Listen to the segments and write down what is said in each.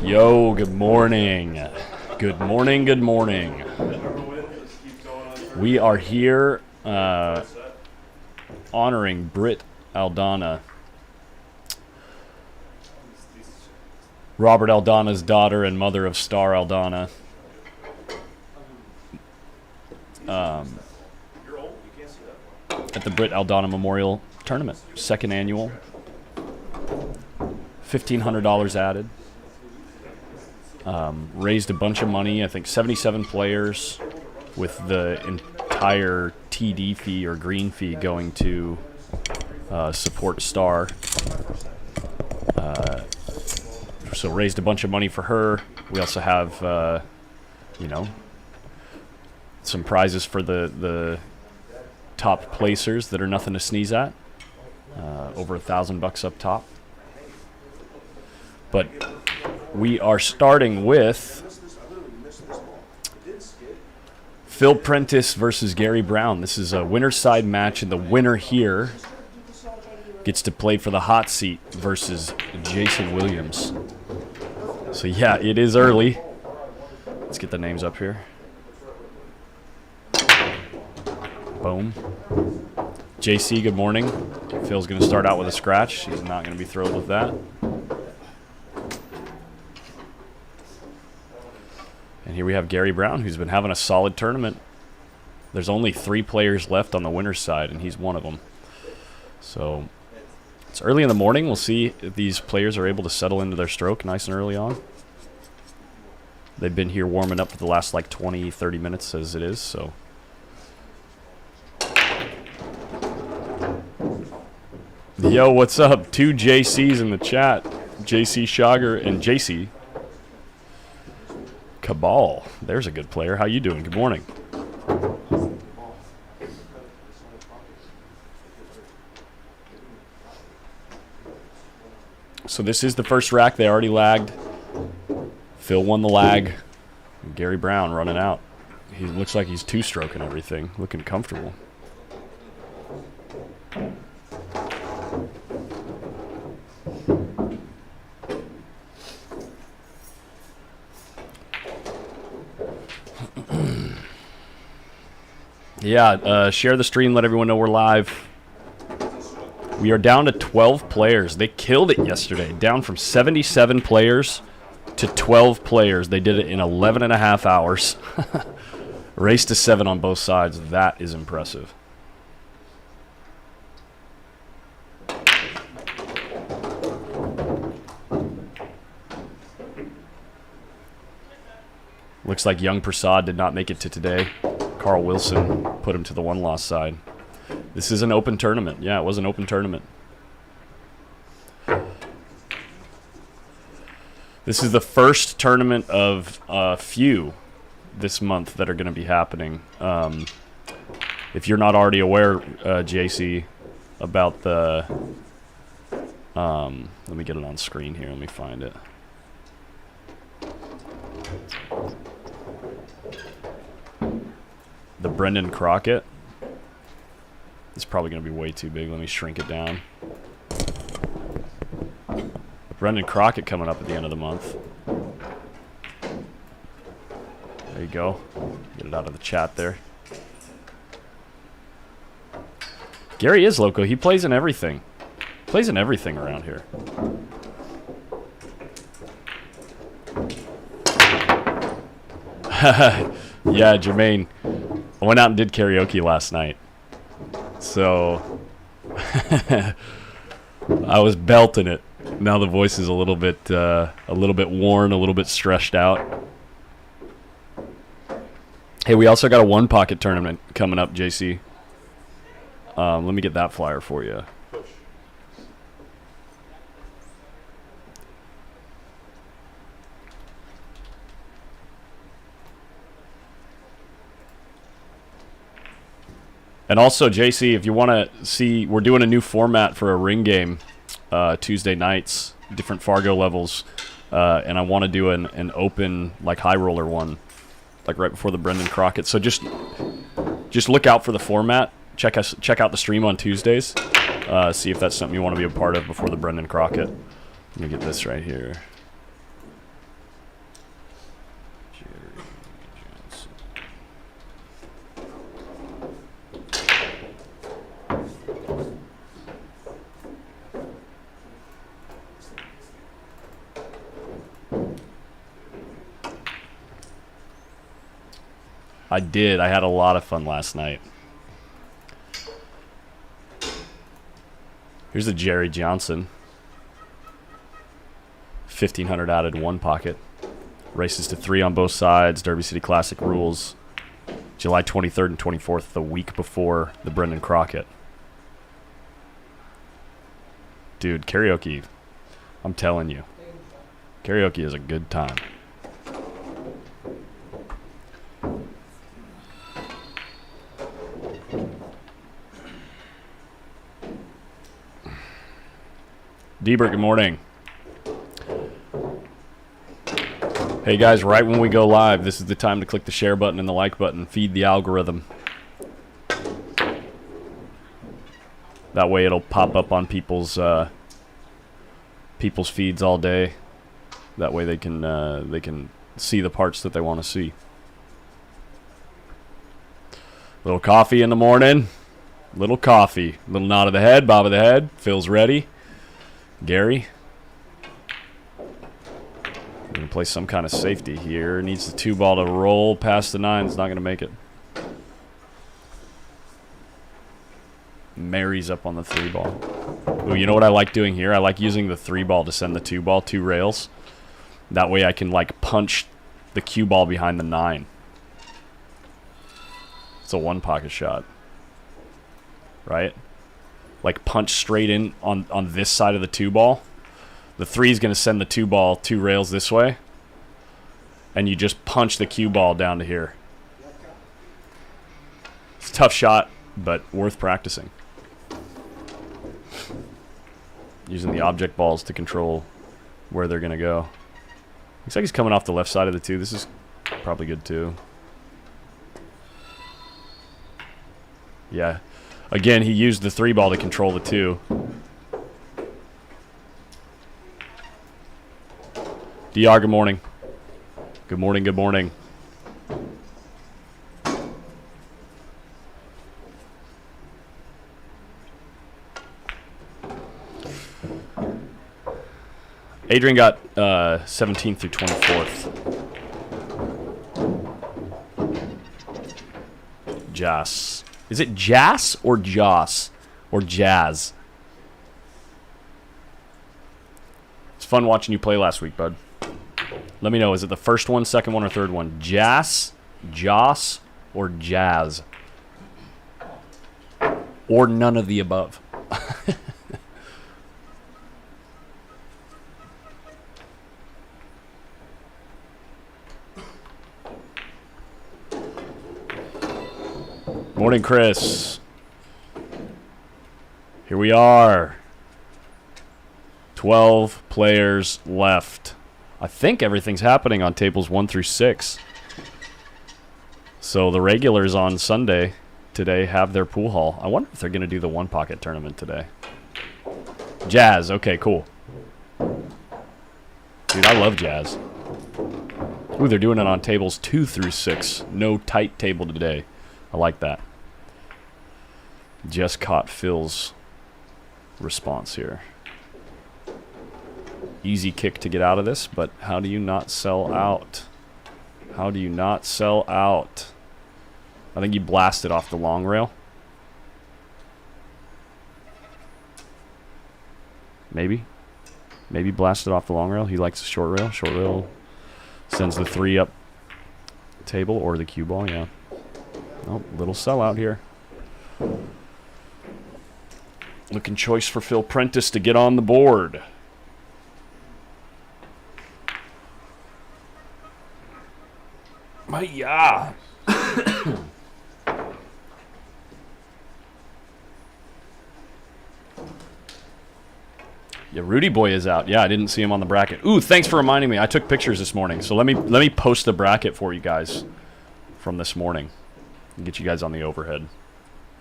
Yo, good morning. Good morning, good morning. We are here honoring Britt Aldana. Robert Aldana's daughter and mother of Star Aldana. At the Britt Aldana Memorial Tournament, second annual. $1,500 added. Raised a bunch of money. I think 77 players, with the entire TD fee or green fee going to support Star. So raised a bunch of money for her. We also have, some prizes for the top placers that are nothing to sneeze at. Over $1,000 up top. But we are starting with Phil Prentiss versus Gary Brown. This is a winner's side match, and the winner here gets to play for the hot seat versus Jason Williams. So yeah, it is early. Let's get the names up here. Boom. JC, good morning. Phil's going to start out with a scratch. He's not going to be thrilled with that. And here we have Gary Brown, who's been having a solid tournament. There's only 3 players left on the winner's side, and he's one of them. So it's early in the morning. We'll see if these players are able to settle into their stroke nice and early on. They've been here warming up for the last like 20, 30 minutes as it is, so. Yo, what's up? 2 JCs in the chat. JC Shager and JC Cabal. There's a good player. How you doing? Good morning. So this is the first rack. They already lagged. Phil won the lag. Gary Brown running out. He looks like he's two-stroking everything. Looking comfortable. Yeah, share the stream, let everyone know we're live. We are down to 12 players. They killed it yesterday. Down from 77 players to 12 players. They did it in 11 and a half hours. Race to 7 on both sides. That is impressive. Looks like young Prasad did not make it to today. Carl Wilson put him to the one-loss side. This is an open tournament. Yeah, it was an open tournament. This is the first tournament of a few this month that are going to be happening. If you're not already aware, JC, about the... let me get it on screen here. Let me find it. The Brendan Crockett. It's probably going to be way too big. Let me shrink it down. Brendan Crockett coming up at the end of the month. There you go. Get it out of the chat there. Gary is loco. He plays in everything. Plays in everything around here. Yeah, Jermaine. I went out and did karaoke last night. So I was belting it. Now the voice is a little bit worn, a little bit stressed out. Hey, we also got a one pocket tournament coming up, JC. Let me get that flyer for you. And also, JC, if you want to see, we're doing a new format for a ring game Tuesday nights, different Fargo levels, and I want to do an open, like, high roller one, like right before the Brendan Crockett. So just look out for the format. Check out the stream on Tuesdays. See if that's something you want to be a part of before the Brendan Crockett. Let me get this right here. I did. I had a lot of fun last night. Here's a Jerry Johnson. 1,500 added, one pocket. Races to 3 on both sides. Derby City Classic rules. July 23rd and 24th, the week before the Brendan Crockett. Dude, karaoke, I'm telling you. Karaoke is a good time. Deebert, good morning. Hey guys, right when we go live, this is the time to click the share button and the like button. Feed the algorithm. That way it'll pop up on people's feeds all day. That way they can see the parts that they want to see. Little coffee in the morning. Little coffee. Little nod of the head, bob of the head. Phil's ready. Gary. We're going to play some kind of safety here. Needs the 2-ball to roll past the 9. It's not going to make it. Mary's up on the 3-ball. Ooh, you know what I like doing here? I like using the 3-ball to send the 2-ball 2 rails. That way I can, like, punch the cue ball behind the 9. It's a 1-pocket shot. Right? Like, punch straight in on this side of the 2-ball. The 3 is going to send the 2-ball 2 rails this way. And you just punch the cue ball down to here. It's a tough shot, but worth practicing. Using the object balls to control where they're going to go. Looks like he's coming off the left side of the 2. This is probably good too. Yeah. Again, he used the 3-ball to control the 2. DR, good morning. Good morning, good morning. Adrian got 17th through 24th. Jas. Is it Jas or Joss? Or Jazz? It's fun watching you play last week, bud. Let me know, is it the first one, second one, or third one? Jas, Joss, or Jazz? Or none of the above? Morning, Chris. Here we are. 12 players left. I think everything's happening on tables 1 through 6. So the regulars on Sunday today have their pool hall. I wonder if they're going to do the 1-pocket tournament today. Jazz. Okay, cool. Dude, I love Jazz. Ooh, they're doing it on tables 2 through 6. No tight table today. I like that. Just caught Phil's response here. Easy kick to get out of this, but how do you not sell out? How do you not sell out? I think he blasted off the long rail. Maybe. Maybe blasted off the long rail. He likes the short rail. Short rail sends the 3 up table or the cue ball, yeah. Oh, little sellout here. Looking choice for Phil Prentiss to get on the board. Yeah. Yeah, Rudy Boy is out. Yeah, I didn't see him on the bracket. Ooh, thanks for reminding me. I took pictures this morning. So let me post the bracket for you guys from this morning and get you guys on the overhead.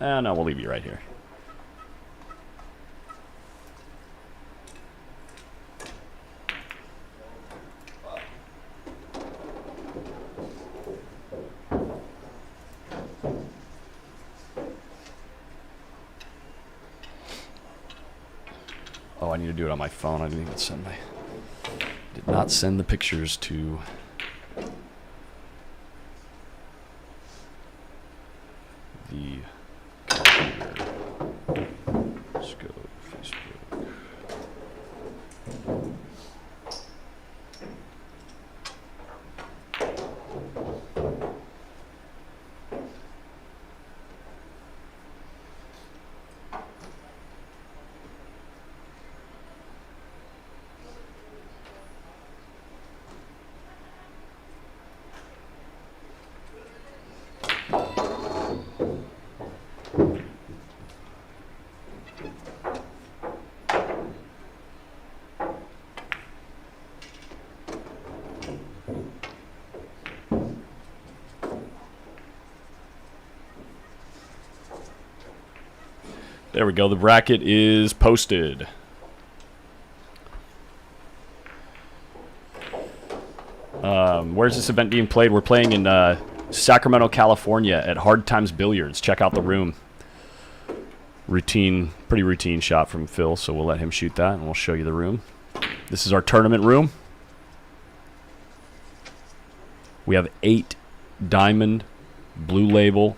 No, we'll leave you right here. Oh, I need to do it on my phone. I didn't even send did not send the pictures to There we go. The bracket is posted. Where's this event being played? We're playing in Sacramento, California at Hard Times Billiards. Check out the room. Pretty routine shot from Phil, so we'll let him shoot that, and we'll show you the room. This is our tournament room. We have 8 diamond, blue label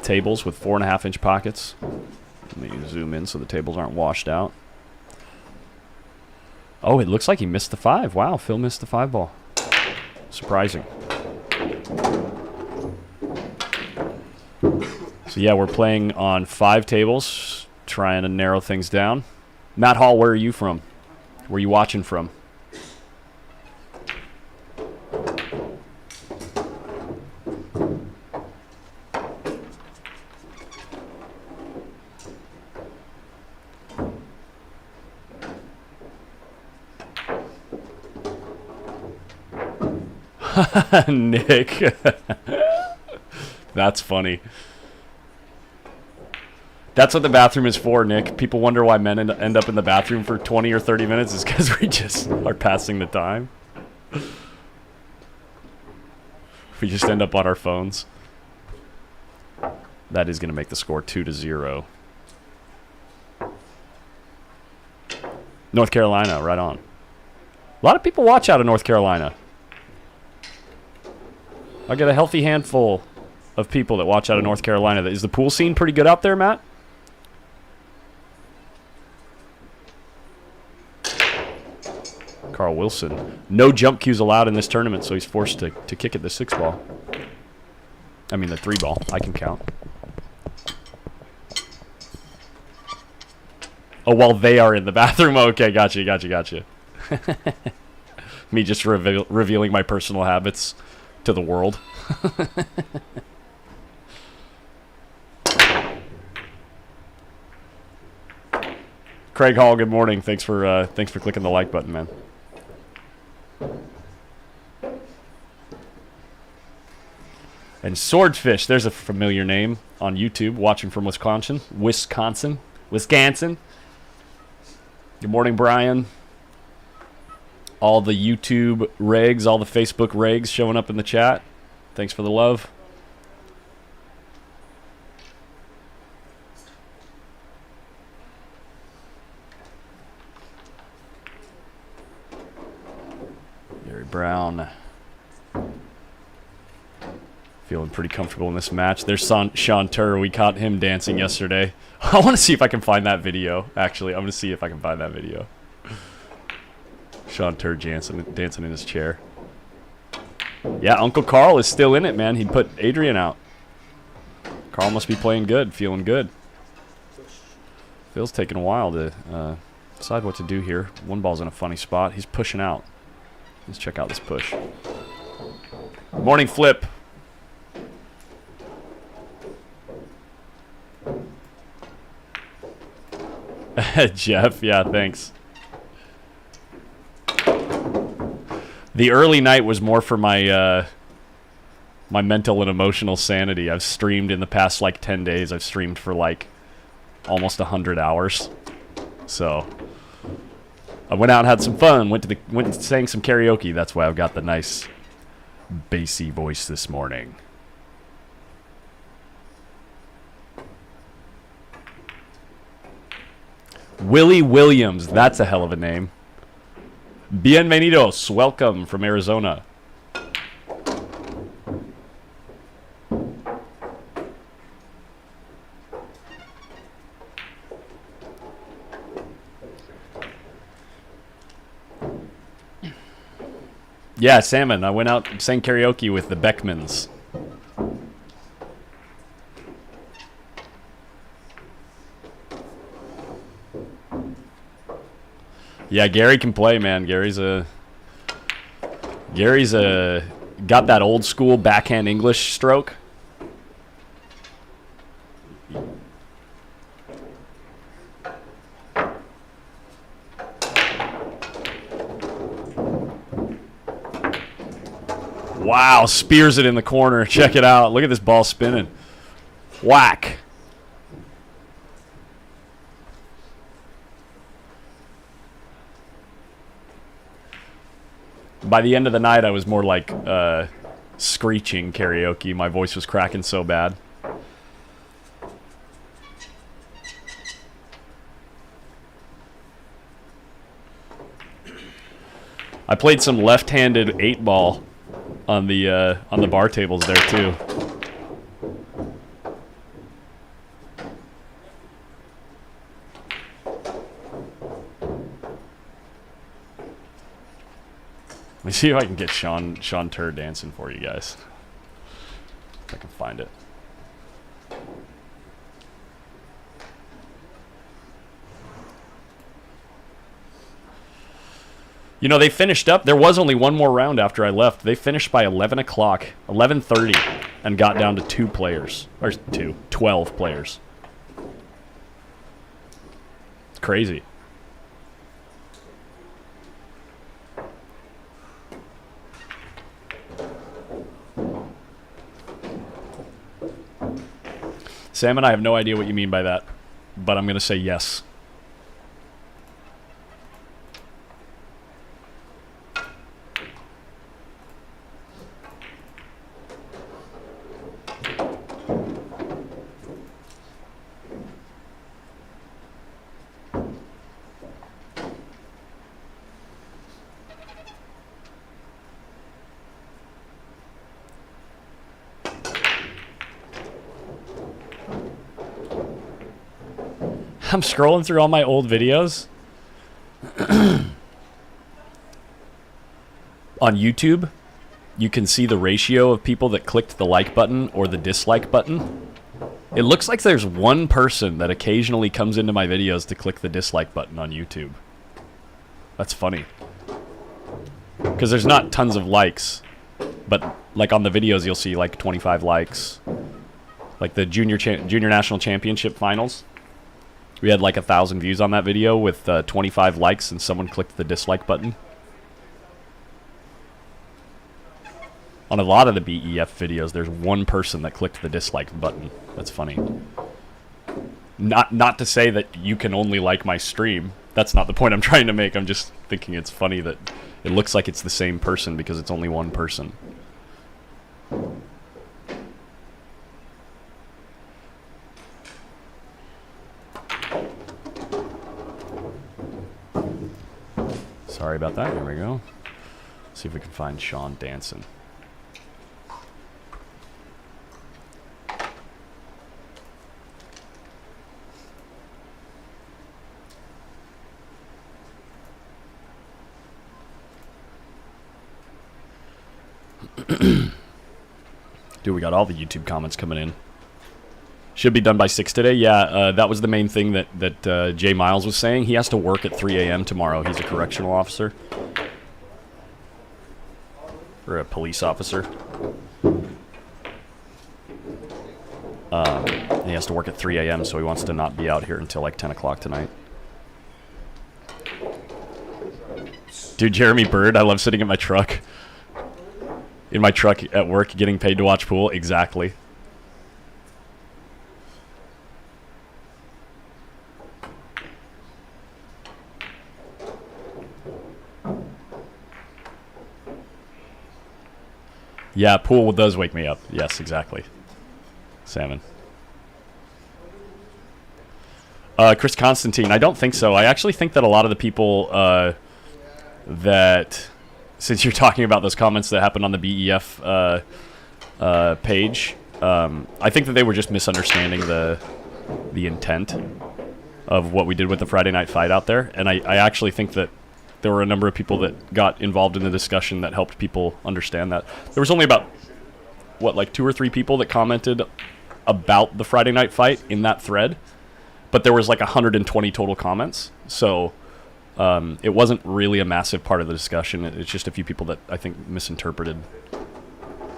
tables with 4.5-inch pockets. Let me zoom in so the tables aren't washed out. Oh, it looks like he missed the 5. Wow, Phil missed the 5 ball. Surprising. So yeah, we're playing on 5 tables, trying to narrow things down. Matt Hall, where are you from? Where are you watching from? Nick. That's funny. That's what the bathroom is for, Nick. People wonder why men end up in the bathroom for 20 or 30 minutes is because we just are passing the time. We just end up on our phones. That is going to make the score 2-0. North Carolina, right on. A lot of people watch out of North Carolina. I get a healthy handful of people that watch out of North Carolina. Is the pool scene pretty good out there, Matt? Carl Wilson. No jump cues allowed in this tournament, so he's forced to kick at the 6 ball. I mean the 3 ball. I can count. Oh, while they are in the bathroom. Okay, gotcha. Me just revealing my personal habits to the world. Craig Hall, good morning. Thanks for clicking the like button, man. And Swordfish, there's a familiar name on YouTube, watching from Wisconsin. Good morning, Brian. All the YouTube regs, all the Facebook regs showing up in the chat. Thanks for the love. Gary Brown. Feeling pretty comfortable in this match. There's Sean Turr. We caught him dancing yesterday. I want to see if I can find that video, actually. I'm going to see if I can find that video. Sean Turr dancing in his chair. Yeah, Uncle Carl is still in it, man. He put Adrian out. Carl must be playing good, feeling good. Phil's taking a while to decide what to do here. 1 ball's in a funny spot. He's pushing out. Let's check out this push. Good morning, Flip. Jeff, yeah, thanks. The early night was more for my my mental and emotional sanity. I've streamed in the past like 10 days. I've streamed for like almost 100 hours. So I went out and had some fun. Went and sang some karaoke. That's why I've got the nice bassy voice this morning. Willie Williams, that's a hell of a name. Bienvenidos, welcome from Arizona. Yeah, Salmon, I went out and sang karaoke with the Beckmans. Yeah, Gary can play, man. Gary's got that old school backhand English stroke. Wow, spears it in the corner. Check it out. Look at this ball spinning. Whack. By the end of the night, I was more like screeching karaoke. My voice was cracking so bad. I played some left-handed 8-ball on the bar tables there too. Let me see if I can get Sean Tur dancing for you guys. If I can find it. You know, they finished up. There was only one more round after I left. They finished by 11 o'clock, 11:30, and got down to 2 players. Or 12 players. It's crazy. Sam and I have no idea what you mean by that, but I'm going to say yes. I'm scrolling through all my old videos on YouTube. You can see the ratio of people that clicked the like button or the dislike button. It looks like there's one person that occasionally comes into my videos to click the dislike button on YouTube. That's funny. Because there's not tons of likes, but like on the videos you'll see like 25 likes. Like the junior national championship finals. We had like 1,000 views on that video with 25 likes, and someone clicked the dislike button. On a lot of the BEF videos, there's one person that clicked the dislike button. That's funny. Not to say that you can only like my stream. That's not the point I'm trying to make. I'm just thinking it's funny that it looks like it's the same person because it's only one person. Sorry about that. Here we go. See if we can find Sean dancing. Dude, we got all the YouTube comments coming in. Should be done by 6 today. Yeah, that was the main thing that Jay Miles was saying. He has to work at 3 a.m. tomorrow. He's a correctional officer. Or a police officer. He has to work at 3 a.m., so he wants to not be out here until like 10 o'clock tonight. Dude, Jeremy Bird, I love sitting in my truck. In my truck at work, getting paid to watch pool. Exactly. Yeah, pool does wake me up. Yes, exactly. Salmon. Chris Constantine, I don't think so. I actually think that a lot of the people that, since you're talking about those comments that happened on the BEF page, I think that they were just misunderstanding the intent of what we did with the Friday night fight out there. And I actually think that there were a number of people that got involved in the discussion that helped people understand that. There was only about, what, like 2 or 3 people that commented about the Friday night fight in that thread, but there was like 120 total comments. So it wasn't really a massive part of the discussion. It's just a few people that I think misinterpreted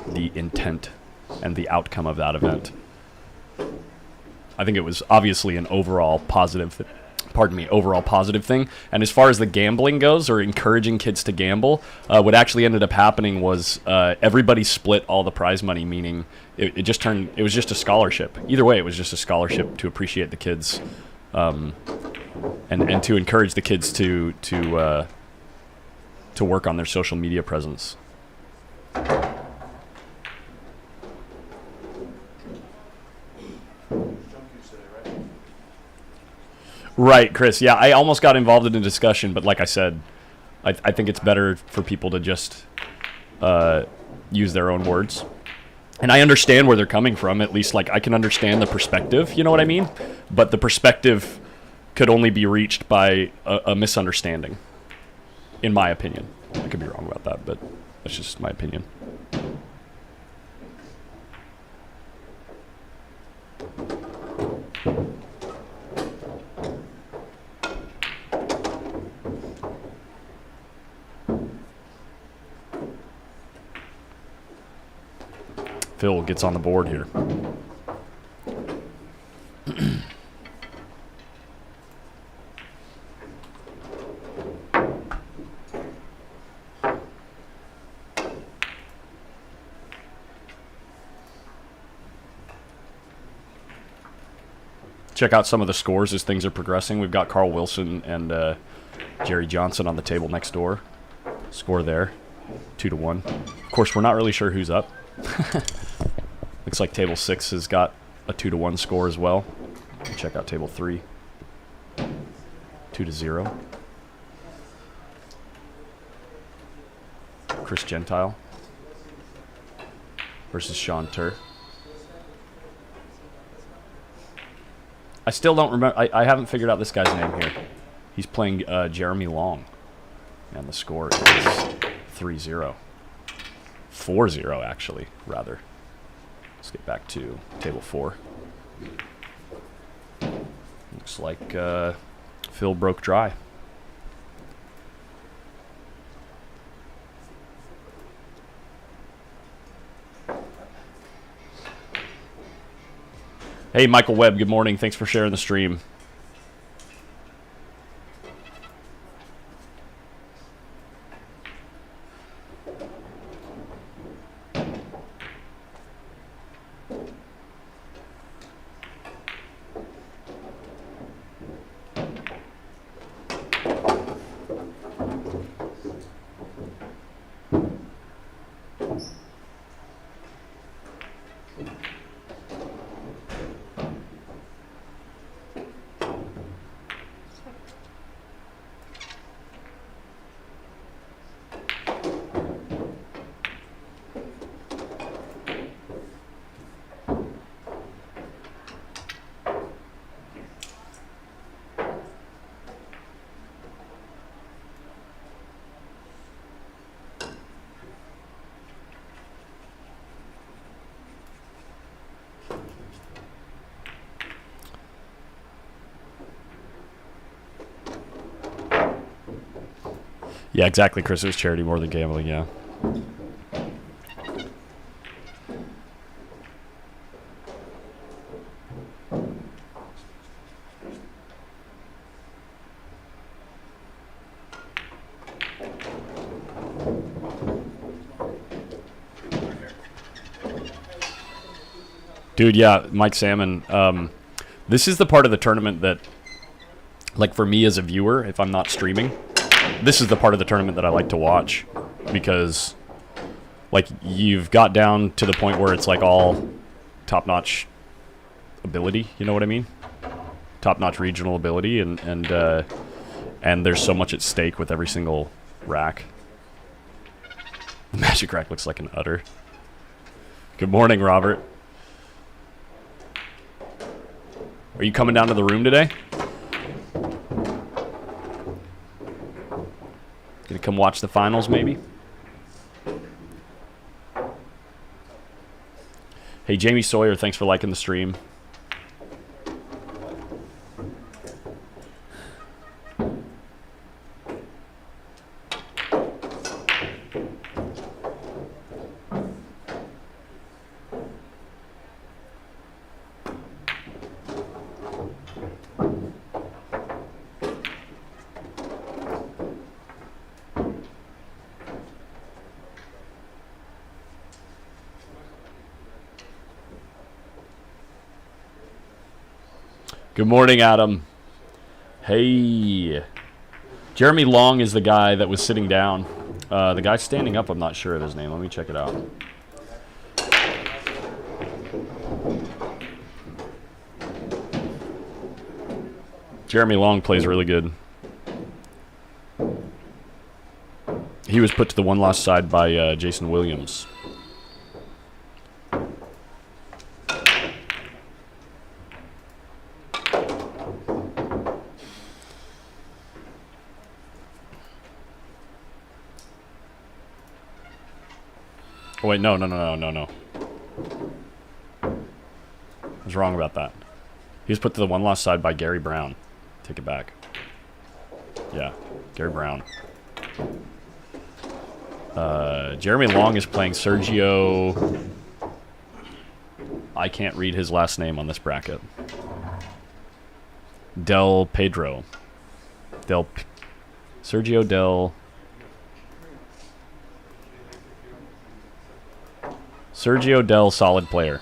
the intent and the outcome of that event. I think it was obviously an overall positive thing. And as far as the gambling goes, or encouraging kids to gamble, what actually ended up happening was everybody split all the prize money, meaning it was just a scholarship. Either way, it was just a scholarship to appreciate the kids, and to encourage the kids to to work on their social media presence. Right, Chris. Yeah, I almost got involved in a discussion, but like I said, I think it's better for people to just use their own words. And I understand where they're coming from. At least, like, I can understand the perspective. You know what I mean? But the perspective could only be reached by a misunderstanding, in my opinion. I could be wrong about that, but that's just my opinion. Phil gets on the board here. Check out some of the scores as things are progressing. We've got Carl Wilson and Jerry Johnson on the table next door. Score there, 2-1. Of course, we're not really sure who's up. Looks like table 6 has got a 2-1 score as well. Check out table 3. 2-0. Chris Gentile versus Sean Tur. I still don't remember. I haven't figured out this guy's name here. He's playing Jeremy Long. And the score is 3-0. 4-0, actually, rather. Let's get back to table 4. Looks like Phil broke dry. Hey, Michael Webb, good morning. Thanks for sharing the stream. Yeah, exactly, Chris. It was charity more than gambling, yeah. Dude, yeah, Mike Salmon. This is the part of the tournament that, like, for me as a viewer, if I'm not streaming, this is the part of the tournament that I like to watch because, like, you've got down to the point where it's, like, all top-notch ability, you know what I mean? Top-notch regional ability, and there's so much at stake with every single rack. The Magic rack looks like an udder. Good morning, Robert. Are you coming down to the room today? Gonna come watch the finals, maybe? Hey, Jamie Sawyer, thanks for liking the stream. Good morning, Adam. Hey. Jeremy Long is the guy that was sitting down The guy standing up, I'm not sure of his name. Let me check it out. Jeremy Long plays really good. He was put to the one-loss side by Jason Williams. Oh, wait, no. I was wrong about that. He was put to the one-loss side by Gary Brown. Take it back. Yeah, Gary Brown. Jeremy Long is playing Sergio. I can't read his last name on this bracket. Del Pedro. Sergio Del solid player.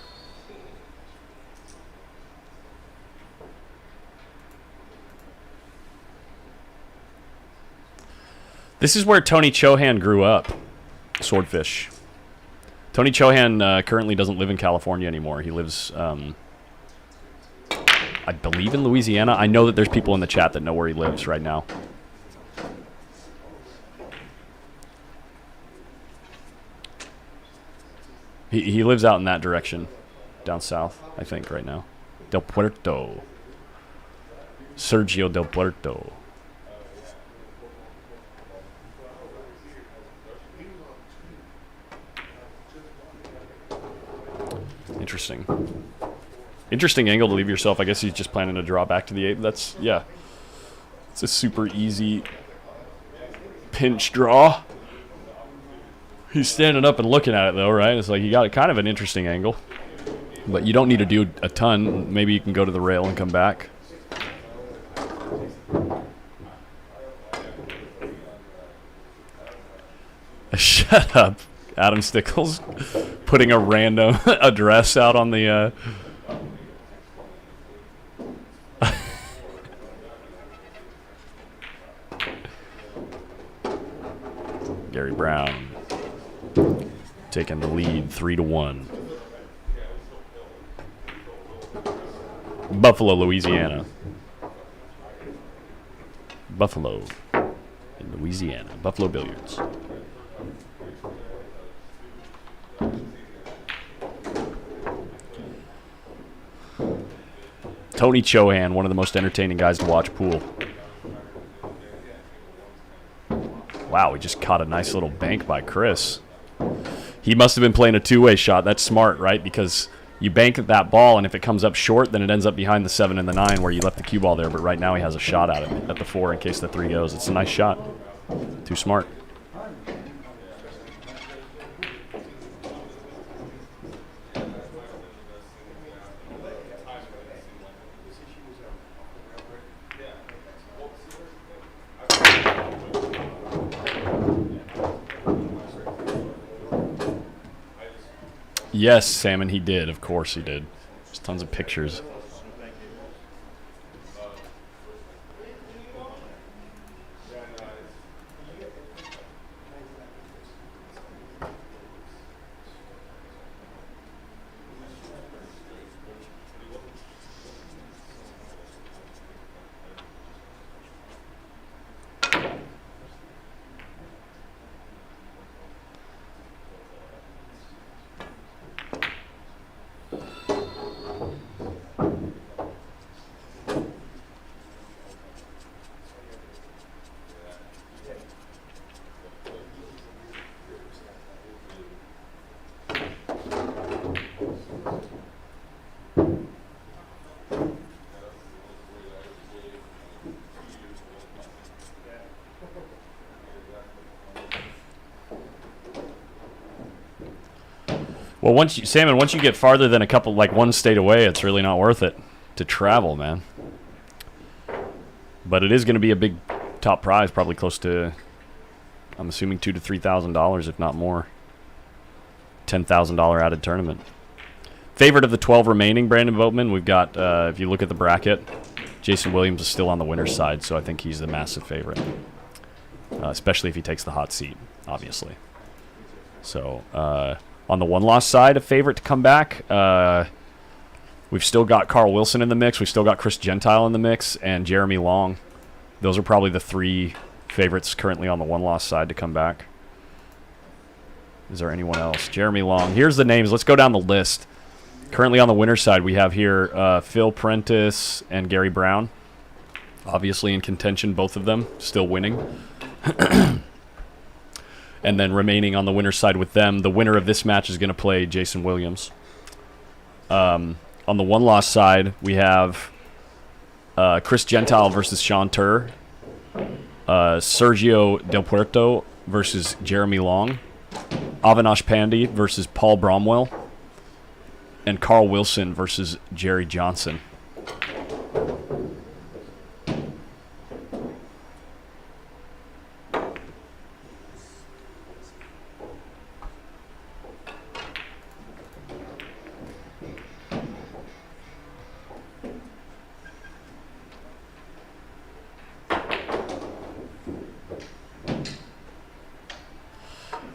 This is where Tony Chohan grew up. Swordfish. Tony Chohan currently doesn't live in California anymore. He lives, I believe, in Louisiana. I know that there's people in the chat that know where he lives right now. He lives out in that direction, down south, I think, right now. Del Puerto. Sergio Del Puerto. Interesting angle to leave yourself. I guess he's just planning to draw back to the 8. That's, yeah. It's a super easy pinch draw. He's standing up and looking at it, though, right? It's like you got kind of an interesting angle. But you don't need to do a ton. Maybe you can go to the rail and come back. Shut up, Adam Stickles. Putting a random address out on the... Gary Brown taking the lead 3-1. Buffalo, Louisiana. Buffalo in Louisiana. Buffalo Billiards. Tony Chohan, one of the most entertaining guys to watch pool. Wow, we just caught a nice little bank by Chris. He must have been playing a two-way shot. That's smart, right? Because you bank that ball, and if it comes up short, then it ends up behind the 7 and the 9 where you left the cue ball there. But right now he has a shot at it at the 4 in case the 3 goes. It's a nice shot. Too smart. Yes, Salmon, he did. Of course he did. There's tons of pictures. Well, once you get farther than a couple, like one state away, it's really not worth it to travel, man. But it is going to be a big top prize, probably close to, I'm assuming $2,000 to $3,000, if not more. $10,000 added tournament. Favorite of the 12 remaining, Brandon Boatman. We've got, if you look at the bracket, Jason Williams is still on the winner's side, so I think he's the massive favorite. especially if he takes the hot seat, obviously. So on the one-loss side, a favorite to come back, we've still got Carl Wilson in the mix. We've still got Chris Gentile in the mix and Jeremy Long. Those are probably the 3 favorites currently on the one-loss side to come back. Is there anyone else? Jeremy Long. Here's the names. Let's go down the list. Currently on the winner's side, we have here Phil Prentiss and Gary Brown. Obviously in contention, both of them still winning. And then remaining on the winner's side with them, the winner of this match is going to play Jason Williams. On the one-loss side, we have Chris Gentile versus Sean Tur. Sergio Del Puerto versus Jeremy Long. Avinash Pandey versus Paul Bromwell. And Carl Wilson versus Jerry Johnson.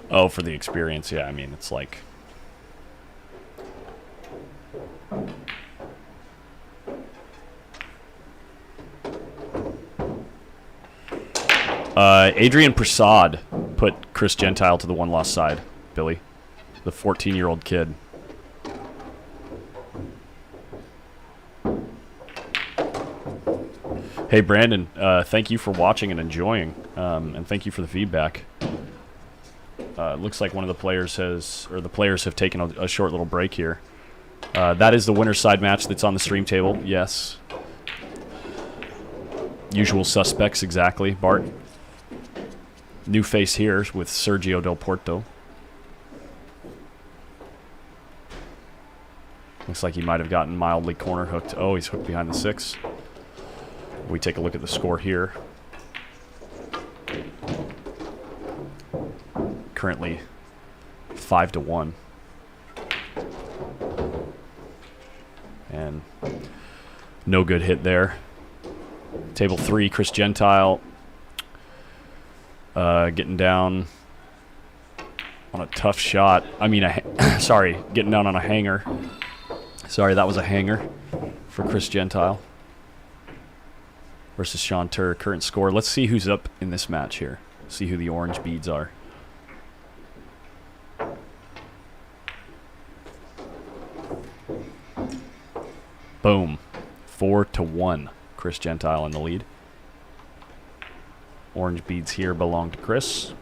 Oh, for the experience, yeah. I mean, it's like... Adrian Prasad put Chris Gentile to the one-loss side, Billy. The 14-year-old kid. Hey, Brandon, thank you for watching and enjoying, and thank you for the feedback. Looks like one of the players has, or the players have taken a short little break here. That is the winner's side match that's on the stream table, yes. Usual suspects, exactly, Bart. New face here with Sergio Del Puerto. Looks like he might have gotten mildly corner hooked. Oh, he's hooked behind the 6. We take a look at the score here. Currently 5-1. And no good hit there. Table 3, Chris Gentile getting down on a tough shot. I mean, sorry, getting down on a hanger. Sorry, that was a hanger for Chris Gentile versus Sean Tur. Current score. Let's see who's up in this match here. See who the orange beads are. Boom. 4-1. Chris Gentile in the lead. Orange beads here belong to Chris.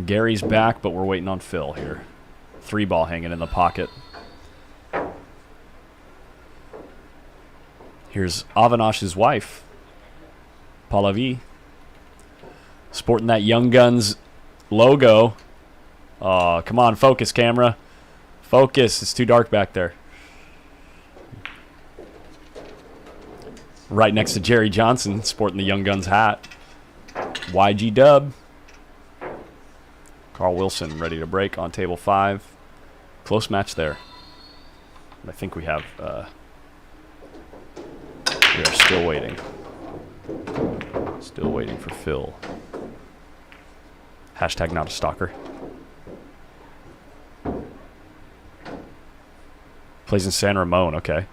Gary's back, but we're waiting on Phil here. 3-ball hanging in the pocket. Here's Avinash's wife, Pallavi, sporting that Young Guns logo. Oh, come on, focus, camera. Focus. It's too dark back there. Right next to Jerry Johnson, sporting the Young Guns hat. YG dub. Carl Wilson ready to break on table 5. Close match there. I think we have... we are still waiting. Still waiting for Phil. Hashtag not a stalker. Plays in San Ramon, okay.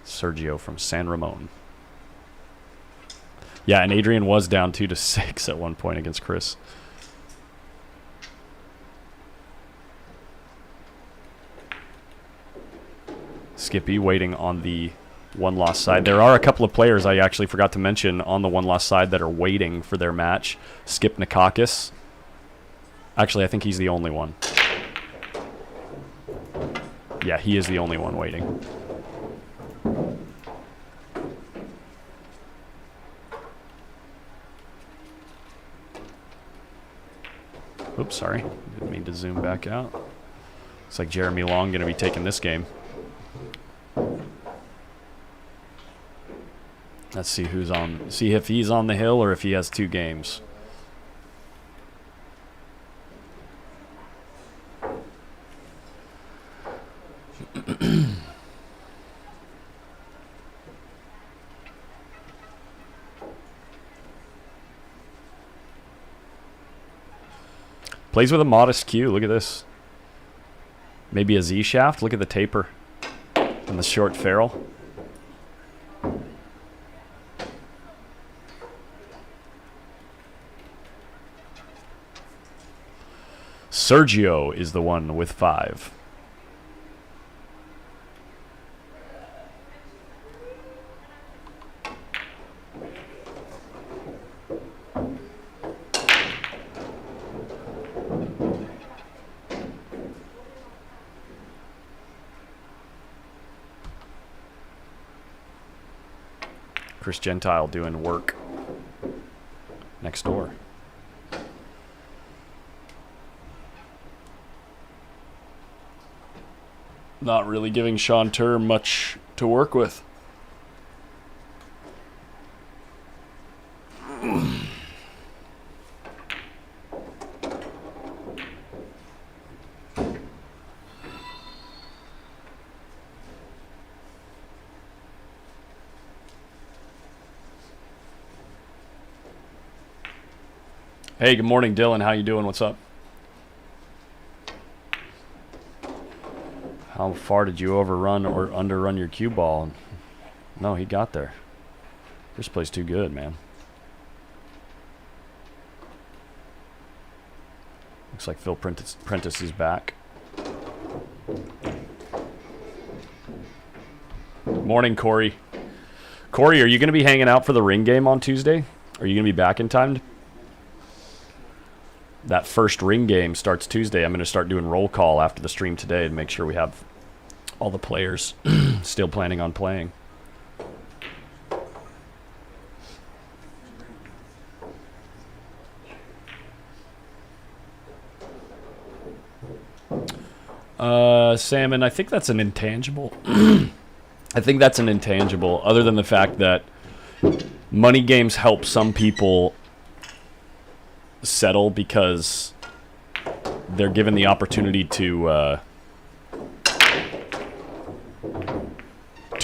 Sergio from San Ramon. Yeah, and Adrian was down 2-6 at one point against Chris. Skippy waiting on the one-loss side. There are a couple of players I actually forgot to mention on the one-loss side that are waiting for their match. Skip Nakakis. Actually, I think he's the only one. Yeah, he is the only one waiting. Oops, sorry. Didn't mean to zoom back out. Looks like Jeremy Long going to be taking this game. Let's see who's on. See if he's on the hill or if he has 2 games. Plays with a modest cue. Look at this. Maybe a Z shaft. Look at the taper and the short ferrule. Sergio is the one with 5. Chris Gentile doing work next door. Not really giving Sean Tur much to work with. Hey, good morning, Dylan. How you doing? What's up? How far did you overrun or underrun your cue ball? No, he got there. This play's too good, man. Looks like Phil Prentiss is back. Morning, Corey. Corey, are you going to be hanging out for the ring game on Tuesday? Are you going to be back in time? That first ring game starts Tuesday. I'm going to start doing roll call after the stream today to make sure we have all the players still planning on playing. Salmon, I think that's an intangible. I think that's an intangible, other than the fact that money games help some people settle because they're given the opportunity to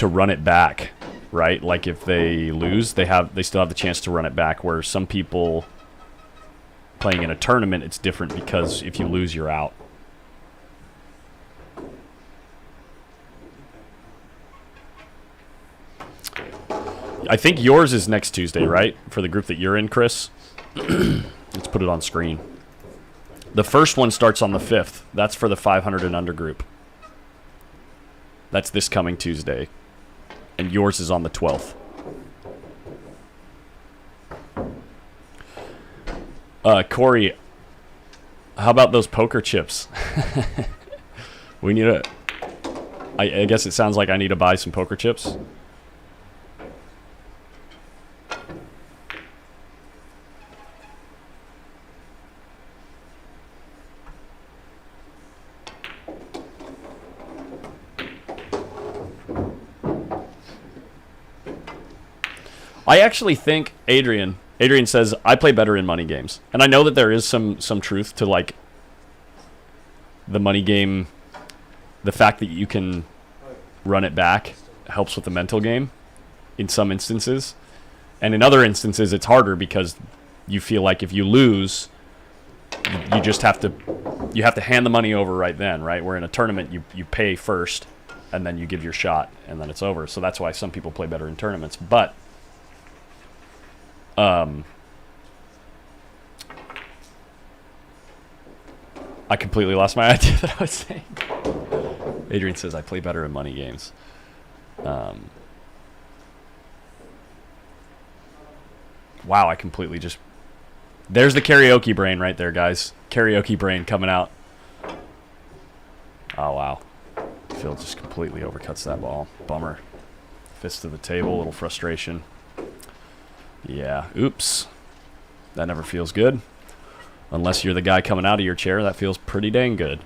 run it back, right? Like if they lose, they still have the chance to run it back, where some people playing in a tournament, it's different because if you lose, you're out. I think yours is next Tuesday, right? For the group that you're in, Chris. Let's put it on screen. The first one starts on the 5th. That's for the 500 and under group. That's this coming Tuesday. And yours is on the 12th. Corey, how about those poker chips? We need a... I guess it sounds like I need to buy some poker chips. I actually think Adrian says I play better in money games, and I know that there is some truth to like the money game. The fact that you can run it back helps with the mental game in some instances, and in other instances it's harder because you feel like if you lose, you just have to hand the money over right then, right? Where in a tournament you pay first and then you give your shot and then it's over. So that's why some people play better in tournaments, but I completely lost my idea that I was saying. Adrian says I play better in money games. Wow, I completely just... There's the karaoke brain right there, guys. Karaoke brain coming out. Oh, wow. Phil just completely overcuts that ball. Bummer. Fist to the table, a little frustration. Yeah, oops. That never feels good. Unless you're the guy coming out of your chair, that feels pretty dang good.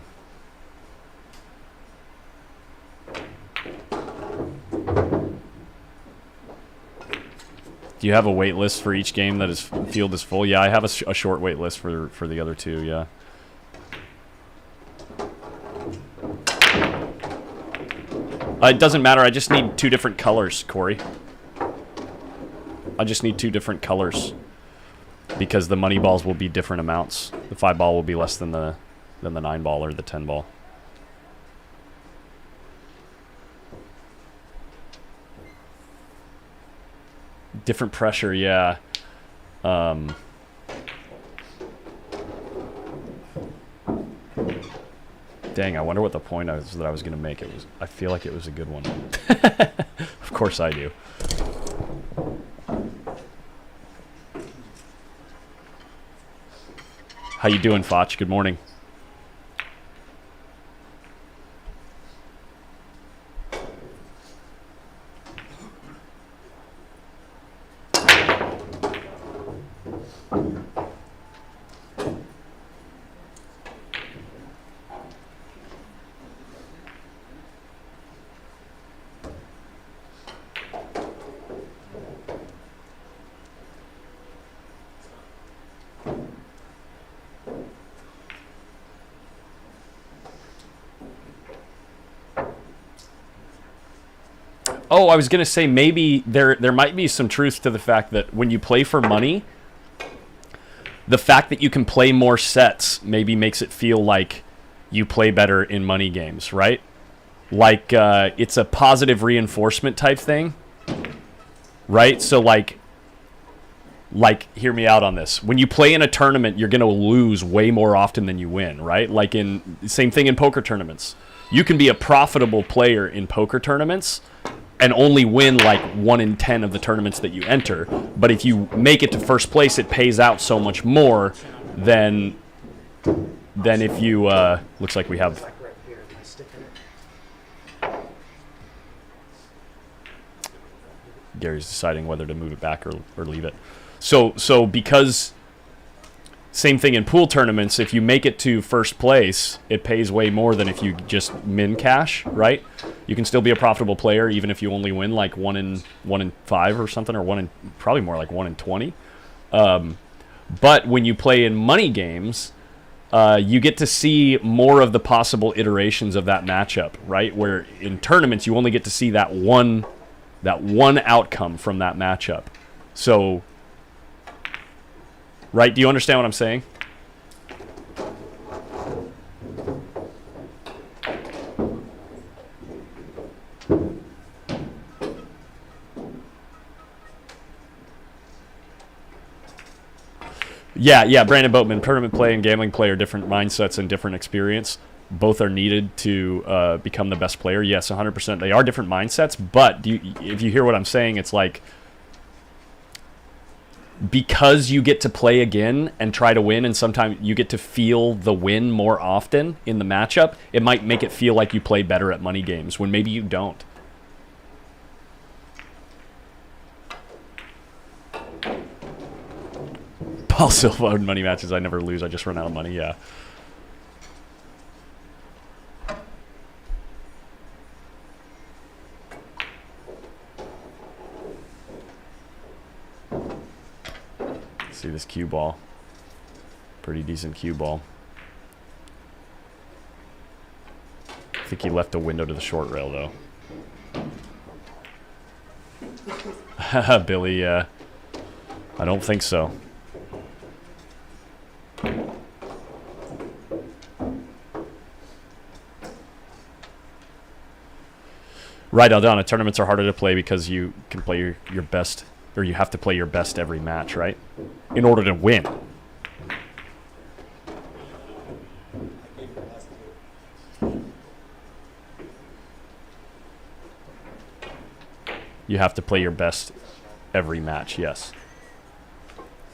Do you have a wait list for each game that is field is full? Yeah, I have a short wait list for the other two, yeah. It doesn't matter, I just need 2 different colors, Corey. I just need 2 different colors because the money balls will be different amounts. The 5 ball will be less than the 9 ball or the 10 ball. Different pressure, yeah. Dang, I wonder what the point that I was going to make. I feel like it was a good one. Of course I do. How you doing, Foch? Good morning. Oh, I was going to say maybe there might be some truth to the fact that when you play for money, the fact that you can play more sets maybe makes it feel like you play better in money games, right? Like it's a positive reinforcement type thing, right? So like hear me out on this. When you play in a tournament, you're going to lose way more often than you win, right? Like same thing in poker tournaments. You can be a profitable player in poker tournaments and only win like 1 in 10 of the tournaments that you enter. But if you make it to first place, it pays out so much more than if you... looks like we have... Gary's deciding whether to move it back or leave it. So because... Same thing in pool tournaments. If you make it to first place, it pays way more than if you just min cash, right? You can still be a profitable player even if you only win like 1 in 5 or something, or probably more like 1 in 20. But when you play in money games, you get to see more of the possible iterations of that matchup, right? Where in tournaments you only get to see that one outcome from that matchup. So. Right? Do you understand what I'm saying? Yeah, Brandon Boatman. Tournament play and gambling play are different mindsets and different experience. Both are needed to become the best player. Yes, 100%. They are different mindsets, but if you hear what I'm saying, it's like, because you get to play again and try to win, and sometimes you get to feel the win more often in the matchup, it might make it feel like you play better at money games when maybe you don't. Paul Silva in money matches, I never lose, I just run out of money, yeah. See this cue ball. Pretty decent cue ball. I think he left a window to the short rail, though. Billy, I don't think so. Right, Aldana, tournaments are harder to play because you can play your best, or you have to play your best every match, right? In order to win. You have to play your best every match, yes.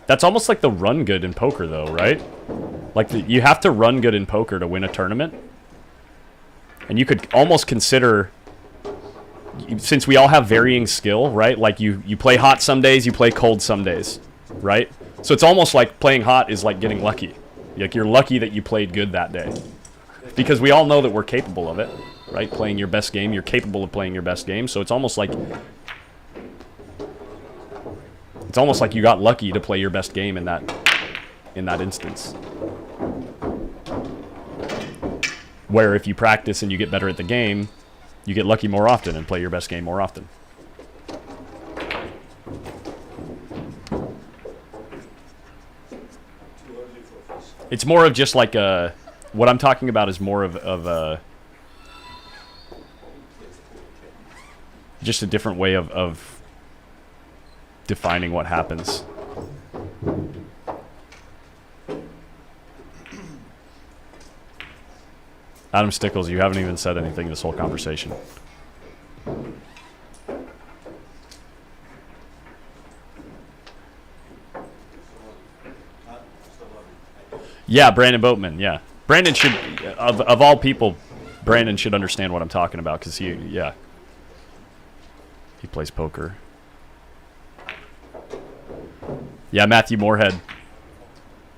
That's almost like the run good in poker, though, right? Like, you have to run good in poker to win a tournament. And you could almost consider, since we all have varying skill, right? Like, you play hot some days, you play cold some days, right? So it's almost like playing hot is like getting lucky. Like, you're lucky that you played good that day. Because we all know that we're capable of it, right? Playing your best game, you're capable of playing your best game. So it's almost like you got lucky to play your best game in that instance. Where if you practice and you get better at the game, you get lucky more often and play your best game more often. It's more of just like a... What I'm talking about is more of a... Just a different way of defining what happens. Adam Stickles, you haven't even said anything this whole conversation. Yeah, Brandon Boatman, yeah. Brandon should, of all people, Brandon should understand what I'm talking about because he plays poker. Yeah, Matthew Moorhead.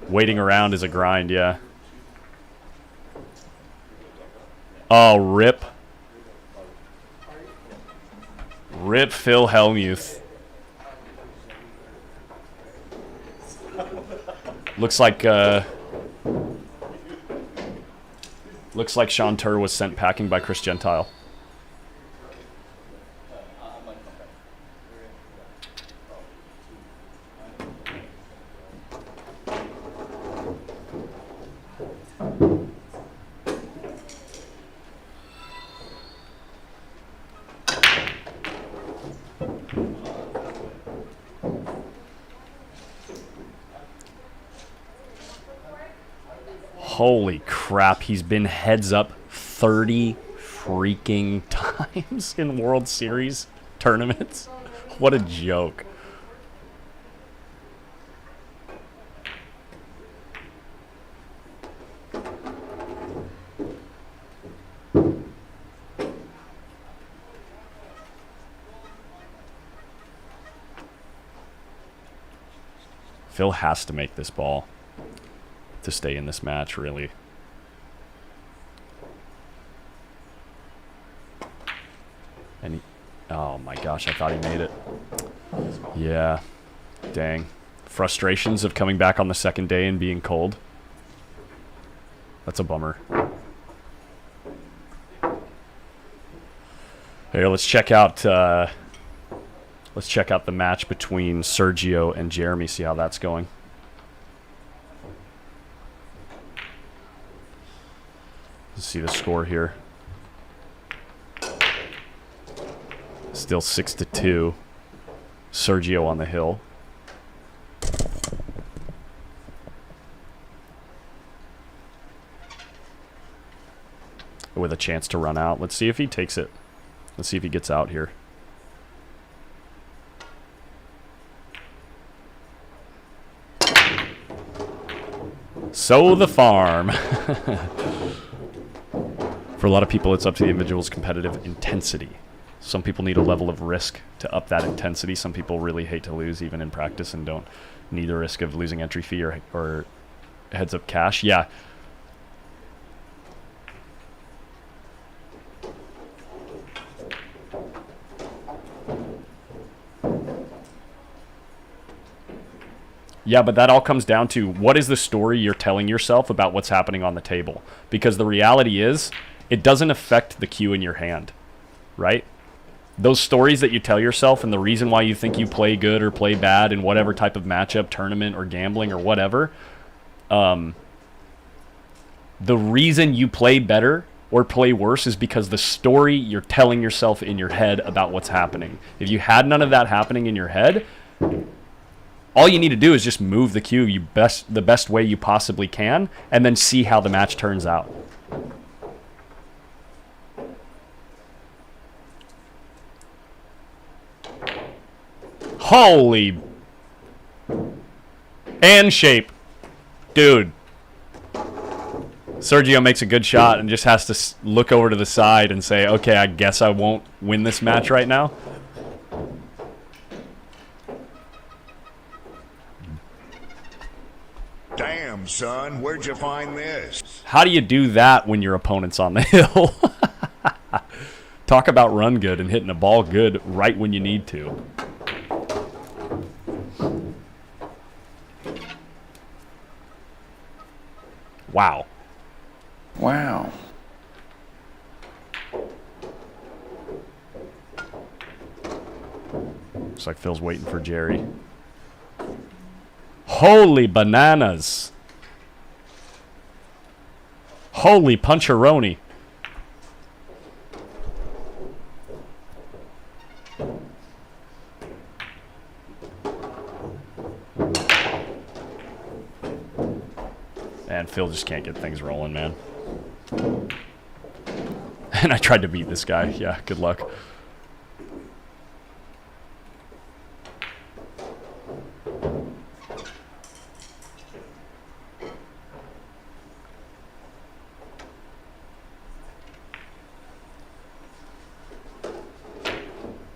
Waiting around is a grind, yeah. Oh, rip. Rip Phil Hellmuth. Looks like Sean Tur was sent packing by Chris Gentile. Holy crap, he's been heads up 30 freaking times in World Series tournaments. What a joke. Phil has to make this ball to stay in this match, really. And he, oh my gosh, I thought he made it. Yeah, dang. Frustrations of coming back on the second day and being cold. That's a bummer. Here, let's check out the match between Sergio and Jeremy, see how that's going. Let's see the score here. Still 6-2. Sergio on the hill. With a chance to run out. Let's see if he takes it. Let's see if he gets out here. Sow the farm. For a lot of people, it's up to the individual's competitive intensity. Some people need a level of risk to up that intensity. Some people really hate to lose, even in practice, and don't need the risk of losing entry fee or heads-up cash. Yeah. Yeah, but that all comes down to what is the story you're telling yourself about what's happening on the table. Because the reality is, it doesn't affect the cue in your hand, right? Those stories that you tell yourself and the reason why you think you play good or play bad in whatever type of matchup, tournament, or gambling or whatever, the reason you play better or play worse is because the story you're telling yourself in your head about what's happening. If you had none of that happening in your head, all you need to do is just move the cue the best way you possibly can and then see how the match turns out. Holy... And shape. Dude. Sergio makes a good shot and just has to look over to the side and say, okay, I guess I won't win this match right now. Damn, son, where'd you find this? How do you do that when your opponent's on the hill? Talk about run good and hitting a ball good right when you need to. Wow. Wow. Looks like Phil's waiting for Jerry. Holy bananas. Holy puncharoni. And Phil just can't get things rolling, man. And I tried to beat this guy. Yeah, good luck.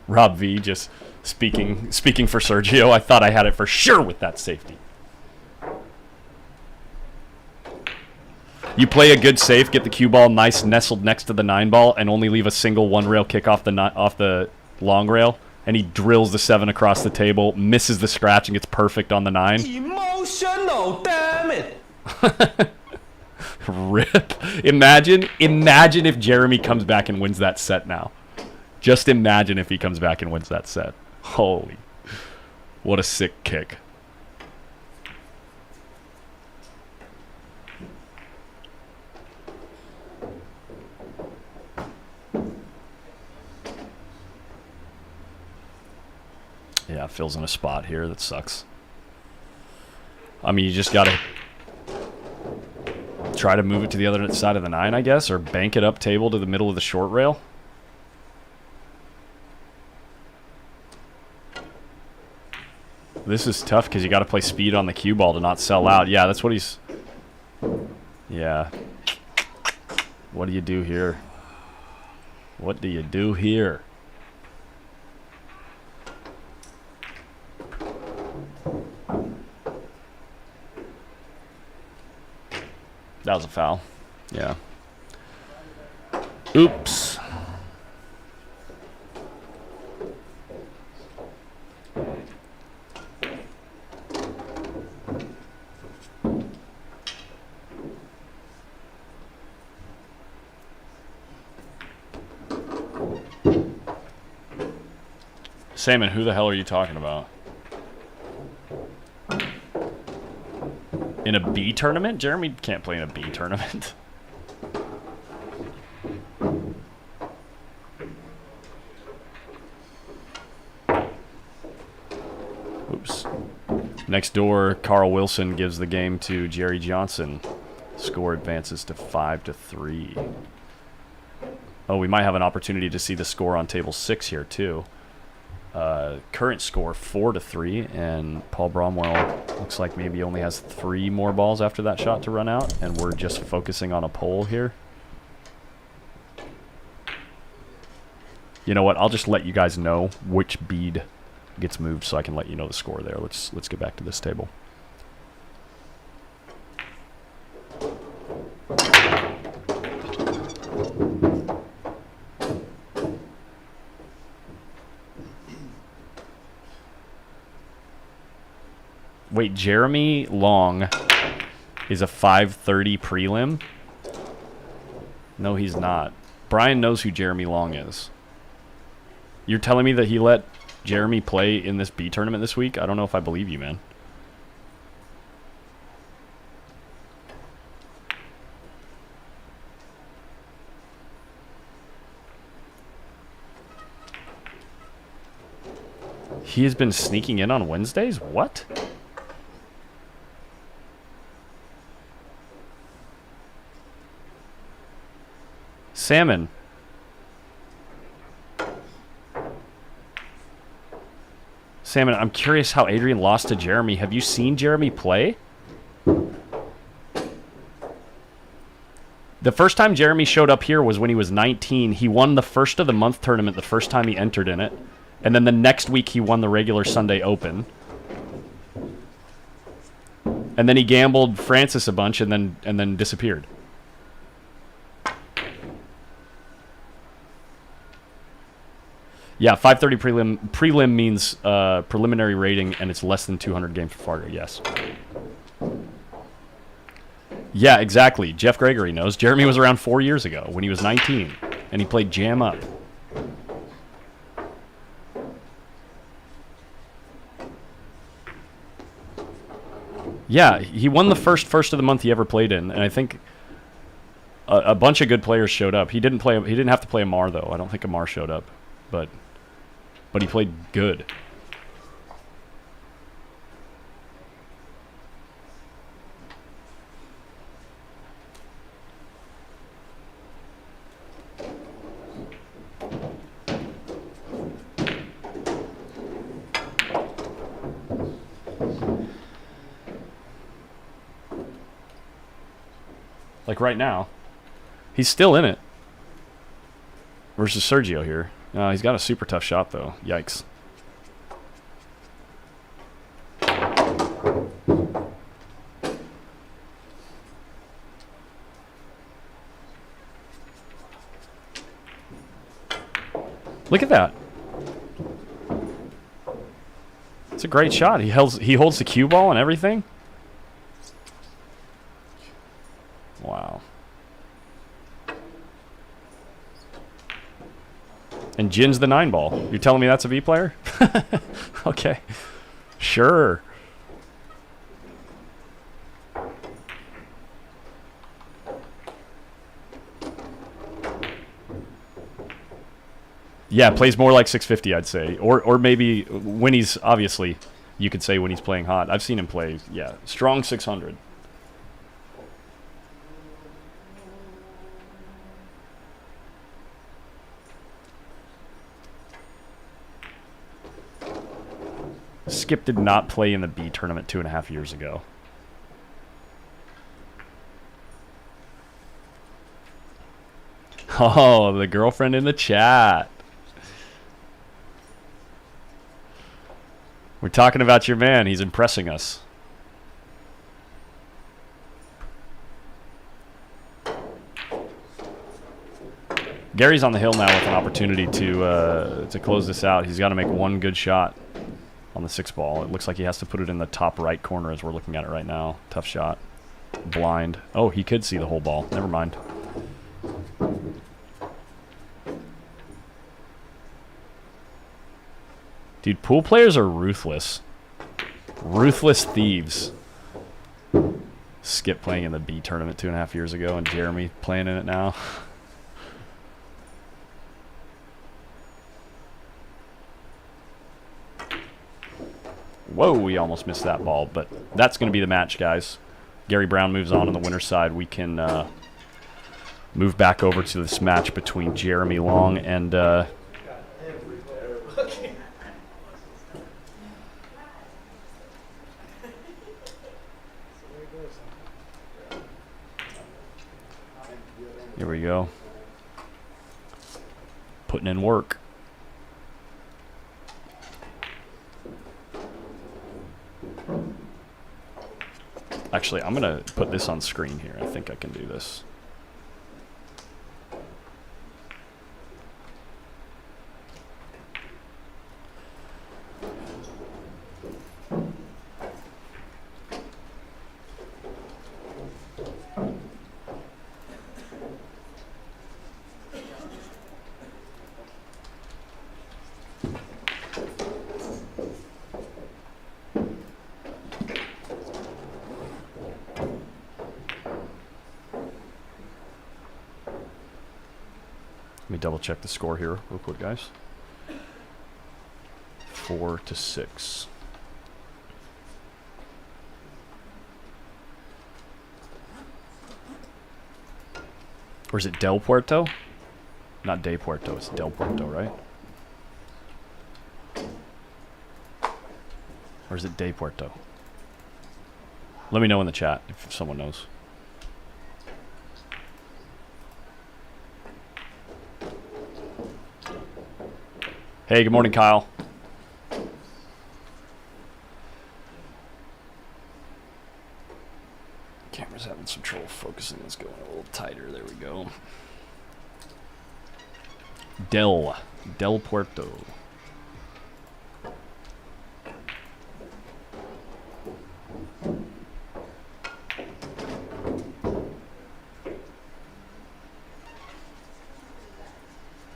Rob V just speaking for Sergio. I thought I had it for sure with that safety. You play a good safe, get the cue ball nice nestled next to the 9 ball, and only leave a single one rail kick off the long rail, and he drills the 7 across the table, misses the scratch, and gets perfect on the 9. Emotional, damn it! Rip. Imagine if Jeremy comes back and wins that set now. Just imagine if he comes back and wins that set. Holy. What a sick kick. Yeah, Phil's in a spot here. That sucks. I mean, you just got to try to move it to the other side of the 9, I guess, or bank it up table to the middle of the short rail. This is tough because you got to play speed on the cue ball to not sell out. Yeah, that's what he's... Yeah. What do you do here? What do you do here? That was a foul. Yeah. Oops. Salmon, who the hell are you talking about? In a B tournament? Jeremy can't play in a B tournament. Oops. Next door, Carl Wilson gives the game to Jerry Johnson. Score advances to 5-3. Oh, we might have an opportunity to see the score on table 6 here, too. Current score 4-3, and Paul Bromwell looks like maybe only has 3 more balls after that shot to run out, and we're just focusing on a pole here. You know what? I'll just let you guys know which bead gets moved, so I can let you know the score there. Let's get back to this table. Wait, Jeremy Long is a 5:30 prelim? No, he's not. Brian knows who Jeremy Long is. You're telling me that he let Jeremy play in this B tournament this week? I don't know if I believe you, man. He has been sneaking in on Wednesdays? What? Salmon. Salmon, I'm curious how Adrian lost to Jeremy. Have you seen Jeremy play? The first time Jeremy showed up here was when he was 19. He won the first of the month tournament the first time he entered in it. And then the next week he won the regular Sunday Open. And then he gambled Francis a bunch and then disappeared. Yeah, 5:30 prelim means preliminary rating, and it's less than 200 games for Fargo. Yes. Yeah, exactly. Jeff Gregory knows. Jeremy was around 4 years ago when he was 19, and he played Jam Up. Yeah, he won the first of the month he ever played in, and I think A bunch of good players showed up. He didn't play. He didn't have to play Amar though. I don't think Amar showed up, but he played good. Like right now, he's still in it. Versus Sergio here. He's got a super tough shot though. Yikes. Look at that. It's a great shot. He holds the cue ball and everything. Wow. And Jin's the 9 ball. You're telling me that's a V player? Okay. Sure. Yeah, plays more like 650, I'd say. Or maybe when he's, obviously, you could say when he's playing hot. I've seen him play, yeah, strong 600. Skip did not play in the B tournament 2.5 years ago. Oh, the girlfriend in the chat. We're talking about your man. He's impressing us. Gary's on the hill now with an opportunity to close this out. He's got to make one good shot on the 6 ball. It looks like he has to put it in the top right corner as we're looking at it right now. Tough shot. Blind. Oh, he could see the whole ball. Never mind. Dude, pool players are ruthless. Ruthless thieves. Skip playing in the B tournament 2.5 years ago and Jeremy playing in it now. Whoa, we almost missed that ball, but that's going to be the match, guys. Gary Brown moves on the winner's side. We can move back over to this match between Jeremy Long and... Here we go. Putting in work. Actually, I'm going to put this on screen here. I think I can do this. Let me double check the score here real quick, guys. 4-6. Or is it Del Puerto? Not De Puerto, it's Del Puerto, right? Or is it De Puerto? Let me know in the chat if someone knows. Hey, good morning, Kyle. Camera's having some trouble focusing. Let's go a little tighter. There we go. Del Puerto.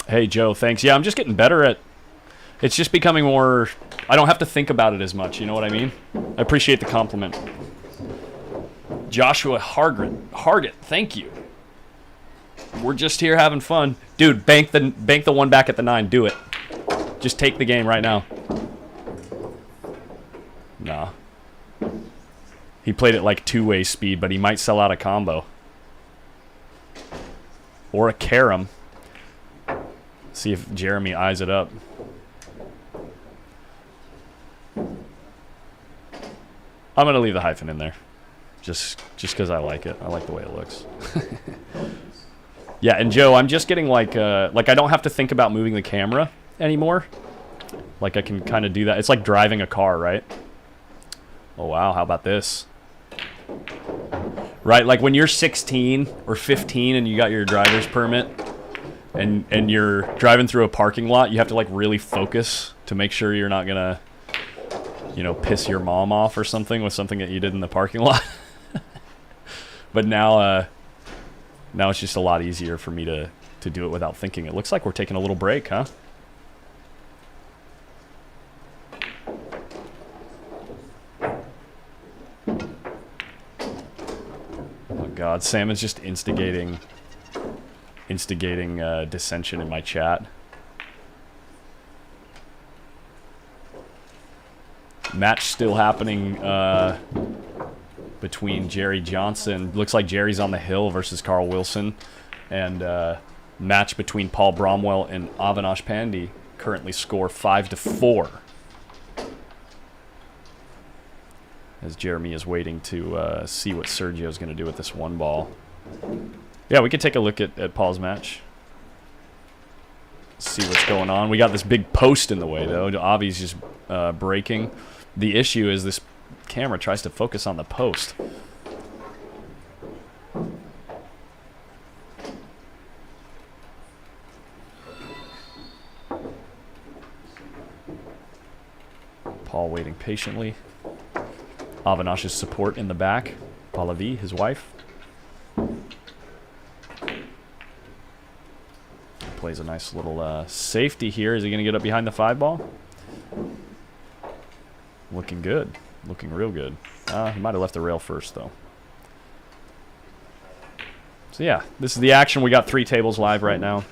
Hey, Joe, thanks. Yeah, I'm just getting better at... It's just becoming more... I don't have to think about it as much, you know what I mean? I appreciate the compliment. Joshua Hargett, thank you. We're just here having fun. Dude, bank the one back at the 9. Do it. Just take the game right now. Nah. He played it like two-way speed, but he might sell out a combo. Or a carom. See if Jeremy eyes it up. I'm going to leave the hyphen in there. Just because I like it. I like the way it looks. Yeah, and Joe, I'm just getting like I don't have to think about moving the camera anymore. Like I can kind of do that. It's like driving a car, right? Oh, wow. How about this? Right, like when you're 16 or 15 and you got your driver's permit and you're driving through a parking lot, you have to like really focus to make sure you're not gonna, you know, piss your mom off or something with something that you did in the parking lot. But now it's just a lot easier for me to do it without thinking. It looks like we're taking a little break, huh? Oh God, Sam is just instigating dissension in my chat. Match still happening between Jerry Johnson. Looks like Jerry's on the hill versus Carl Wilson. And match between Paul Bromwell and Avinash Pandey currently score 5-4. As Jeremy is waiting to see what Sergio's going to do with this one ball. Yeah, we could take a look at Paul's match. See what's going on. We got this big post in the way, though. Avi's just breaking. The issue is this camera tries to focus on the post. Paul waiting patiently. Avinash's support in the back. Pallavi, his wife. Plays a nice little safety here. Is he going to get up behind the 5 ball? Looking good. Looking real good. He might have left the rail first, though. So, yeah. This is the action. We got 3 tables live right now.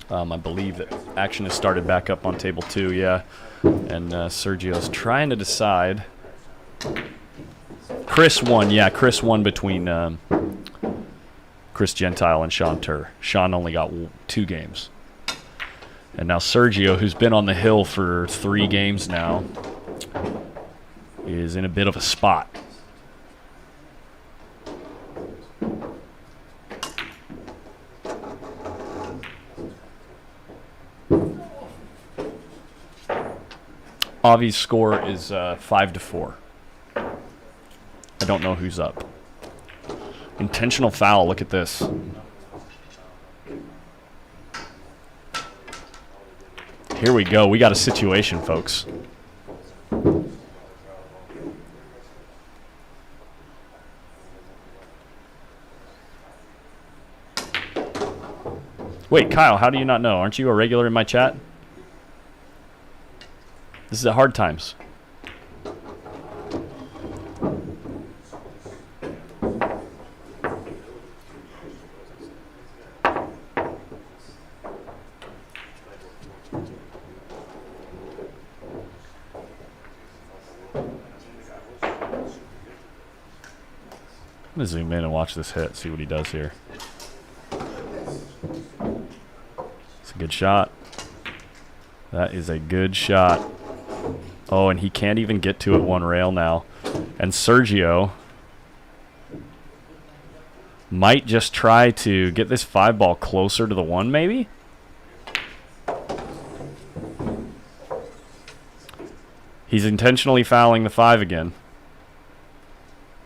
I believe that action has started back up on table 2, yeah. And Sergio's trying to decide. Chris won, yeah. Chris won between Chris Gentile and Sean Tur. Sean only got 2 games. And now Sergio, who's been on the hill for 3 games now, is in a bit of a spot. Avi's score is 5-4. I don't know who's up. Intentional foul, look at this. Here we go, we got a situation, folks. Wait, Kyle, how do you not know? Aren't you a regular in my chat? This is at Hard Times. I'm going to zoom in and watch this hit, see what he does here. It's a good shot. That is a good shot. Oh, and he can't even get to it one rail now. And Sergio might just try to get this 5 ball closer to the 1, maybe? He's intentionally fouling the 5 again.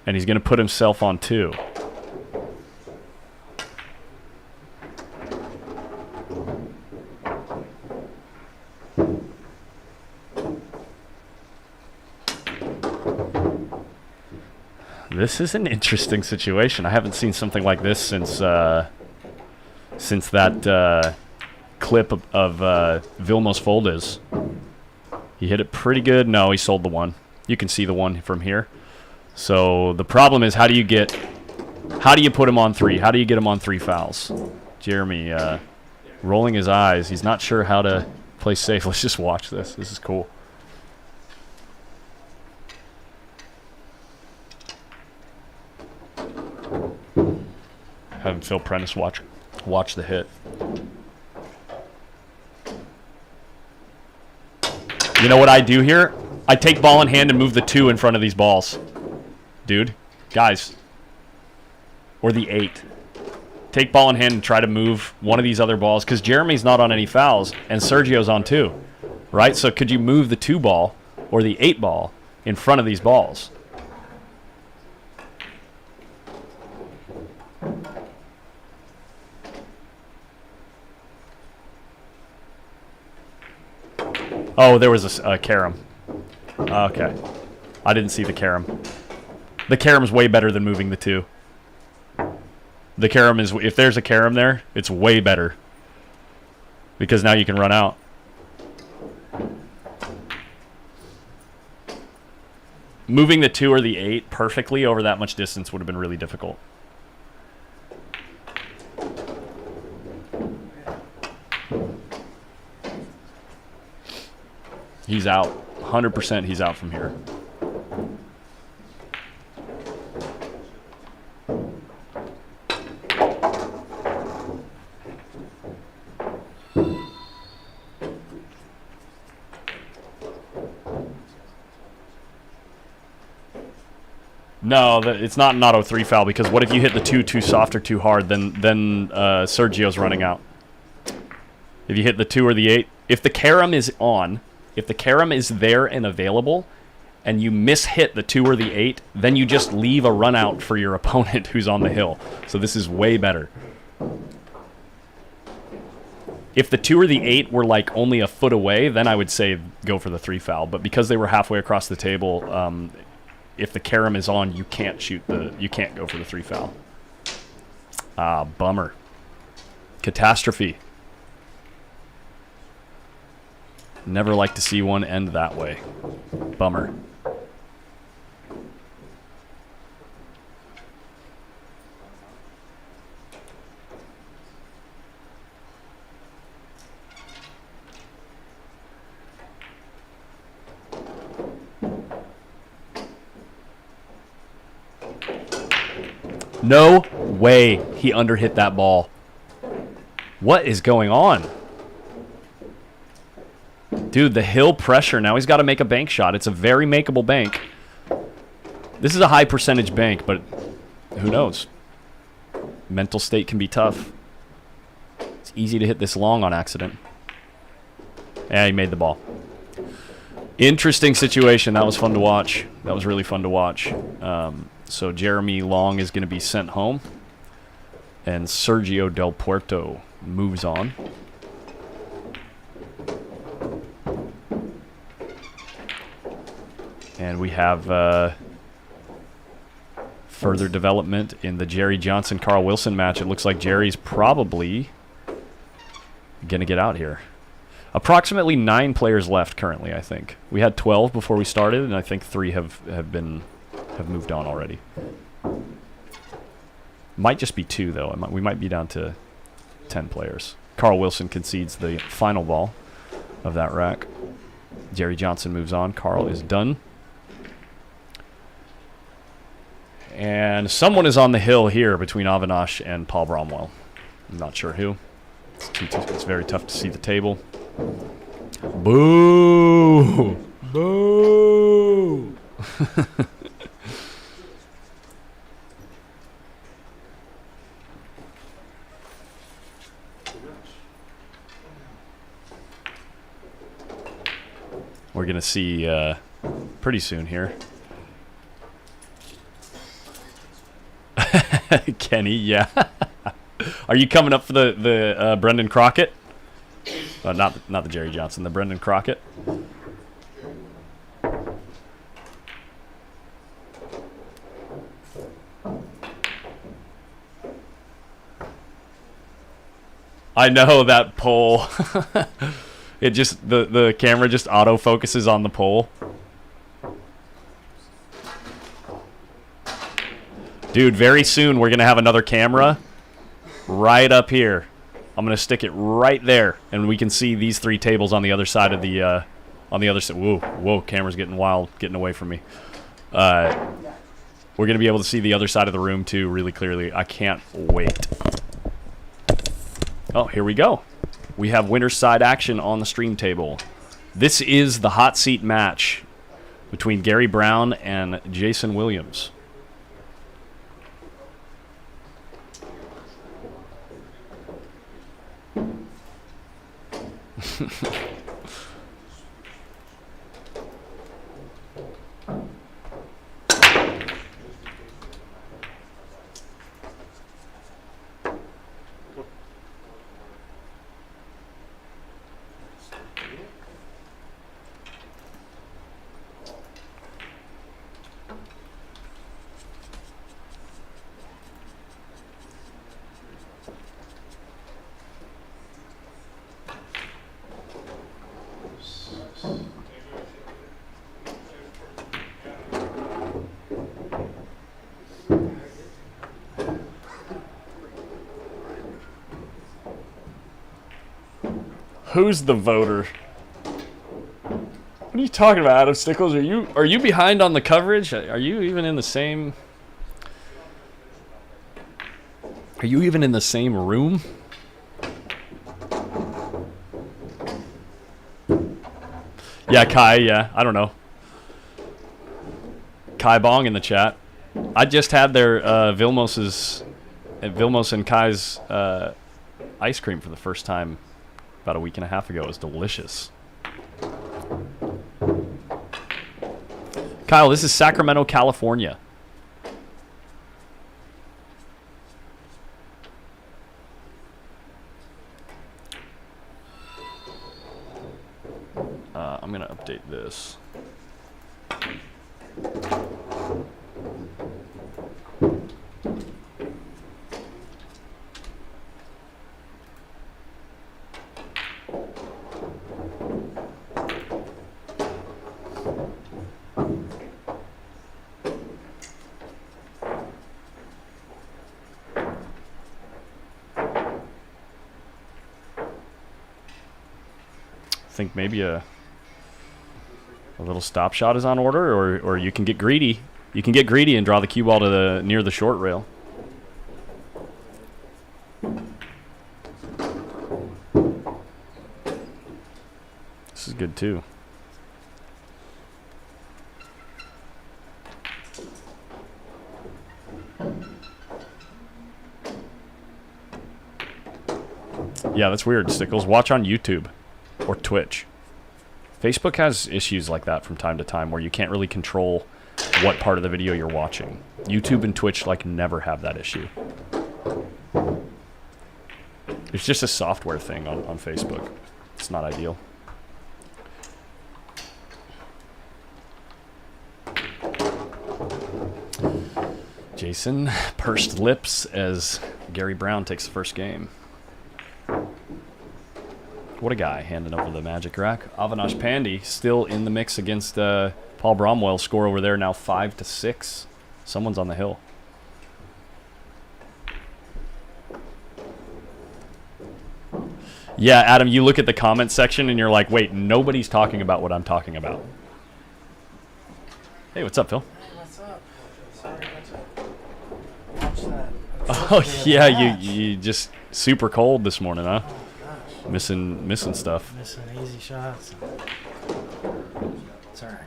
And he's going to put himself on 2. This is an interesting situation. I haven't seen something like this since that clip of Vilmos Foldes. He hit it pretty good. No, he sold the 1. You can see the 1 from here. So the problem is, how do you put him on 3? How do you get him on 3 fouls? Jeremy rolling his eyes. He's not sure how to play safe. Let's just watch this. This is cool. Having Phil Prentiss watch the hit. You know what I do here? I take ball in hand and move the 2 in front of these balls. Dude, guys. Or the 8. Take ball in hand and try to move one of these other balls, because Jeremy's not on any fouls and Sergio's on 2. Right? So could you move the 2 ball or the 8 ball in front of these balls? Oh, there was a carom. Okay. I didn't see the carom. The carom's way better than moving the 2. The carom is, if there's a carom there, it's way better. Because now you can run out. Moving the 2 or the 8 perfectly over that much distance would have been really difficult. He's out. 100% he's out from here. No, it's not an auto 3 foul, because what if you hit the 2 too soft or too hard, then Sergio's running out. If you hit the 2 or the 8, if the carom is on, if the carom is there and available, and you mishit the 2 or the 8, then you just leave a run out for your opponent who's on the hill. So this is way better. If the 2 or the 8 were like only a foot away, then I would say go for the 3 foul. But because they were halfway across the table, if the carom is on, you can't go for the 3 foul. Ah, bummer. Catastrophe. Never like to see one end that way. Bummer. No way he underhit that ball. What is going on? Dude, the hill pressure. Now he's got to make a bank shot. It's a very makeable bank. This is a high percentage bank, but who knows? Mental state can be tough. It's easy to hit this long on accident. Yeah, he made the ball. Interesting situation. That was fun to watch. That was really fun to watch. So Jeremy Long is going to be sent home. And Sergio Del Puerto moves on. And we have further development in the Jerry Johnson-Carl Wilson match. It looks like Jerry's probably going to get out here. Approximately 9 players left currently, I think. We had 12 before we started, and I think 3 have moved on already. Might just be 2, though. We might be down to 10 players. Carl Wilson concedes the final ball of that rack. Jerry Johnson moves on. Carl is done. And someone is on the hill here between Avinash and Paul Bromwell. I'm not sure who. It's very tough to see the table. Boo! Boo! We're going to see pretty soon here. Kenny, yeah. Are you coming up for the Brendan Crockett? Not the Jerry Johnson, the Brendan Crockett. I know that pole. It just the camera just auto focuses on the pole. Dude, very soon we're gonna have another camera right up here. I'm going to stick it right there, and we can see these 3 tables on the other side of the, on the other side. Whoa, camera's getting wild, getting away from me. We're going to be able to see the other side of the room, too, really clearly. I can't wait. Oh, here we go. We have winner's side action on the stream table. This is the hot seat match between Gary Brown and Jason Williams. Who's the voter? What are you talking about, Adam Stickles? Are you behind on the coverage? Are you even in the same? Are you even in the same room? Yeah, Kai. Yeah, I don't know. Kai Bong in the chat. I just had their Vilmos and Kai's ice cream for the first time about a week and a half ago. It was delicious. Kyle, this is Sacramento, California. I'm going to update this. I think maybe a little stop shot is on order, or you can get greedy. You can get greedy and draw the cue ball to the near the short rail. This is good too. Yeah, that's weird, Stickles. Watch on YouTube or Twitch. Facebook has issues like that from time to time where you can't really control what part of the video you're watching. YouTube and Twitch like never have that issue. It's just a software thing on Facebook. It's not ideal. Jason pursed lips as Gary Brown takes the first game. What a guy, handing over the magic rack. Avinash Pandey still in the mix against Paul Bromwell. Score over there now 5-6. Someone's on the hill. Yeah, Adam, you look at the comment section and you're like, wait, nobody's talking about what I'm talking about. Hey, what's up, Phil? Hey, what's up? Sorry, watch that. Oh, yeah, you just super cold this morning, huh? Missing stuff. Missing easy shots. It's alright.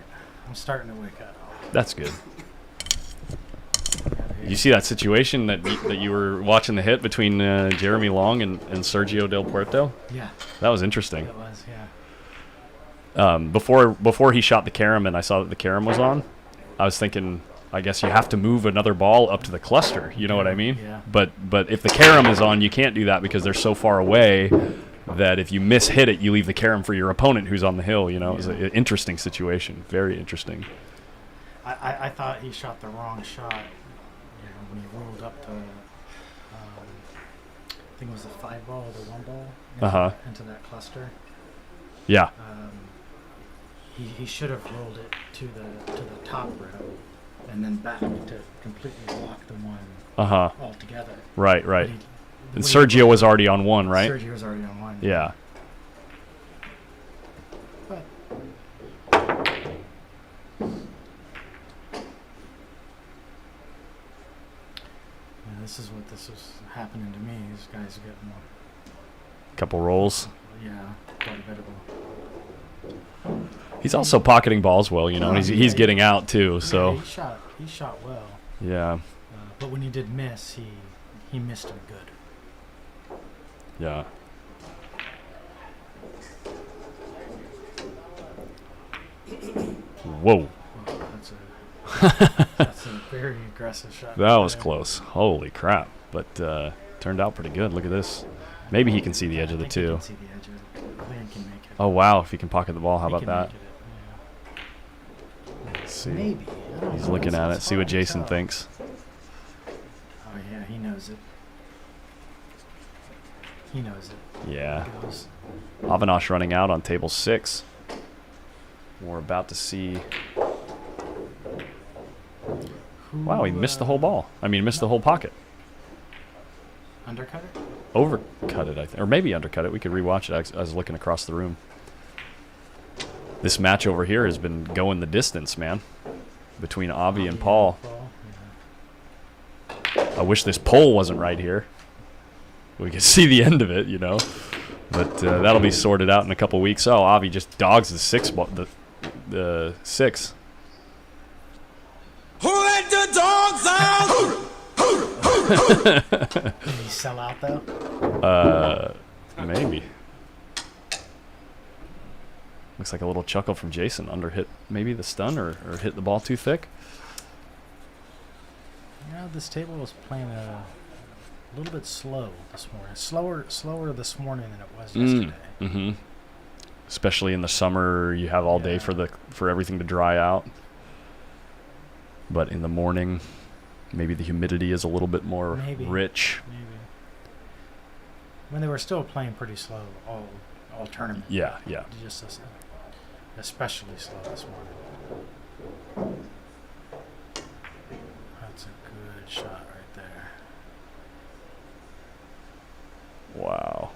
I'm starting to wake up. That's good. You see that situation that you were watching the hit between Jeremy Long and Sergio del Puerto? Yeah. That was interesting. It was, yeah. Before he shot the carom and I saw that the carom was on, I was thinking, I guess you have to move another ball up to the cluster. You know what I mean? Yeah. But if the carom is on, you can't do that because they're so far away that if you mishit it, you leave the carom for your opponent who's on the hill. You know, it was an interesting situation. Very interesting. I thought he shot the wrong shot. When he rolled up to, I think it was the 5 ball or the 1 ball into that cluster. Yeah. He should have rolled it to the top rail and then back to completely block the one altogether. Right. And Sergio was already on 1, right? Sergio was already on 1. Yeah. But yeah, this is what this was happening to me. These guys are getting, Couple rolls. yeah, quite a bit of them. He's also pocketing balls well, you know. And he's getting out too, so. Yeah, he shot well. Yeah. But when he did miss, he missed him good. Yeah. Whoa. That's a very aggressive shot. That was close. Holy crap. But turned out pretty good. Look at this. Maybe he can see the edge of the 2. He can see the edge of it. I think he can make it. Oh, wow. If he can pocket the ball, how about that? Yeah. Let's see. Maybe. He's looking at it. See what Jason thinks. Oh, yeah. He knows it. He knows it. Yeah. Avinash running out on table 6. We're about to see. Wow, he missed the whole ball. I mean, missed the whole pocket. Undercut it? Overcut it, I think. Or maybe undercut it. We could rewatch it. I was looking across the room. This match over here has been going the distance, man. Between Avi and Paul. I wish this pole wasn't right here. We could see the end of it, you know. But that'll be sorted out in a couple weeks. Oh, Avi just dogs the 6 ball. The 6. Who let the dogs out? Did he sell out though? Maybe. Looks like a little chuckle from Jason. Under hit maybe the stun or hit the ball too thick. Yeah, this table was playing a little bit slow this morning. Slower this morning than it was yesterday. Mm-hmm. Especially in the summer, you have all day for everything to dry out. But in the morning, maybe the humidity is a little bit more rich. Maybe. When they were still playing pretty slow all tournament. Yeah. Just especially slow this morning. That's a good shot right there. Wow.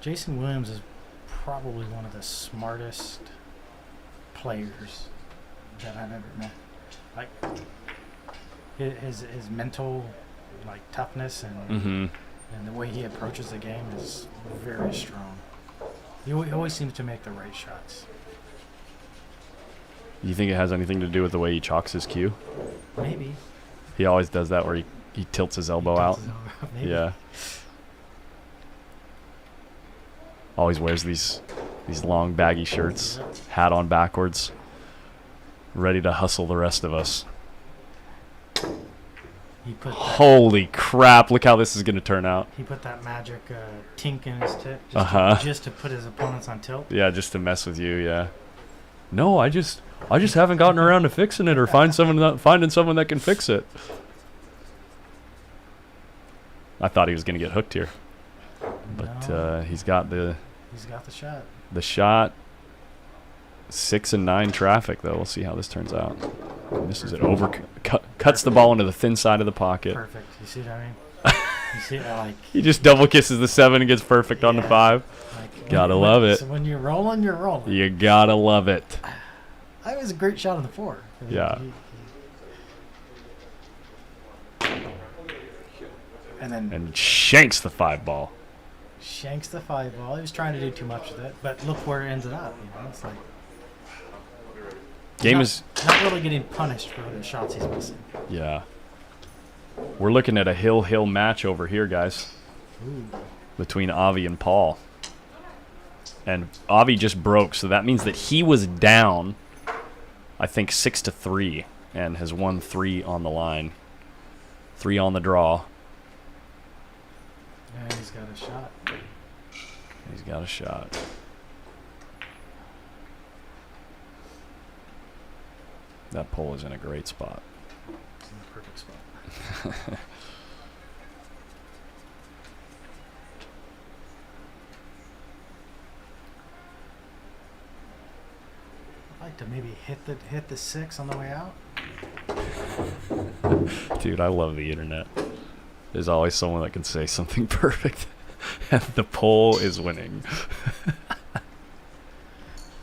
Jason Williams is probably one of the smartest players that I've ever met. Like his mental toughness and the way he approaches the game is very strong. He always seems to make the right shots. You think it has anything to do with the way he chalks his cue? Maybe. He always does that where he tilts his elbow out. Maybe. Yeah. Always wears these long baggy shirts, hat on backwards, ready to hustle the rest of us. Holy crap, look how this is going to turn out. He put that magic tink in his tip just to put his opponents on tilt. Yeah, just to mess with you, yeah. No, I just haven't gotten around to fixing it or finding someone that can fix it. I thought he was going to get hooked here. But No. He's got the shot. The shot. 6 and 9 traffic, though. We'll see how this turns out. Misses it over. Cuts the ball into the thin side of the pocket. Perfect. You see what I mean? You see, he just double kisses the 7 and gets perfect on the 5. Gotta love it. So when you're rolling, you're rolling. You gotta love it. That was a great shot on the 4. Yeah. And shanks the 5 ball. Shanks the 5 ball. He was trying to do too much with it, but look where it ended up. It's like game is not really getting punished for the shots he's missing. Yeah. We're looking at a hill match over here, guys. Ooh. Between Avi and Paul. And Avi just broke, so that means that he was down, I think 6-3, and has won 3 on the line. 3 on the draw. Yeah, he's got a shot. He's got a shot. That pole is in a great spot. It's in the perfect spot. I'd like to maybe hit the 6 on the way out. Dude, I love the internet. There's always someone that can say something perfect. And the poll is winning.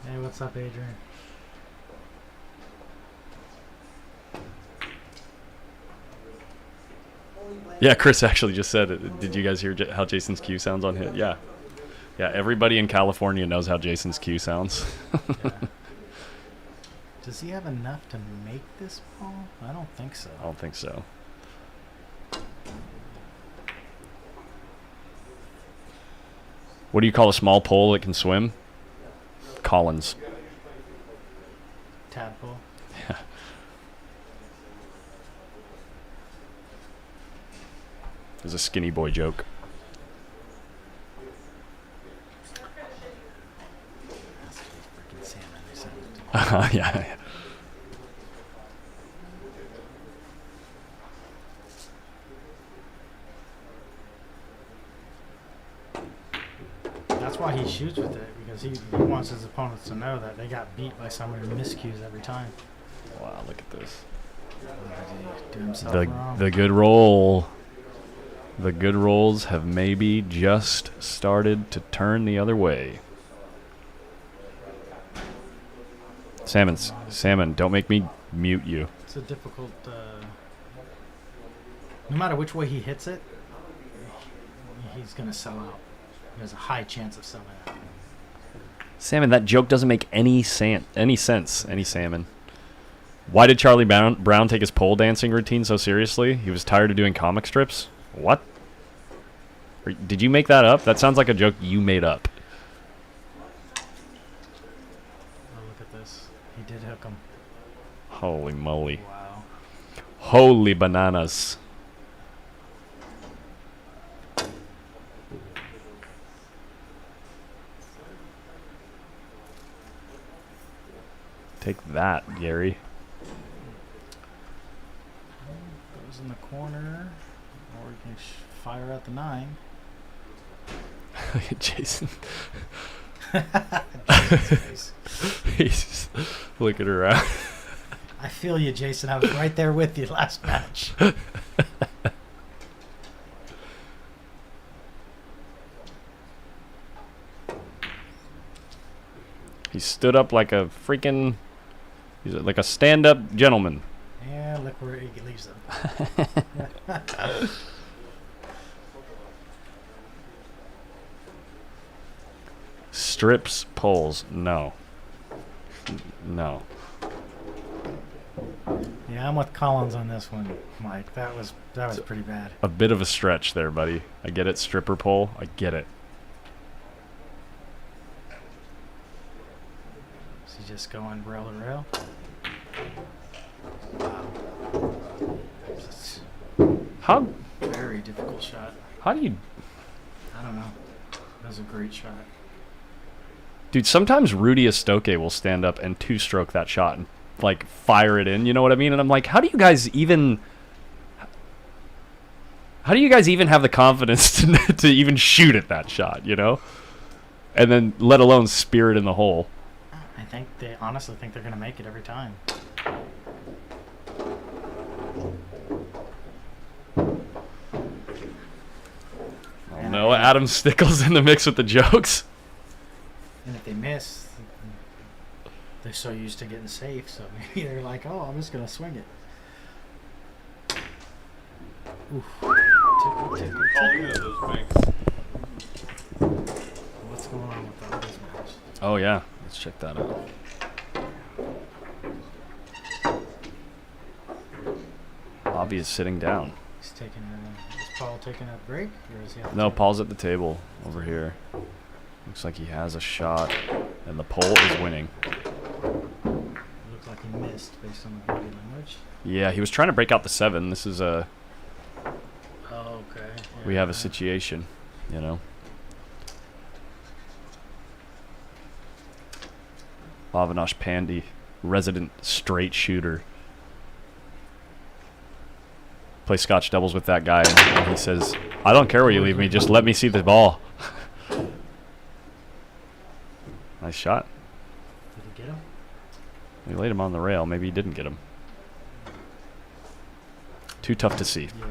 Hey, what's up, Adrian? Yeah, Chris actually just said it. Did you guys hear how Jason's cue sounds on hit? Yeah. Yeah, everybody in California knows how Jason's cue sounds. Yeah. Does he have enough to make this ball? I don't think so. I don't think so. What do you call a small pole that can swim? Collins. Tadpole. Yeah. It was a skinny boy joke. That's freaking salmon. They sent it to me. Yeah. That's why he shoots with it, because he wants his opponents to know that they got beat by someone who miscues every time. Wow, look at this. Do himself The wrong. good roll. The good rolls have maybe just started to turn the other way. Salmon, don't make me mute you. It's a difficult. No matter which way he hits it, he's gonna sell out. There's a high chance of selling out. Salmon, that joke doesn't make any sense. Any salmon. Why did Charlie Brown take his pole dancing routine so seriously? He was tired of doing comic strips? What? Did you make that up? That sounds like a joke you made up. Oh, look at this. He did hook him. Holy moly. Wow. Holy bananas. Take that, Gary. Goes in the corner, or you can fire at the 9. Look at Jason. Jason's face. He's just looking around. I feel you, Jason. I was right there with you last match. He stood up like a freaking... He's like a stand-up gentleman. Yeah, look where he leaves them. Strips, poles. No. No. Yeah, I'm with Collins on this one, Mike. That was pretty bad. A bit of a stretch there, buddy. I get it, stripper pole. I get it. Is he just going rail to rail? Wow. That's How a very difficult shot. do you... I don't know. That was a great shot. Dude, sometimes Rudy Estoque will stand up and two-stroke that shot and, like, fire it in. You know what I mean? And I'm like, how do you guys even have the confidence to even shoot at that shot, you know? And then let alone spear it in the hole. I think they honestly think they're going to make it every time. Oh, no, Adam Stickles in the mix with the jokes. And if they miss, they're so used to getting safe, so maybe they're like, oh, I'm just going to swing it. Oof. Tickle, tickle, tickle. What's going on with that this match? Oh, yeah. Let's check that out. Bobby is sitting down. He's taking is Paul taking a break, or is he? No, Paul's at the table over here. Looks like he has a shot, and the pole is winning. Looks like he missed based on the body language. Yeah, he was trying to break out the 7. This is a... Oh, okay. Yeah, We have a situation, you know. Avinash Pandey, resident straight shooter. Play scotch doubles with that guy, and he says, I don't care where you leave me, just let me see the ball. Nice shot. Did he get him? He laid him on the rail. Maybe he didn't get him. Too tough to see. Yeah.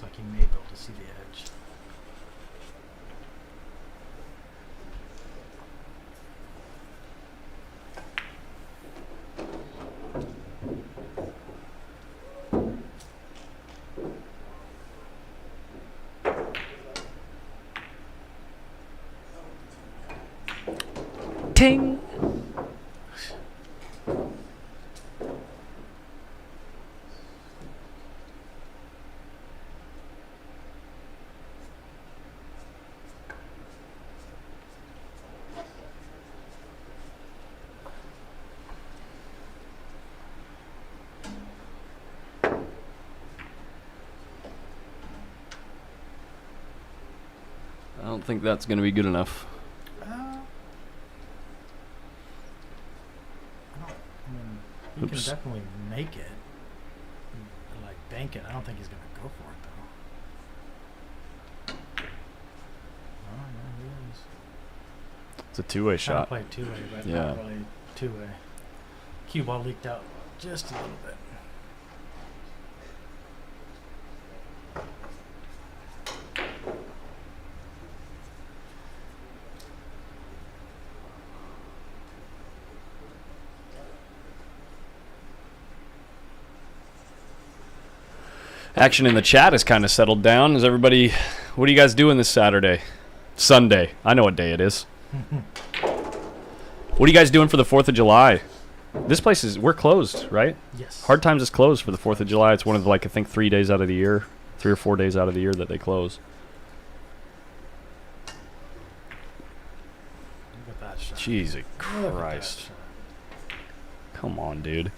like he may be able to see the edge. Ting. I don't think that's going to be good enough. You can definitely make it, like bank it. I don't think he's gonna go for it though. Oh no, he is. It's a two-way Trying to shot. play two-way, but Yeah. not really two-way. Cue ball leaked out just a little bit. Action in the chat has kind of settled down. Is everybody, what are you guys doing this Saturday? Sunday. I know what day it is. What are you guys doing for the 4th of July? This place is, we're closed, right? Yes. Hard Times is closed for the 4th of July. It's one of, like, I think 3 days out of the year, 3 or 4 days out of the year that they close. Look at that shot. Jesus Look at that Christ. shot. Come on, dude.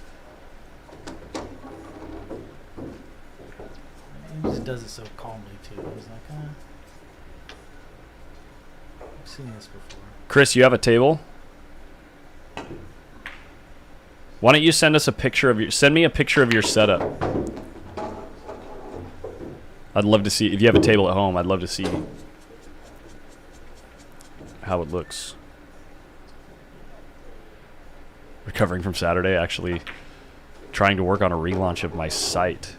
He just does it so calmly too. He's like, I've seen this before. Chris, you have a table? Why don't you send us a picture of your, send me a picture of your setup. I'd love to see, if you have a table at home, I'd love to see how it looks. Recovering from Saturday, actually trying to work on a relaunch of my site.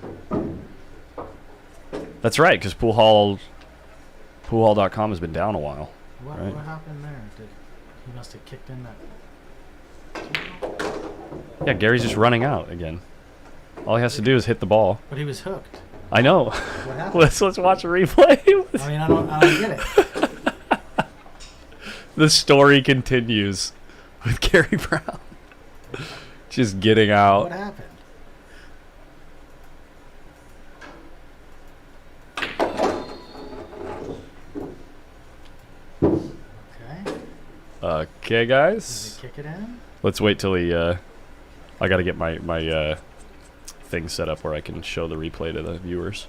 That's right, because poolhall.com has been down a while. What, Right. what happened there? He must have kicked in that. Yeah, Gary's just running out again. All he has to do is hit the ball. But he was hooked. I know. What happened? let's watch a replay. I mean, I don't get it. The story continues with Gary Brown just getting What out. happened? Okay. Okay, Did guys. he kick it in? Let's wait till he. I got to get my thing set up where I can show the replay to the viewers.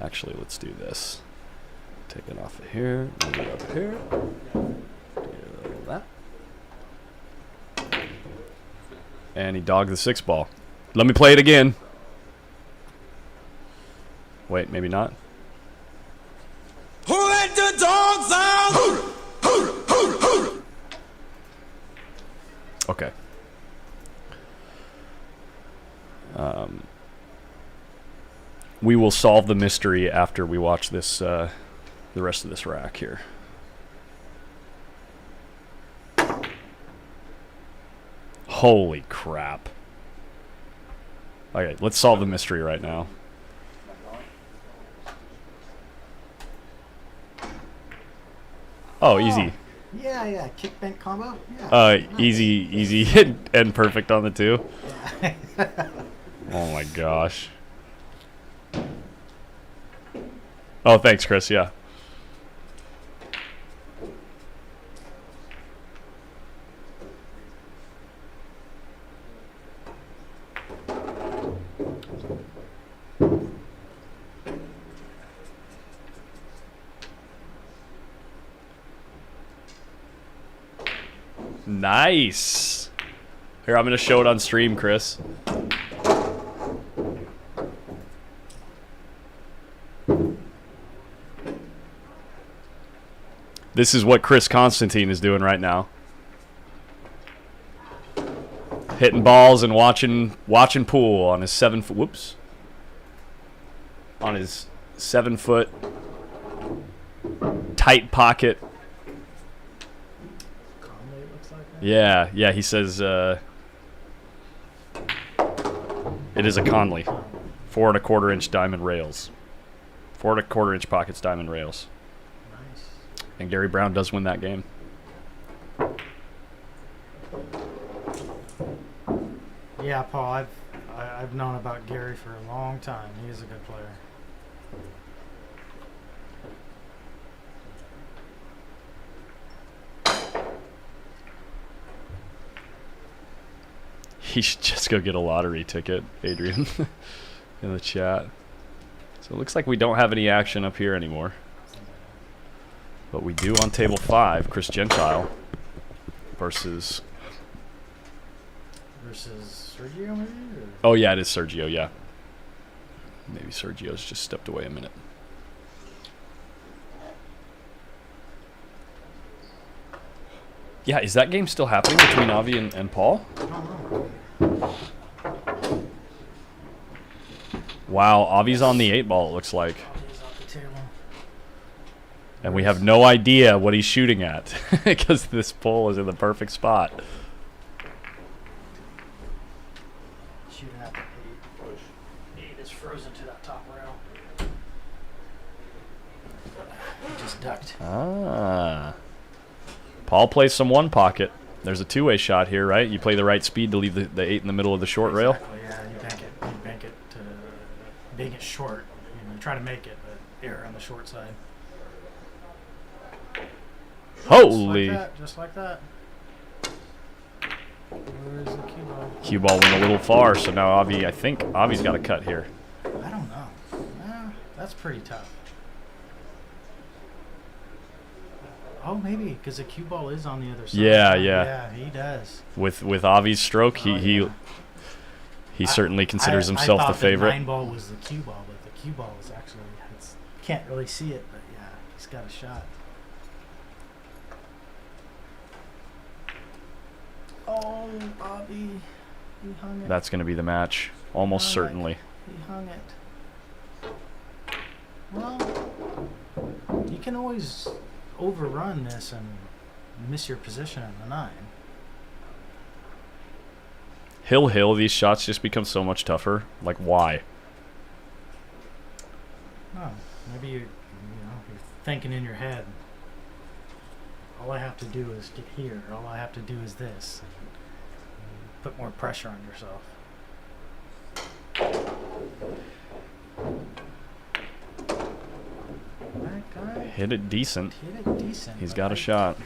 Actually, let's do this. Take it off of here. Move it up here. Do that. And he dogged the 6-ball. Let me play it again. Wait, maybe not. Who let the dogs out? Okay. We will solve the mystery after we watch this, the rest of this rack here. Holy crap. Okay, let's solve the mystery right now. Oh, easy. Yeah. Kick bent combo. Yeah. Nice. Easy and perfect on the 2. Oh my gosh. Oh, thanks, Chris. Yeah. Nice. Here, I'm going to show it on stream, Chris. This is what Chris Constantine is doing right now. Hitting balls and watching pool on his 7 foot. Whoops. on his 7-foot tight pocket. Conley, it looks like that. Yeah, he says it is a Conley. 4 1/4 inch diamond rails. 4 1/4 inch pockets, diamond rails. Nice. And Gary Brown does win that game. Yeah, Paul, I've known about Gary for a long time. He is a good player. He should just go get a lottery ticket, Adrian, in the chat. So it looks like we don't have any action up here anymore. But we do on table 5, Chris Gentile versus Sergio, maybe? Or? Oh, yeah, it is Sergio, yeah. Maybe Sergio's just stepped away a minute. Yeah, is that game still happening between Avi and Paul? I don't know. Wow, Avi's on the 8 ball, it looks like. He's off the table. And we have no idea what he's shooting at because this pole is in the perfect spot. Shooting at the 8. 8 is frozen to that top rail. He just ducked. Ah. Paul plays some one pocket. There's a two-way shot here, right? You play the right speed to leave the 8 in the middle of the short rail. Exactly, yeah, you bank it. You bank it to bank it short. You try to make it, but error on the short side. Holy! Just like that. Where is the cue ball? Cue ball went a little far, so now Avi, I think Avi's got a cut here. I don't know. That's pretty tough. Oh, maybe because the cue ball is on the other side. Yeah. Yeah, he does. With Avi's stroke, he certainly considers himself the favorite. The 9 ball was the cue ball, but the cue ball is actually can't really see it, but yeah, he's got a shot. Oh, Bobby, he hung it. That's going to be the match, almost certainly. He hung it. Well, you can always overrun this and miss your position in the 9. Hill, these shots just become so much tougher. Like, why? Oh, maybe you're thinking in your head, all I have to do is get here. All I have to do is this. And put more pressure on yourself. That guy Hit it decent. hit it decent. He's but got a shot. Do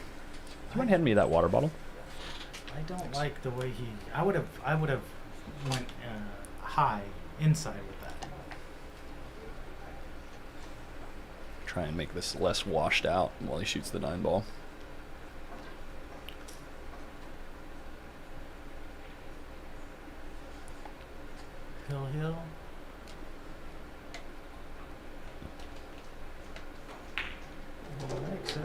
you mind handing me that water bottle? I don't like the way he. I would have went high inside with that. Try and make this less washed out while he shoots the 9 ball. Hill. Makes it.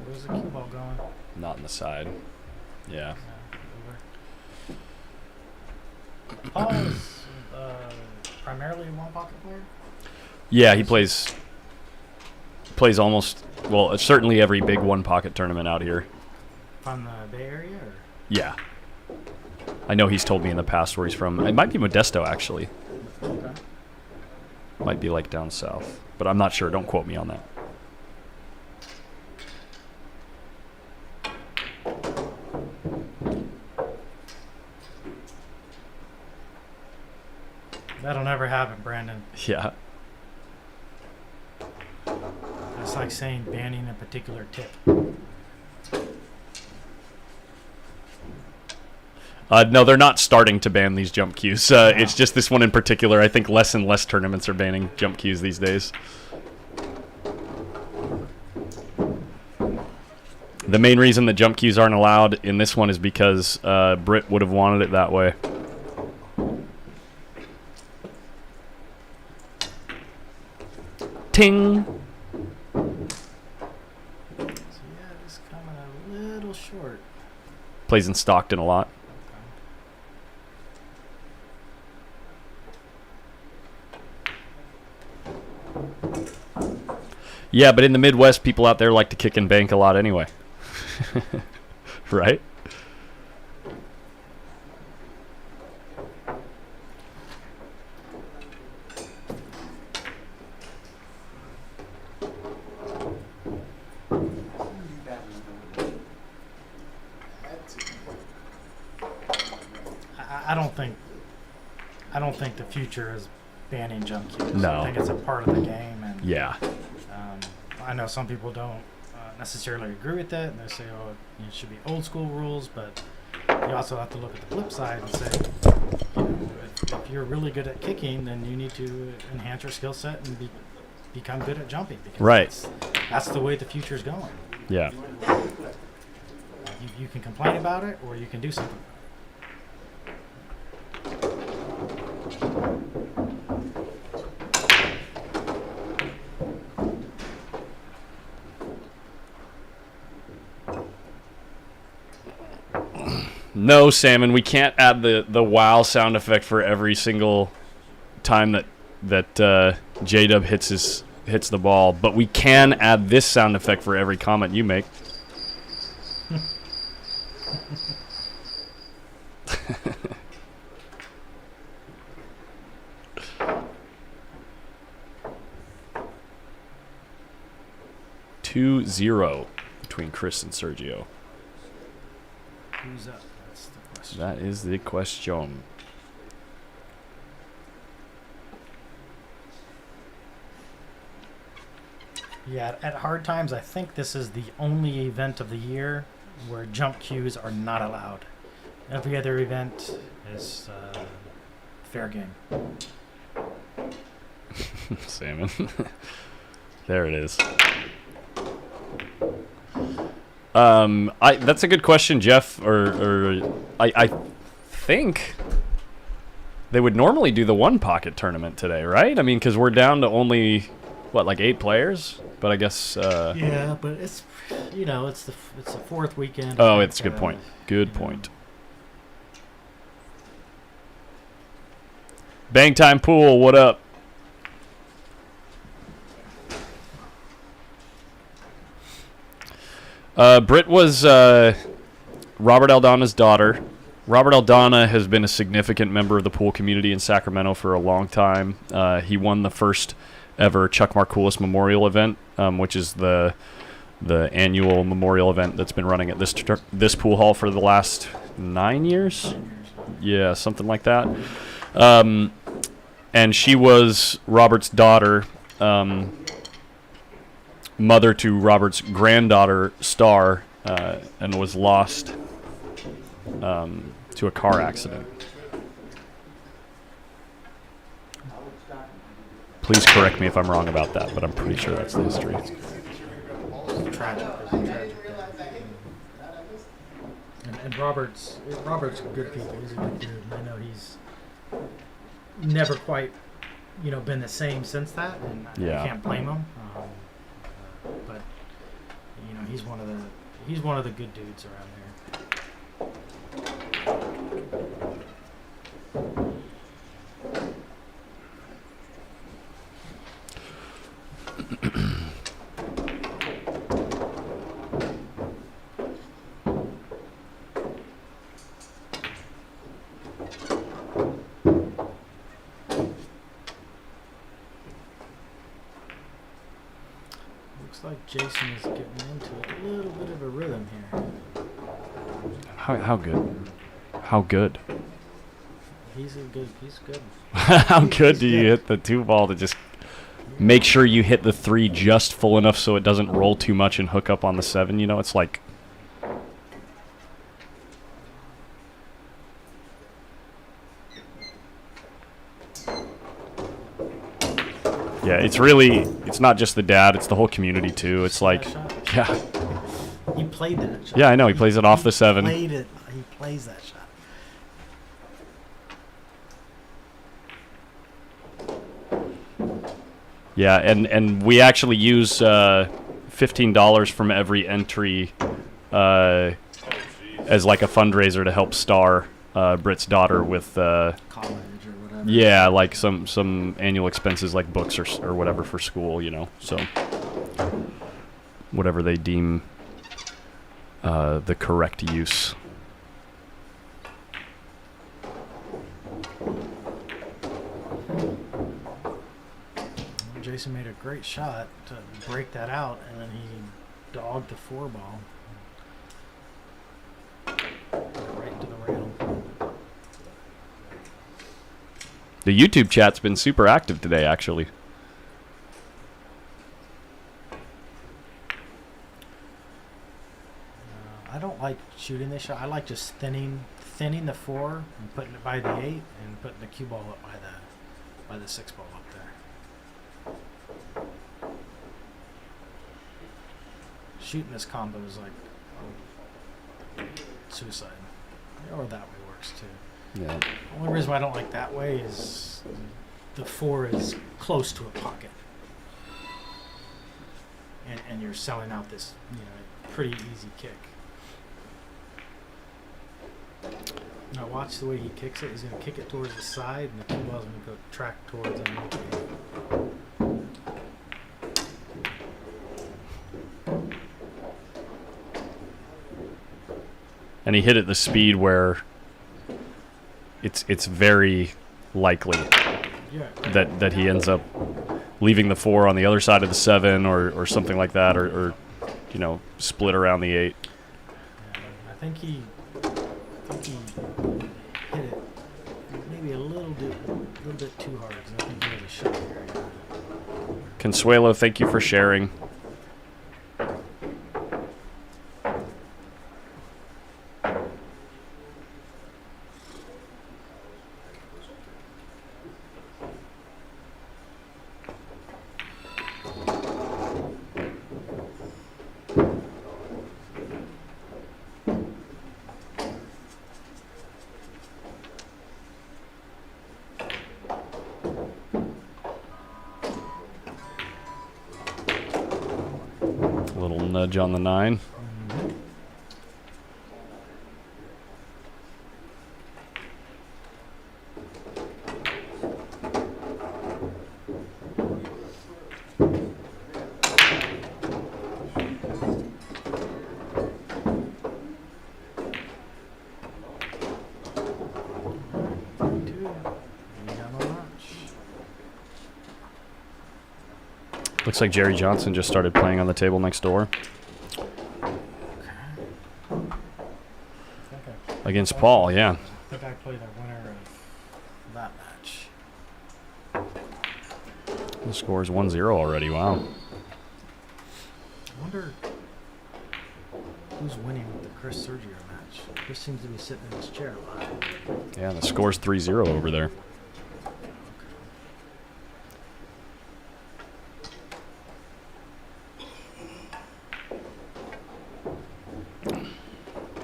Where's the cue ball going? Not in the side. Yeah. Paul is primarily a one pocket player. Yeah, he plays almost, well, certainly every big one pocket tournament out here. From the Bay Area, or? Yeah. I know he's told me in the past where he's from. It might be Modesto, actually. Okay. Might be like down south. But I'm not sure. Don't quote me on that. That'll never happen, Brandon. Yeah. That's like saying banning a particular tip. No, they're not starting to ban these jump cues. It's just this one in particular. I think less and less tournaments are banning jump cues these days. The main reason that jump cues aren't allowed in this one is because Britt would have wanted it that way. Ting! So yeah, just coming a little short. Plays in Stockton a lot. Yeah, but in the Midwest, people out there like to kick and bank a lot anyway. Right? I don't think the future is banning jump cues. No. I think it's a part of the game, and Yeah. I know some people don't necessarily agree with that, and they say, "Oh, it should be old school rules," but you also have to look at the flip side and say, if you're really good at kicking, then you need to enhance your skill set and become good at jumping. Because Right. that's the way the future's going. Yeah. You can complain about it, or you can do something. No, Salmon, we can't add the wow sound effect for every single time that J-Dub hits the ball, but we can add this sound effect for every comment you make. Two zero between Chris and Sergio. Who's up? That's the question. That is the question. Yeah, at hard times, I think this is the only event of the year where jump cues are not allowed. Every other event is fair game. Salmon. There it is. That's a good question, Jeff. I think they would normally do the one pocket tournament today, right? I mean, because we're down to only like 8 players. But I guess. Yeah, but it's it's the fourth weekend. Oh, it's a good point. Good point. Bang Time Pool, what up? Britt was Robert Aldana's daughter. Robert Aldana has been a significant member of the pool community in Sacramento for a long time. He won the first ever Chuck Markoulis Memorial event, which is the annual memorial event that's been running at this pool hall for the last 9 years. Yeah, something like that. And she was Robert's daughter, mother to Robert's granddaughter, Star, and was lost to a car accident. Please correct me if I'm wrong about that, but I'm pretty sure that's the history. Tragic. And Robert's good people. He's a good dude. I know he's never quite, been the same since that, and Yeah. I can't blame him. But he's one of the good dudes around there. Looks like Jason is getting into a little bit of a rhythm here. How good? How good? He's good. How good do you hit the 2-ball to just make sure you hit the 3 just full enough so it doesn't roll too much and hook up on the 7? It's like... Yeah, it's not just the dad, it's the whole community too. It's like, yeah. He played that shot. Yeah, I know, he plays it off the 7. He plays that shot. Yeah, and we actually use $15 from every entry as like a fundraiser to help Star, Britt's daughter, with college or whatever. yeah, like some annual expenses like books or whatever for school, so whatever they deem the correct use. Jason made a great shot to break that out, and then he dogged the 4 ball right into the rail. The YouTube chat's been super active today, actually. I don't like shooting this shot. I like just thinning the 4 and putting it by the 8 and putting the cue ball up by the 6 ball up there. Shooting this combo is like suicide. Or that way works too. Yeah. The only reason why I don't like that way is the 4 is close to a pocket. And you're selling out this, pretty easy kick. Now watch the way he kicks it. He's going to kick it towards the side, and the cue ball's going to go track towards underneath the 8. And he hit at the speed where it's very likely that he ends up leaving the 4 on the other side of the 7 or something like that, or split around the 8. Yeah, I think he hit it maybe a little bit too hard. 'Cause I think he has a shot here. Consuelo, thank you for sharing. Nudge on the 9. Looks like Jerry Johnson just started playing on the table next door. Against Paul, yeah. I think I played the winner of that match. The score is 1-0 already, wow. I wonder who's winning with the Chris Sergio match. Chris seems to be sitting in his chair a lot. Yeah, the score's 3-0 over there.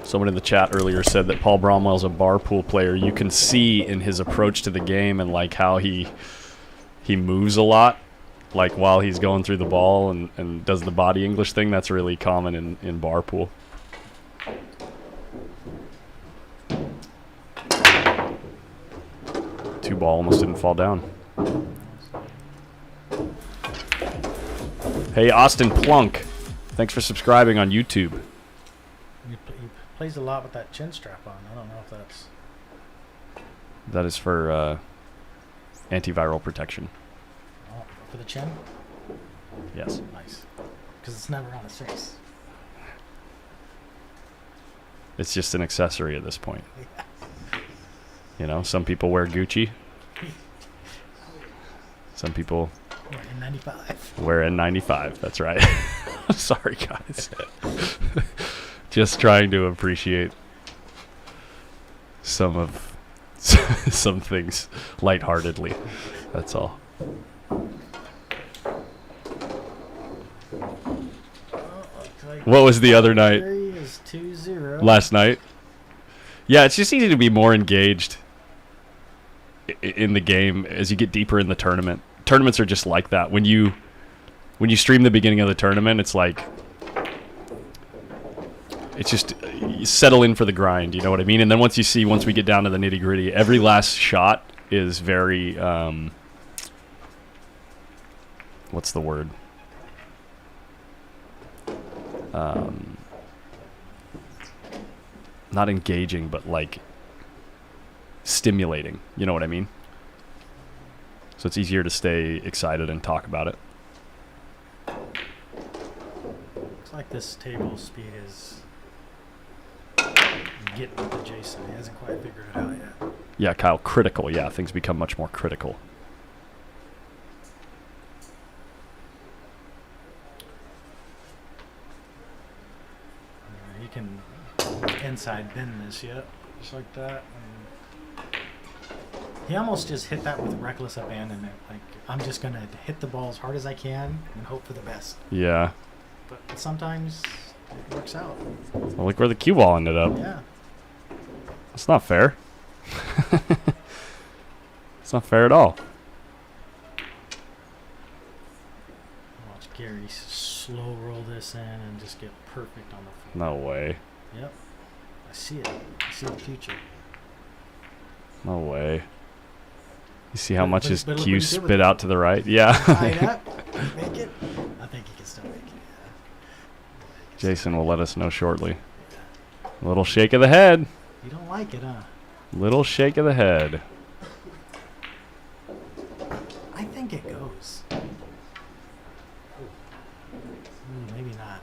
Someone in the chat earlier said that Paul Bromwell's a bar pool player. You can see in his approach to the game and like how he moves a lot, like while he's going through the ball and does the body English thing. That's really common in bar pool. Two ball almost didn't fall down. Hey, Austin Plunk. Thanks for subscribing on YouTube. He plays a lot with that chin strap on. I don't know if that's... That is for antiviral protection. Oh, for the chin? Yes. Nice. Because it's never on his face. It's just an accessory at this point. You know, some people wear Gucci. Some people wear N95. Wear N95. That's right. Sorry, guys. Just trying to appreciate some things lightheartedly. That's all. What was the other night? Is 2-0. Last night? Yeah, it's just easy to be more engaged in the game as you get deeper in the tournament. Tournaments are just like that. When you stream the beginning of the tournament, it's like it's just you settle in for the grind, you know what I mean? And then once we get down to the nitty-gritty, every last shot is very what's the word? not engaging, but like stimulating. You know what I mean? So it's easier to stay excited and talk about it. Looks like this table speed is getting to Jason. He hasn't quite figured it out yet. Yeah, Kyle, critical. Yeah, things become much more critical. He can inside bend this yet, just like that. And he almost just hit that with reckless abandonment. Like, I'm just going to hit the ball as hard as I can and hope for the best. Yeah. But sometimes it works out. Well, look where the cue ball ended up. Yeah. That's not fair. It's not fair at all. Watch Gary slow roll this in and just get perfect on the floor. No way. Yep. I see it. I see the future. No way. You see how much his but look cue what he did with spit it. out to the right? Yeah. Tie it up. Make it. I think he can still make it. Yeah. Jason will let us know shortly. A little shake of the head. You don't like it, huh? Little shake of the head. I think it goes. Maybe not.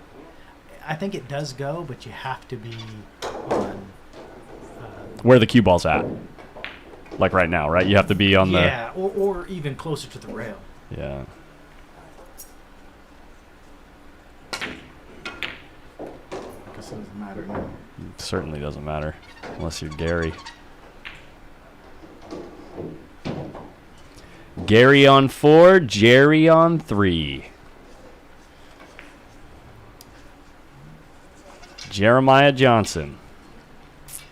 I think it does go, but you have to be on. Where the cue ball's at. Like right now, right? You have to be on the... Yeah, or even closer to the rail. Yeah. I guess it doesn't matter now. It certainly doesn't matter. Unless you're Gary. Gary on 4, Jerry on 3. Jeremiah Johnson. So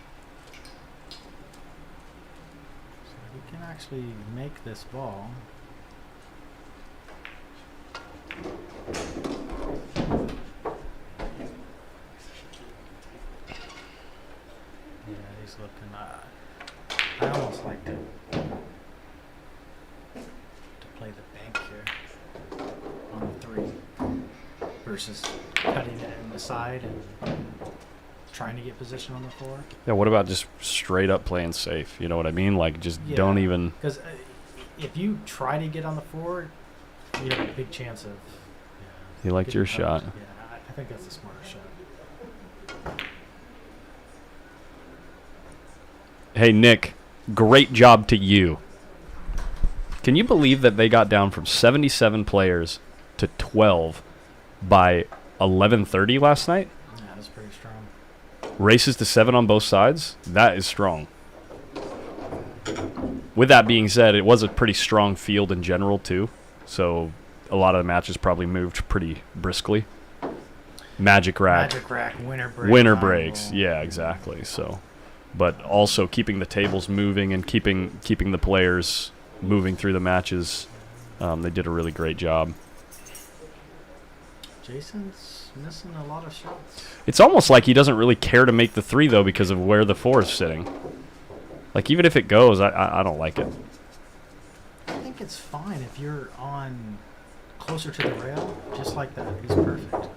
we can actually make this ball. Yeah, he's looking. I almost like to play the bank here on the 3 versus cutting it in the side and trying to get position on the 4. Yeah, what about just straight up playing safe? You know what I mean? Like, just don't even... Because if you try to get on the 4, you have a big chance of... He liked your shot. Yeah, I think that's the smarter shot. Hey, Nick, great job to you. Can you believe that they got down from 77 players to 12 by 11:30 last night? Yeah, that's pretty strong. Races to 7 on both sides? That is strong. With that being said, it was a pretty strong field in general, too. So a lot of the matches probably moved pretty briskly. Magic rack. Magic rack, winner break. Winner breaks. Yeah, exactly. So, but also keeping the tables moving and keeping the players moving through the matches. They did a really great job. Jason's missing a lot of shots. It's almost like he doesn't really care to make the 3, though, because of where the 4 is sitting. Like, even if it goes, I don't like it. I think it's fine if you're on closer to the rail, just like that. He's perfect.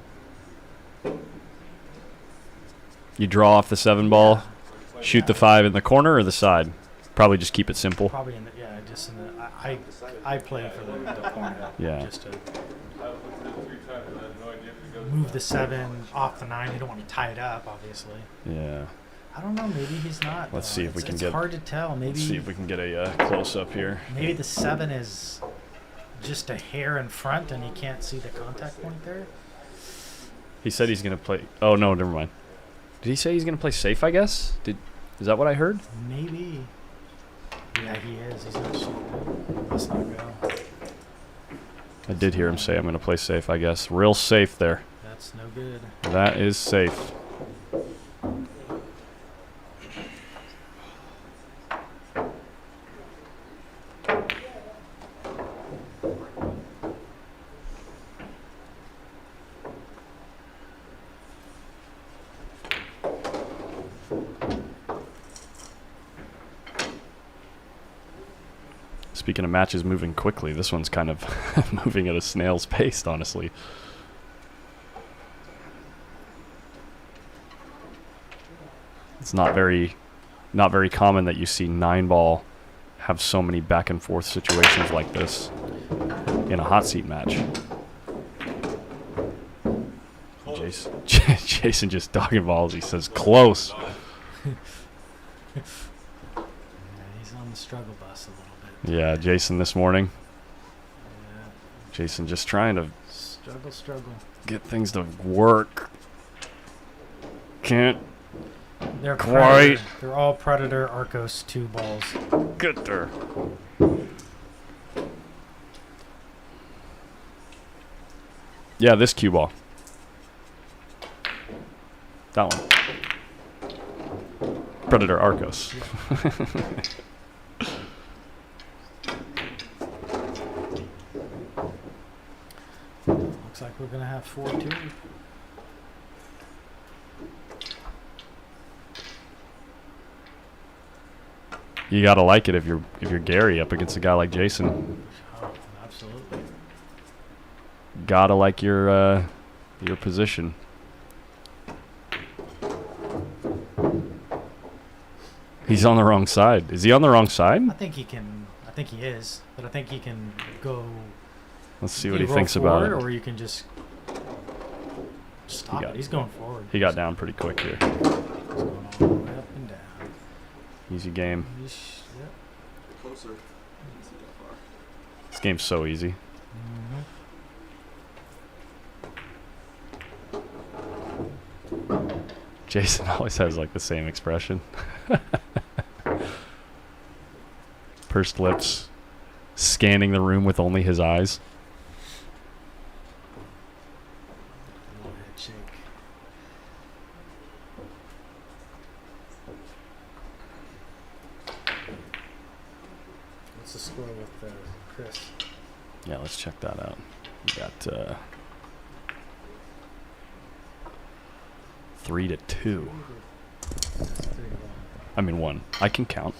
You draw off the 7 ball, shoot the 5 in the corner or the side. Probably just keep it simple. Probably in the, yeah, just in the, I play for the corner. Yeah. Just to move the 7 off the 9. You don't want to tie it up, obviously. Yeah. I don't know. Maybe he's not. Let's see if we can it's get. hard to tell. Maybe. Let's see if we can get a close up here. Maybe the 7 is just a hair in front, and you can't see the contact point there. He said he's gonna play. Oh no, never mind. Did he say he's gonna play safe? I guess. Is that what I heard? Maybe. Yeah, he is. He's not shooting. Let's not go. I did hear him say I'm gonna play safe. I guess real safe there. That's no good. That is safe. Speaking of matches moving quickly, this one's kind of moving at a snail's pace, honestly. It's not very common that you see 9-ball have so many back and forth situations like this in a hot seat match. Jason just dogging balls. He says close. Yeah, he's on the struggle bus a little bit. Yeah, Jason this morning. Yeah. Jason just trying to Struggle. get things to work. Can't They're quite Predator. They're all Predator Arcos 2 balls. get there. Yeah, this cue ball. That one. Predator Arcos. Looks like we're gonna have 4-2. You gotta like it if you're Gary up against a guy like Jason. Oh, absolutely. Gotta like your position. He's on the wrong side. Is he on the wrong side? I think he can. I think he is, but I think he can go. Let's see what he roll thinks about forward, it. Or you can just stop it. He's going forward. He got down pretty quick here. He's going all the way up and down. Easy game. Yep. Closer. This game's so easy. Jason always has like the same expression. Pursed lips, scanning the room with only his eyes. Little head shake. What's the score with Chris? Yeah, let's check that out. We got 3-2. That's pretty long. I mean 1. I can count.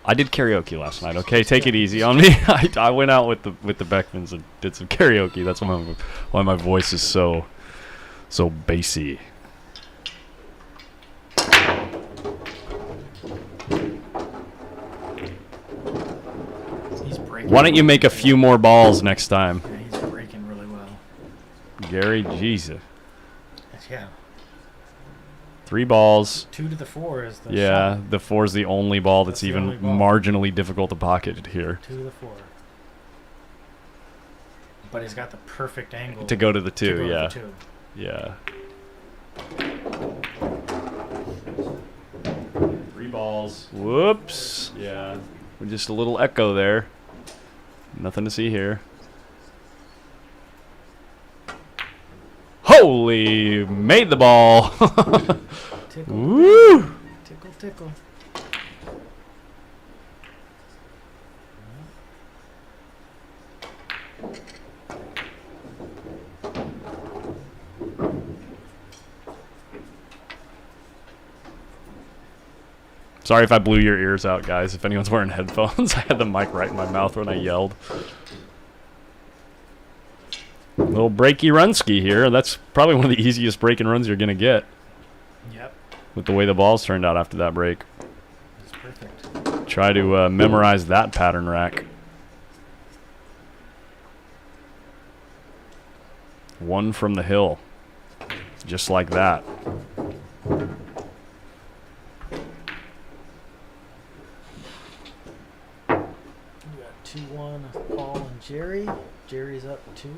I did karaoke last night. Okay, take it easy on me. I went out with the Beckmans and did some karaoke. That's why my voice is so bassy. He's breaking. Why don't you make a few more balls next time, Yeah, he's breaking really well. Gary? Jesus. Yeah. 3 balls. 2 to the 4 is the Yeah, shot. the 4's the only ball that's the even only ball. marginally difficult to pocket here. 2 to the 4. But he's got the perfect angle To go to the 2, to go to yeah. the 2. Yeah. 3 balls. Whoops. Yeah. Just a little echo there. Nothing to see here. Holy! Made the ball. Tickle, Woo! tickle, tickle. Sorry if I blew your ears out, guys. If anyone's wearing headphones, I had the mic right in my mouth when I yelled. Little breaky runski here. That's probably one of the easiest break and runs you're going to get Yep, with the way the balls turned out after that break. it's perfect. Try to memorize that pattern rack. 1 from the hill. Just like that. We got 2-1 Paul and Jerry. Jerry's up 2.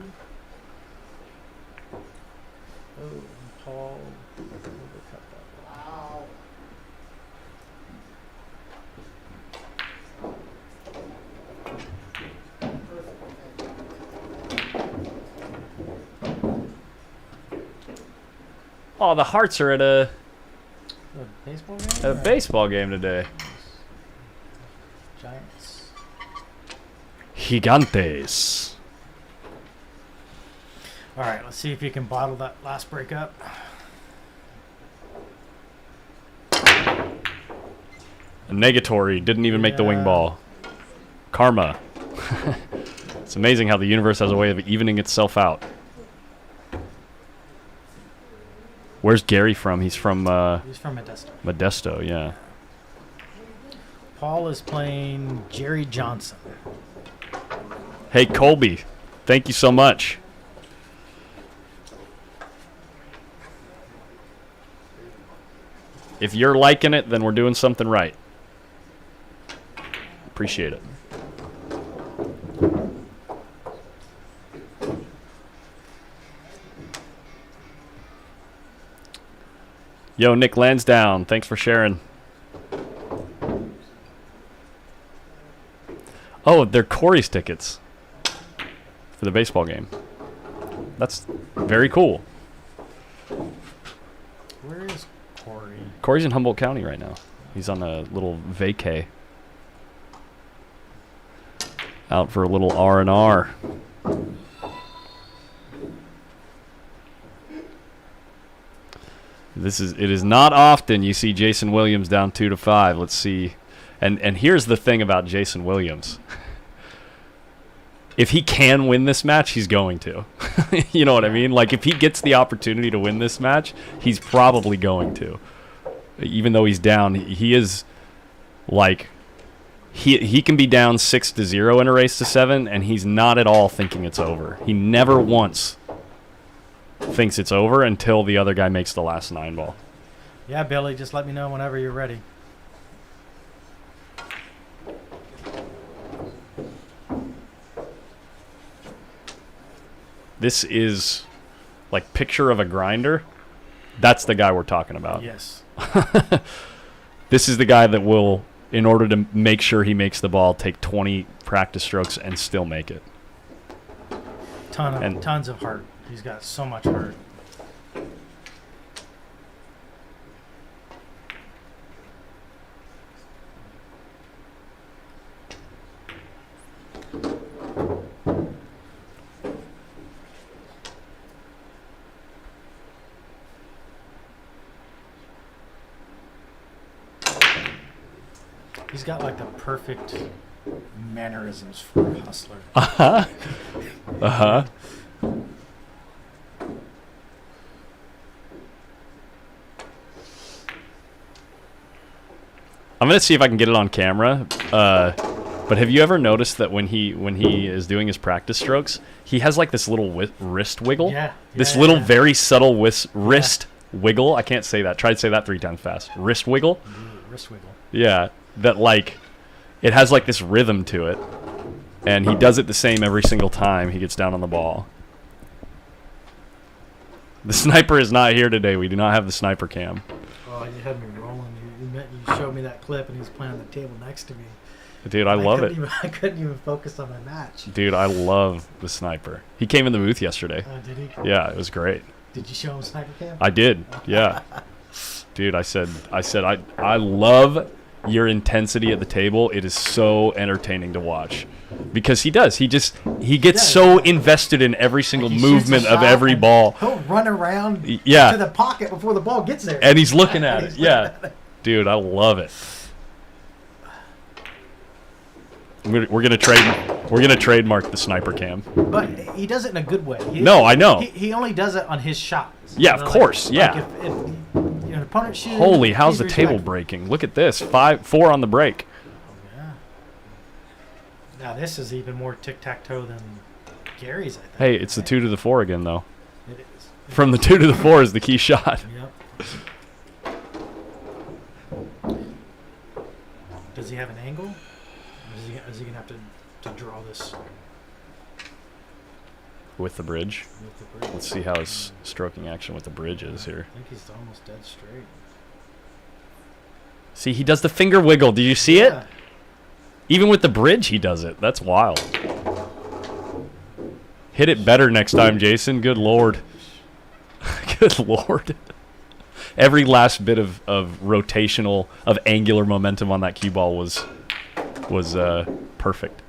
Oh, and Paul overcut that one. Oh, the Hearts are at a Baseball game? baseball game today. Giants. Gigantes. All right, let's see if you can bottle that last break up. A negatory. Didn't even make the wing Yeah. ball. Karma. It's amazing how the universe has a way of evening itself out. Where's Gary from? He's from He's from Modesto. Modesto, yeah. Paul is playing Jerry Johnson. Hey, Colby, thank you so much. If you're liking it, then we're doing something right. Appreciate it. Yo, Nick Lansdowne, thanks for sharing. Oh, they're Corey's tickets for the baseball game. That's very cool. Where is Corey? Corey's in Humboldt County right now. He's on a little vacay. Out for a little R&R. It is not often you see Jason Williams down 2-5. Let's see. And here's the thing about Jason Williams. If he can win this match, he's going to. You know what I mean? Like, if he gets the opportunity to win this match, he's probably going to. Even though he's down, he is like he can be down 6-0 in a race to 7, and he's not at all thinking it's over. He never once thinks it's over until the other guy makes the last 9 ball. Yeah, Billy, just let me know whenever you're ready. This is like picture of a grinder. That's the guy we're talking about. Yes. This is the guy that will, in order to make sure he makes the ball, take 20 practice strokes and still make it. Tons of heart. He's got so much heart. He's got like the perfect mannerisms for a hustler. Uh-huh. Uh-huh. I'm gonna see if I can get it on camera. But have you ever noticed that when he is doing his practice strokes, he has like this little wrist wiggle? Yeah. This little very subtle wrist wiggle. I can't say that. Try to say that 3 times fast. Wrist wiggle. Wrist wiggle. Yeah. That like, it has like this rhythm to it, and he does it the same every single time he gets down on the ball. The sniper is not here today. We do not have the sniper cam. Oh, you had me rolling. You showed me that clip, and he was playing on the table next to me. Dude, I love it. I couldn't even focus on my match. Dude, I love the sniper. He came in the booth yesterday. Did he? Yeah, it was great. Did you show him sniper cam? I did. Yeah. Dude, I said I love your intensity at the table. It is so entertaining to watch. Because he does. He gets so invested in every single movement of every ball. He'll run around to the pocket before the ball gets there. And he's looking at it. Yeah. Dude, I love it. We're gonna trademark the sniper cam. But he does it in a good way. No, I know. He only does it on his shots. Yeah, of course. Yeah. Like if an opponent shoots. Holy, how's the table breaking? Look at this. 4 on the break. Yeah. Now this is even more tic-tac-toe than Gary's, I think. Hey, it's the 2 to the 4 again, though. It is. From the 2 to the 4 is the key shot. Yep. Does he have an angle? Or is he going to have to draw this With the bridge. with the bridge? Let's see how his stroking action with the bridge is here. I think he's almost dead straight. See, he does the finger wiggle. Did you see Yeah. it? Even with the bridge, he does it. That's wild. Hit it better next time, Jason. Good Lord. Good Lord. Every last bit of rotational, of angular momentum on that cue ball was perfect.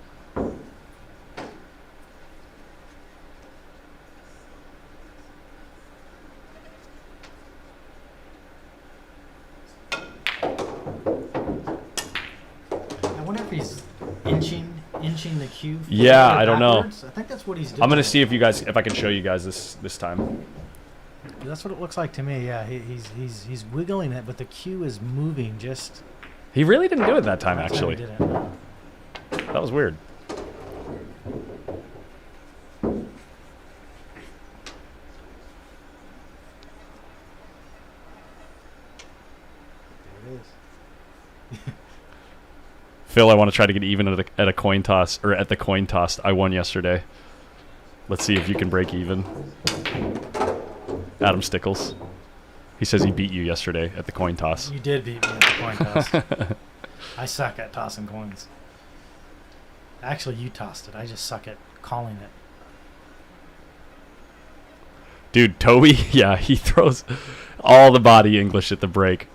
I wonder if he's inching the cue. Yeah, I don't know. I think that's what he's doing. I'm gonna see if I can show you guys this time. That's what it looks like to me. Yeah, he's wiggling it, but the cue is moving. Just He really didn't do it that time, that time actually. he didn't. That was weird. There it is. Phil, I want to try to get even at a coin toss, or at the coin toss. I won yesterday. Let's see if you can break even. Adam Stickles. He says he beat you yesterday at the coin toss. You did beat me at the coin toss. I suck at tossing coins. Actually, you tossed it. I just suck at calling it. Dude, Toby, yeah, he throws all the body English at the break.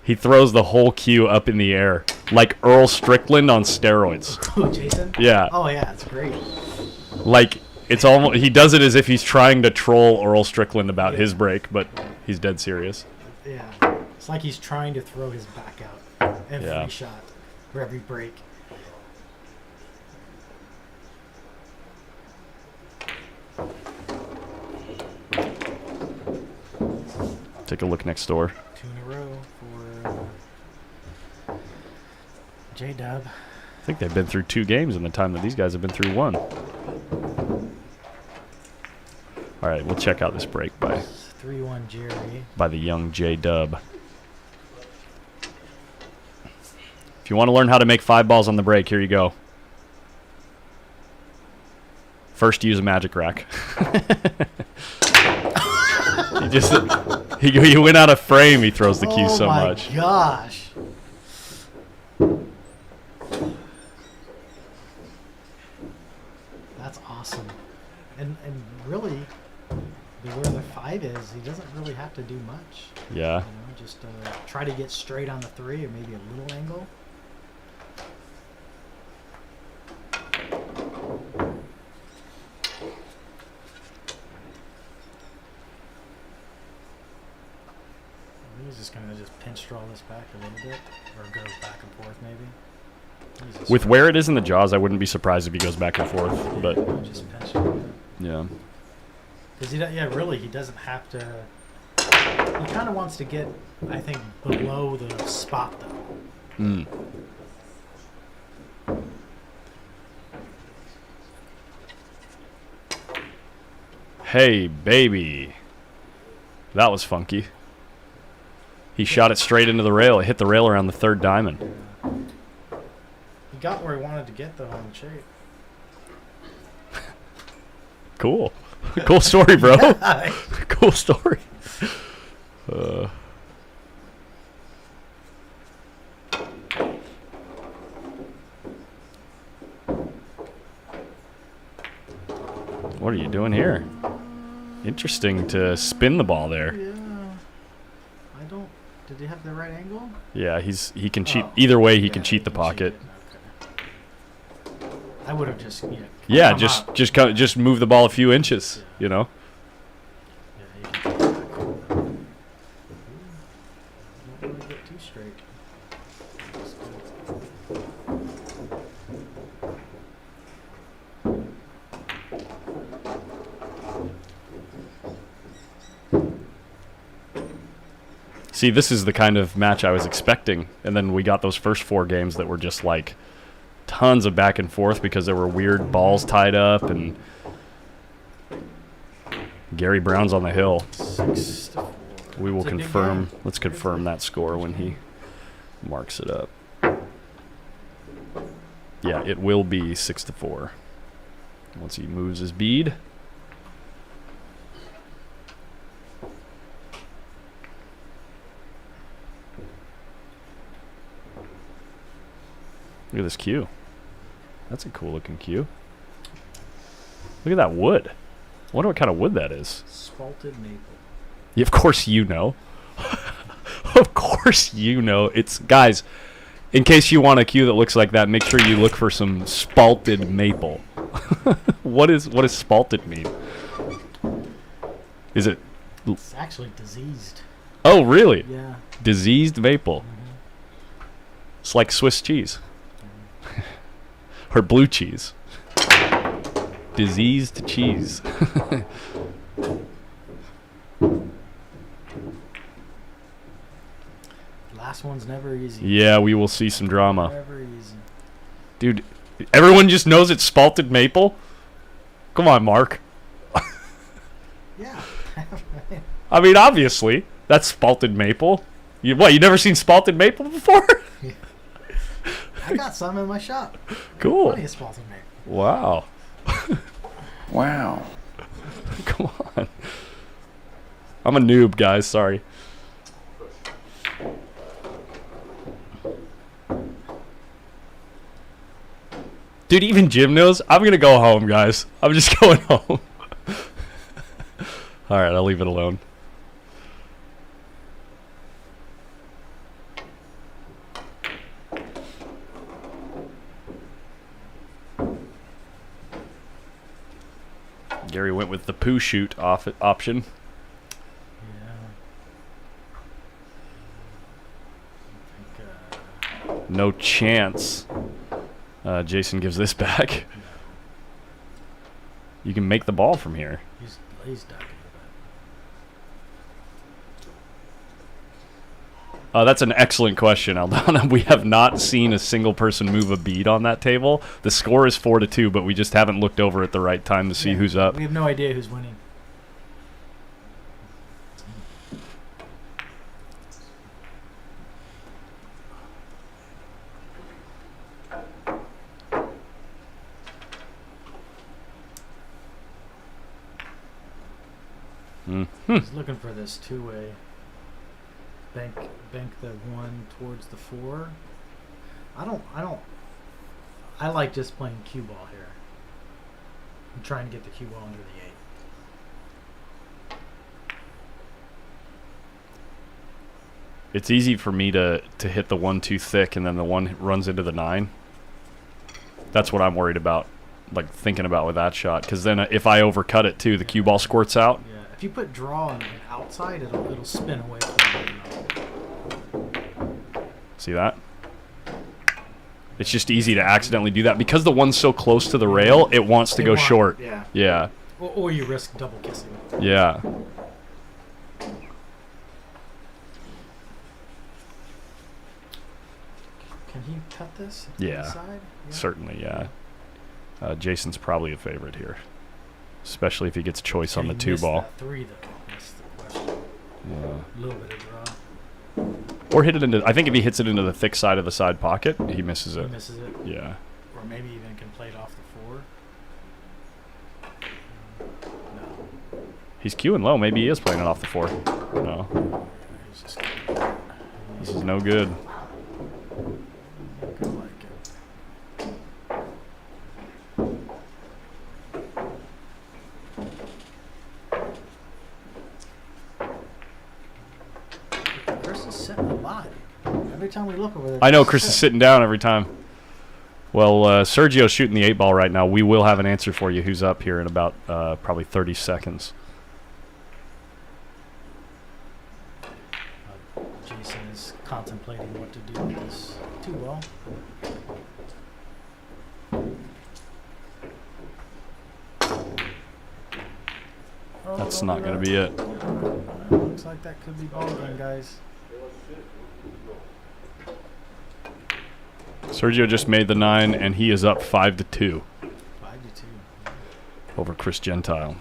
He throws the whole cue up in the air, like Earl Strickland on steroids. Oh, Jason? Yeah. Oh, yeah, it's great. Like, it's almost, he does it as if he's trying to troll Earl Strickland about his break, but he's dead serious. Yeah. It's like he's trying to throw his back out every shot or every break. Take a look next door. 2 in a row for J-Dub. I think they've been through 2 games in the time that these guys have been through 1. All right, we'll check out this break by 3-1 Jerry. the young J-Dub. If you want to learn how to make 5 balls on the break, here you go. First, use a magic rack. He went out of frame. He throws the cue so much. Oh my gosh. That's awesome. And really, where the 5 is, he doesn't really have to do much. Yeah. You know, just try to get straight on the 3 or maybe a little angle. He's just going to just pinch draw this back a little bit, or go back and forth maybe. With where it is in the jaws, I wouldn't be surprised if he goes back and forth. But just pinch it. yeah. Because really, he doesn't have to. He kind of wants to get, I think, below the spot though. Mm. Hey, baby. That was funky. He shot it straight into the rail. It hit the rail around the 3rd diamond. He got where he wanted to get though on the shape. Cool. Cool story, bro. Yeah. Cool story. What are you doing here? Interesting to spin the ball there. Yeah. I don't. Did he have the right angle? Yeah, he can cheat. Either way, he can cheat the pocket. Okay. I would have just Yeah, just move the ball a few inches, you know. Yeah, you can get back. Don't really get too straight. See, this is the kind of match I was expecting, and then we got those first 4 games that were just like tons of back and forth because there were weird balls tied up, and Gary Brown's on the hill. 6-4. We will It's a big confirm. game. Let's confirm that score when he marks it up. Yeah, it will be 6-4 once he moves his bead. Look at this cue. That's a cool looking cue. Look at that wood. I wonder what kind of wood that is. Spalted maple. Yeah, of course you know. Of course you know. It's, guys, in case you want a cue that looks like that, make sure you look for some spalted maple. What does spalted mean? Is it? It's actually diseased. Oh, really? Yeah. Diseased maple. It's like Swiss cheese. Or blue cheese. Diseased cheese. Last one's never easy. Yeah, we will see some drama. Never easy. Dude, everyone just knows it's spalted maple? Come on, Mark. Yeah. I mean, obviously, that's spalted maple. You never seen spalted maple before? I got some in my shop. Cool. Plenty of spalted maple. Wow. Wow. Come on. I'm a noob, guys. Sorry. Dude, even Jim knows. I'm going to go home, guys. I'm just going home. All right, I'll leave it alone. Gary went with the poo shoot option. Yeah. No chance. Jason gives this back. You can make the ball from here. He's ducking. That's an excellent question, Aldana. We have not seen a single person move a bead on that table. The score is 4-2, but we just haven't looked over at the right time to see who's up. We have no idea who's winning. He's looking for this two-way. Bank the one towards the 4. I like just playing cue ball here. I'm trying to get the cue ball under the 8. It's easy for me to hit the 1 too thick and then the 1 runs into the 9. That's what I'm worried about, like thinking about with that shot. Because then if I overcut it too, the cue ball squirts out. Yeah, if you put draw on the outside, it'll spin away from the See that? It's just easy to accidentally do that. Because the one's so close to the rail, it wants to go short. Yeah. Yeah. Or you risk double kissing. Yeah. Can he cut this? Yeah. Inside? Yeah. Certainly, yeah. Jason's probably a favorite here. Especially if he gets choice Can on the he 2 miss ball. that 3 though? That's the question. Yeah. A little bit of draw. Or hit it into... I think if he hits it into the thick side of the side pocket, he misses it. He misses it. Yeah. Or maybe even can play it off the 4. No. He's queuing low. Maybe he is playing it off the 4. No. He's just This is no good. gonna like it. Chris is sitting a lot. Every time we look over there. I know Chris is sitting down every time. Well, Sergio's shooting the 8 ball right now. We will have an answer for you who's up here in about probably 30 seconds. Jason is contemplating what to do with this 2 ball. That's not going to be it. Looks like that could be ball game, guys. Sergio just made the 9, and he is up 5-2 5-2. over Chris Gentile.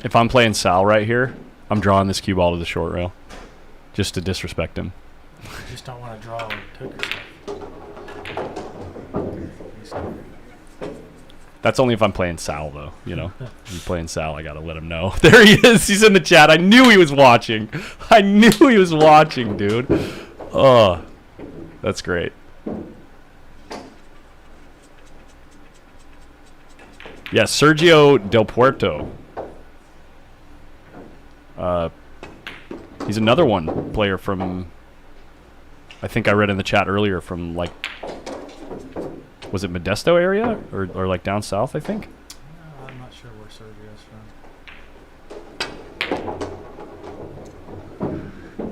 If I'm playing Sal right here, I'm drawing this cue ball to the short rail, just to disrespect him. You just don't want to draw and took yourself. That's only if I'm playing Sal, though. You know, if you're playing Sal, I gotta let him know. There he is. He's in the chat. I knew he was watching. I knew he was watching, dude. Oh, that's great. Yeah, Sergio Del Puerto. He's another one player from, I think I read in the chat earlier, from like, was it Modesto area or like down south, I think? I'm not sure where Sergio's from.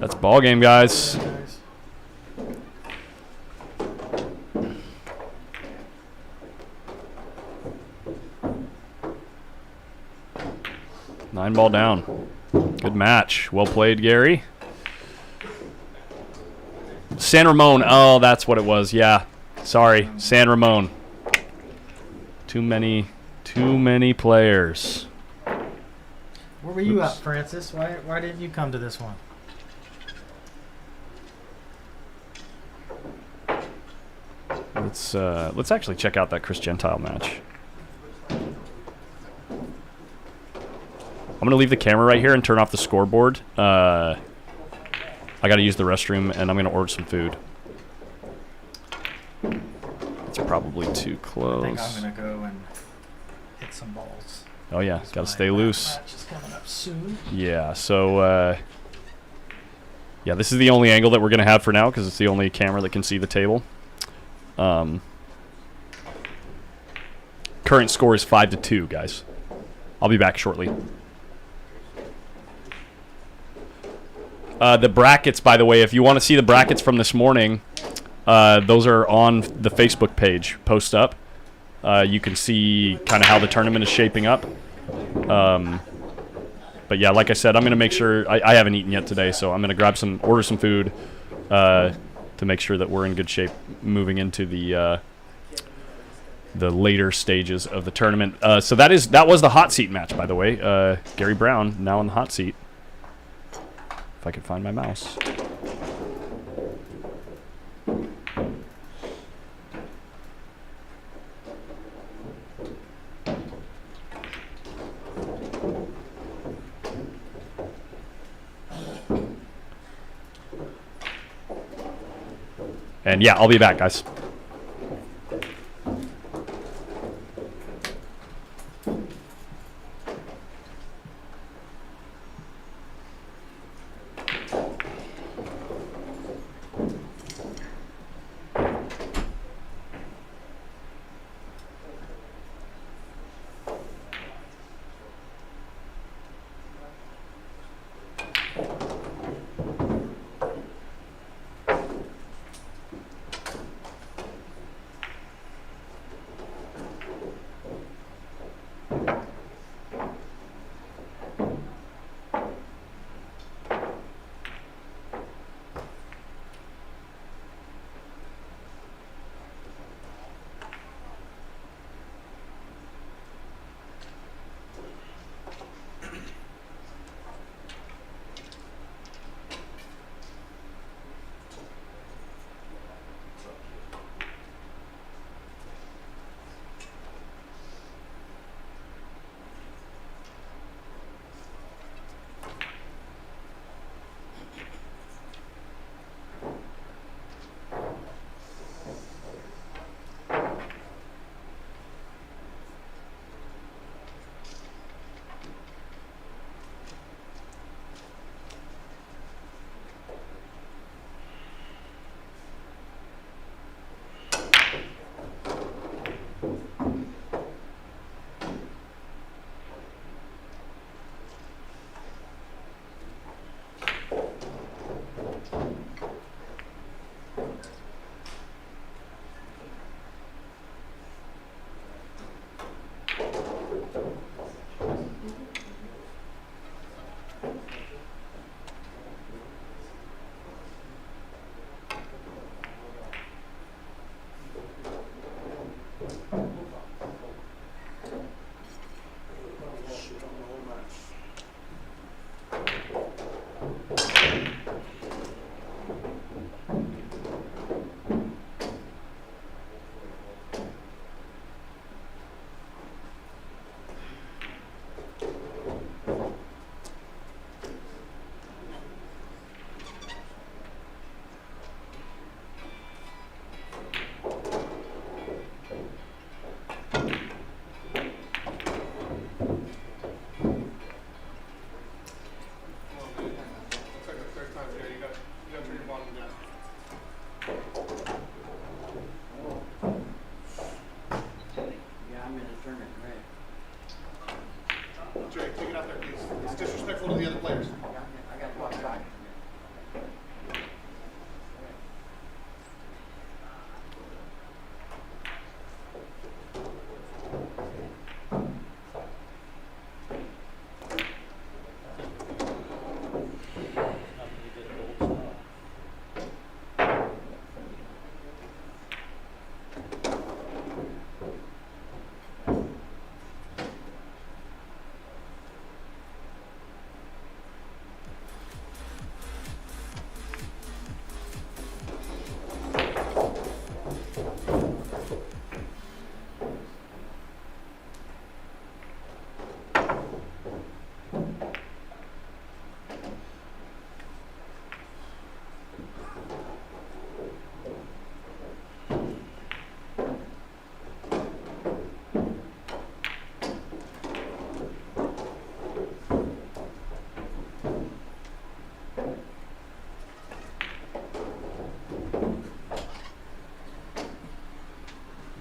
That's ball game, guys. 9 ball down. Good match. Well played, Gary. San Ramon. Oh, that's what it was. Yeah. Sorry. San Ramon. Too many players. Where were you at, Francis? Why didn't you come to this one? Let's actually check out that Chris Gentile match. I'm gonna leave the camera right here and turn off the scoreboard. I gotta use the restroom and I'm gonna order some food. It's probably too close. I think I'm gonna go and hit some balls. Oh yeah, gotta stay loose. Match is coming up soon. Yeah, so yeah, this is the only angle that we're gonna have for now because it's the only camera that can see the table. Current score is 5-2, guys. I'll be back shortly. The brackets, by the way, if you want to see the brackets from this morning, those are on the Facebook page, Post Up. You can see kind of how the tournament is shaping up. But yeah, like I said, I'm going to make sure, I haven't eaten yet today, so I'm going to order some food to make sure that we're in good shape moving into the later stages of the tournament. So that was the hot seat match, by the way. Gary Brown now in the hot seat. If I could find my mouse. And yeah, I'll be back, guys.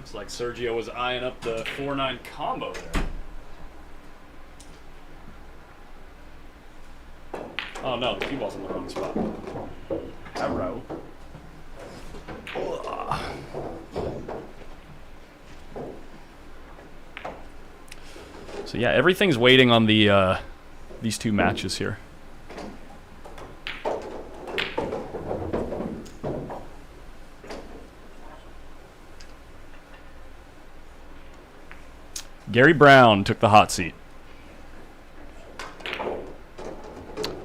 Looks like Sergio was eyeing up the 4-9 combo there. Oh no, the cue ball's in the wrong spot. Arrow. So yeah, everything's waiting on the these two matches here. Gary Brown took the hot seat.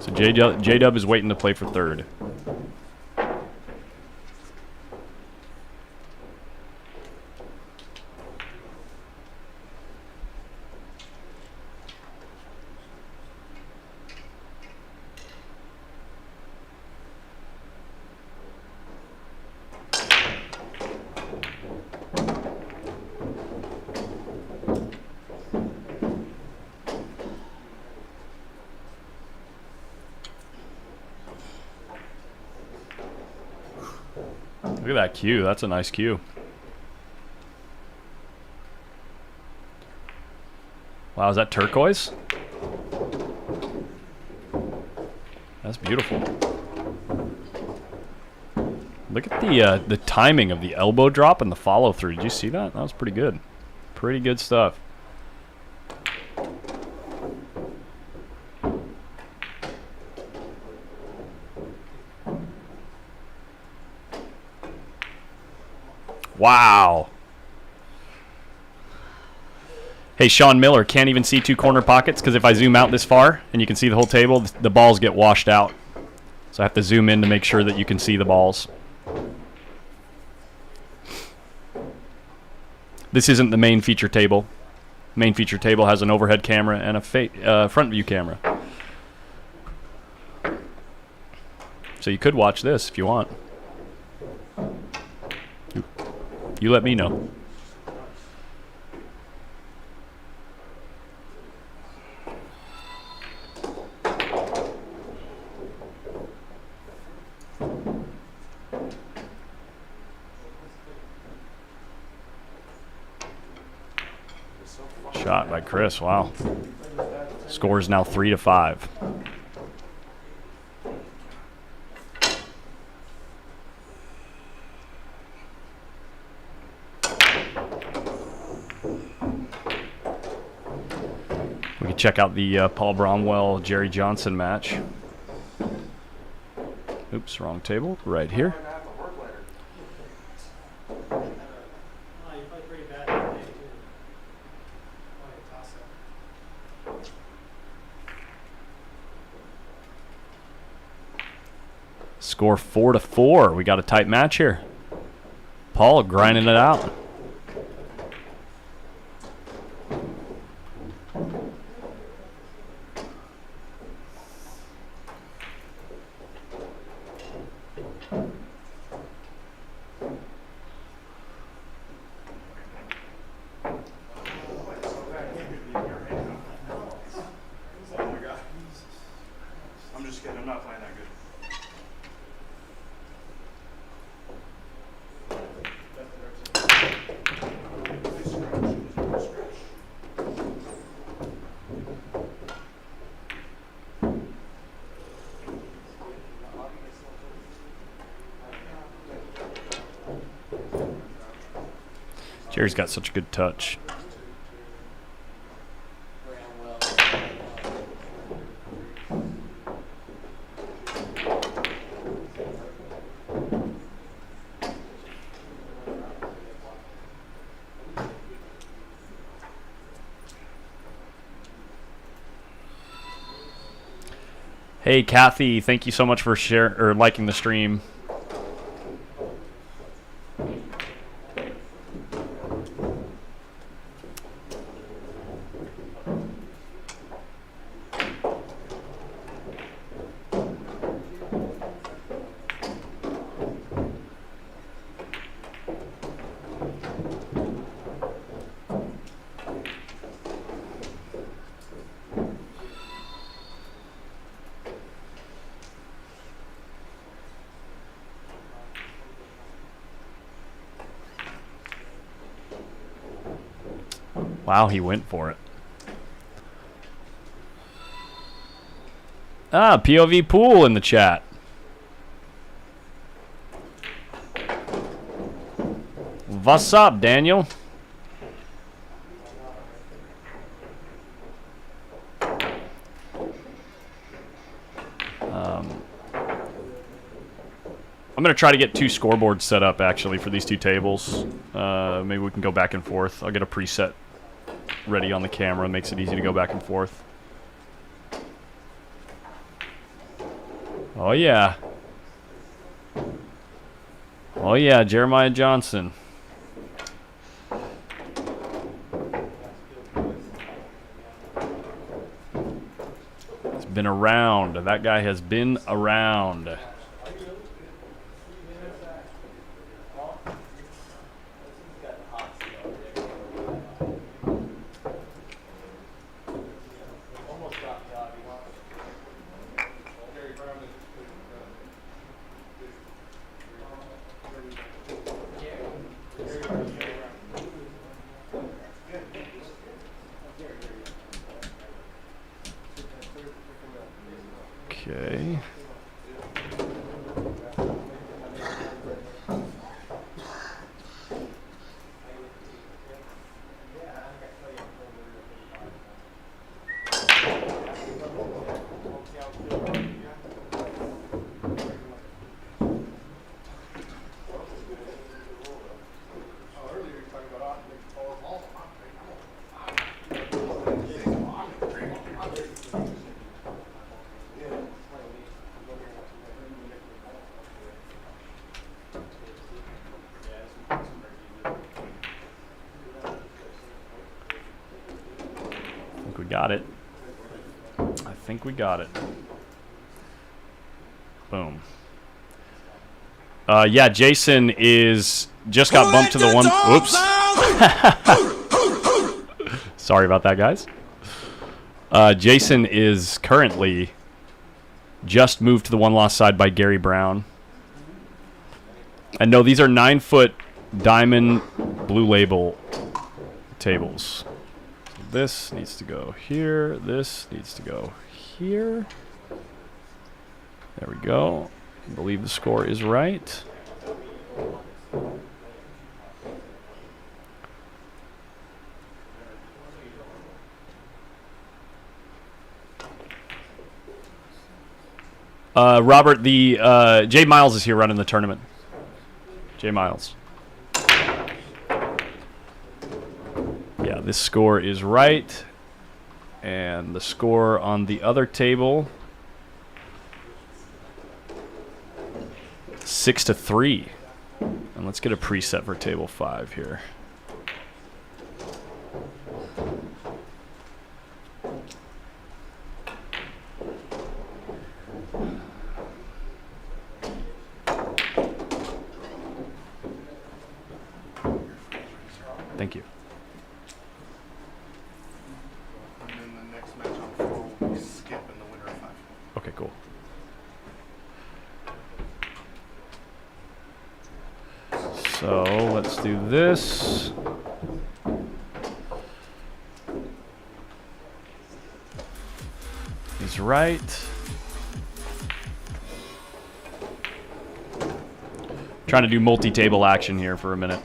So J-Dub is waiting to play for third. Look at that cue. That's a nice cue. Wow, is that turquoise? That's beautiful. Look at the timing of the elbow drop and the follow through. Did you see that? That was pretty good. Pretty good stuff. Wow. Hey, Sean Miller, can't even see two corner pockets because if I zoom out this far and you can see the whole table, the balls get washed out. So I have to zoom in to make sure that you can see the balls. This isn't the main feature table. Main feature table has an overhead camera and a front view camera. So you could watch this if you want. You let me know. Shot by Chris. Wow. Score is now 3-5. We can check out the Paul Bromwell Jerry Johnson match. Oops, wrong table. Right here. Score 4-4. We got a tight match here. Paul grinding it out. I'm just kidding. I'm not playing that good. Jerry's got such a good touch. Hey Kathy, thank you so much for liking the stream. Wow, he went for it. Ah, POV Pool in the chat. What's up, Daniel? I'm going to try to get 2 scoreboards set up, actually, for these 2 tables. Maybe we can go back and forth. I'll get a preset ready on the camera. Makes it easy to go back and forth. Oh, yeah. Oh, yeah, Jeremiah Johnson. He's been around. That guy has been around. Okay. Got it. I think we got it. Boom. Yeah, Jason is just got bumped to the one. Whoops. Sorry about that, guys. Jason is currently just moved to the one loss side by Gary Brown. And no, these are 9-foot diamond blue label tables. This needs to go here. This needs to go here. There we go. I believe the score is right. Robert, the Jay Miles is here running the tournament. Jay Miles. Yeah, this score is right. And the score on the other table, 6-3. And let's get a preset for table 5 here. Thank you. Okay, cool. So let's do this. He's right. Trying to do multi-table action here for a minute.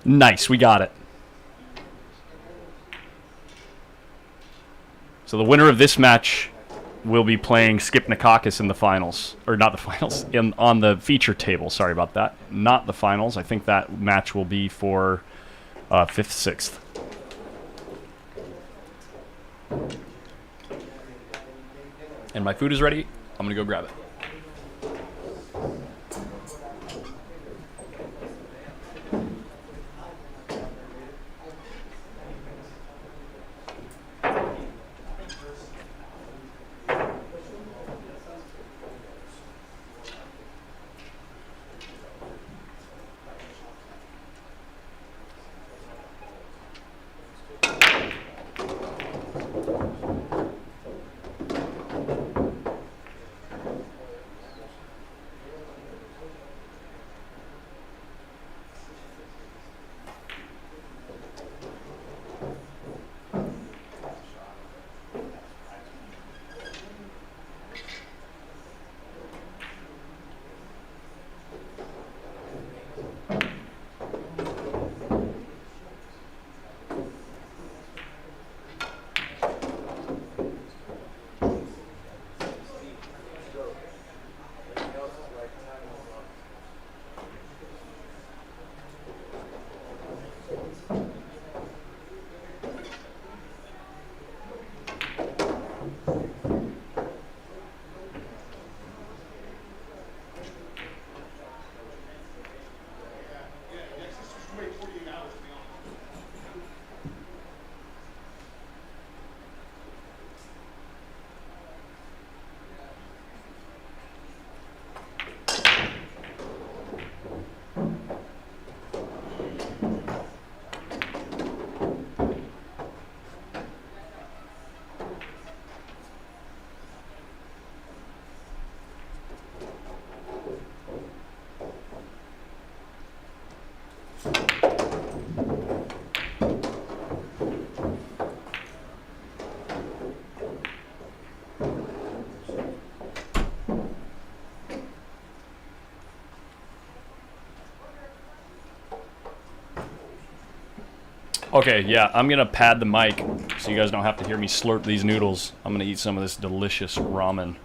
Nice, we got it. So the winner of this match will be playing Skip Nakakis in the finals. Or not the finals, on the feature table. Sorry about that. Not the finals. I think that match will be for 5th, 6th. And my food is ready. I'm going to go grab it. Okay, yeah, I'm going to pad the mic so you guys don't have to hear me slurp these noodles. I'm going to eat some of this delicious ramen.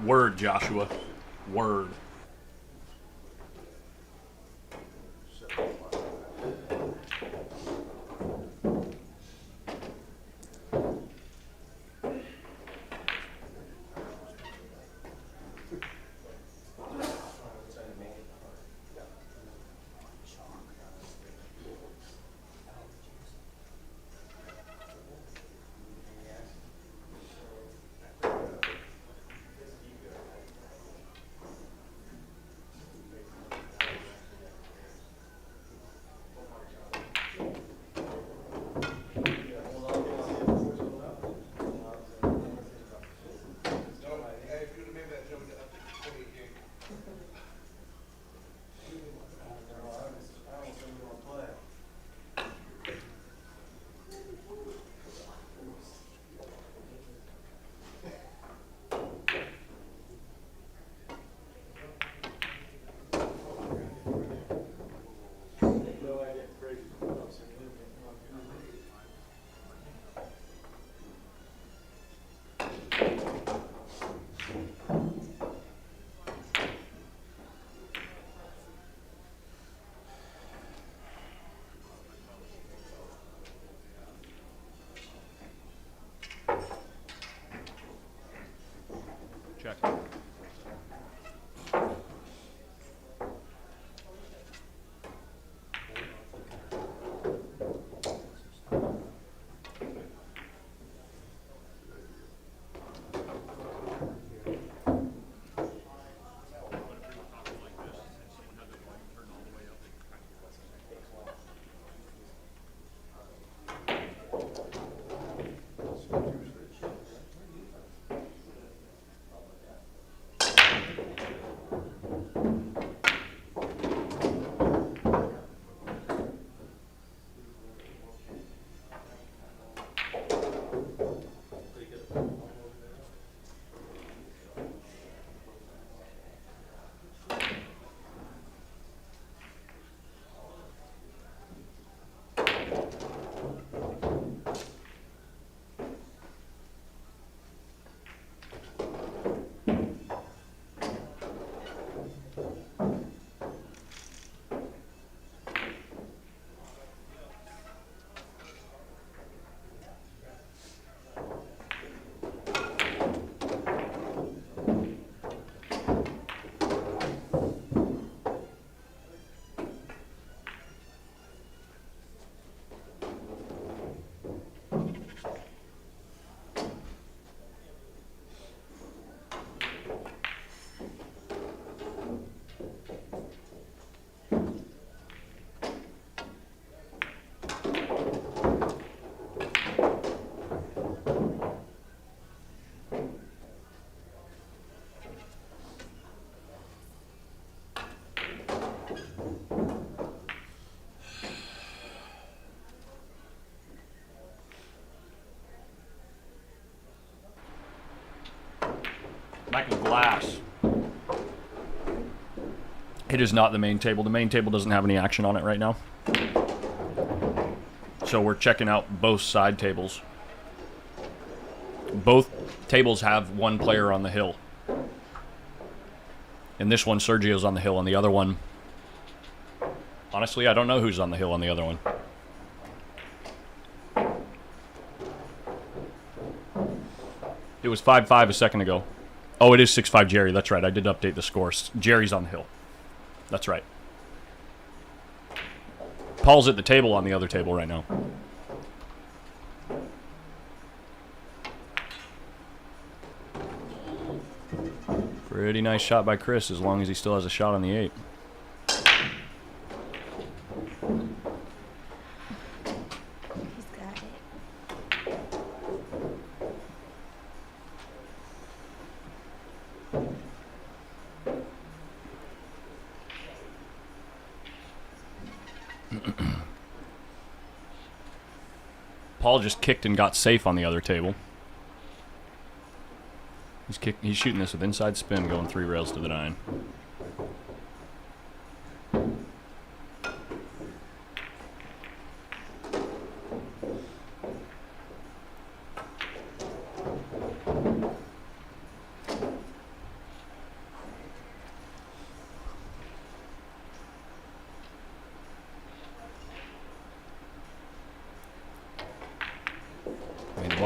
Word, Joshua. Word. Check. Back in glass. It is not the main table. The main table doesn't have any action on it right now. So we're checking out both side tables. Both tables have one player on the hill. In this one, Sergio's on the hill. On the other one, honestly, I don't know who's on the hill on the other one. It was 5-5 a second ago. Oh, it is 6-5 Jerry. That's right. I did update the scores. Jerry's on the hill. That's right. Paul's at the table on the other table right now. Pretty nice shot by Chris, as long as he still has a shot on the 8. He's got it. Paul just kicked and got safe on the other table. He's shooting this with inside spin, going 3 rails to the 9.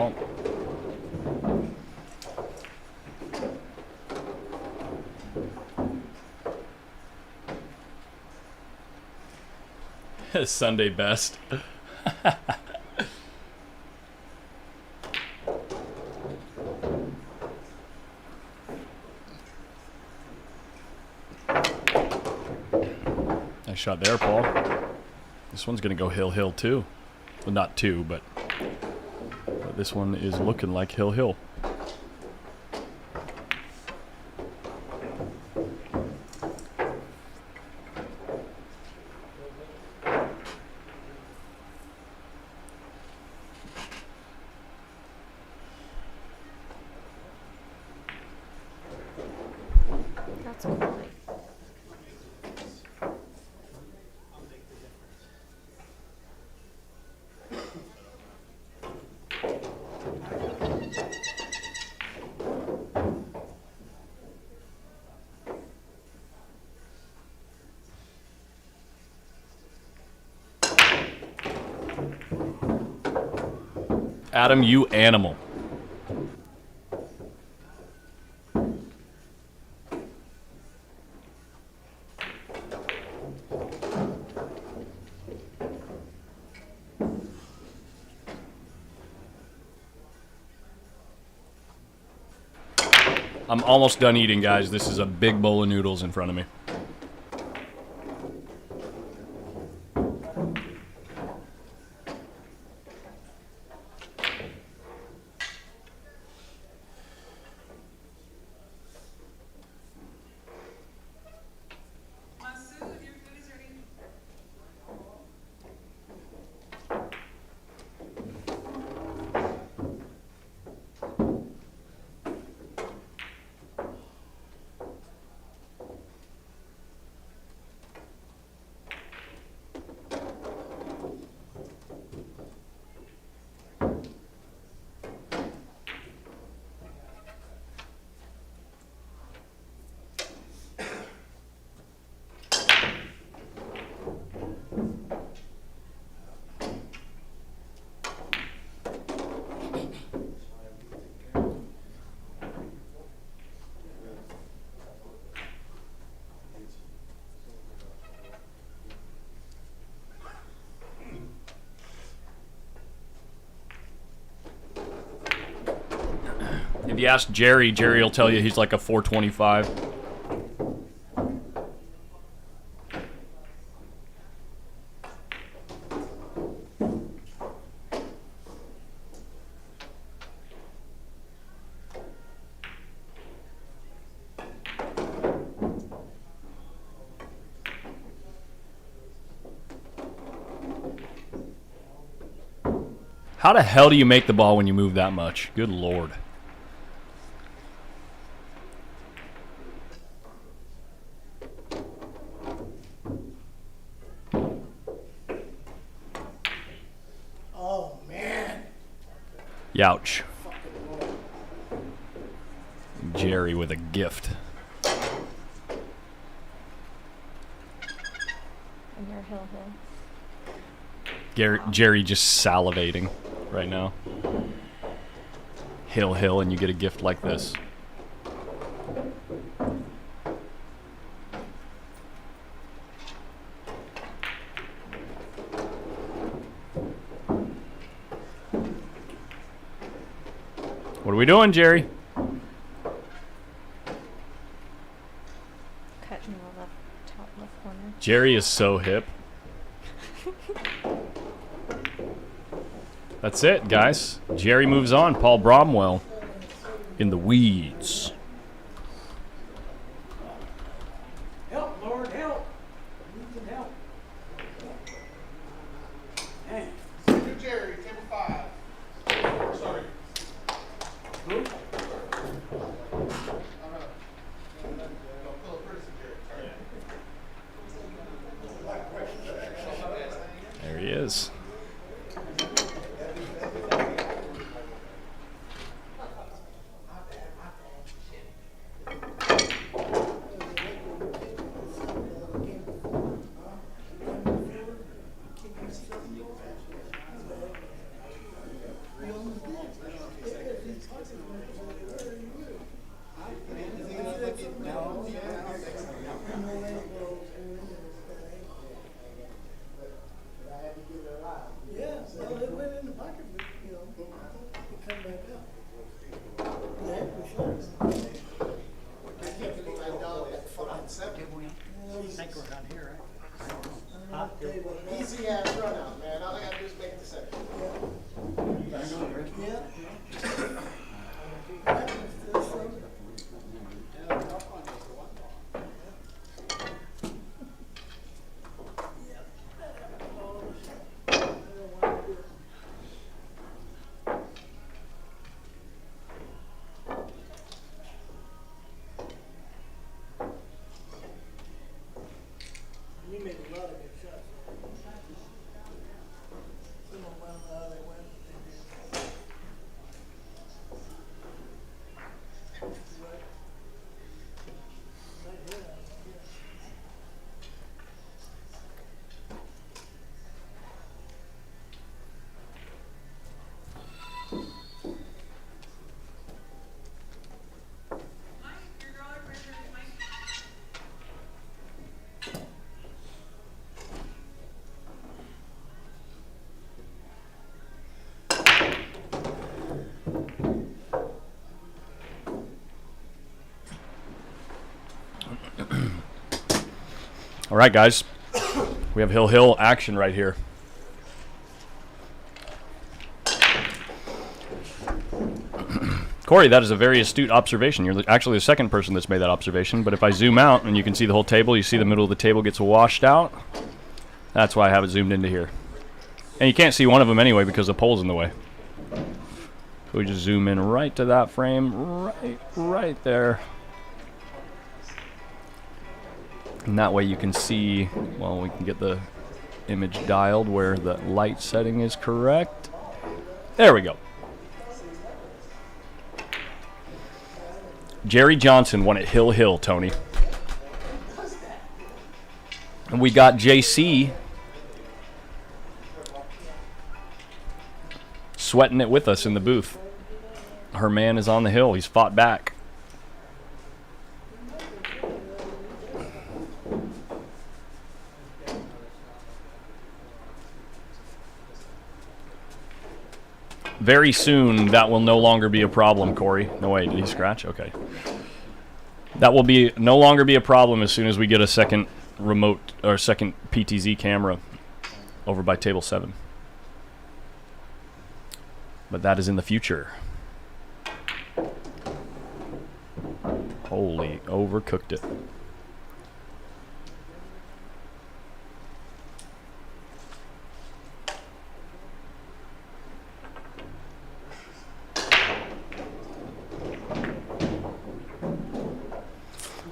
won't. Sunday best. Nice shot there, Paul. This one's gonna go hill too. Well, not two, but this one is looking like hill. That's cool. Adam, you animal. I'm almost done eating, guys. This is a big bowl of noodles in front of me. If you ask Jerry, Jerry will tell you he's like a 425. How the hell do you make the ball when you move that much? Good Lord. Oh, man. Youch. Jerry with a gift. And you're hill. Jerry just salivating right now. Hill, and you get a gift like this. What are we doing, Jerry? Cutting the top left corner. Jerry is so hip. That's it, guys. Jerry moves on. Paul Bromwell in the weeds. Help, Lord, help. We need some help. Man. Good Jerry, table 5. Sorry. Who? There he is. Easy ass run out, man. All I gotta do is make the second. You made a lot of good shots. Some of them, I don't know how they went, but they did. Right here, yeah. All right, guys. We have Hill action right here. Corey, that is a very astute observation. You're actually the second person that's made that observation. But if I zoom out and you can see the whole table, you see the middle of the table gets washed out. That's why I have it zoomed into here. And you can't see one of them anyway because the pole's in the way. So we just zoom in right to that frame, right there. And that way you can see, well, we can get the image dialed where the light setting is correct. There we go. Jerry Johnson won at Hill, Tony. And we got JC sweating it with us in the booth. Her man is on the hill. He's fought back. Very soon, that will no longer be a problem, Corey. No, wait, did he scratch? Okay. That will be no longer be a problem as soon as we get a second remote or second PTZ camera over by table 7. But that is in the future. Holy, overcooked it.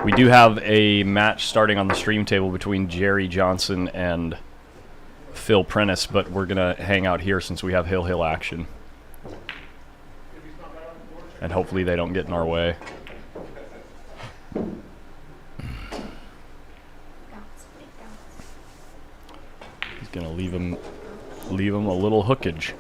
We do have a match starting on the stream table between Jerry Johnson and Phil Prentiss, but we're going to hang out here since we have Hill action. And hopefully they don't get in our way. He's going to leave him a little hookage.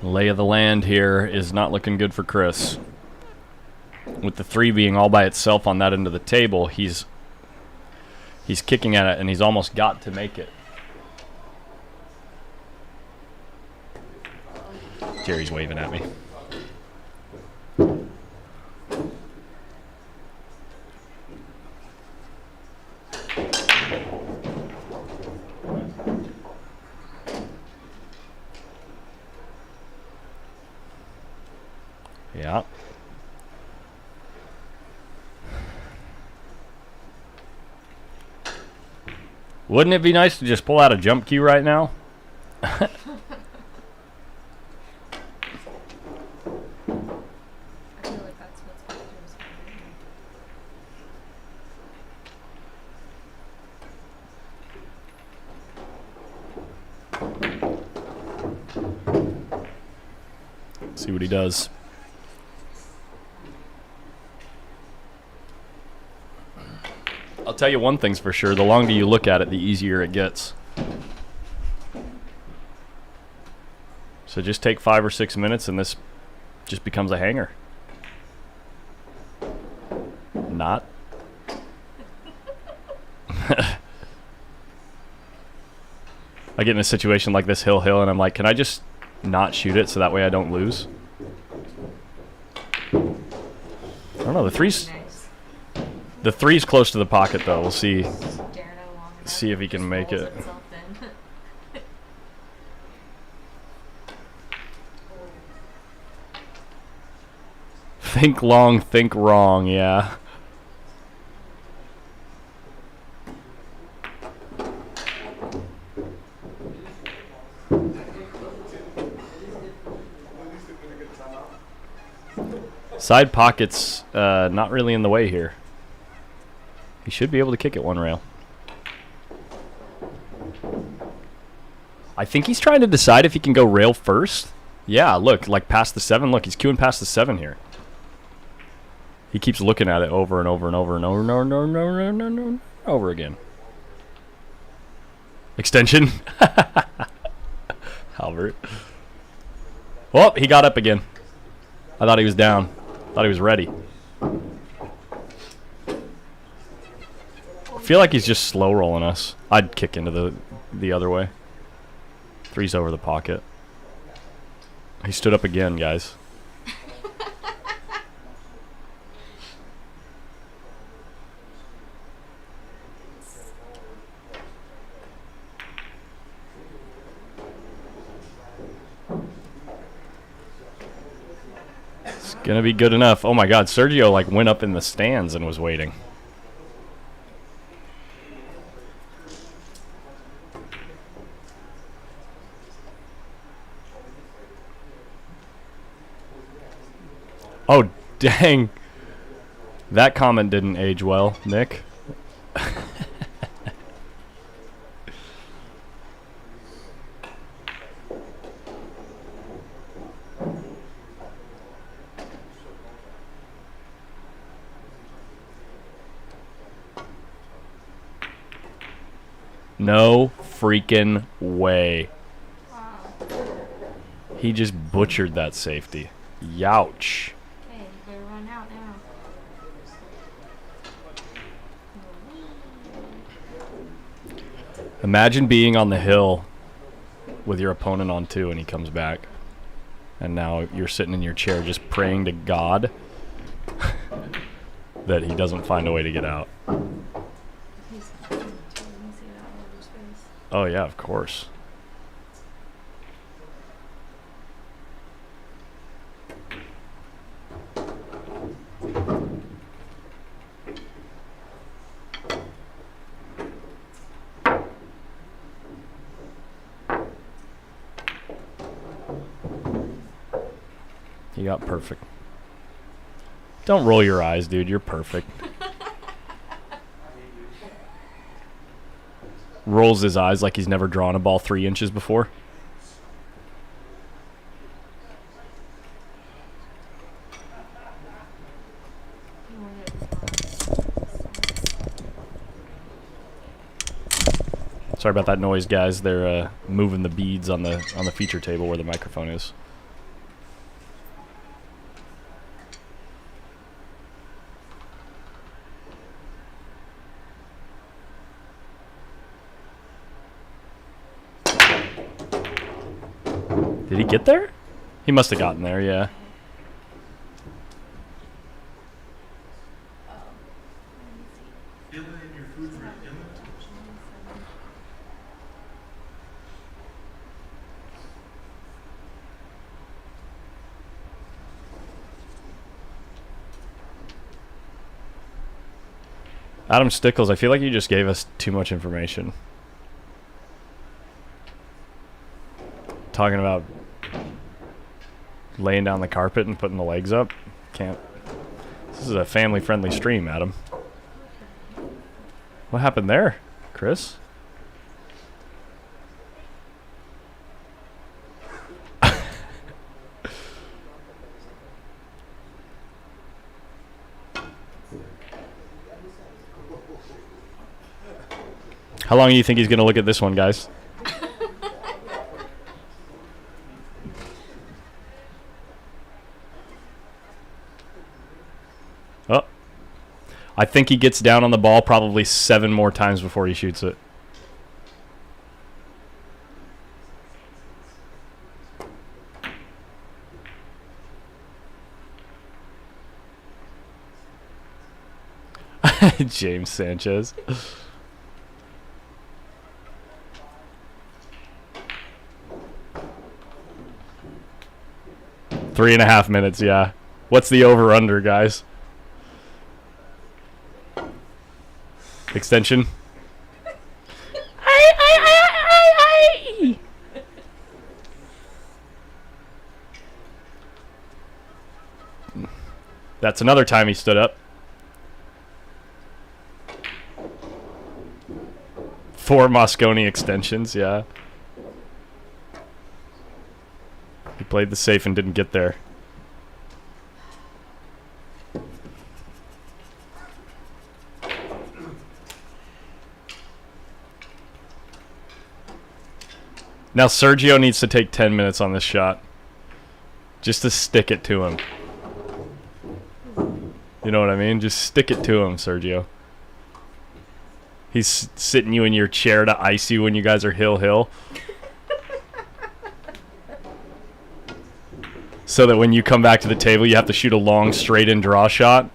Lay of the land here is not looking good for Chris. With the 3 being all by itself on that end of the table, he's kicking at it and he's almost got to make it. Jerry's waving at me. Yeah. Wouldn't it be nice to just pull out a jump cue right now? I feel like that's what's going See what he does. I'll tell you one thing's for sure. The longer you look at it, the easier it gets. So just take 5 or 6 minutes and this just becomes a hanger. Not. I get in a situation like this, hill, and I'm like, can I just not shoot it so that way I don't lose? I don't know. The three's close to the pocket though. We'll see. See if he can make it. Think long, think wrong. Yeah. Side pockets, not really in the way here. He should be able to kick it one rail. I think he's trying to decide if he can go rail first. Yeah, look, like past the 7. Look, he's queuing past the 7 here. He keeps looking at it over and over and over and over and over and over and over and over, and over again. Extension. Albert. Oh, he got up again. I thought he was down. Thought he was ready. I feel like he's just slow rolling us. I'd kick into the other way. 3's over the pocket. He stood up again, guys. It's gonna be good enough. Oh my God, Sergio like went up in the stands and was waiting. Oh, dang. That comment didn't age well, Nick. No freaking way. He just butchered that safety. Youch. Okay, you better run out now. Imagine being on the hill with your opponent on 2 and he comes back. And now you're sitting in your chair just praying to God that he doesn't find a way to get out. Oh yeah, of course. You got perfect. Don't roll your eyes, dude. You're perfect. Rolls his eyes like he's never drawn a ball 3 inches before. Sorry about that noise, guys. They're moving the beads on the feature table where the microphone is. Did he get there? He must have gotten there, yeah. Adam Stickles, I feel like you just gave us too much information. Talking about laying down the carpet and putting the legs up. Can't. This is a family-friendly stream, Adam. What happened there, Chris? How long do you think he's going to look at this one, guys? Oh. I think he gets down on the ball probably 7 more times before he shoots it. James Sanchez. 3.5 minutes, yeah. What's the over-under, guys? Extension? That's another time he stood up. 4 Mosconi extensions, yeah. He played the safe and didn't get there. Now Sergio needs to take 10 minutes on this shot. Just to stick it to him. You know what I mean? Just stick it to him, Sergio. He's sitting you in your chair to ice you when you guys are hill. So that when you come back to the table, you have to shoot a long straight-in draw shot.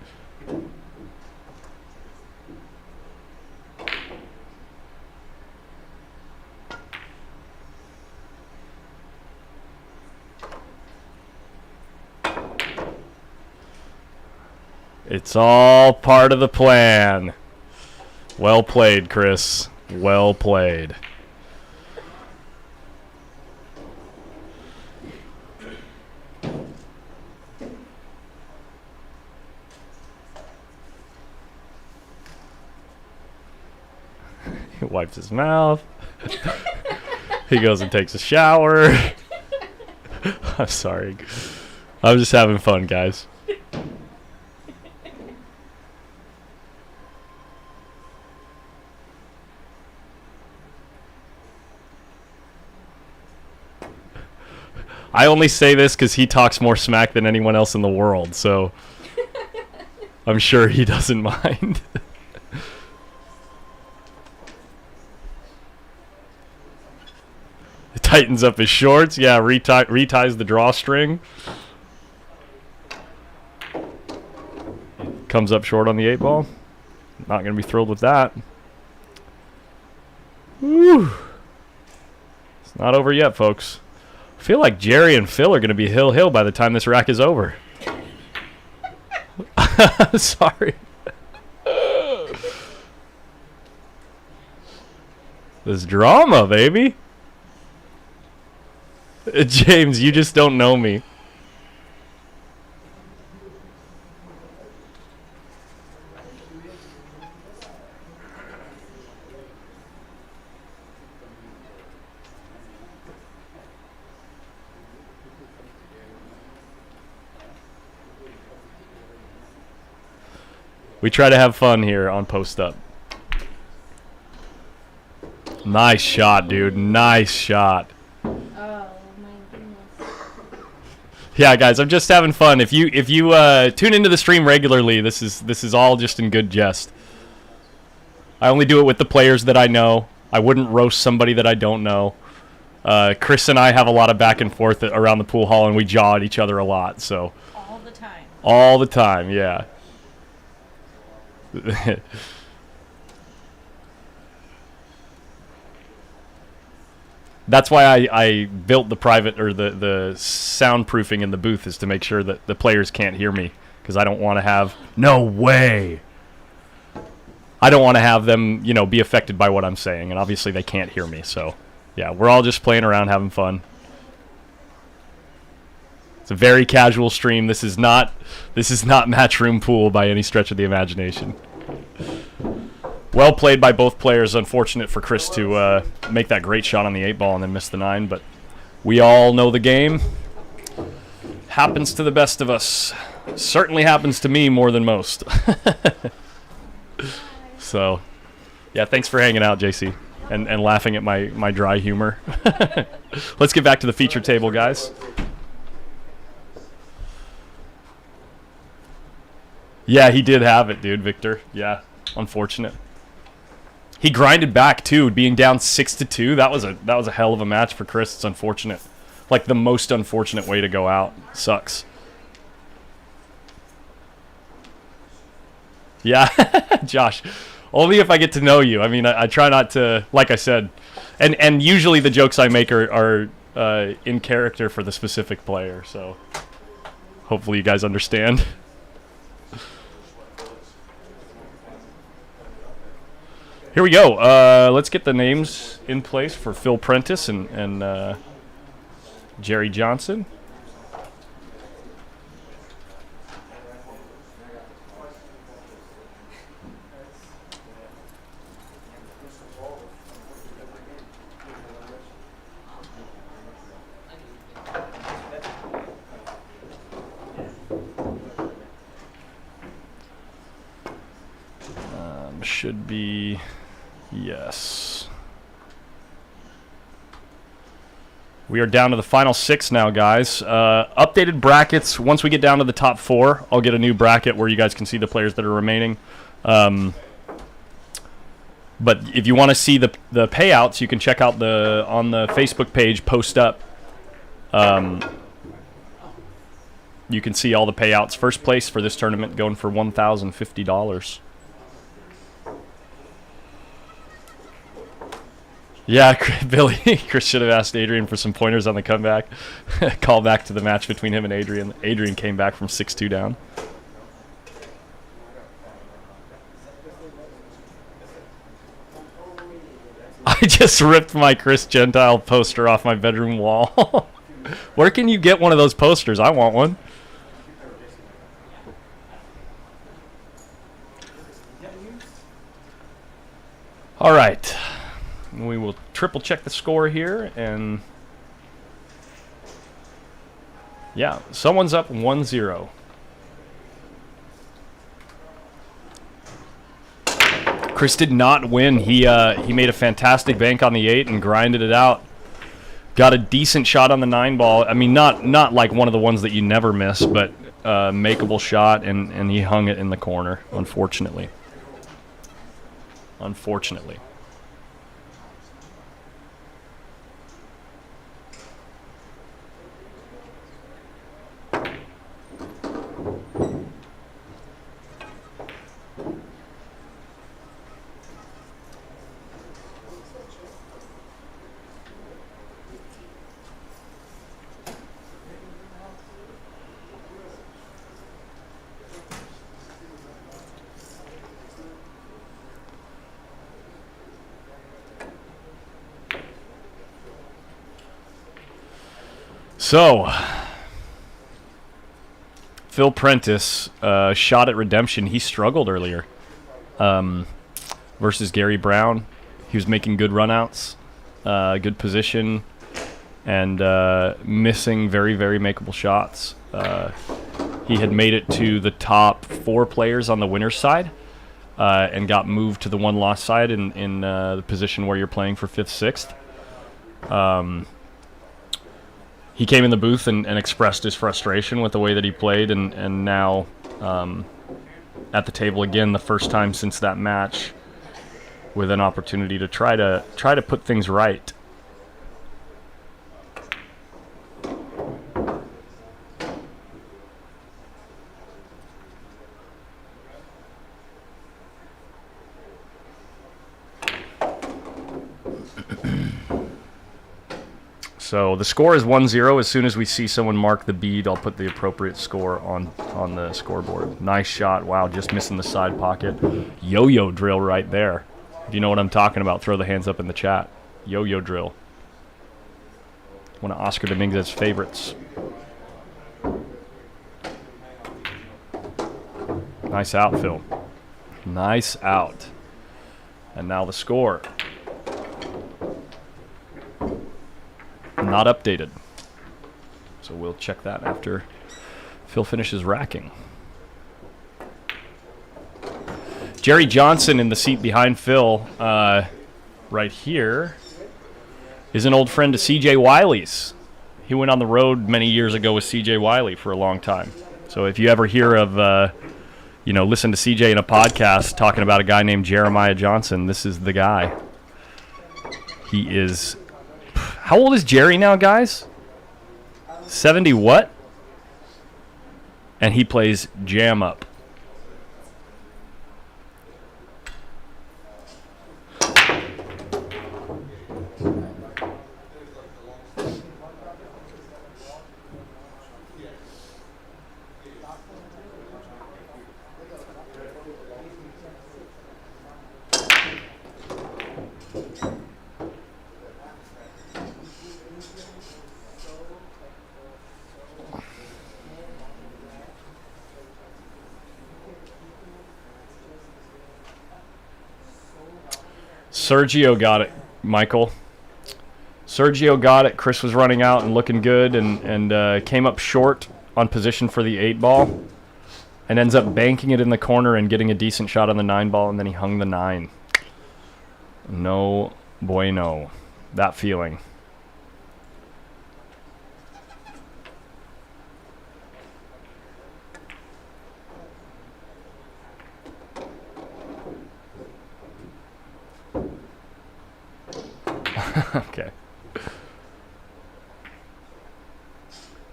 It's all part of the plan. Well played, Chris. Well played. He wipes his mouth. He goes and takes a shower. I'm sorry. I'm just having fun, guys. I only say this because he talks more smack than anyone else in the world, so I'm sure he doesn't mind. He tightens up his shorts. Yeah, reties the drawstring. Comes up short on the 8-ball. Not going to be thrilled with that. Woo. It's not over yet, folks. I feel like Jerry and Phil are going to be hill by the time this rack is over. Sorry. This drama, baby. James, you just don't know me. We try to have fun here on Post Up. Nice shot, dude. Nice shot. Oh my goodness. Yeah, guys, I'm just having fun. If you tune into the stream regularly, this is all just in good jest. I only do it with the players that I know. I wouldn't roast somebody that I don't know. Chris and I have a lot of back and forth around the pool hall, and we jaw at each other a lot. So All the time. all the time, yeah. That's why I built the private or the soundproofing in the booth, is to make sure that the players can't hear me, because I don't want to have no way. I don't want to have them, you know, be affected by what I'm saying, and obviously they can't hear me. So, yeah, we're all just playing around, having fun. It's a very casual stream. This is not Matchroom Pool by any stretch of the imagination. Well played by both players. Unfortunate for Chris to make that great shot on the 8-ball and then miss the 9, but we all know the game. Happens to the best of us. Certainly happens to me more than most. So, Yeah, thanks for hanging out, JC, and laughing at my dry humor. Let's get back to the feature table, guys. Yeah, he did have it, dude, Victor. Yeah, unfortunate. He grinded back too, being down 6-2. That was a hell of a match for Chris. It's unfortunate, like the most unfortunate way to go out. Sucks. Yeah, Josh. Only if I get to know you. I mean, I try not to, like I said, and usually the jokes I make are in character for the specific player. So hopefully you guys understand. Here we go. Let's get the names in place for Phil Prentiss and Jerry Johnson. Should be... Yes. We are down to the final 6 now, guys. Updated brackets. Once we get down to the top 4, I'll get a new bracket where you guys can see the players that are remaining. But if you want to see the payouts, you can check out on the Facebook page, Post Up. You can see all the payouts. First place for this tournament going for $1,050. Yeah, Billy. Chris should have asked Adrian for some pointers on the comeback. Call back to the match between him and Adrian. Adrian came back from 6-2 down. I just ripped my Chris Gentile poster off my bedroom wall. Where can you get one of those posters? I want one. All right. We will triple check the score here, and yeah, someone's up 1-0. Chris did not win. He made a fantastic bank on the 8 and grinded it out. Got a decent shot on the 9 ball. I mean, not like one of the ones that you never miss, but makeable shot, and he hung it in the corner, unfortunately. Unfortunately. So, Phil Prentiss, shot at redemption. He struggled earlier versus Gary Brown. He was making good runouts, good position, and missing very, very makeable shots. He had made it to the top 4 players on the winner's side and got moved to the one-loss side in the position where you're playing for 5th, 6th. He came in the booth and expressed his frustration with the way that he played, and now at the table again, the first time since that match, with an opportunity to try to put things right. So the score is 1-0. As soon as we see someone mark the bead, I'll put the appropriate score on the scoreboard. Nice shot. Wow, just missing the side pocket. Yo-yo drill right there. If you know what I'm talking about, throw the hands up in the chat. Yo-yo drill. One of Oscar Dominguez's favorites. Nice out, Phil. Nice out. And now the score. Not updated. So we'll check that after Phil finishes racking. Jerry Johnson in the seat behind Phil, right here, is an old friend of C.J. Wiley's. He went on the road many years ago with C.J. Wiley for a long time. So if you ever hear of, listen to C.J. in a podcast talking about a guy named Jeremiah Johnson, this is the guy. He is... How old is Jerry now, guys? 70 what? And he plays Jam Up. Sergio got it, Michael. Sergio got it. Chris was running out and looking good and came up short on position for the 8 ball and ends up banking it in the corner and getting a decent shot on the 9 ball, and then he hung the 9. No bueno. That feeling. Okay.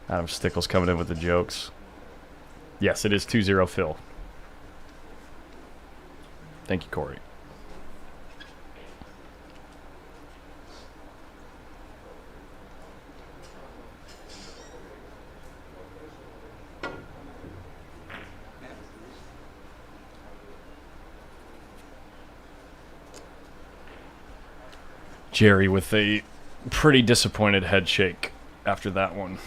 Adam Stickles coming in with the jokes. Yes, it is 2-0 Phil. Thank you, Corey. Jerry with a pretty disappointed head shake after that one.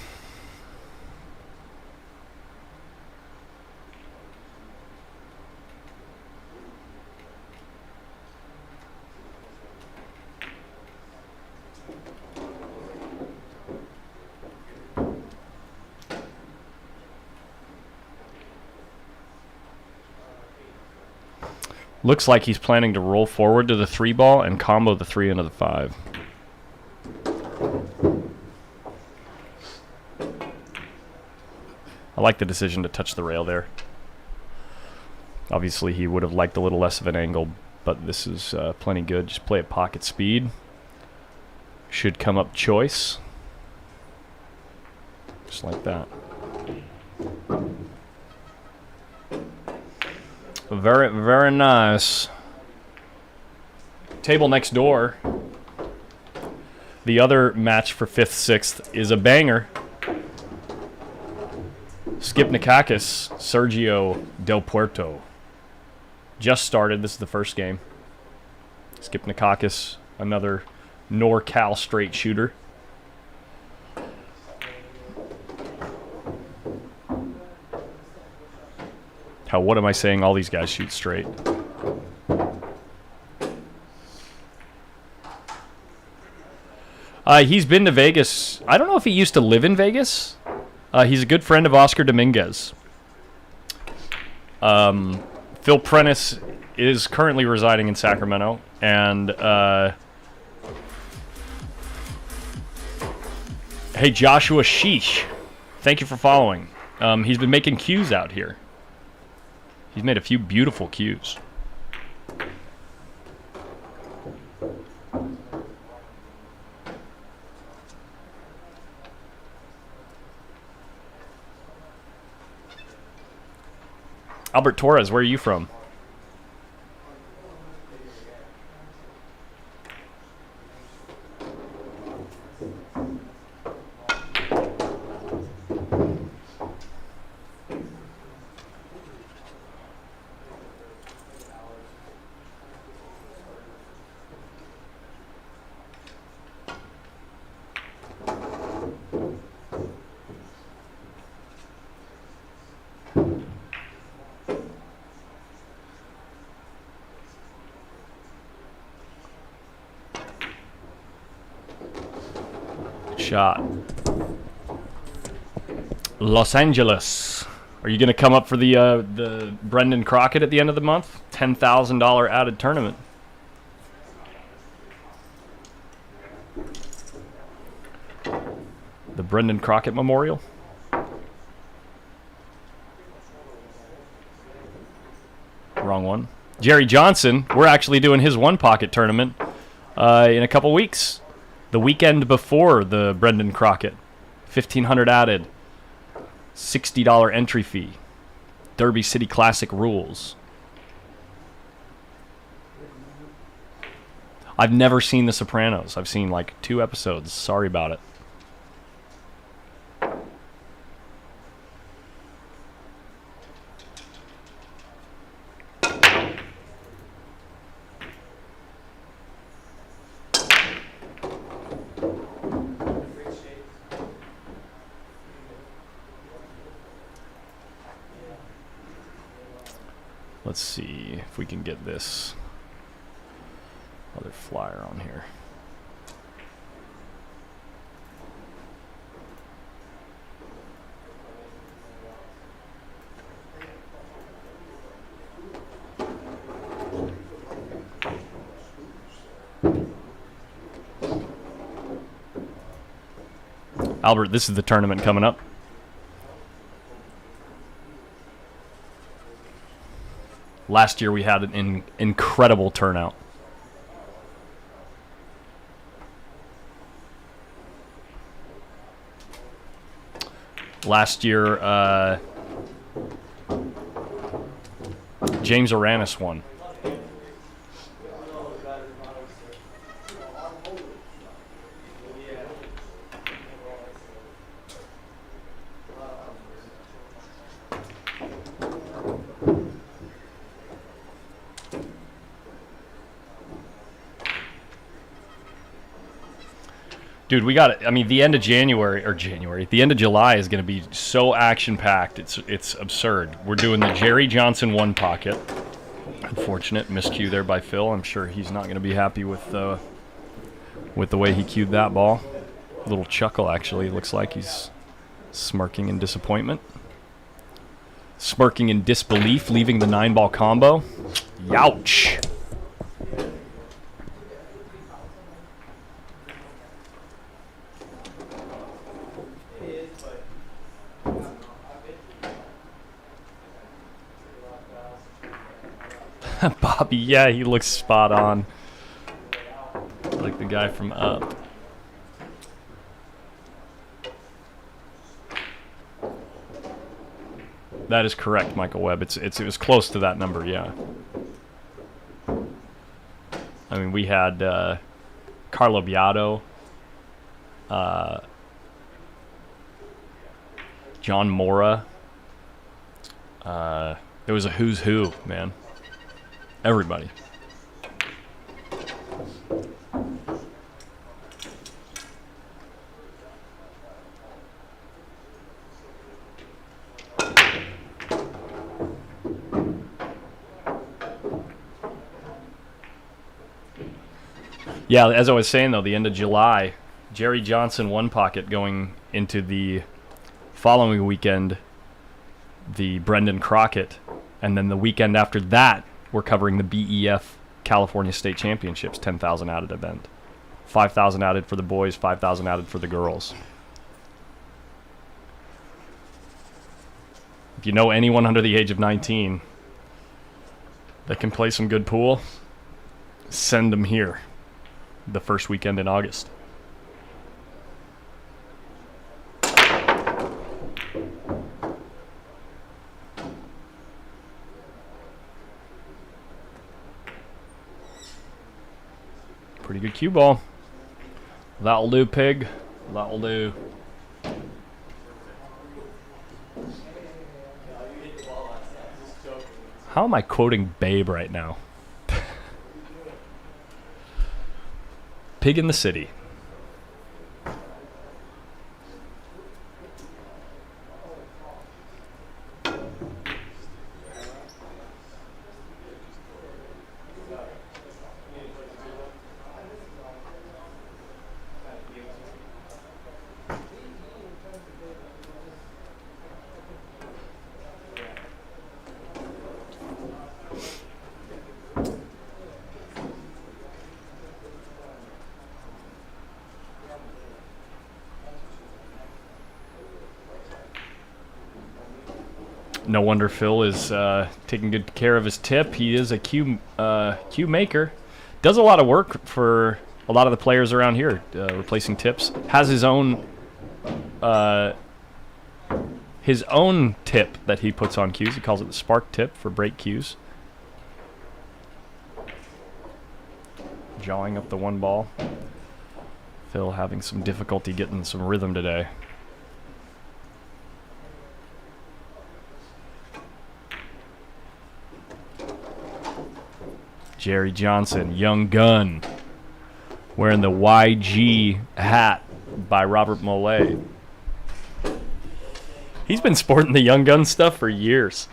Looks like he's planning to roll forward to the 3 ball and combo the 3 into the 5. I like the decision to touch the rail there. Obviously, he would have liked a little less of an angle, but this is plenty good. Just play at pocket speed. Should come up choice. Just like that. Very, very nice. Table next door. The other match for 5th, 6th is a banger. Skip Nakakis, Sergio del Puerto. Just started. This is the first game. Skip Nakakis, another NorCal straight shooter. How, what am I saying? All these guys shoot straight. He's been to Vegas. I don't know if he used to live in Vegas. He's a good friend of Oscar Dominguez. Phil Prentiss is currently residing in Sacramento. And, hey, Joshua Sheesh. Thank you for following. He's been making cues out here. He's made a few beautiful cues. Albert Torres, where are you from? Shot. Los Angeles. Are you going to come up for the Brendan Crockett at the end of the month? $10,000 added tournament. The Brendan Crockett Memorial. Wrong one. Jerry Johnson, we're actually doing his one pocket tournament in a couple weeks. The weekend before the Brendan Crockett. 1,500 added. $60 entry fee. Derby City Classic rules. I've never seen The Sopranos. I've seen like 2 episodes. Sorry about it. Let's see if we can get this other flyer on here. Albert, this is the tournament coming up. Last year we had an incredible turnout. Last year, James Aranis won. Dude, we got it. I mean, the end of the end of July is going to be so action-packed. It's absurd. We're doing the Jerry Johnson one pocket. Unfortunate miscue there by Phil. I'm sure he's not going to be happy with the way he cued that ball. A little chuckle, actually. Looks like he's smirking in disappointment. Smirking in disbelief, leaving the 9-ball combo. Youch! Bobby, yeah, he looks spot on. Like the guy from Up. That is correct, Michael Webb. It was close to that number, yeah. I mean, we had Carlo Biado, John Mora. It was a who's who, man. Everybody. Yeah, as I was saying, though, the end of July, Jerry Johnson one pocket going into the following weekend, the Brendan Crockett, and then the weekend after that, we're covering the BEF California State Championships 10,000 added event. 5,000 added for the boys, 5,000 added for the girls. If you know anyone under the age of 19 that can play some good pool, send them here the first weekend in August. Pretty good cue ball. That'll do, pig. That'll do. How am I quoting Babe right now? Pig in the City. No wonder Phil is taking good care of his tip. He is a cue maker. Does a lot of work for a lot of the players around here, replacing tips. Has his own tip that he puts on cues. He calls it the spark tip for break cues. Jawing up the one ball. Phil having some difficulty getting some rhythm today. Jerry Johnson, young gun, wearing the YG hat by Robert Mollet. He's been sporting the young gun stuff for years.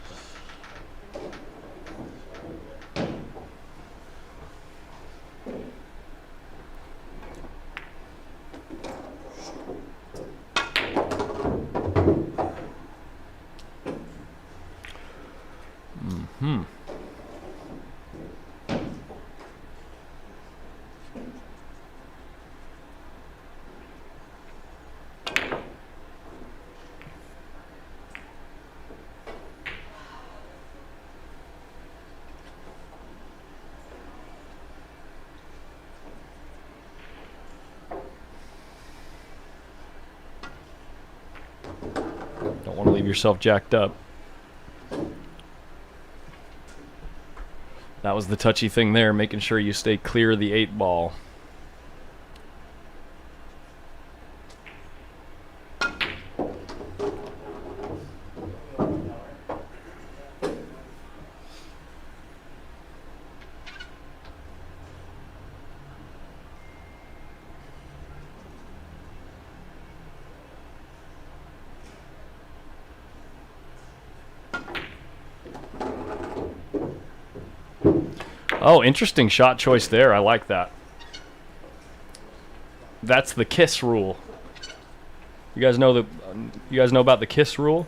Don't want to leave yourself jacked up. That was the touchy thing there, making sure you stay clear of the 8 ball. Oh, interesting shot choice there. I like that. That's the kiss rule. You guys know about the kiss rule?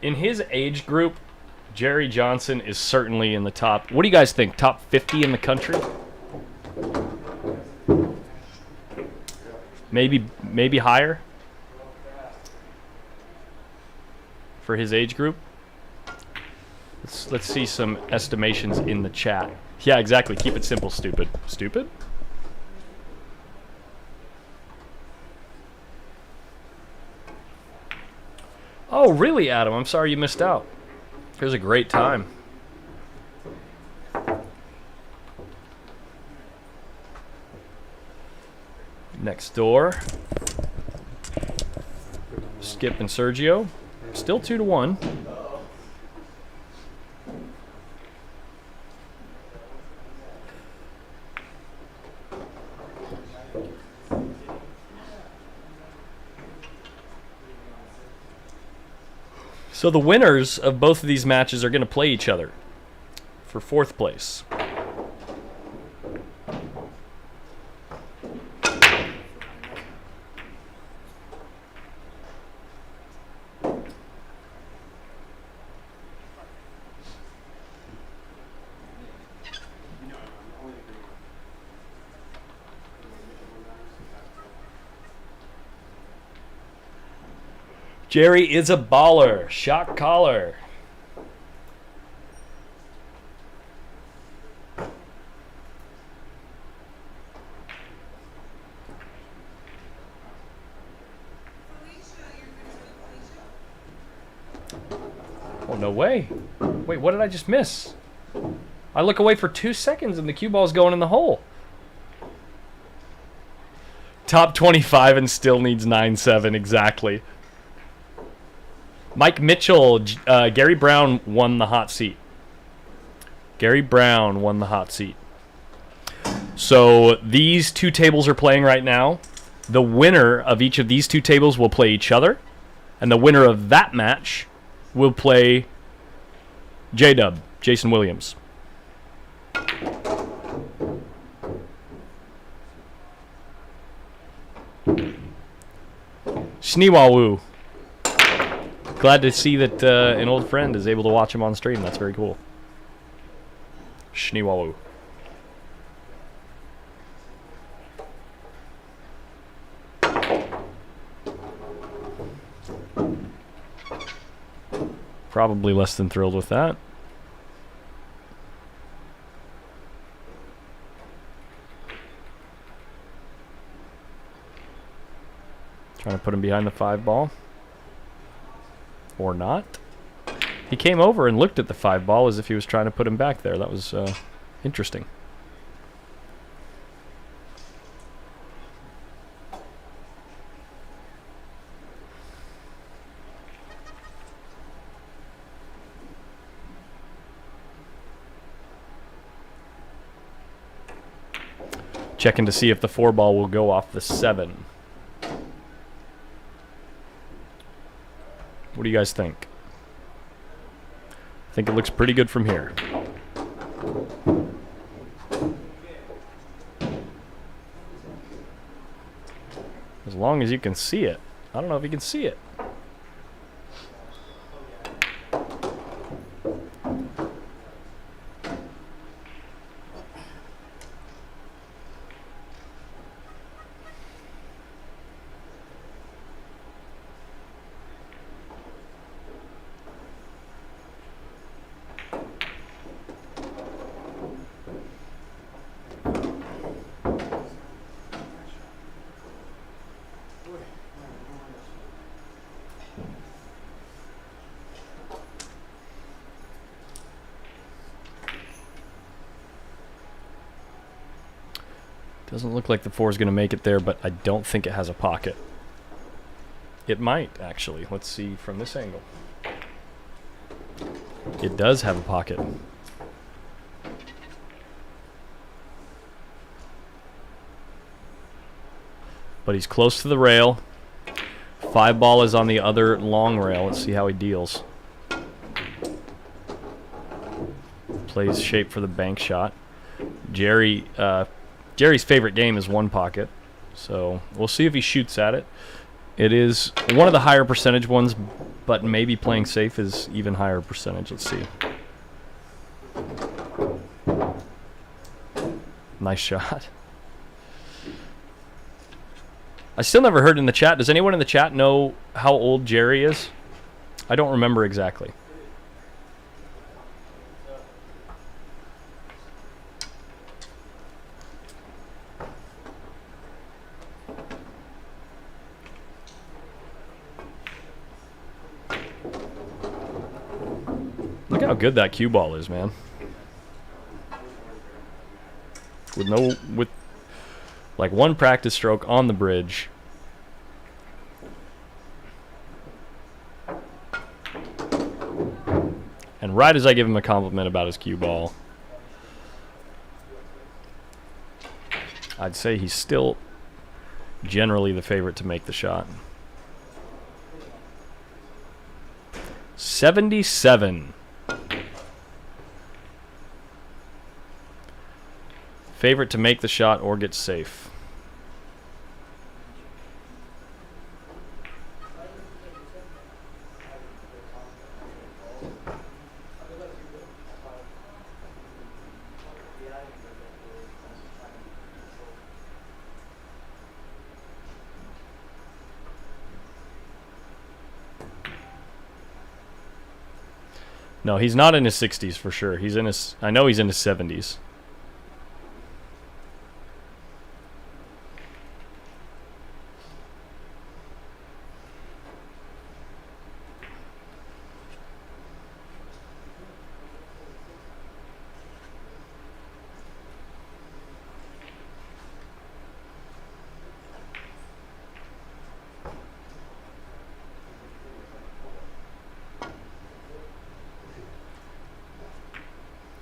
In his age group, Jerry Johnson is certainly in the top. What do you guys think? Top 50 in the country? Maybe higher for his age group. Let's see some estimations in the chat. Yeah, exactly. Keep it simple, stupid. Stupid? Oh, really, Adam? I'm sorry you missed out. It was a great time. Next door. Skip and Sergio. Still 2-1. So the winners of both of these matches are going to play each other for 4th place. Jerry is a baller. Shot caller. Oh, no way. Wait, what did I just miss? I look away for 2 seconds and the cue ball's going in the hole. Top 25 and still needs 9-7, exactly. Mike Mitchell, Gary Brown won the hot seat. Gary Brown won the hot seat. So these 2 tables are playing right now. The winner of each of these 2 tables will play each other. And the winner of that match will play J-Dub, Jason Williams. Sneewawu. Glad to see that an old friend is able to watch him on stream. That's very cool. Shniwalu. Probably less than thrilled with that. Trying to put him behind the 5 ball. Or not. He came over and looked at the 5 ball as if he was trying to put him back there. That was interesting. Checking to see if the 4 ball will go off the 7. What do you guys think? I think it looks pretty good from here. As long as you can see it. I don't know if you can see it. Doesn't look like the 4 is going to make it there, but I don't think it has a pocket. It might, actually. Let's see from this angle. It does have a pocket. But he's close to the rail. 5 ball is on the other long rail. Let's see how he deals. Plays shape for the bank shot. Jerry's favorite game is 1 pocket, so we'll see if he shoots at it. It is one of the higher percentage ones, but maybe playing safe is even higher percentage. Let's see. Nice shot. I still never heard in the chat. Does anyone in the chat know how old Jerry is? I don't remember exactly. Look how good that cue ball is, man. With like 1 practice stroke on the bridge. And right as I give him a compliment about his cue ball, I'd say he's still generally the favorite to make the shot. 77. Favorite to make the shot or get safe. No, he's not in his 60s for sure. He's in his, I know he's in his 70s.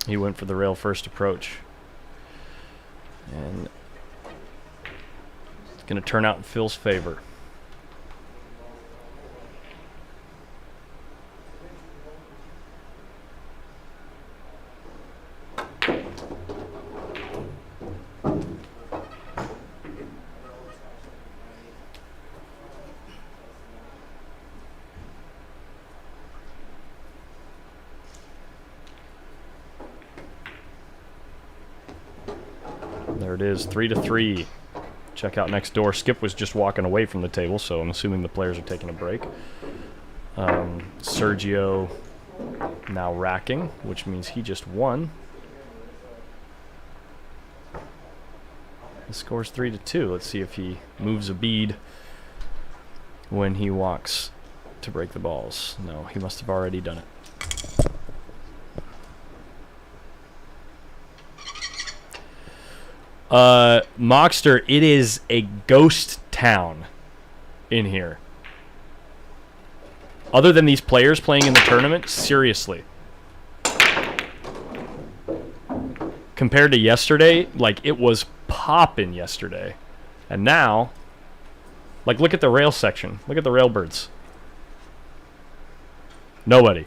He went for the rail first approach. And it's going to turn out in Phil's favor. There it is, 3-3. Check out next door. Skip was just walking away from the table, so I'm assuming the players are taking a break. Sergio now racking, which means he just won. The score's 3-2. Let's see if he moves a bead when he walks to break the balls. No, he must have already done it. Mockster, it is a ghost town in here. Other than these players playing in the tournament, seriously. Compared to yesterday, like, it was popping yesterday. And now, like, look at the rail section. Look at the railbirds. Nobody.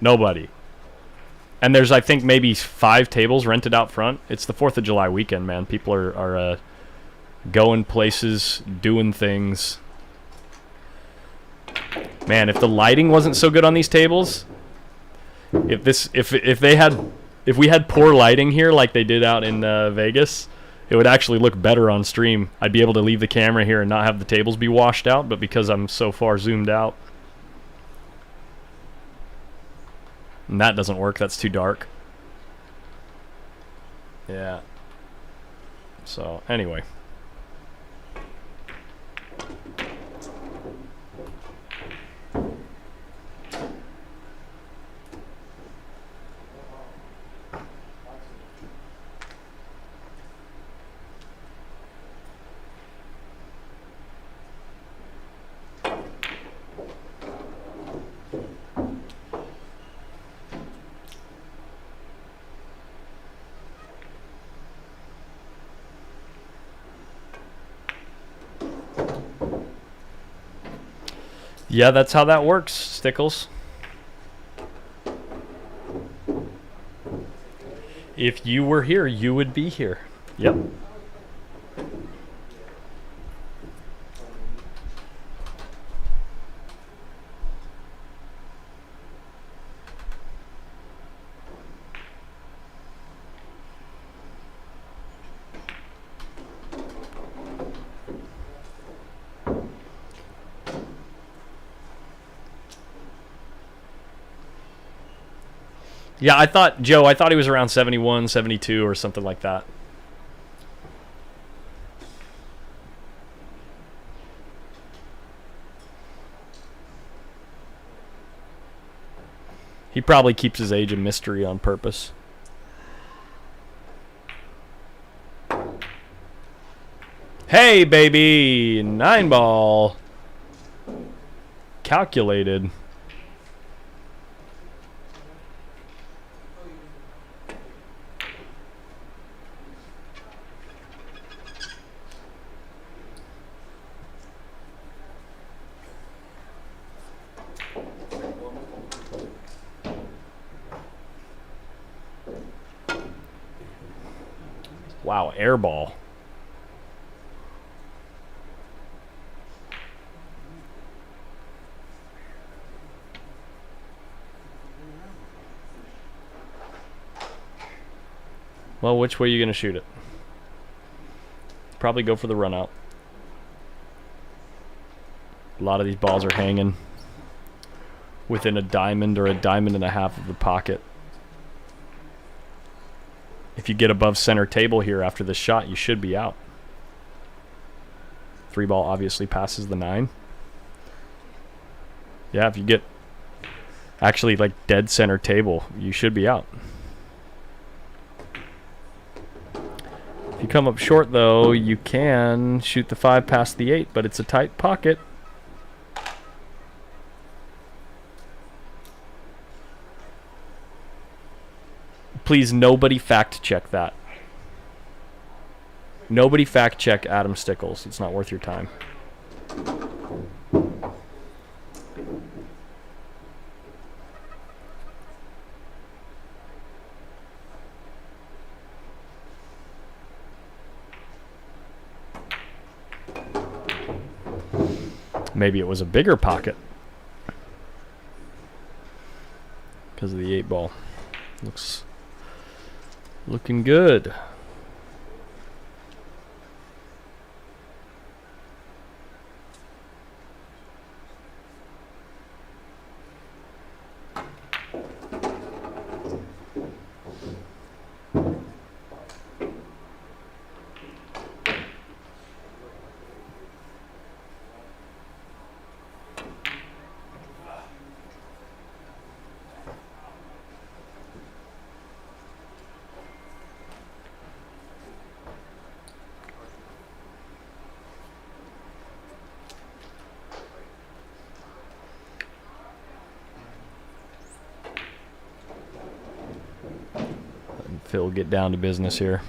Nobody. And there's, I think, maybe 5 tables rented out front. It's the 4th of July weekend, man. People are going places, doing things. Man, if the lighting wasn't so good on these tables, if we had poor lighting here like they did out in Vegas, it would actually look better on stream. I'd be able to leave the camera here and not have the tables be washed out, but because I'm so far zoomed out, and that doesn't work, that's too dark. Yeah. So, anyway. Yeah, that's how that works, Stickles. If you were here, you would be here. Yep. Yeah, I thought he was around 71, 72 or something like that. He probably keeps his age a mystery on purpose. Hey, baby! 9 ball. Calculated. Wow, air ball. Well, which way are you going to shoot it? Probably go for the run out. A lot of these balls are hanging within a diamond or a diamond and a half of the pocket. If you get above center table here after this shot, you should be out. 3 ball obviously passes the 9. Yeah, if you get actually like dead center table, you should be out. If you come up short though, you can shoot the 5 past the 8, but it's a tight pocket. Please, nobody fact check that. Nobody fact check Adam Stickles. It's not worth your time. Maybe it was a bigger pocket because of the 8 ball. Looking good. he'll get down to business here.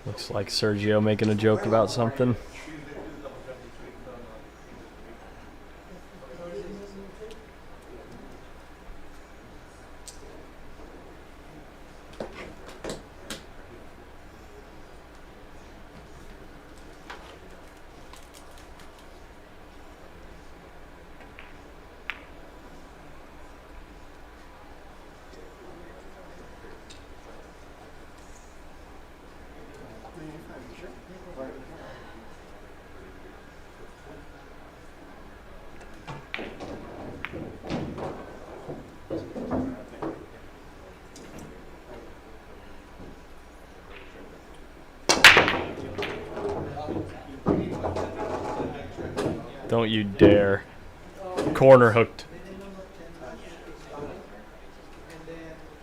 Looks like Sergio making a joke about something. Don't you dare. Corner hooked.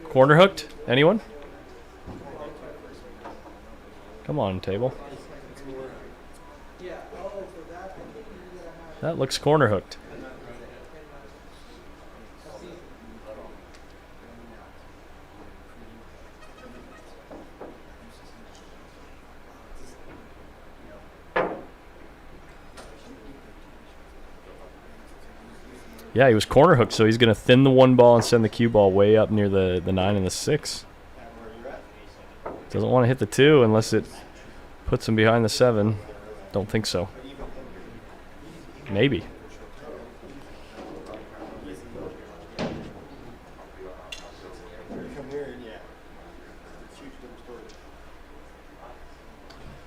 Corner hooked? Anyone? Come on, table. That looks corner hooked. Yeah, he was corner hooked, so he's going to thin the 1 ball and send the cue ball way up near the 9 and the 6. Doesn't want to hit the 2 unless it puts him behind the 7. Don't think so. Maybe.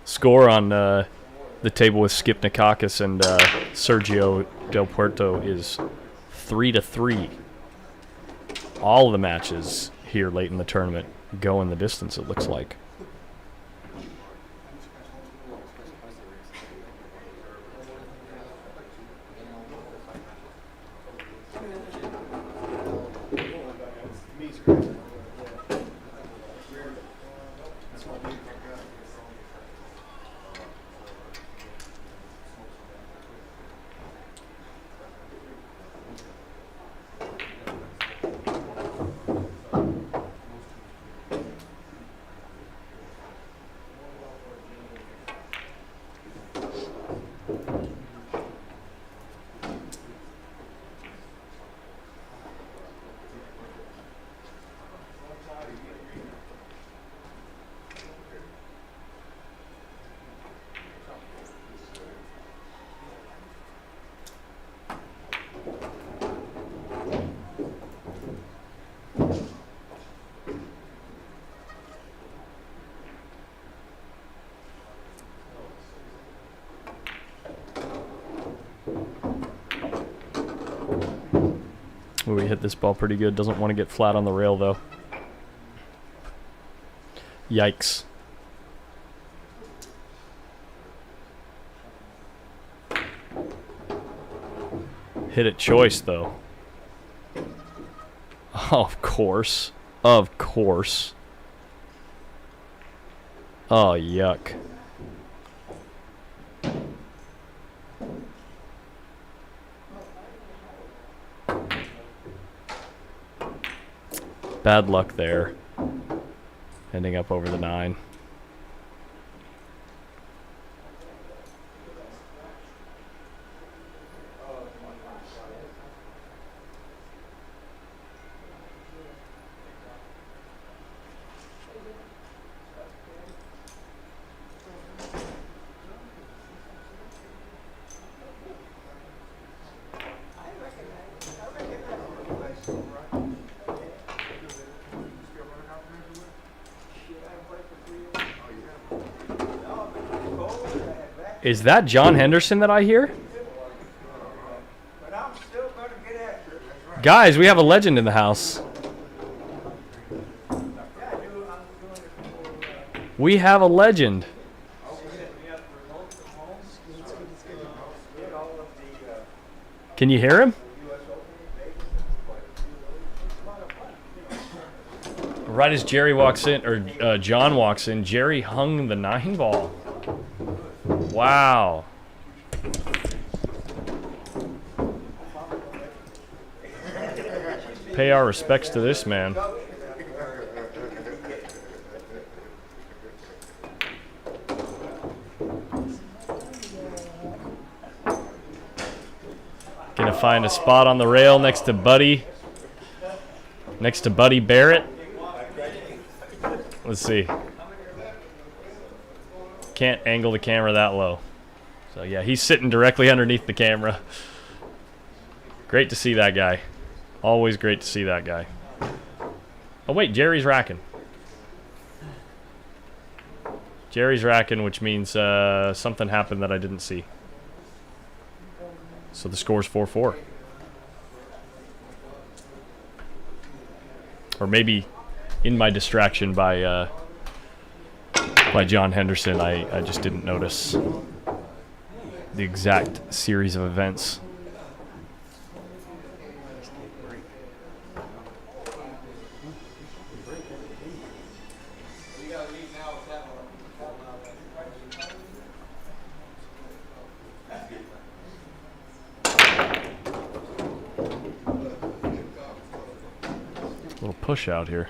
Score on the table with Skip Nakakis and Sergio del Puerto is 3-3. All of the matches here late in the tournament go in the distance, it looks like. Ooh, he hit this ball pretty good. Doesn't want to get flat on the rail, though. Yikes. Hit it choice, though. Oh, of course. Of course. Oh, yuck. Bad luck there. ending up over the 9. Is that John Henderson that I hear? Guys, we have a legend in the house. We have a legend. Can you hear him? Right as Jerry walks in, or John walks in, Jerry hung the 9 ball. Wow. Pay our respects to this man. Gonna find a spot on the rail next to Buddy. Next to Buddy Barrett. Let's see. Can't angle the camera that low. So yeah, he's sitting directly underneath the camera. Great to see that guy. Always great to see that guy. Oh wait, Jerry's racking. Jerry's racking, which means something happened that I didn't see. So the score's 4-4. Or maybe in my distraction by John Henderson, I just didn't notice the exact series of events. Little push out here.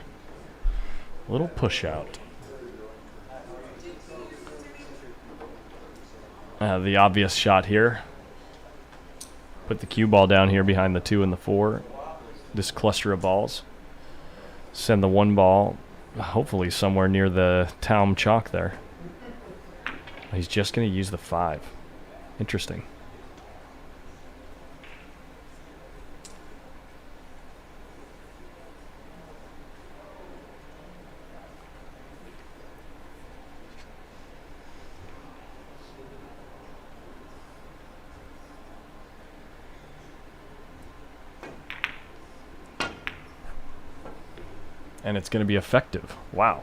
Little push out. The obvious shot here. Put the cue ball down here behind the 2 and the 4. This cluster of balls. Send the 1 ball, hopefully somewhere near the town chalk there. He's just going to use the 5. Interesting. And it's going to be effective. Wow.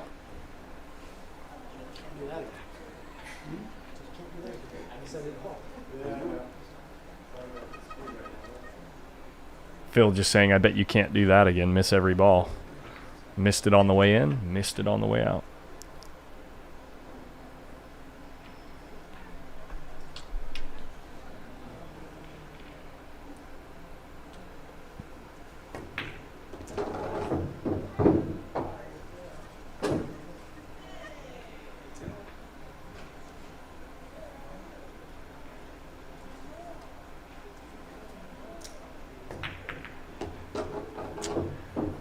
Phil just saying, I bet you can't do that again. Miss every ball. Missed it on the way in, missed it on the way out.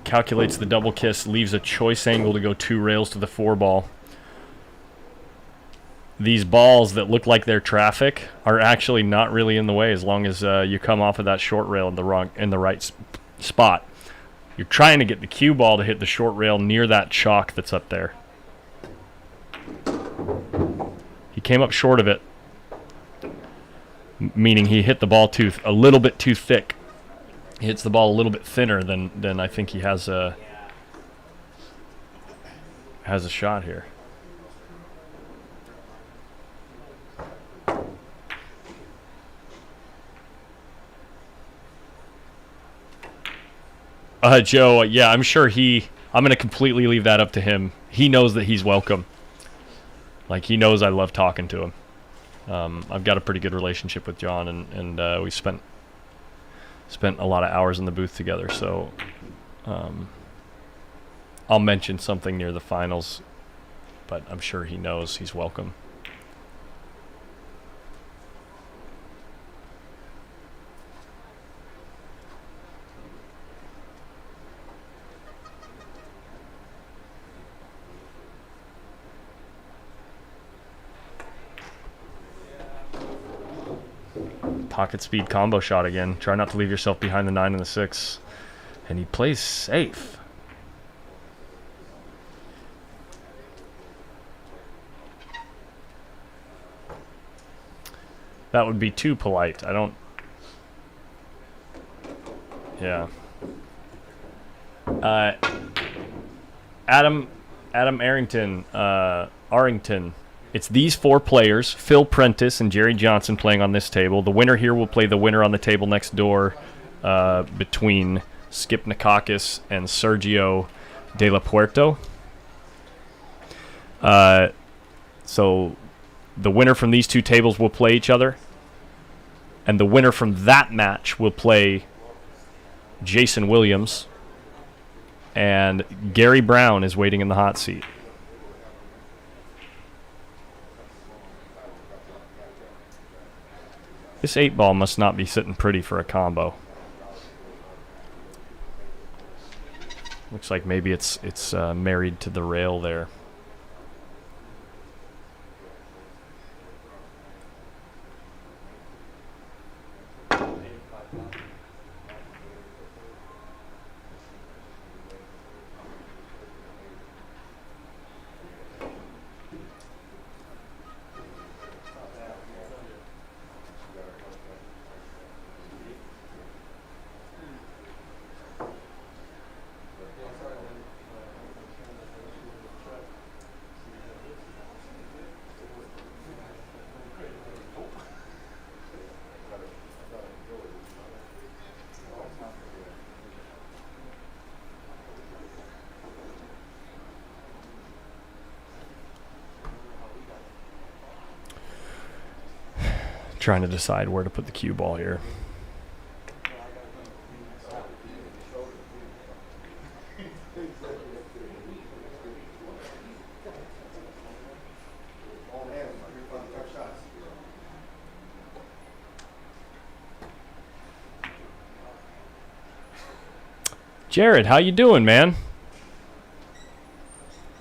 Calculates the double kiss, leaves a choice angle to go 2 rails to the 4 ball. These balls that look like they're traffic are actually not really in the way as long as you come off of that short rail in the right spot. You're trying to get the cue ball to hit the short rail near that chalk that's up there. He came up short of it, meaning he hit the ball a little bit too thick. He hits the ball a little bit thinner than I think he has a shot here. Joe, yeah, I'm sure I'm going to completely leave that up to him. He knows that he's welcome. Like, he knows I love talking to him. I've got a pretty good relationship with John, and we spent a lot of hours in the booth together, so I'll mention something near the finals, but I'm sure he knows he's welcome. Pocket speed combo shot again. Try not to leave yourself behind the 9 and the 6. And he plays safe. That would be too polite. I don't... Yeah. Adam Arrington. It's these 4 players, Phil Prentiss and Jerry Johnson, playing on this table. The winner here will play the winner on the table next door between Skip Nakakis and Sergio de la Puerto. So the winner from these 2 tables will play each other. And the winner from that match will play Jason Williams. And Gary Brown is waiting in the hot seat. This 8-ball must not be sitting pretty for a combo. Looks like maybe it's married to the rail there. Trying to decide where to put the cue ball here. Jared, how you doing, man?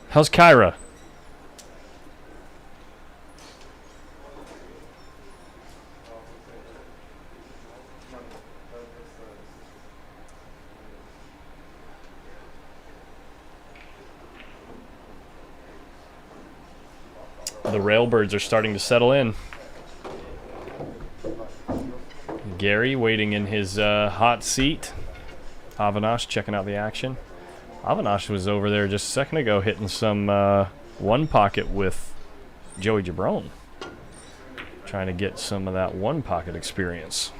How's Kyra? The Railbirds are starting to settle in. Gary waiting in his hot seat. Avinash checking out the action. Avinash was over there just a second ago hitting some one pocket with Joey Jabrone. Trying to get some of that one pocket experience.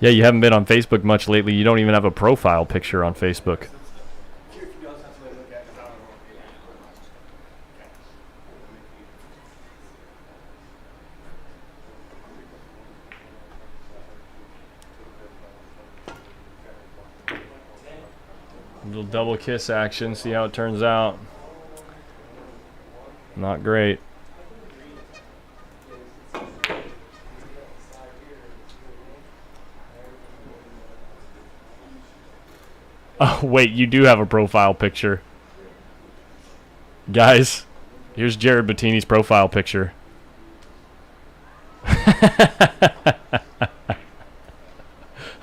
Yeah, you haven't been on Facebook much lately. You don't even have a profile picture on Facebook. A little double kiss action. See how it turns out. Not great. Oh, wait, you do have a profile picture. Guys, here's Jared Bettini's profile picture.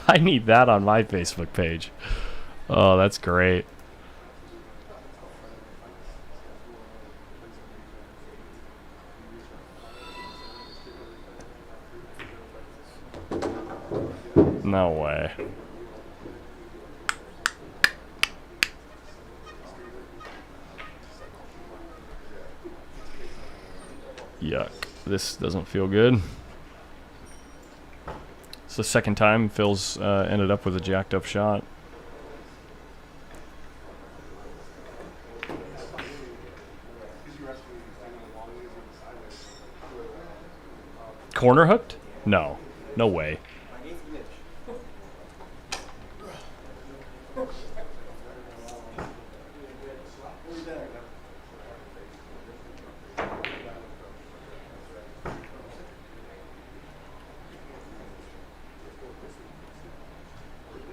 I need that on my Facebook page. Oh, that's great. No way. Yuck. This doesn't feel good. It's the second time Phil's ended up with a jacked up shot. Corner hooked? No. No way.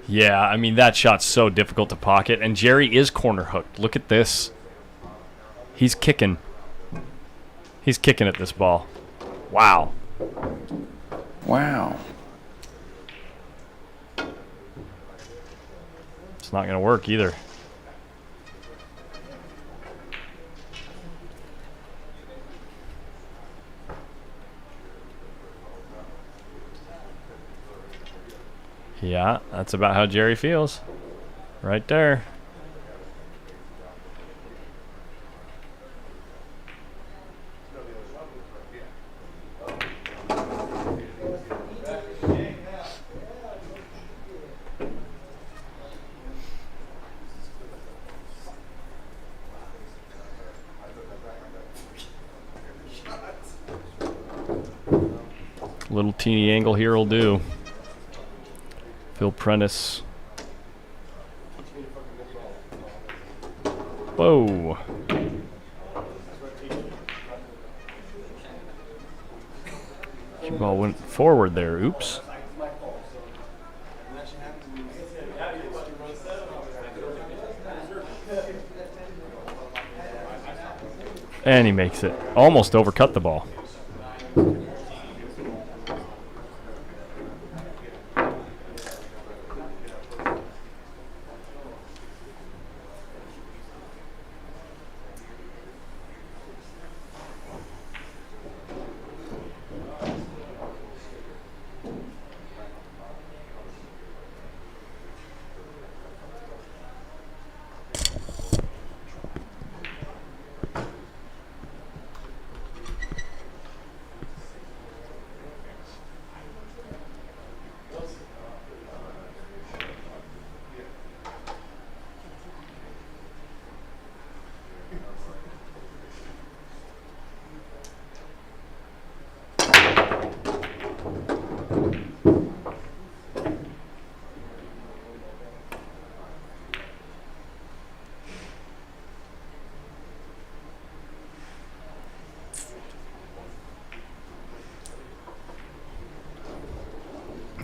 Yeah, I mean, that shot's so difficult to pocket, and Jerry is corner hooked. Look at this. He's kicking. He's kicking at this ball. Wow. Wow. It's not going to work either. Yeah, that's about how Jerry feels. Right there. Little teeny angle here will do. Phil Prentiss. Whoa. Cue ball went forward there. Oops. And he makes it. Almost overcut the ball.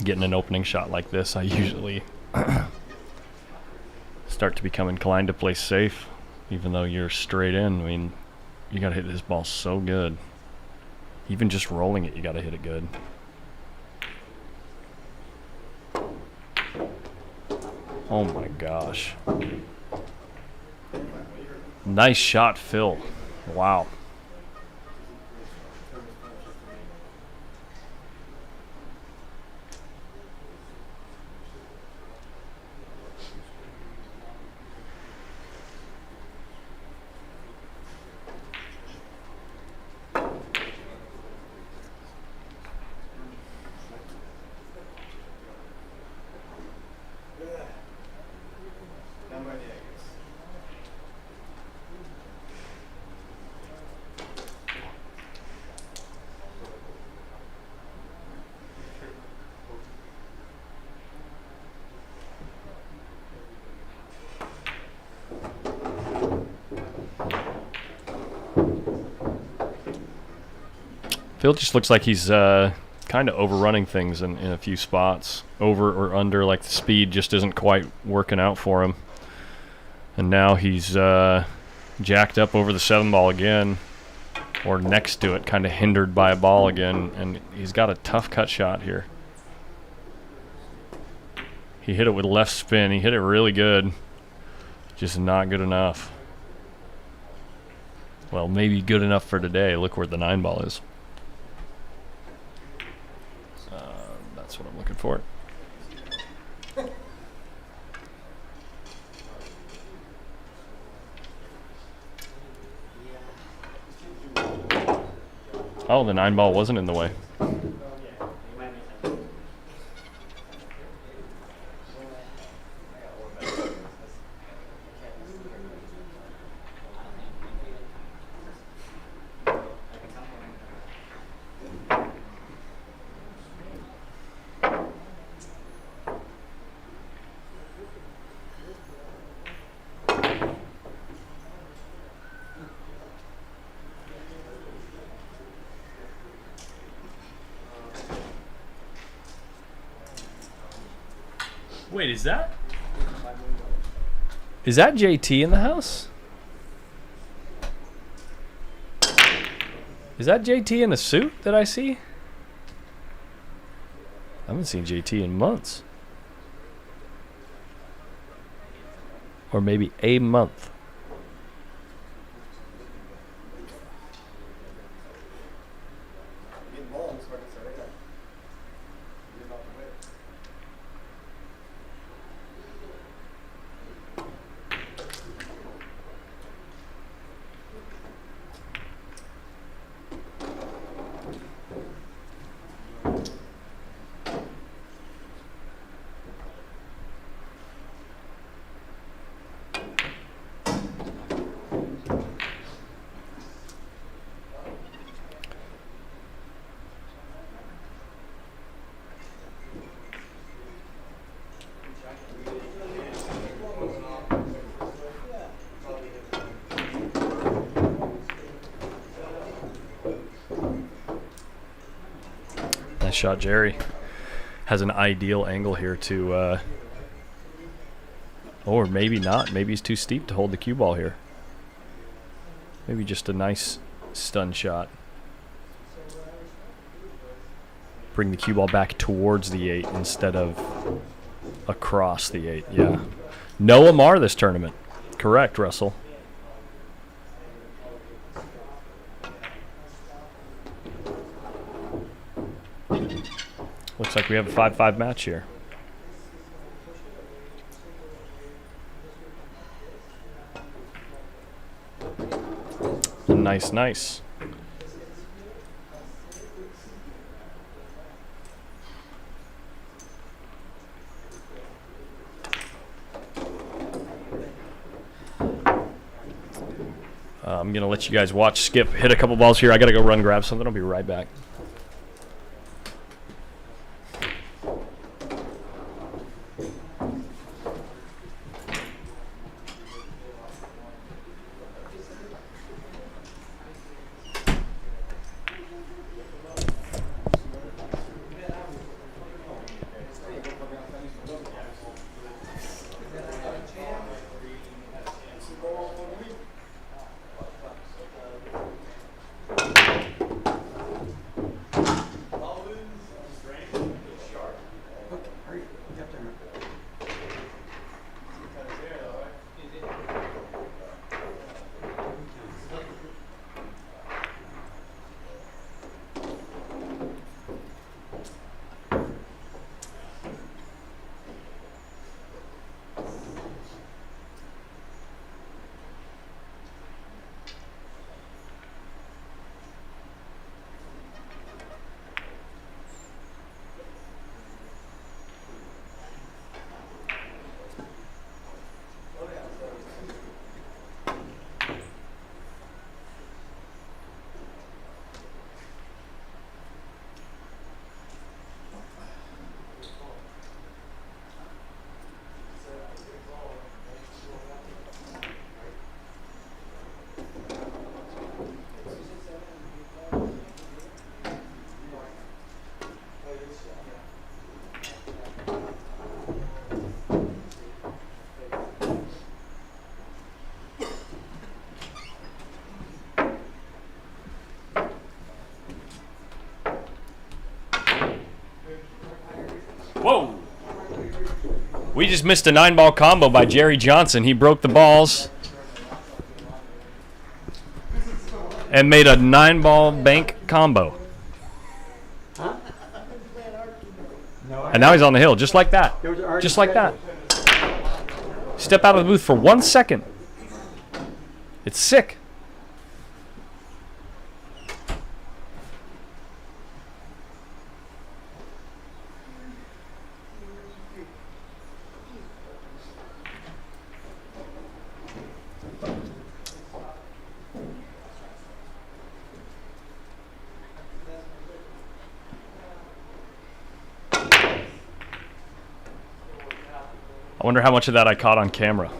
Getting an opening shot like this, I usually start to become inclined to play safe, even though you're straight in. I mean, you gotta hit this ball so good. Even just rolling it, you gotta hit it good. Oh my gosh. Nice shot, Phil. Wow. Phil just looks like he's kind of overrunning things in a few spots. Over or under, like the speed just isn't quite working out for him. And now he's jacked up over the 7-ball again, or next to it, kind of hindered by a ball again, and he's got a tough cut shot here. He hit it with left spin. He hit it really good. Just not good enough. Well, maybe good enough for today. Look where the 9-ball is. That's what I'm looking for. Oh, the 9-ball wasn't in the way. Wait, is that JT in the house? Is that JT in a suit that I see? I haven't seen JT in months. Or maybe a month. Nice shot, Jerry. Has an ideal angle here to, or maybe not. Maybe he's too steep to hold the cue ball here. Maybe just a nice stun shot. Bring the cue ball back towards the 8 instead of across the 8. Yeah. No Amar this tournament. Correct, Russell. Looks like we have a 5-5 match here. Nice, nice. I'm going to let you guys watch Skip hit a couple balls here. I got to go run grab something. I'll be right back. Whoa! We just missed a 9-ball combo by Jerry Johnson. He broke the balls and made a 9-ball bank combo. And now he's on the hill, just like that. Just like that. Step out of the booth for 1 second. It's sick. I wonder how much of that I caught on camera.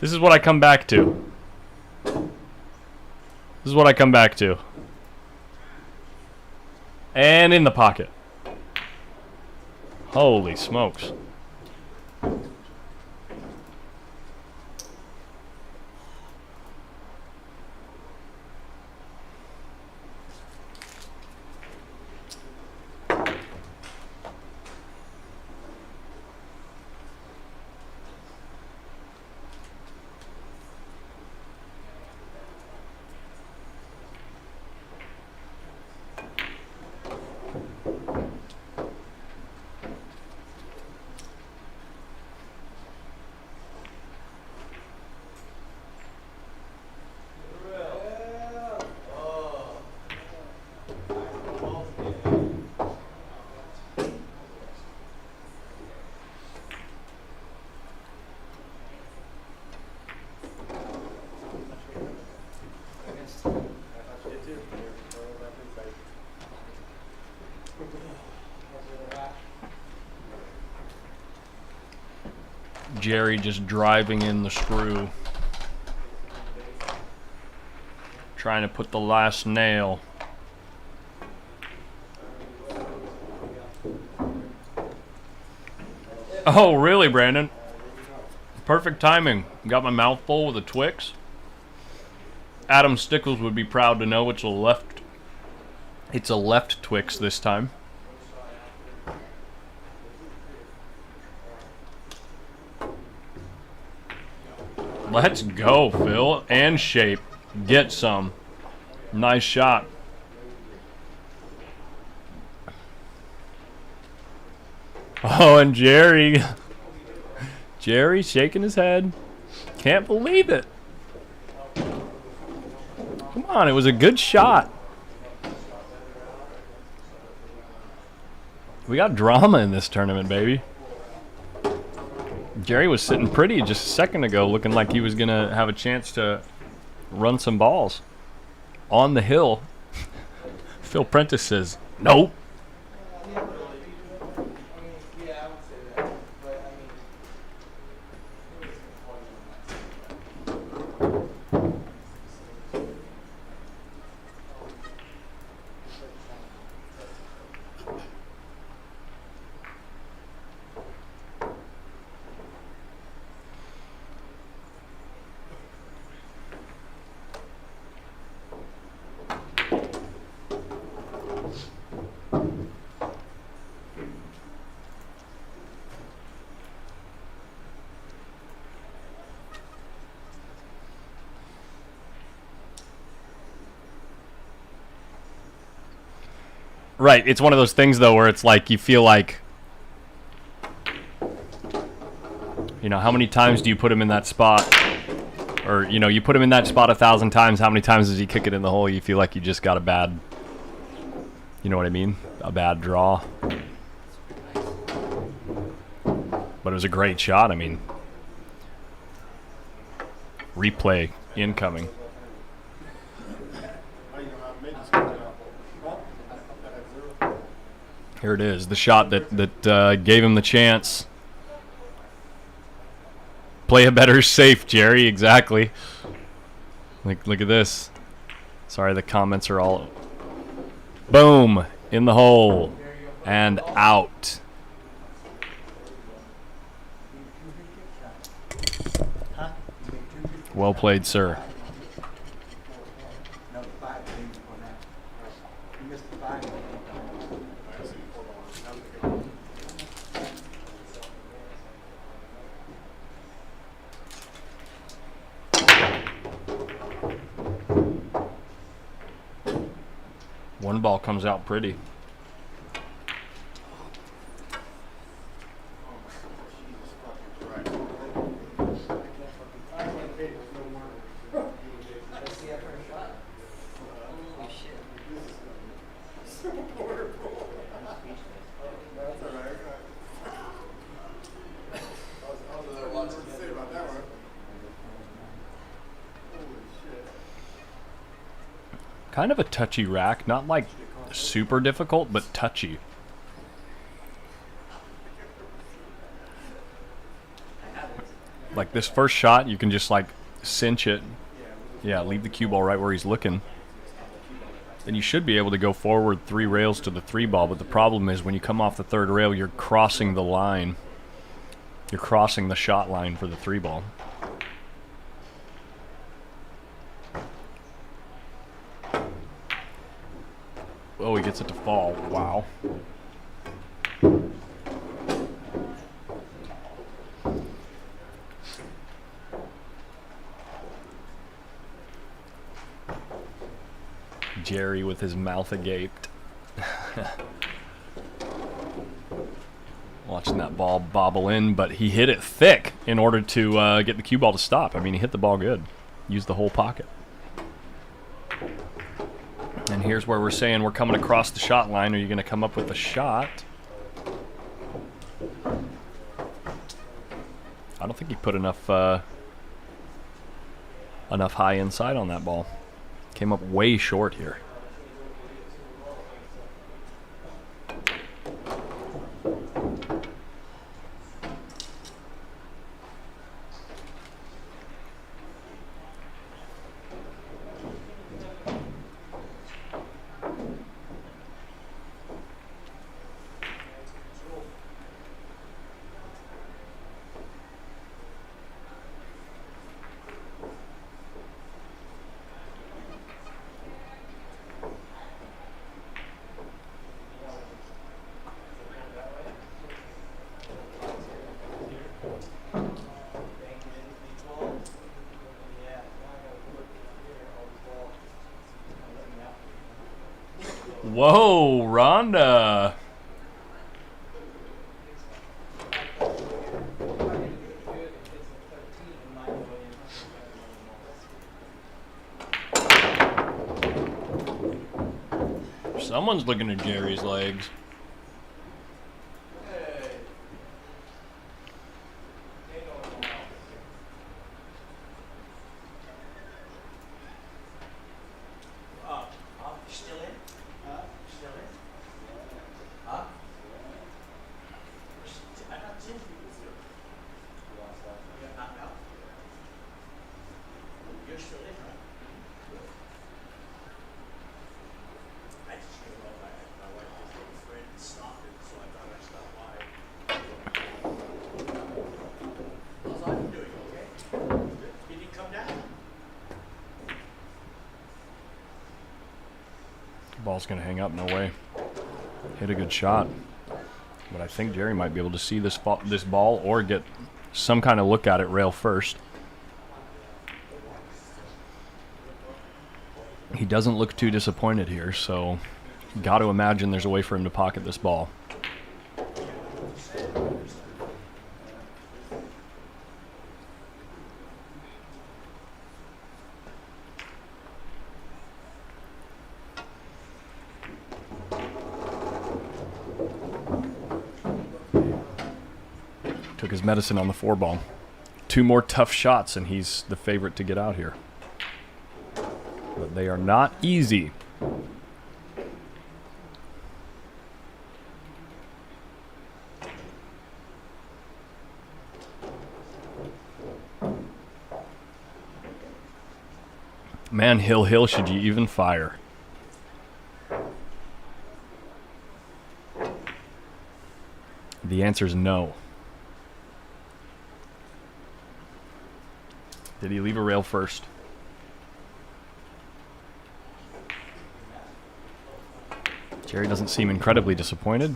This is what I come back to. This is what I come back to. And in the pocket. Holy smokes. Jerry just driving in the screw. Trying to put the last nail. Oh, really, Brandon? Perfect timing. Got my mouth full with a Twix. Adam Stickles would be proud to know it's a left Twix this time. Let's go, Phil. And shape. Get some. Nice shot. Oh, and Jerry. Jerry shaking his head. Can't believe it. Come on, it was a good shot. We got drama in this tournament, baby. Jerry was sitting pretty just a second ago, looking like he was going to have a chance to run some balls. On the hill, Phil Prentiss says, nope. Right, it's one of those things, though, where it's like you feel like, you know, how many times do you put him in that spot? Or, you know, you put him in that spot 1,000 times, how many times does he kick it in the hole? You feel like you just got a bad, you know what I mean? A bad draw. But it was a great shot, I mean. Replay incoming. Here it is, the shot that gave him the chance. Play a better safe, Jerry, exactly. Look at this. Sorry, the comments are all... Boom! In the hole. And out. Well played, sir. ball comes out pretty. Kind of a touchy rack, not like super difficult, but touchy. Like this first shot, you can just like cinch it. Yeah, leave the cue ball right where he's looking. Then you should be able to go forward 3 rails to the 3 ball, but the problem is when you come off the 3rd rail, you're crossing the line. You're crossing the shot line for the 3 ball. Oh, he gets it to fall. Wow. Jerry with his mouth agape. Watching that ball bobble in, but he hit it thick in order to get the cue ball to stop. I mean, he hit the ball good. Used the whole pocket. And here's where we're saying we're coming across the shot line. Are you going to come up with a shot? I don't think he put enough high inside on that ball. Came up way short here. Whoa, Rhonda. Someone's looking at Jerry's legs. Ball's going to hang up, no way. Hit a good shot. But I think Jerry might be able to see this ball or get some kind of look at it rail first. He doesn't look too disappointed here, so got to imagine there's a way for him to pocket this ball. Took his medicine on the 4 ball. 2 more tough shots and he's the favorite to get out here. But they are not easy. Man, Hill, should you even fire? The answer is no. Did he leave a rail first? Jerry doesn't seem incredibly disappointed.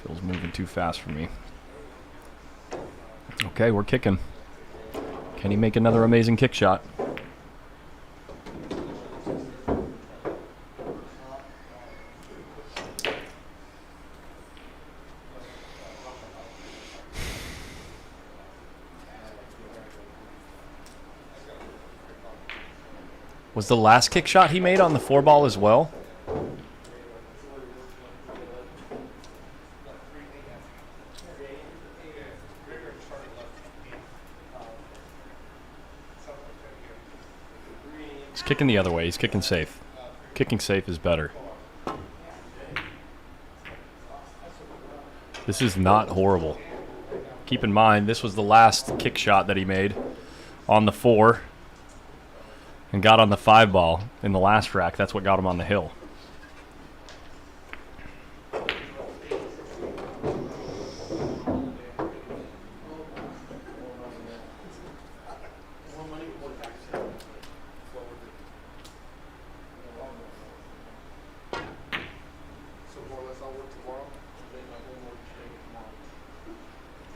Phil's moving fast for me. Okay, we're kicking. Can he make another amazing kick shot? Was the last kick shot he made on the 4-ball as well? He's kicking the other way. He's kicking safe. Kicking safe is better. This is not horrible. Keep in mind, this was the last kick shot that he made on the 4 and got on the 5-ball in the last rack. That's what got him on the hill.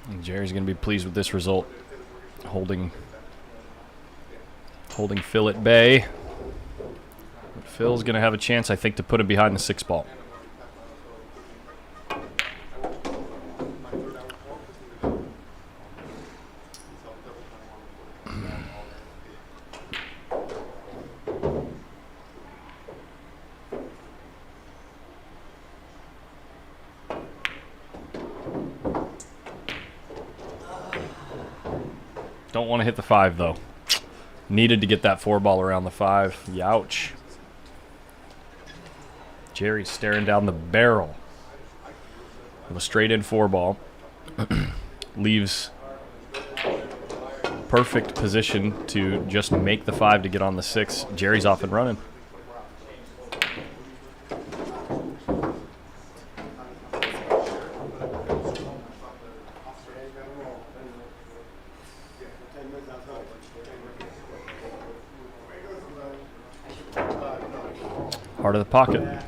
And Jerry's going to be pleased with this result. Holding Phil at bay. But Phil's going to have a chance, I think, to put him behind the 6-ball. Don't want to hit the 5, though. Needed to get that 4-ball around the 5. Youch. Jerry's staring down the barrel of a straight-in 4-ball. Leaves perfect position to just make the 5 to get on the 6. Jerry's off and running. Heart of the pocket.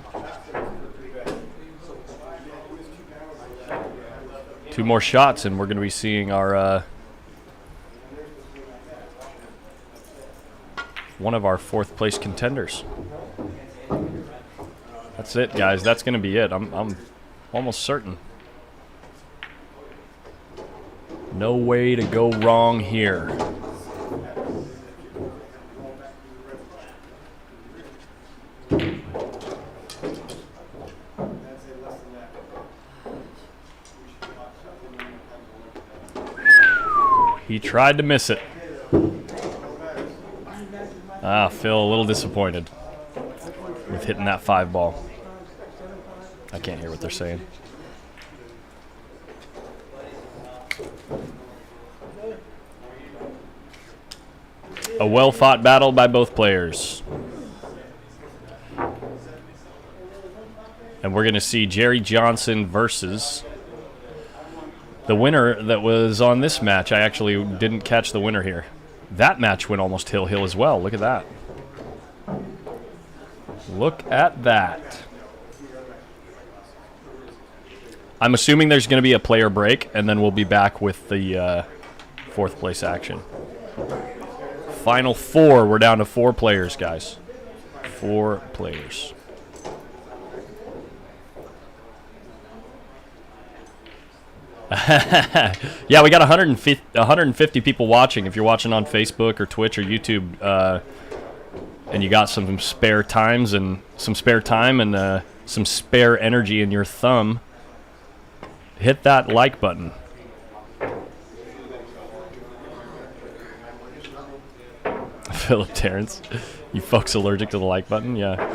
2 more shots, and we're going to be seeing our one of our 4th place contenders. That's it, guys. That's going to be it. I'm almost certain. No way to go wrong here. He tried to miss it. Ah, Phil a little disappointed with hitting that 5-ball. I can't hear what they're saying. A well-fought battle by both players. And we're going to see Jerry Johnson versus the winner that was on this match. I actually didn't catch the winner here. That match went almost hill-hill as well. Look at that. Look at that. I'm assuming there's going to be a player break, and then we'll be back with the 4th place action. Final 4. We're down to 4 players, guys. 4 players. Yeah, we got 150 people watching. If you're watching on Facebook or Twitch or YouTube, and you got some spare time and some spare energy in your thumb, hit that like button. Philip Terrence, you folks allergic to the like button? Yeah.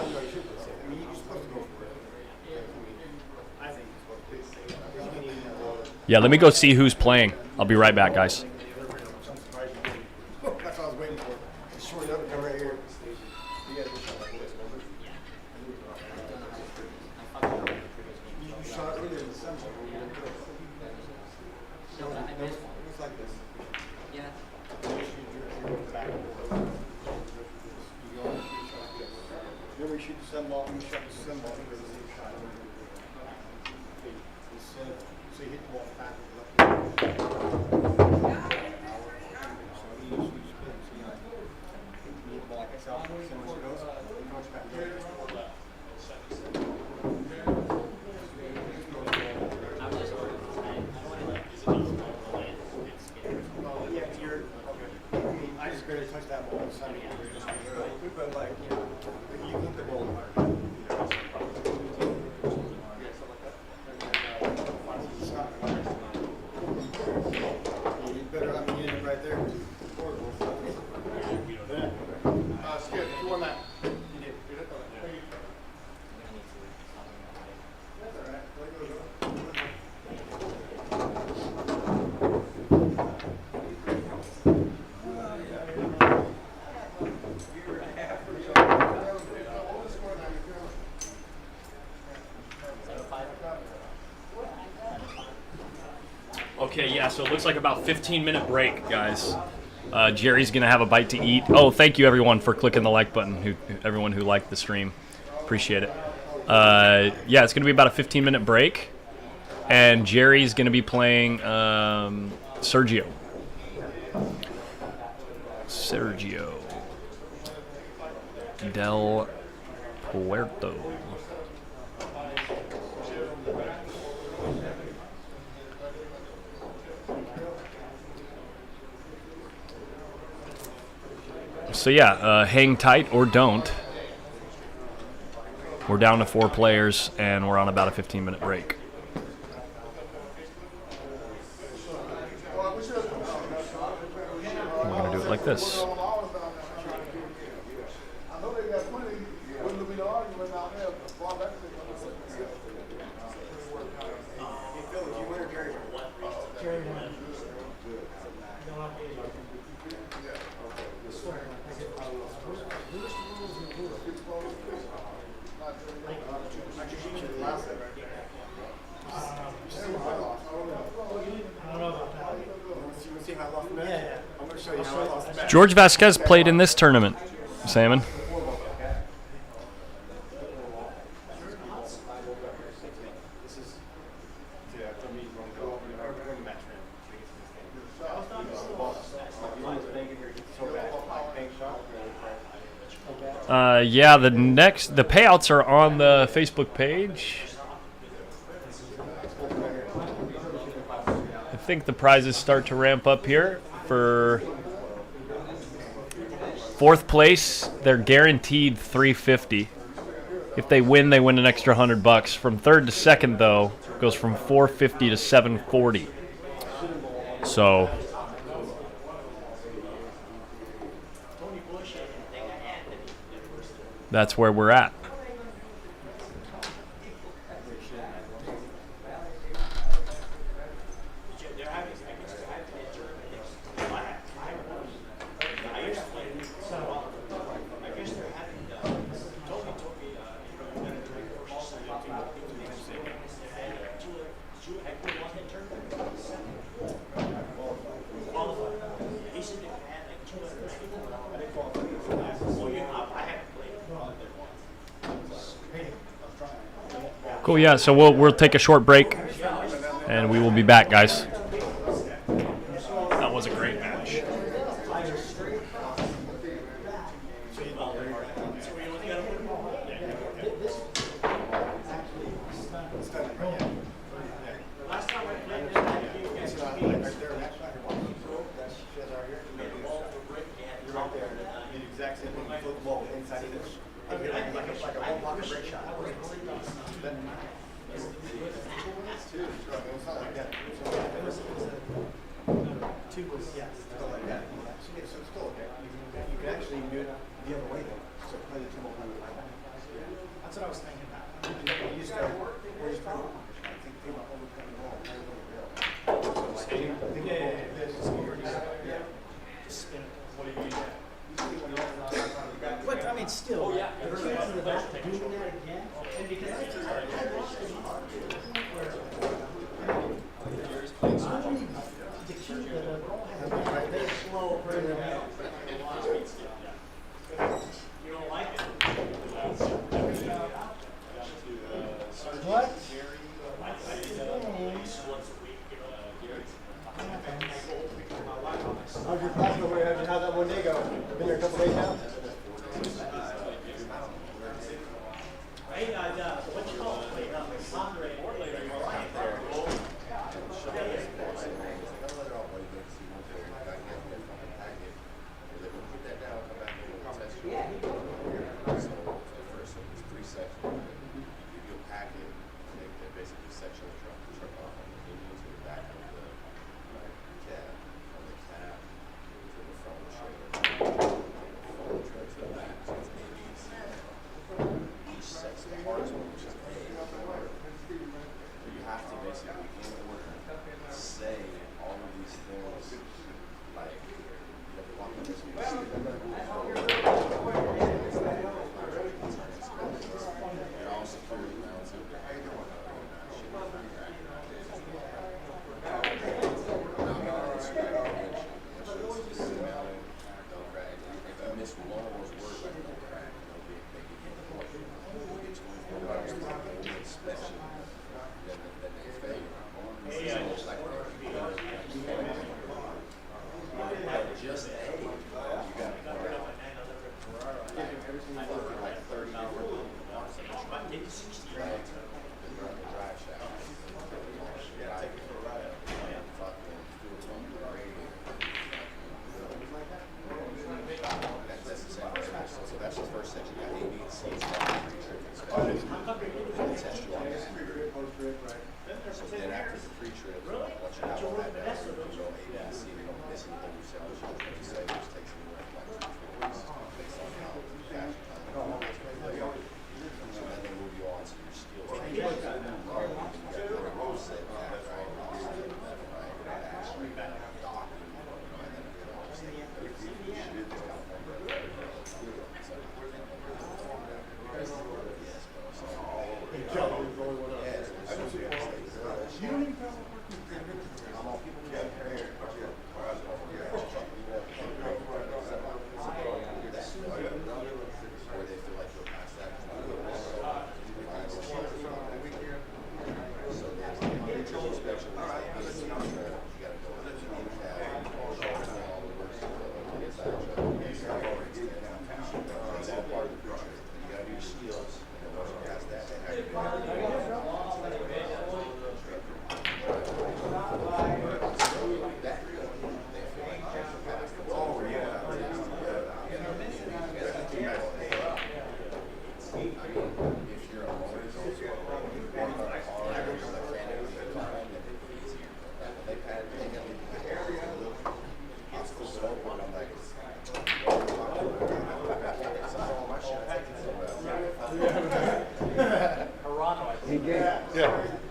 Yeah, let me go see who's playing. I'll be right back, guys. That's what I was waiting for. Short up and right here. You shot earlier in December. It was like this. Yeah. Remember, you shoot the sun ball, you shot the sun ball. Okay, yeah, so it looks like about 15-minute break, guys. Jerry's going to have a bite to eat. Oh, thank you, everyone, for clicking the like button, everyone who liked the stream. Appreciate it. Yeah, it's going to be about a 15-minute break, and Jerry's going to be playing Sergio. Sergio del Puerto. So yeah, hang tight or don't. We're down to 4 players, and we're on about a 15-minute break. We're going to do it like this. George Vasquez played in this tournament, Salmon. Yeah, the payouts are on the Facebook page. I think the prizes start to ramp up here. For 4th place, they're guaranteed $350. If they win an extra $100. From 3rd to 2nd, though, it goes from $450 to $740. So that's where we're at. Cool, yeah, so we'll take a short break, and we will be back, guys. That was a great match. What? Been there a couple days now?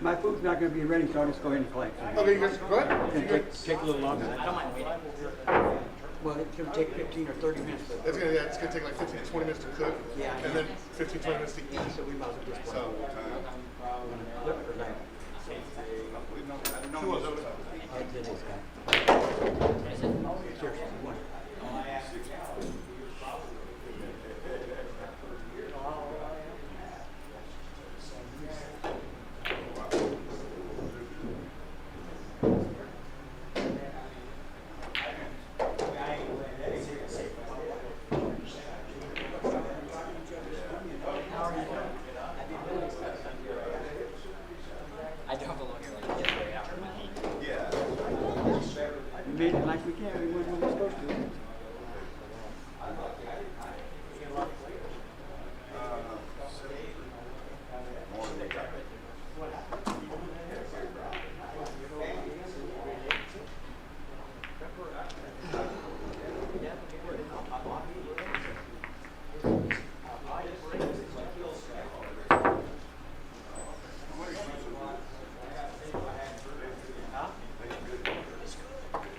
My food's not going to be ready, so I'll just go ahead and collect. Okay, you guys, go ahead. Take a little longer. Well, it's going to take 15 or 30 minutes. It's gonna take like 15 to 20 minutes to cook, and then 15 to 20 minutes to eat. So we might as well just So, flip it or that. Seriously, what? We made it like we can. We went when we're supposed to.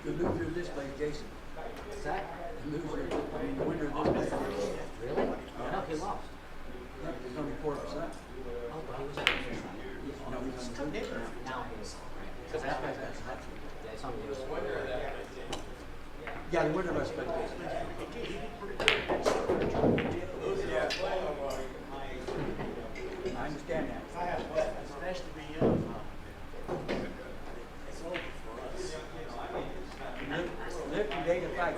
The loser of this place, Jason. Zach? The loser, I mean, the winner of this place. Really? No, he lost. There's only 4%. Oh, but he was on the No, he's on the now he's. Because that's yeah, it's on the yeah, the winner of this place, Jason. I understand that. It's nice to be young. Live from day to fight.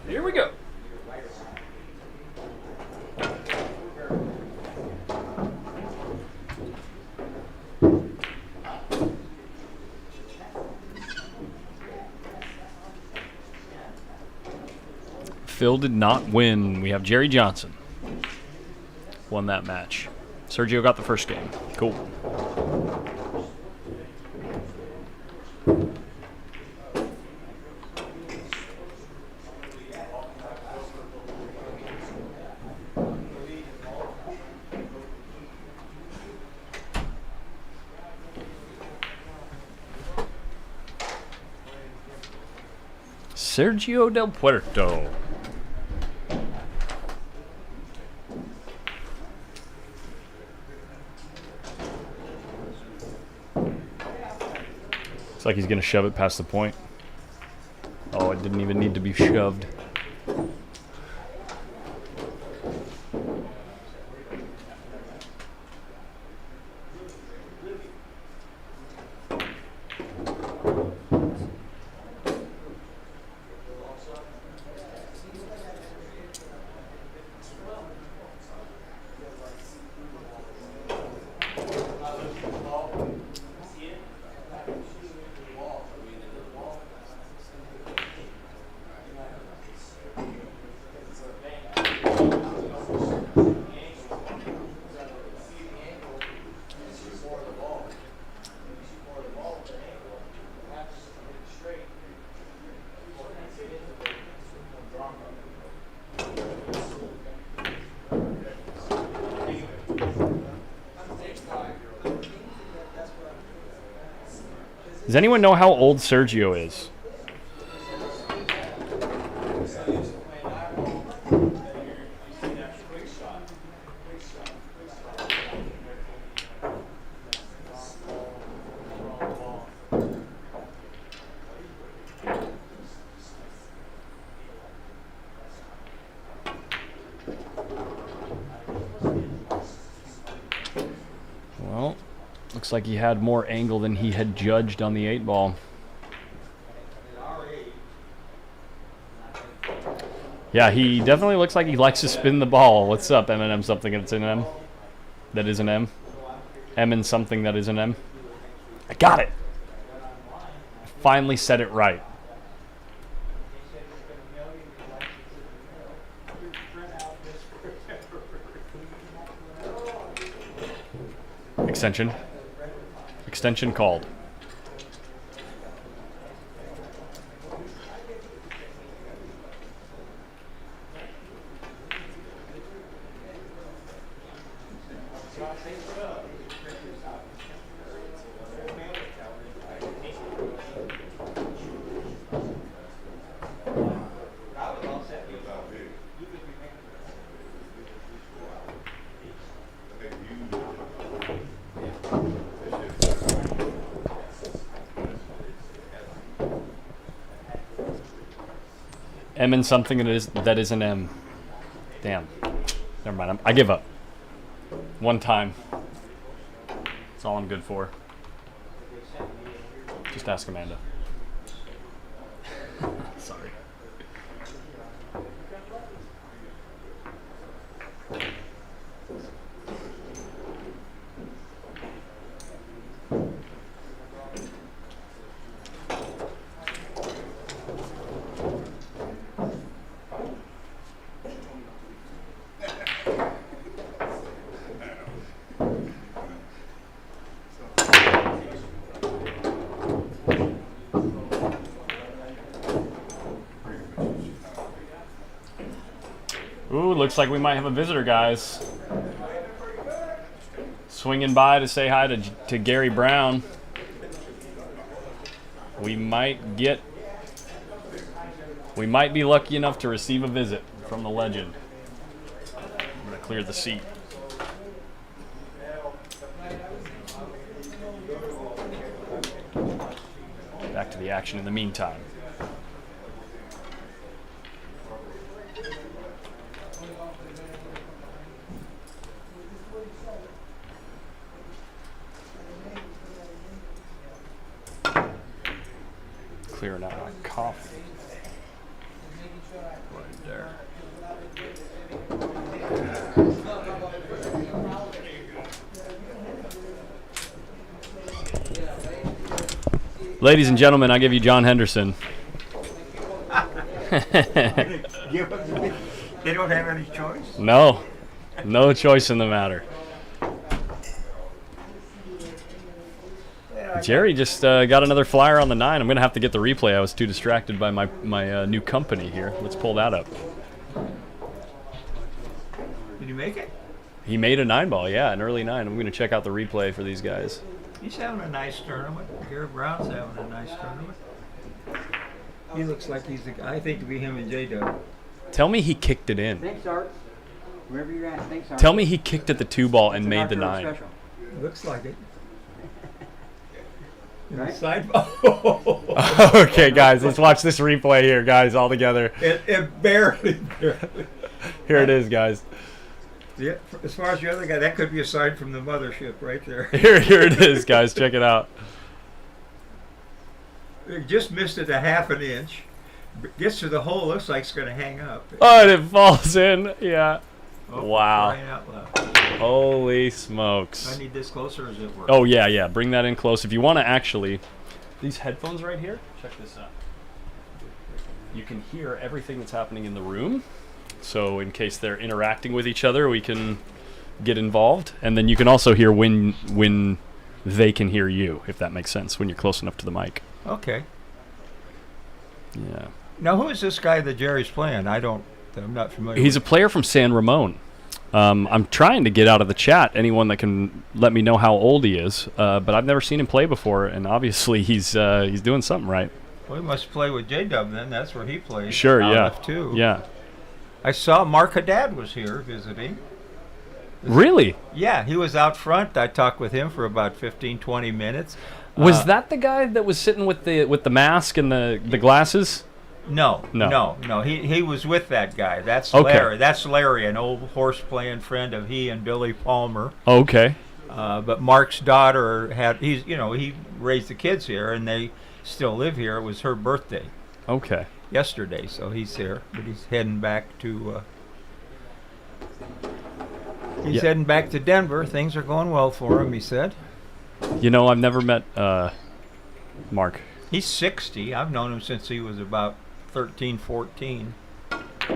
Here we go. Phil did not win. We have Jerry Johnson. Won that match. Sergio got the first game. Cool. Sergio del Puerto. Looks like he's going to shove it past the point. Oh, it didn't even need to be shoved. Does anyone know how old Sergio is? Well, Looks like he had more angle than he had judged on the 8-ball. Yeah, he definitely looks like he likes to spin the ball. What's up, M&M something that's an M? That is an M. M and something that is an M. I got it. I finally said it right. Extension. Extension called. M and something that is an M. Damn. Never mind. I give up. One time. That's all I'm good for. Just ask Amanda. Sorry. Ooh, looks like we might have a visitor, guys. Swinging by to say hi to Gary Brown. We might be lucky enough to receive a visit from the legend. I'm gonna clear the seat. Back to the action in the meantime. Clearing out my coffee. Right there. Ladies and gentlemen, I give you John Henderson. They don't have any choice? No. No choice in the matter. Jerry just got another flyer on the 9. I'm going to have to get the replay. I was too distracted by my new company here. Let's pull that up. Did you make it? He made a 9-ball, yeah, an early 9. I'm going to check out the replay for these guys. He's having a nice tournament. Gary Brown's having a nice tournament. He looks like he's the guy. I think it'd be him and J-Dub. Tell me he kicked it in. Thanks, Art. Wherever you're at, thanks, Art. Tell me he kicked at the 2-ball and made the 9. Special. Looks like it. Right? Side Okay, guys, let's watch this replay here, guys, all together. It barely. Here it is, guys. Yeah, as far as the other guy, that could be a sign from the mothership right there. Here it is, guys. Check it out. It just missed it a half an inch. Gets to the hole, looks like it's going to hang up. Oh, and it falls in. Yeah. Oh, wow. crying out loud. Holy smokes. Do I need this closer or is it work? Oh, yeah, yeah. Bring that in close. If you want to actually... These headphones right here, check this out. You can hear everything that's happening in the room. So in case they're interacting with each other, we can get involved. And then you can also hear when they can hear you, if that makes sense, when you're close enough to the mic. Okay. Yeah. Now, who is this guy that Jerry's playing? I'm not familiar He's a with. player from San Ramon. I'm trying to get out of the chat anyone that can let me know how old he is, but I've never seen him play before, and obviously he's doing something right. Well, he must play with J-Dub then. That's where he plays. Sure, yeah. Too. Yeah. I saw Mark Haddad was here visiting. Really? Yeah, he was out front. I talked with him for about 15, 20 minutes. Was that the guy that was sitting with the mask and the glasses? No. He was with that guy. That's Larry. That's Larry, an old horse playing friend of he and Billy Palmer. Okay. But Mark's daughter he raised the kids here, and they still live here. It was her birthday Okay. yesterday, so he's here. But he's heading back to. He's heading back to Denver. Things are going well for him, he said. You know, I've never met Mark. He's 60. I've known him since he was about 13, 14.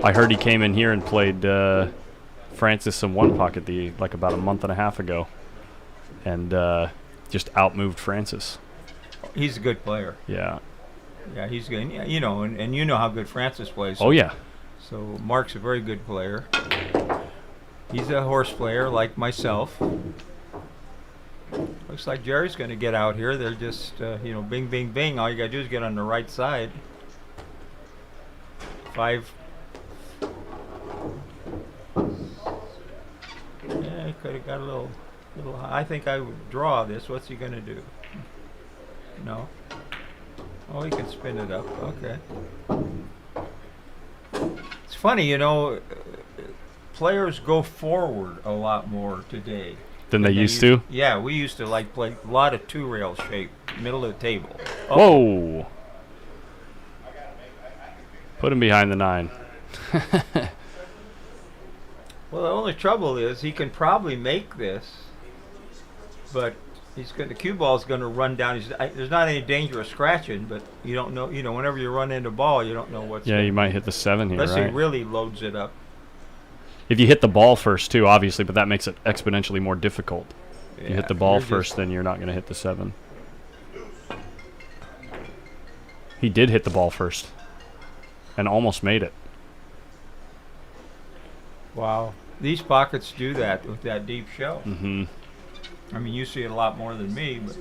I heard he came in here and played Francis some one pocket about a month and a half ago, and just outmoved Francis. He's a good player. Yeah. Yeah, he's good. Yeah, you know, and you know how good Francis plays. Oh yeah. So Mark's a very good player. He's a horse player like myself. Looks like Jerry's going to get out here. They're just, bing, bing, bing. All you got to do is get on the right side. 5. Yeah, he could have got a little high. I think I would draw this. What's he going to do? No. Oh, he can spin it up. Okay. It's funny, players go forward a lot more today Than they used to? Yeah, we used to play a lot of 2-rail shape, middle of the table. Whoa! Put him behind the 9. Well, the only trouble is he can probably make this, but the cue ball's going to run down. There's not any danger of scratching, but you don't know. Whenever you run into ball, you don't know what's. Yeah, you might hit the 7 here, unless right? he really loads it up. If you hit the ball first, too, obviously, but that makes it exponentially more difficult. Yeah, you hit the ball first, then you're not going to hit the 7. He did hit the ball first, and almost made it. Wow, these pockets do that with that deep shell. Mm-hmm. I mean, you see it a lot more than me, but.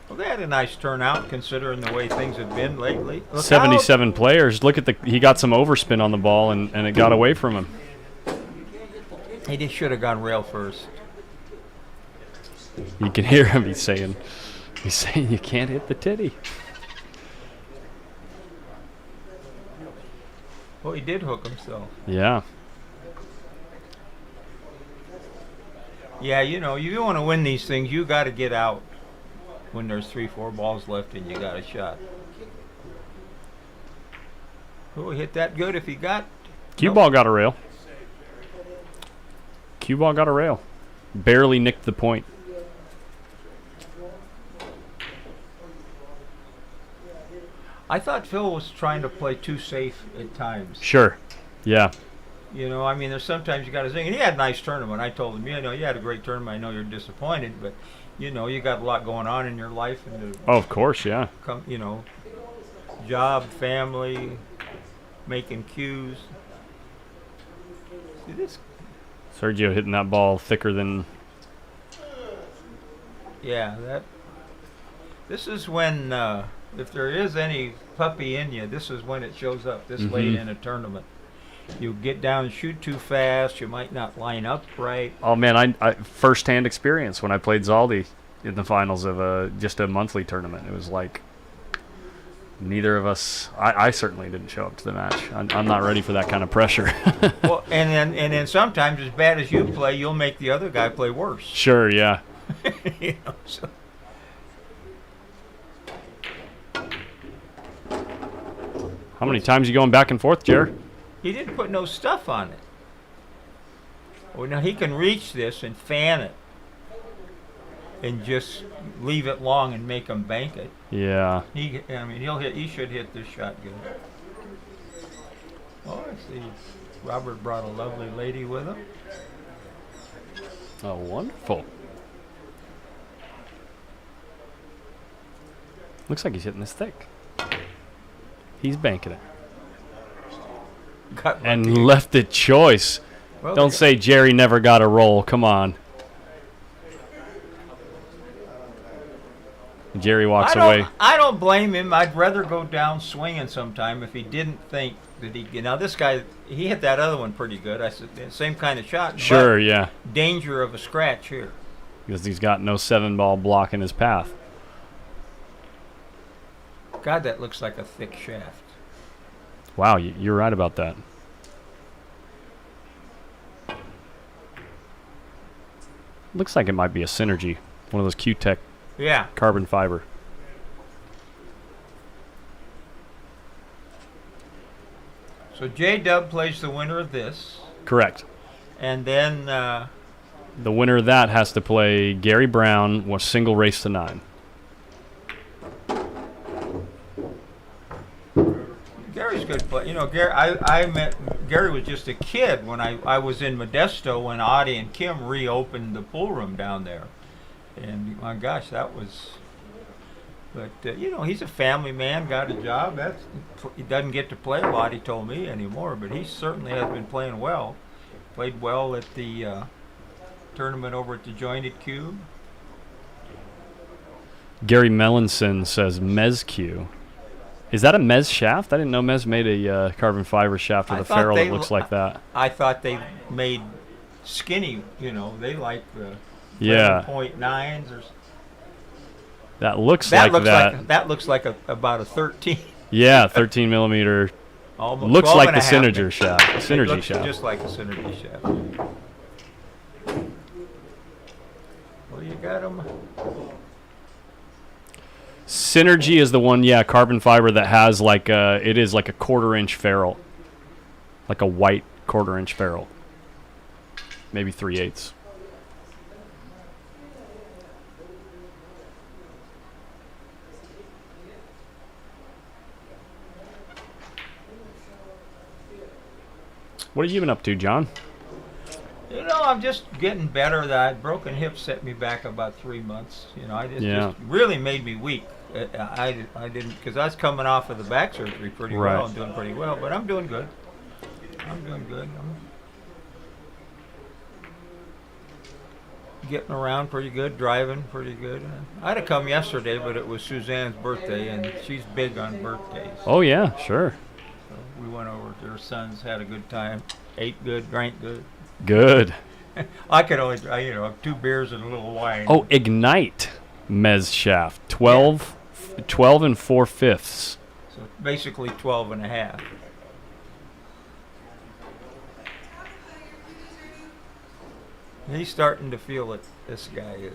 Well, they had a nice turnout considering the way things have been lately. Look 77 players. Look at he got some overspin on the ball, and it got away from him. He just should have gone rail first. You can hear him. He's saying you can't hit the titty. Well, he did hook himself. Yeah. Yeah, you want to win these things, you got to get out when there's 3-4 balls left and you got a shot. Oh, he hit that good if he got. Cue ball got a rail. Cue ball got a rail. Barely nicked the point. I thought Phil was trying to play too safe at times. Sure. Yeah. I mean, there's sometimes you got to sing. And he had a nice tournament. I told him, you had a great tournament. I know you're disappointed, but, you got a lot going on in your life. And oh, of course, yeah. Job, family, making cues. See this? Sergio hitting that ball thicker than... Yeah, this is when, if there is any puppy in you, this is when it shows up this late in a tournament. You get down and shoot too fast. You might not line up right. Oh, man, I first-hand experience when I played Zaldi in the finals of just a monthly tournament. It was like neither of us... I certainly didn't show up to the match. I'm not ready for that kind of pressure. Well, and then sometimes, as bad as you play, you'll make the other guy play worse. Sure, yeah. So. How many times you going back and forth, Jer? He didn't put no stuff on it. Well, now he can reach this and fan it and just leave it long and make him bank it. Yeah. He should hit this shot good. Oh, I see. Robert brought a lovely lady with him. Oh, wonderful. Looks like he's hitting this thick. He's banking it. And left it choice. Well, don't say Jerry never got a roll. Come on. Jerry walks away. I don't blame him. I'd rather go down swinging sometime if he didn't think that he... Now, this guy, he hit that other one pretty good. I said, same kind of shot. Sure, yeah. Danger of a scratch here. Because he's got no 7-ball blocking his path. God, that looks like a thick shaft. Wow, you're right about that. looks like it might be a Synergy, one of those Q-Tech Yeah. carbon fiber. So J-Dub plays the winner of this. Correct. And then The winner of that has to play Gary Brown, was single race to 9. Gary's good play. You know, Gary. I met Gary was just a kid when I was in Modesto when Audie and Kim reopened the pool room down there, and my gosh, that was. But you know, he's a family man, got a job. He doesn't get to play a lot. He told me anymore, but he certainly has been playing well. Played well at the tournament over at the Jointed Cube. Gary Mellinson says Mez-Q. Is that a Mez shaft? I didn't know Mez made a carbon fiber shaft with a ferrule that looks like that. I thought they made skinny, you know, they like the 11.9s or that looks like that. That looks like about a 13. Yeah, 13 millimeter. Almost looks 12 like and the a half. Synergy shaft. Synergy looks shaft. just like a Synergy shaft. Well, you got them. Synergy is the one, yeah, carbon fiber that has like it is like a 1/4-inch ferrule, like a white 1/4-inch ferrule, maybe 3/8. What have you been up to, John? You know, I'm just getting better. That broken hip set me back about 3 months. You know, I just really made me weak. I didn't, because I was coming off of the back surgery pretty well. I'm doing pretty well, but I'm doing good. I'm getting around pretty good, driving pretty good. I'd have come yesterday, but it was Suzanne's birthday, and she's big on birthdays. Oh yeah, sure. So we went over to her son's, had a good time, ate good, drank good. Good. I could always, 2 beers and a little wine. Oh, Ignite Mez shaft, 12 4/5. So basically 12 and a half. He's starting to feel it. This guy is.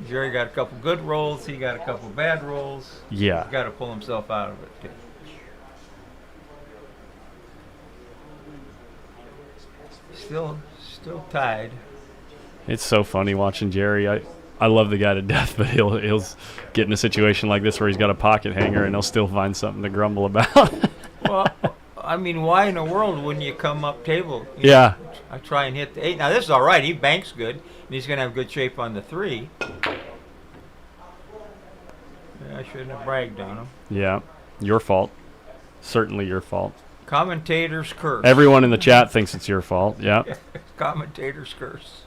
Jerry got a couple good rolls. He got a couple bad rolls. Yeah. He's got to pull himself out of it too. Still tied. It's so funny watching Jerry. I love the guy to death, but he'll get in a situation like this where he's got a pocket hanger and he'll still find something to grumble about. Well, I mean, why in the world wouldn't you come up table? Yeah. I try and hit the 8. Now this is all right. He banks good, and he's going to have good shape on the 3. Yeah, I shouldn't have bragged on him. Yeah, your fault. Certainly your fault. Commentators curse. Everyone in the chat thinks it's your fault. Yeah. Commentators curse.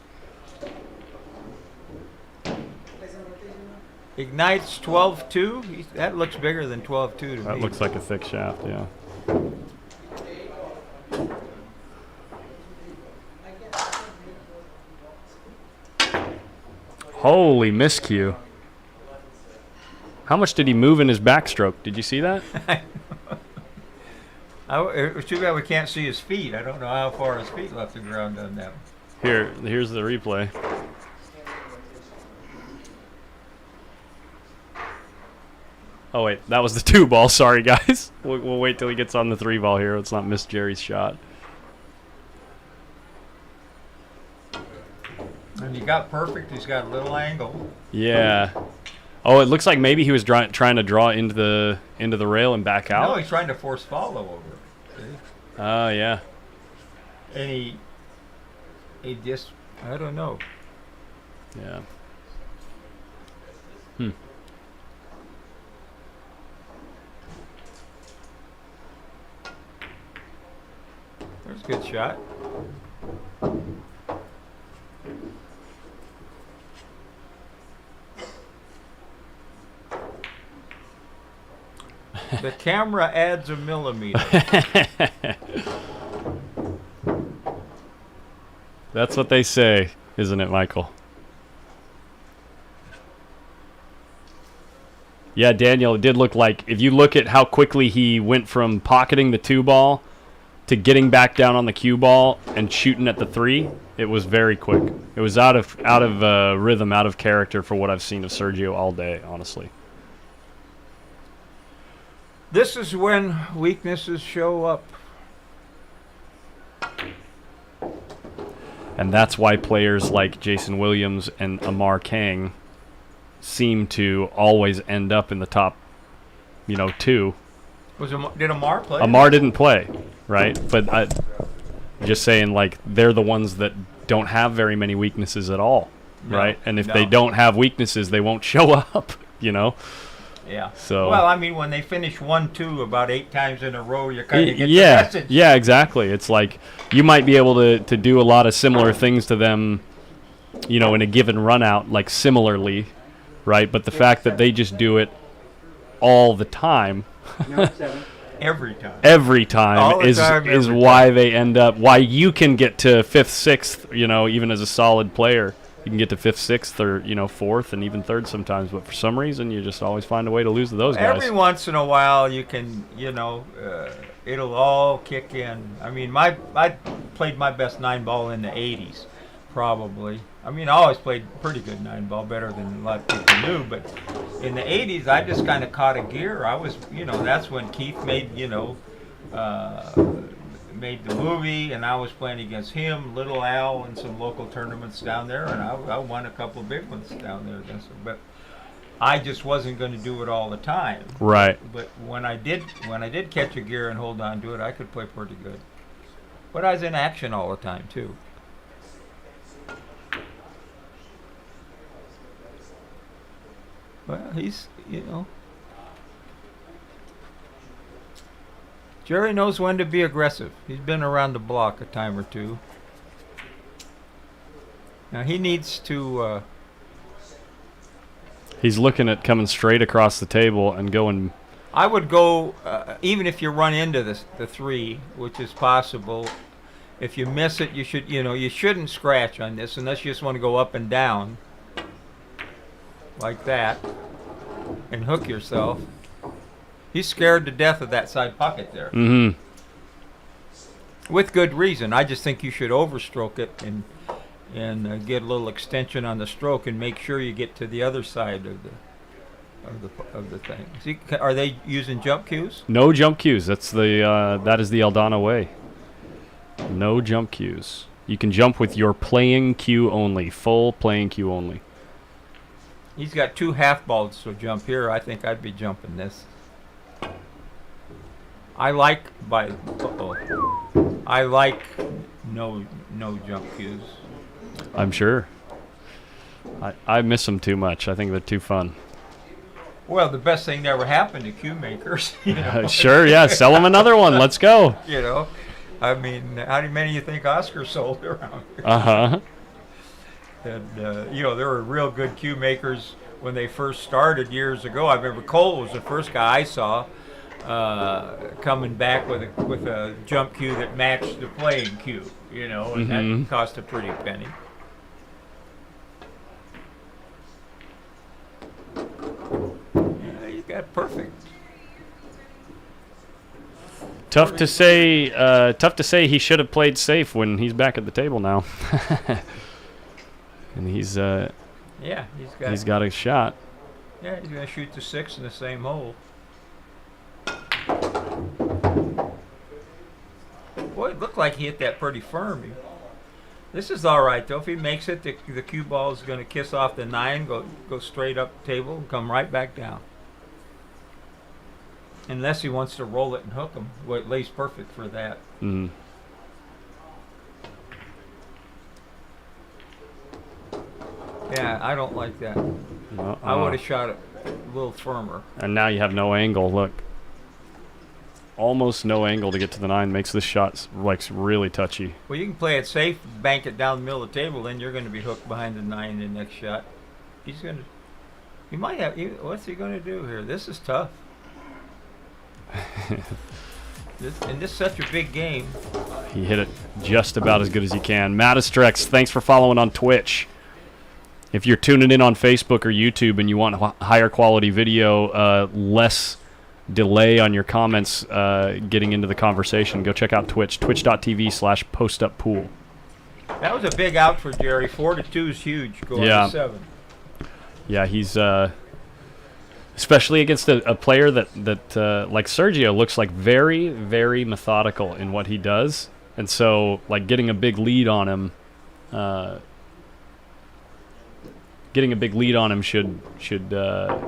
Ignites 12.2. That looks bigger than 12.2 to me. That looks like a thick shaft, yeah. Holy miscue. How much did he move in his backstroke? Did you see that? It's too bad we can't see his feet. I don't know how far his feet left the ground on that one. Here's the replay. Oh wait, that was the 2 ball. Sorry guys. We'll wait till he gets on the 3 ball here. Let's not miss Jerry's shot. And he got perfect. He's got a little angle. Yeah. Oh, it looks like maybe he was trying to draw into the rail and back out. No, he's trying to force follow over. Oh, yeah. And he just, I don't know. Yeah. There's a good shot. The camera adds a millimeter. That's what they say, isn't it, Michael? Yeah, Daniel, it did look like, if you look at how quickly he went from pocketing the 2 ball to getting back down on the cue ball and shooting at the 3, it was very quick. It was out of rhythm, out of character for what I've seen of Sergio all day, honestly. This is when weaknesses show up. And that's why players like Jason Williams and Amar Kang seem to always end up in the top, 2. Did Amar play? Amar didn't play, right? But I'm just saying, like, they're the ones that don't have very many weaknesses at all, right? And if they don't have weaknesses, they won't show up, Yeah. So. Well, I mean, when they finish 1-2 about 8 times in a row, you kind of get the yeah, message. yeah, exactly. It's like you might be able to do a lot of similar things to them, in a given run out, like similarly, right? But the fact that they just do it all the time. Every time. Every time is every why time. they end up. Why you can get to 5th, 6th. Even as a solid player, you can get to 5th, 6th, or 4th, and even 3rd sometimes. But for some reason, you just always find a way to lose to those guys. Every once in a while, you can, it'll all kick in. I mean, I played my best 9-ball in the 80s, probably. I mean, I always played pretty good 9-ball, better than a lot of people knew. But in the 80s, I just kind of caught a gear. I was, that's when Keith made, made the movie, and I was playing against him, Little Al, in some local tournaments down there, and I won a couple of big ones down there against him. But I just wasn't going to do it all the time. Right. But when I did catch a gear and hold on to it, I could play pretty good. But I was in action all the time too. Well, he's, Jerry knows when to be aggressive. He's been around the block a time or two. Now he needs to... He's looking at coming straight across the table and going... I would go, even if you run into the 3, which is possible, if you miss it, you shouldn't scratch on this unless you just want to go up and down. Like that, and hook yourself. He's scared to death of that side pocket there. Mm-hmm. With good reason. I just think you should overstroke it and get a little extension on the stroke and make sure you get to the other side of the thing. See, are they using jump cues? No jump cues. That is the Aldana way. No jump cues. You can jump with your playing cue only, full playing cue only. He's got 2 half balls to jump here. I think I'd be jumping this. I like no jump cues. I'm sure. I miss them too much. I think they're too fun. Well, the best thing that ever happened to cue makers. Sure, yeah. Sell them another one. Let's go. I mean, how many you think Oscar sold around here? Uh-huh. And, there were real good cue makers when they first started years ago. I remember Cole was the first guy I saw coming back with a jump cue that matched the playing cue, and that cost a pretty penny. Yeah, you got perfect. Tough to say he should have played safe when he's back at the table now. And he's got a shot. Yeah, he's gonna shoot the 6 in the same hole. Boy, it looked like he hit that pretty firm. This is all right though. If he makes it, the cue ball is gonna kiss off the 9, go straight up the table, and come right back down. Unless he wants to roll it and hook him. Well, it lays perfect for that. Mm-hmm. Yeah, I don't like that. I would have shot it a little firmer. And now you have no angle. Look. Almost no angle to get to the 9. Makes this shot really touchy. Well, you can play it safe, bank it down the middle of the table, then you're going to be hooked behind the 9 in the next shot. What's he going to do here? This is tough. And this is such a big game. He hit it just about as good as he can. Matistrex, thanks for following on Twitch. If you're tuning in on Facebook or YouTube and you want higher quality video, less delay on your comments getting into the conversation, go check out Twitch, twitch.tv/postuppool. That was a big out for Jerry. 4-2 is huge going to 7. Yeah, he's especially against a player that like Sergio looks like very, very methodical in what he does, and so like getting a big lead on him should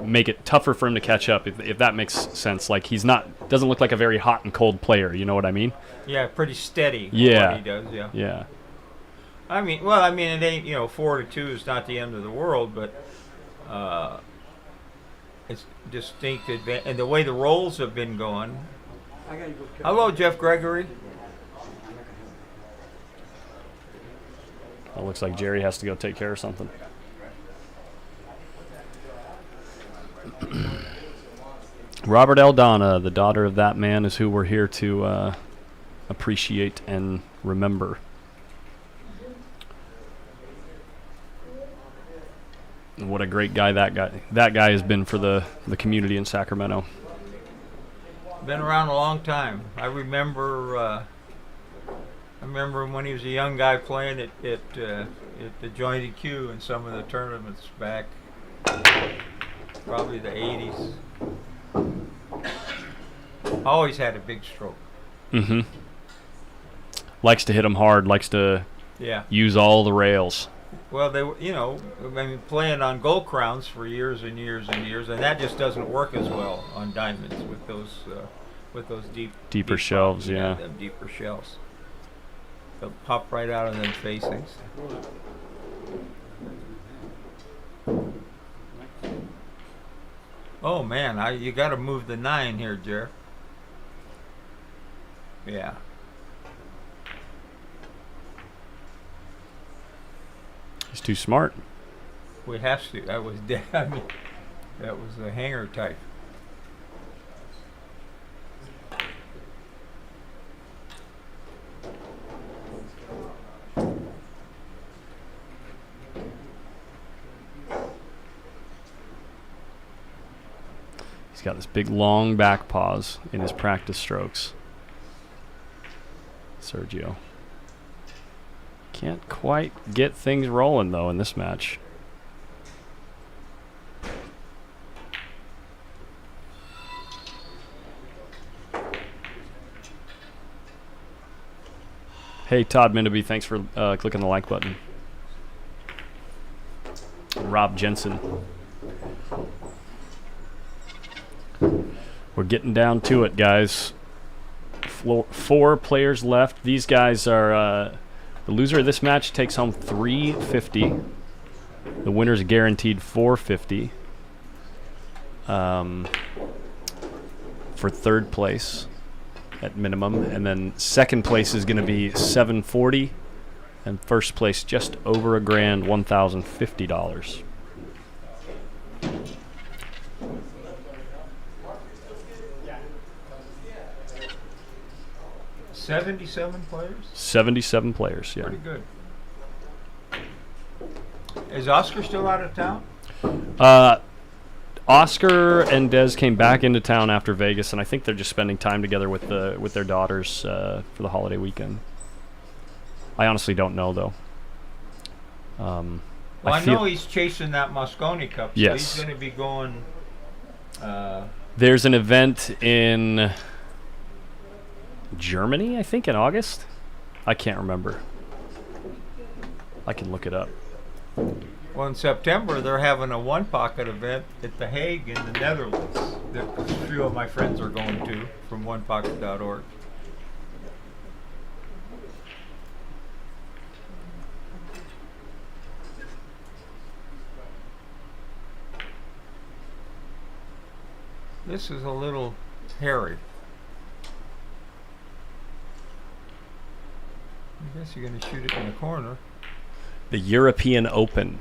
make it tougher for him to catch up, if that makes sense. Like doesn't look like a very hot and cold player. You know what I mean? Yeah, pretty steady. Yeah, what he does. Yeah. Yeah. I mean, it ain't 4-2 is not the end of the world, but it's distinct advantage, and the way the rolls have been going. Hello, Jeff Gregory. It looks like Jerry has to go take care of something. Robert Aldana, the daughter of that man, is who we're here to appreciate and remember. And what a great guy that guy has been for the community in Sacramento. Been around a long time. I remember when he was a young guy playing at the Jointed Q in some of the tournaments back, probably the 80s. Always had a big stroke. Mm-hmm. Likes to hit them hard. Likes to use all the rails. Well, they were, playing on gold crowns for years and years and years, and that just doesn't work as well on diamonds with those deeper shelves. Yeah, them deeper shelves. They'll pop right out of them facings. Oh man, you got to move the 9 here, Jer. Yeah. He's too smart. We have to. That was that was the hanger type. He's got this big long back pause in his practice strokes. Sergio. Can't quite get things rolling, though, in this match. Hey, Todd Mindaby, thanks for clicking the like button. Rob Jensen. We're getting down to it, guys. 4 players left. These guys are... the loser of this match takes home $350. The winner's guaranteed $450 for third place at minimum, and then second place is going to be $740, and first place just over $1,000, $1,050. 77 players? 77 players, yeah. Pretty good. Is Oscar still out of town? Oscar and Des came back into town after Vegas, and I think they're just spending time together with their daughters for the holiday weekend. I honestly don't know, though. Well, I know he's chasing that Moscone Cup, so yes. He's going to be going... There's an event in... Germany, I think, in August. I can't remember. I can look it up. Well, in September, they're having a one-pocket event at The Hague in the Netherlands that a few of my friends are going to from onepocket.org. This is a little hairy. I guess you're going to shoot it in the corner. The European Open.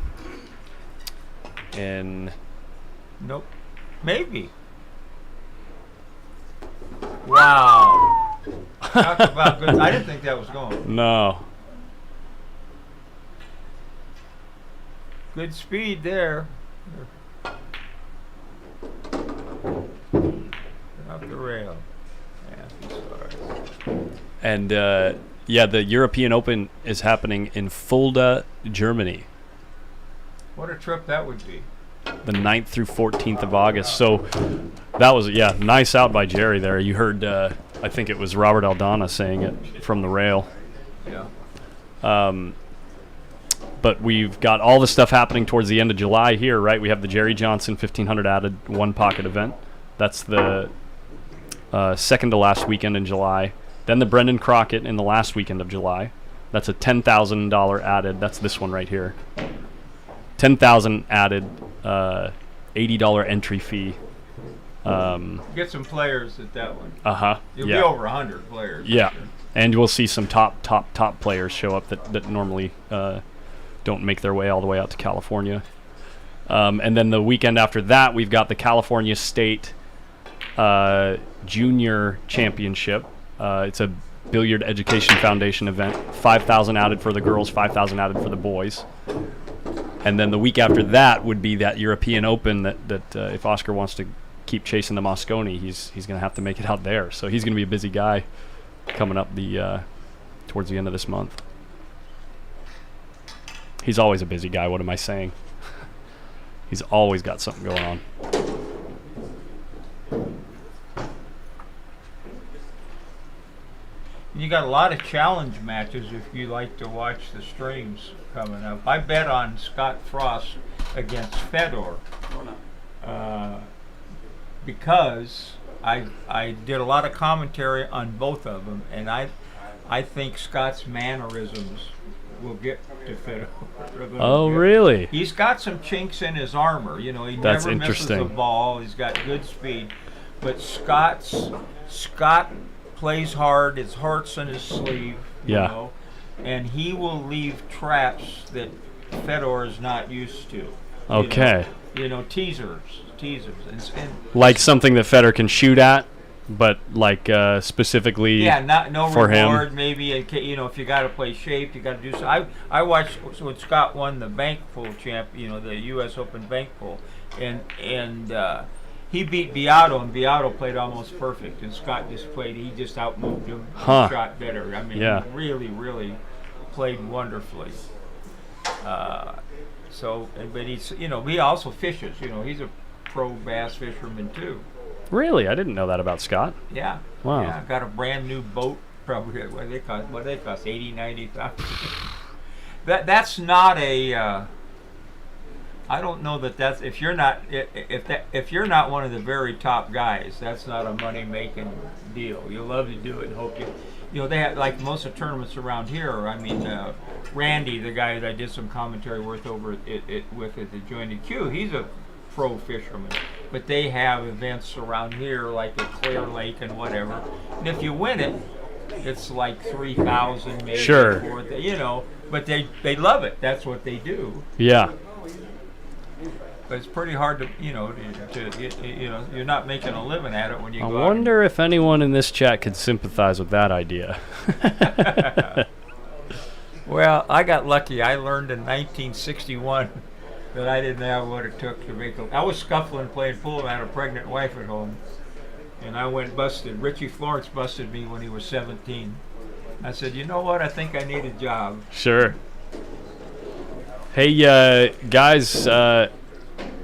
And nope. Maybe. Wow. Talk about good. I didn't think that was going. No. Good speed there. They're not off the rail. Yeah, sorry. And yeah, the European Open is happening in Fulda, Germany, What a trip that would be. the 9th through 14th of August. So that was, yeah, nice out by Jerry there. You heard, I think it was Robert Aldana saying it from the rail. Yeah. But we've got all the stuff happening towards the end of July here, right? We have the Jerry Johnson 1500 added one pocket event. That's the second to last weekend in July. Then the Brendan Crockett in the last weekend of July. That's a $10,000 added. That's this one right here. $10,000 added, $80 entry fee. Get some players at that one. You'll Yeah. be over 100 players. Yeah. for sure. And we'll see some top players show up that normally don't make their way all the way out to California. And then the weekend after that, we've got the California State Junior Championship. It's a Billiard Education Foundation event. 5,000 added for the girls, 5,000 added for the boys. And then the week after that would be that European Open that if Oscar wants to keep chasing the Mosconi, he's going to have to make it out there. So he's going to be a busy guy coming up towards the end of this month. He's always a busy guy. What am I saying? He's always got something going on. You got a lot of challenge matches if you like to watch the streams coming up. I bet on Scott Frost against Fedor because I did a lot of commentary on both of them, and I think Scott's mannerisms will get to Fedor. Oh, really? He's got some chinks in his armor. You know, he That's never misses the interesting. ball. He's got good speed, but Scott plays hard. His heart's in his sleeve. You Yeah. know, and he will leave traps that Fedor is not used to. Okay. You know, teasers, and Like something that Federer can shoot at, but like specifically yeah, no for reward. him. Maybe you know, if you got to play shaped, you got to do so. I watched when Scott won the bank pool the U.S. Open bank pool, and he beat Beato, and Beato played almost perfect, and Scott just outmoved him, shot better. I mean, Yeah. he really played wonderfully. But he also fishes. You know, he's a pro bass fisherman too. Really? I didn't know that about Scott. Yeah. Wow. Yeah, got a brand new boat. Probably what they cost 80,000-90,000. That's not a. I don't know that's if you're not one of the very top guys, that's not a money making deal. You love to do it and hope they have like most of the tournaments around here. I mean, Randy, the guy that I did some commentary with over at the Jointed Q, he's a pro fisherman, but they have events around here like at Clear Lake and whatever. And if you win it, it's like 3,000 maybe. Sure. But they love it. That's what they do. Yeah. But it's pretty hard to you're not making a living at it when you I go out. wonder if anyone in this chat could sympathize with that idea. Well, I got lucky. I learned in 1961 that I didn't have what it took to make I was scuffling playing pool and I had a pregnant wife at home. And I went busted. Richie Florence busted me when he was 17. I said, you know what? I think I need a job. Sure. Hey, guys,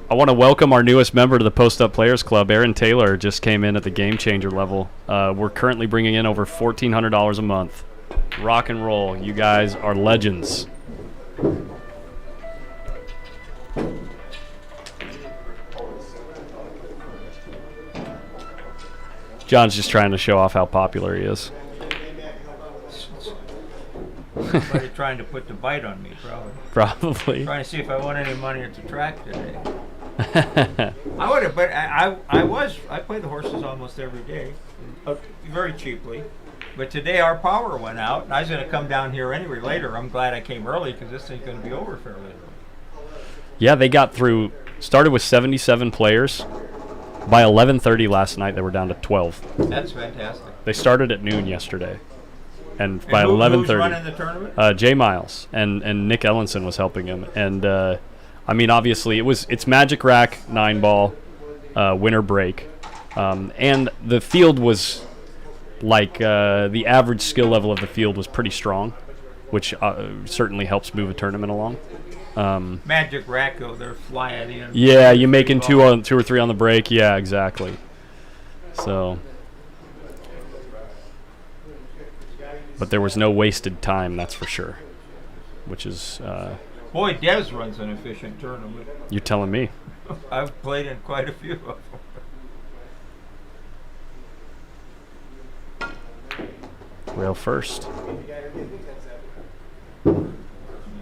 I want to welcome our newest member to the Post Up Players Club. Aaron Taylor just came in at the Game Changer level. We're currently bringing in over $1,400 a month. Rock and roll. You guys are legends. John's just trying to show off how popular he is. Somebody trying to put the bite on me, probably. Probably. Trying to see if I won any money at the track today. I would have, but I play the horses almost every day, very cheaply. But today our power went out, and I was going to come down here anyway later. I'm glad I came early because this thing's going to be over fairly early. Yeah, they got through. Started with 77 players. By 11:30 last night, they were down to 12. That's fantastic. They started at noon yesterday, and by who's 11:30, running the tournament? Jay Miles and Nick Ellenson was helping him. And I mean, obviously, it's Magic Rack 9-ball, winner break, And the field was like the average skill level of the field was pretty strong, which certainly helps move a tournament along. Magic Racco, they're flying in. Yeah, you making two or three on the break. Yeah, exactly. So, but there was no wasted time, that's for sure. Which is boy, Des runs an efficient tournament. You're telling me. I've played in quite a few of them. Rail first. You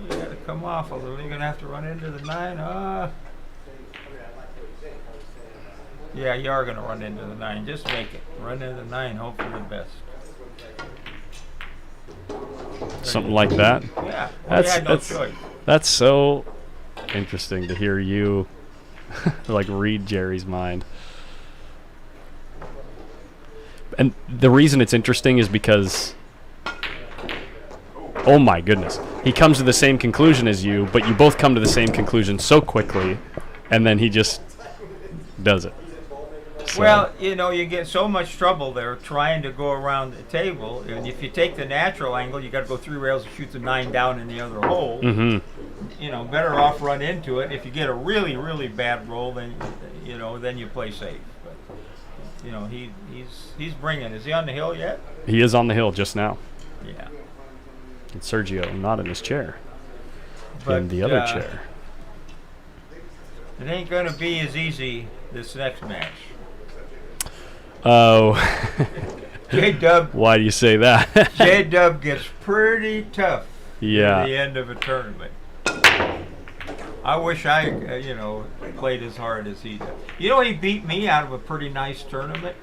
gotta come off a little. You're gonna have to run into the 9. Yeah, you are gonna run into the 9. Just make it. Run into the 9. Hope for the best. Something like that. Yeah. Well, you had no choice. That's so interesting to hear you like read Jerry's mind. And the reason it's interesting is because, oh my goodness, he comes to the same conclusion as you, but you both come to the same conclusion so quickly, and then he just does it. So. Well, you know, you get so much trouble there trying to go around the table, and if you take the natural angle, you got to go 3 rails and shoot the 9 down in the other hole. Mm-hmm. You know, better off run into it. If you get a really, really bad roll, then then you play safe. But you know, he's bringing. Is he on the hill yet? He is on the hill just now. Yeah. And Sergio not in his chair. But, in the other chair. It ain't going to be as easy this next match. Oh. J-Dub. Why do you say that? J-Dub gets pretty tough at the end of a tournament. I wish I, played as hard as he did. You know, he beat me out of a pretty nice tournament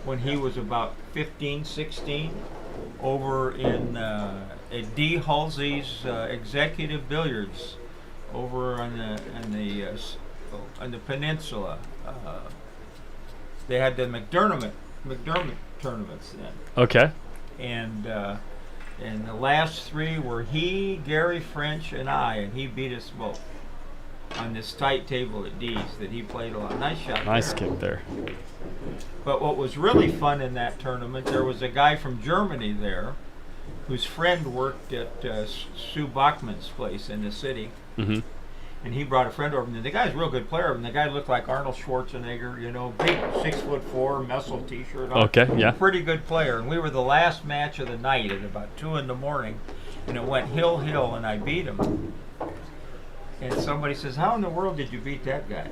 when he was about 15, 16 over in at D. Halsey's Executive Billiards over on the peninsula. They had the McDermott tournaments then. Okay. And the last 3 were he, Gary French, and I, and he beat us both on this tight table at D's that he played a lot. Nice shot. Nice kick there. But what was really fun in that tournament, there was a guy from Germany there whose friend worked at Sue Bachman's place in the city. Mm-hmm. And he brought a friend over, and the guy's a real good player. And the guy looked like Arnold Schwarzenegger, big 6'4", muscle T-shirt on. Okay, yeah. Pretty good player. And we were the last match of the night at about 2 in the morning, and it went hill, and I beat him. And somebody says, "How in the world did you beat that guy?"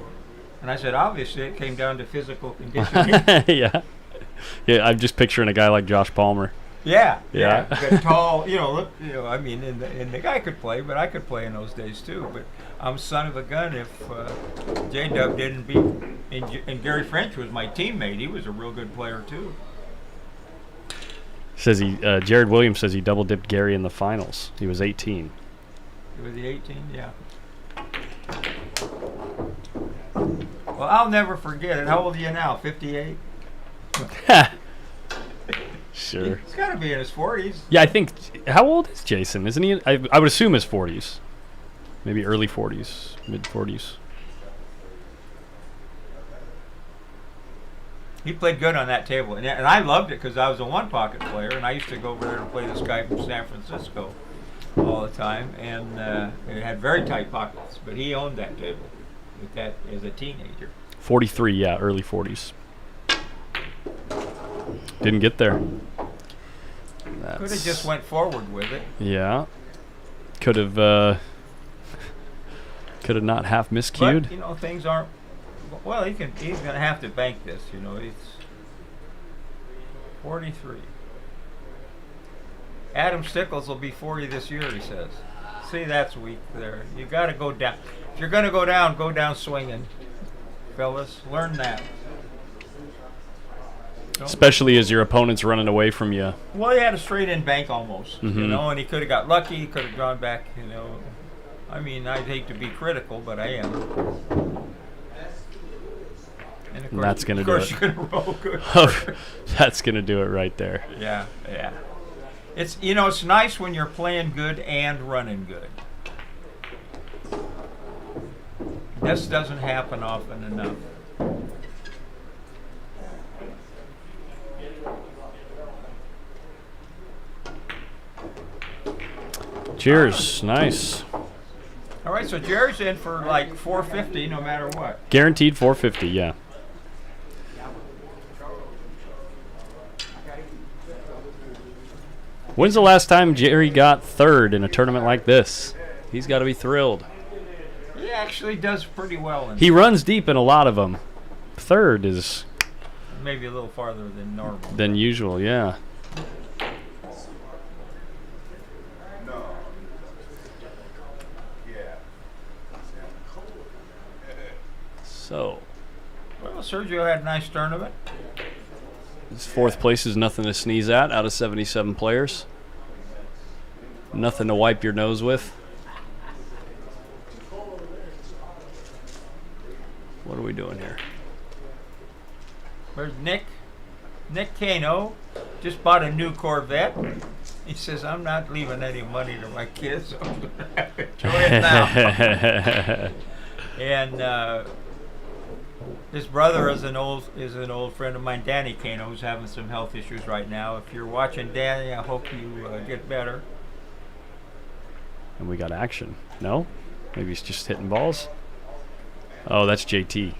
And I said, "Obviously, it came down to physical conditioning." Yeah. Yeah, I'm just picturing a guy like Josh Palmer. Yeah. Yeah. Tall, and the guy could play, but I could play in those days too. But I'm son of a gun if J-Dub didn't beat, and Gary French was my teammate. He was a real good player too. Says Jared Williams says he double dipped Gary in the finals. He was 18. Was he 18? Yeah. Well, I'll never forget it. How old are you now? 58? Sure. He's got to be in his 40s. Yeah, I think. How old is Jason? Isn't he? I would assume his 40s. Maybe early 40s, mid 40s. He played good on that table. And I loved it because I was a one-pocket player, and I used to go over there and play this guy from San Francisco all the time. And it had very tight pockets, but he owned that table with that as a teenager. 43, yeah, early 40s. Didn't get there. Could have just went forward with it. Yeah. Could have not half miscued. But, things aren't... Well, he's going to have to bank this, It's 43. Adam Stickles will be 40 this year, he says. See, that's weak there. You got to go down. If you're going to go down swinging. Fellas, learn that. Especially as your opponent's running away from you. Well, he had a straight-in bank almost, mm-hmm. And he could have got lucky. He could have gone back, I mean, I'd hate to be critical, but I am. And of course, that's going to do it. You're going to roll good. That's going to do it right there. Yeah. It's it's nice when you're playing good and running good. This doesn't happen often enough. Cheers. Nice. All right, so Jerry's in for like $450 no matter what. Guaranteed 450. Yeah. When's the last time Jerry got third in a tournament like this? He's got to be thrilled. He actually does pretty well. He runs deep in a lot of them. Third is maybe a little farther than normal. Than usual, yeah. So. Well, Sergio had a nice tournament. His fourth place is nothing to sneeze at out of 77 players. Nothing to wipe your nose with. What are we doing here? Where's Nick? Nick Kano just bought a new Corvette. He says, I'm not leaving any money to my kids, so I'm going to have to enjoy it now. And his brother is an old friend of mine, Danny Kano, who's having some health issues right now. If you're watching Danny, I hope you get better. And we got action. No? Maybe he's just hitting balls? Oh, that's JT.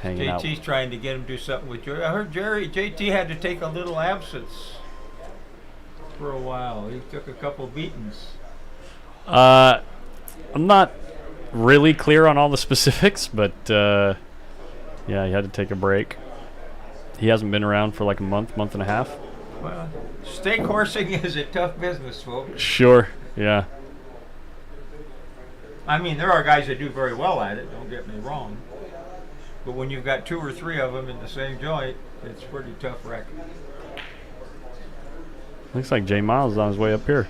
Hanging out. JT's trying to get him to do something with Jerry. I heard JT had to take a little absence for a while. He took a couple beatings. I'm not really clear on all the specifics, but yeah, he had to take a break. He hasn't been around for like a month and a half. Well, stake horsing is a tough business, folks. Sure, yeah. I mean, there are guys that do very well at it, don't get me wrong. But when you've got 2 or 3 of them in the same joint, it's a pretty tough racket. Looks like Jay Miles is on his way up here.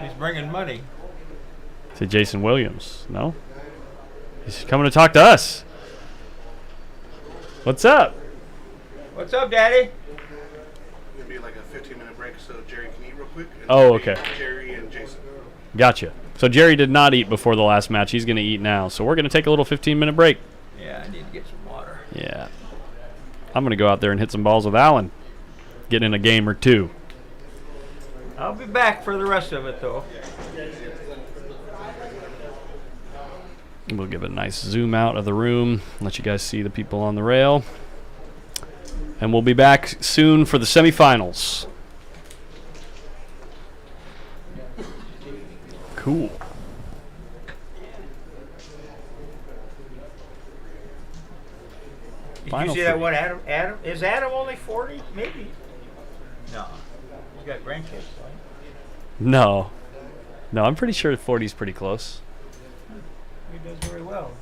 He's bringing money. To Jason Williams. No? He's coming to talk to us. What's up? What's up, Daddy? It'll be like a 15-minute break so Jerry can eat real quick. And Oh, okay. Jerry and Jason. Gotcha. So Jerry did not eat before the last match. He's going to eat now. So we're going to take a little 15-minute break. Yeah, I need to get some water. Yeah. I'm going to go out there and hit some balls with Alan. Get in a game or two. I'll be back for the rest of it, though. We'll give it a nice zoom out of the room. Let you guys see the people on the rail. And we'll be back soon for the semifinals. Cool. Did Final you see that three. one, Adam? Is Adam only 40? Maybe. No. He's got grandkids, right? No. No, I'm pretty sure 40 is pretty close. He does very well.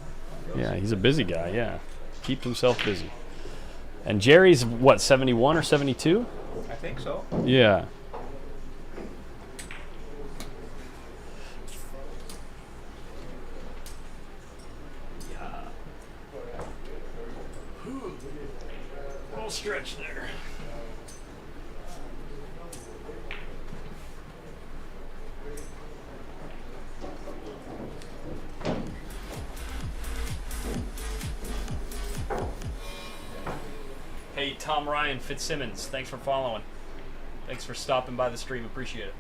Yeah, he's a busy guy, yeah. Keeps himself busy. And Jerry's, what, 71 or 72? I think so. Yeah. Little stretch there. Hey, Tom Ryan Fitzsimmons, thanks for following. Thanks for stopping by the stream. Appreciate it.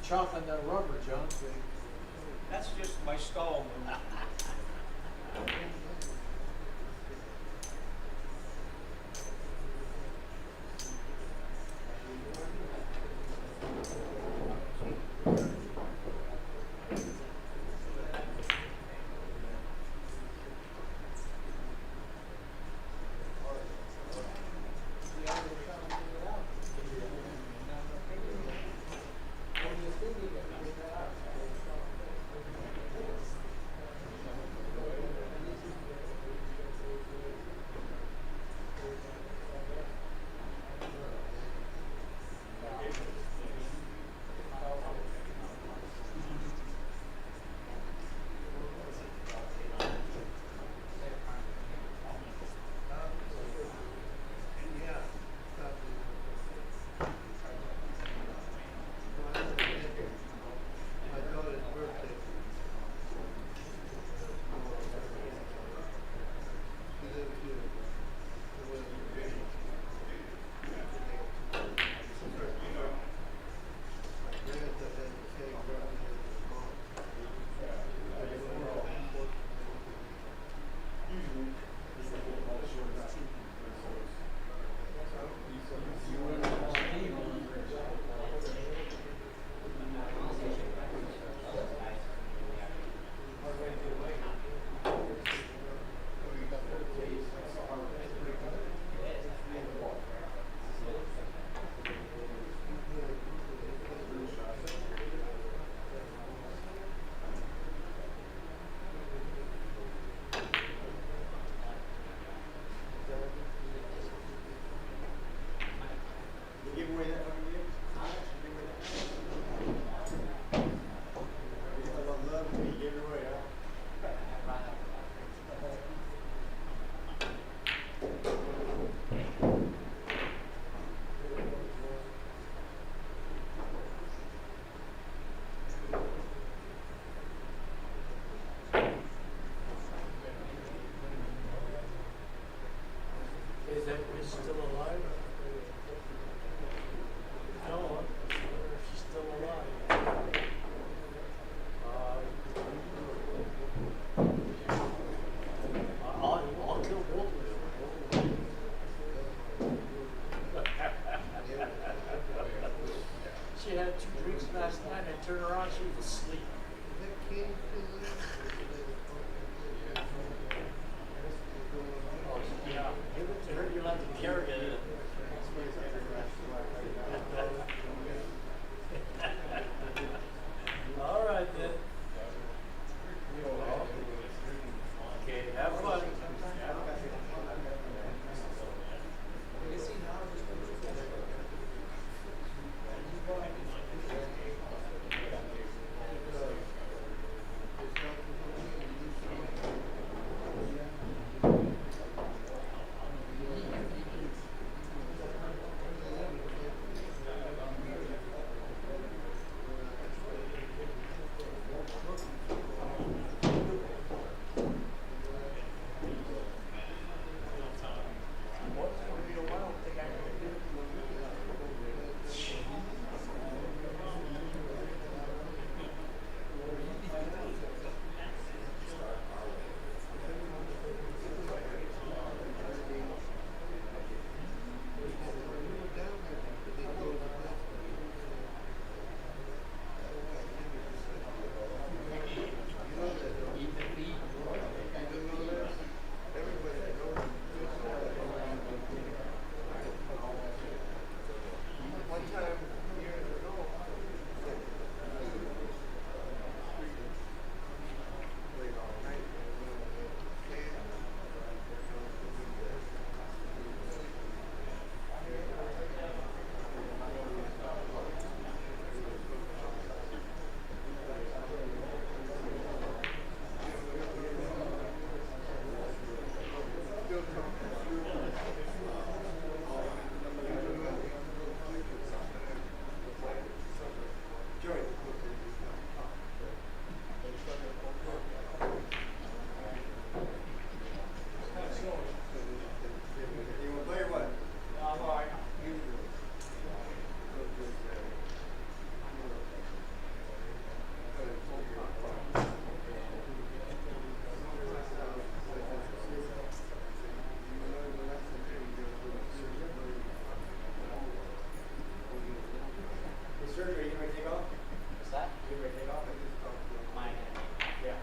Chocolate that rubber, John. That's just my stall. 2 drinks last night. I turned around, she was asleep. Oh, yeah. Give it to her. You'll have to carry it. All right, then. Okay, have fun. Sergio, are you ready to take off? What's that? You ready to take off? Mine. Yeah.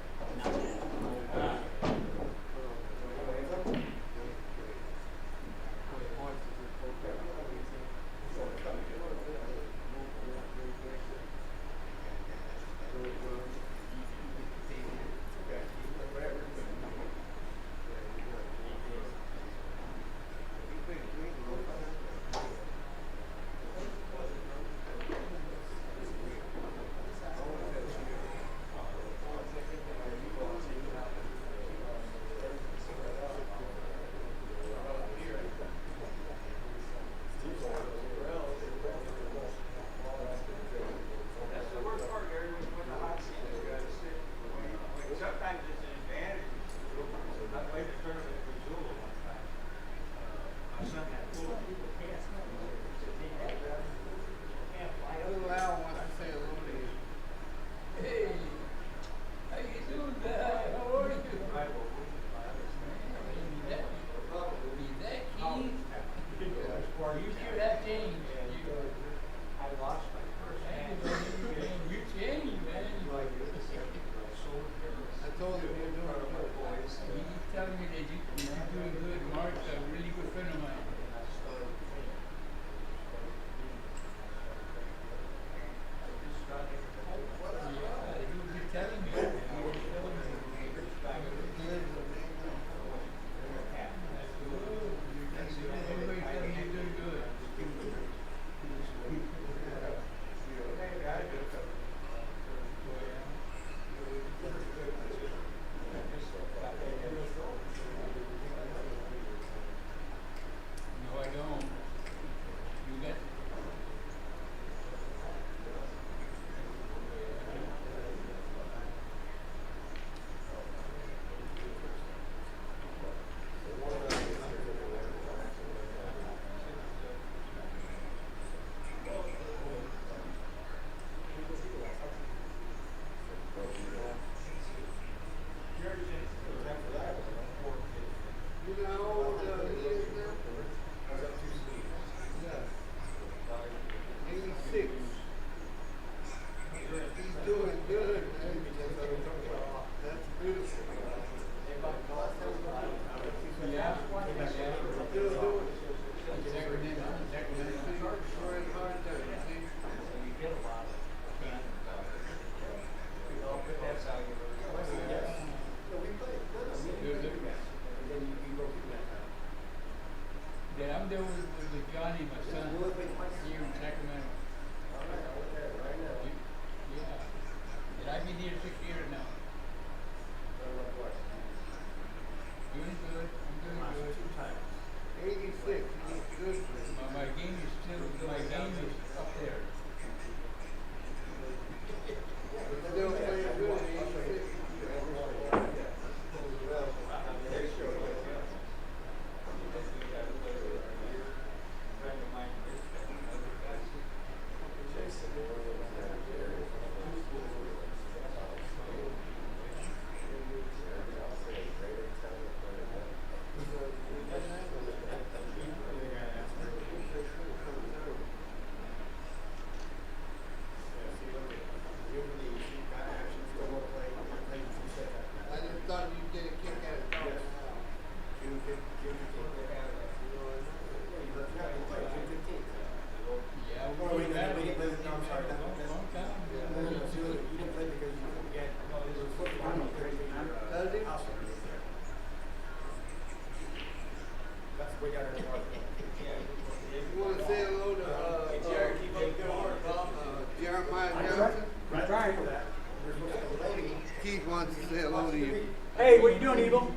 Keith wants to say hello to you. Hey, what are you doing, Evil?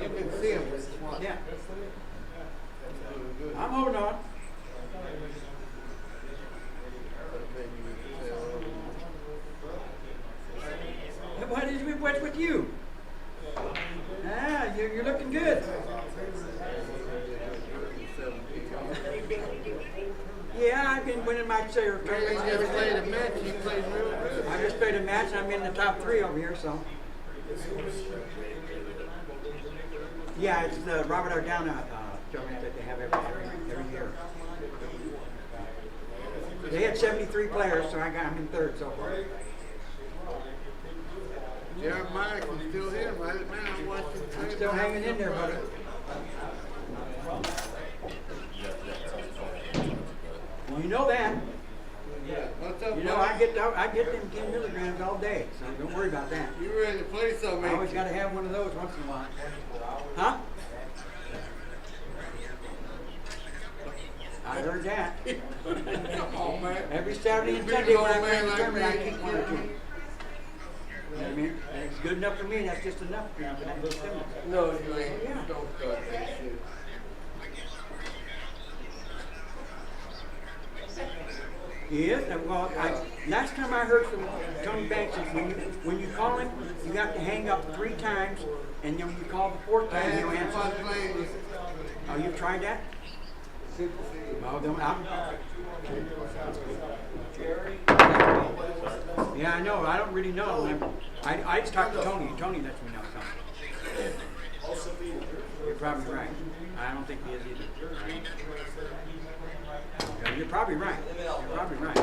You can see him. Yeah. I'm holding on. What's with you? Ah, you're looking good. Yeah, I've been winning my share of tournaments. You just played a match. You played real good. I just played a match and I'm in the top 3 over here, so. Yeah, it's the Robert Aldana tournament that they have every year. They had 73 players, so I'm in 3rd so far. Jeremiah can still hear right now. I'm still hanging in there, buddy. Well, you know that. What's up, You know, I get them 10 milligrams all day, so don't worry about that. You ready to play something? I always got to have one of those once in a while. Huh? I heard that. Oh, man. Every Saturday and Big Sunday when I old play man the like tournament, I me. keep one or two. You know what I mean? And it's good enough for me, that's just enough for that little tournament. No, you ain't. Yeah. Don't start that shit. Yes, and well, last time I heard from Tony Banks is when you call him, you have to hang up 3 times, and then when you call the 4th time, he'll answer. Oh, you've tried that? Oh, don't. Yeah, I know. I don't really know. I just talk to Tony. Tony lets me know something. You're probably right. I don't think he is either. Yeah, you're probably right. You're probably right.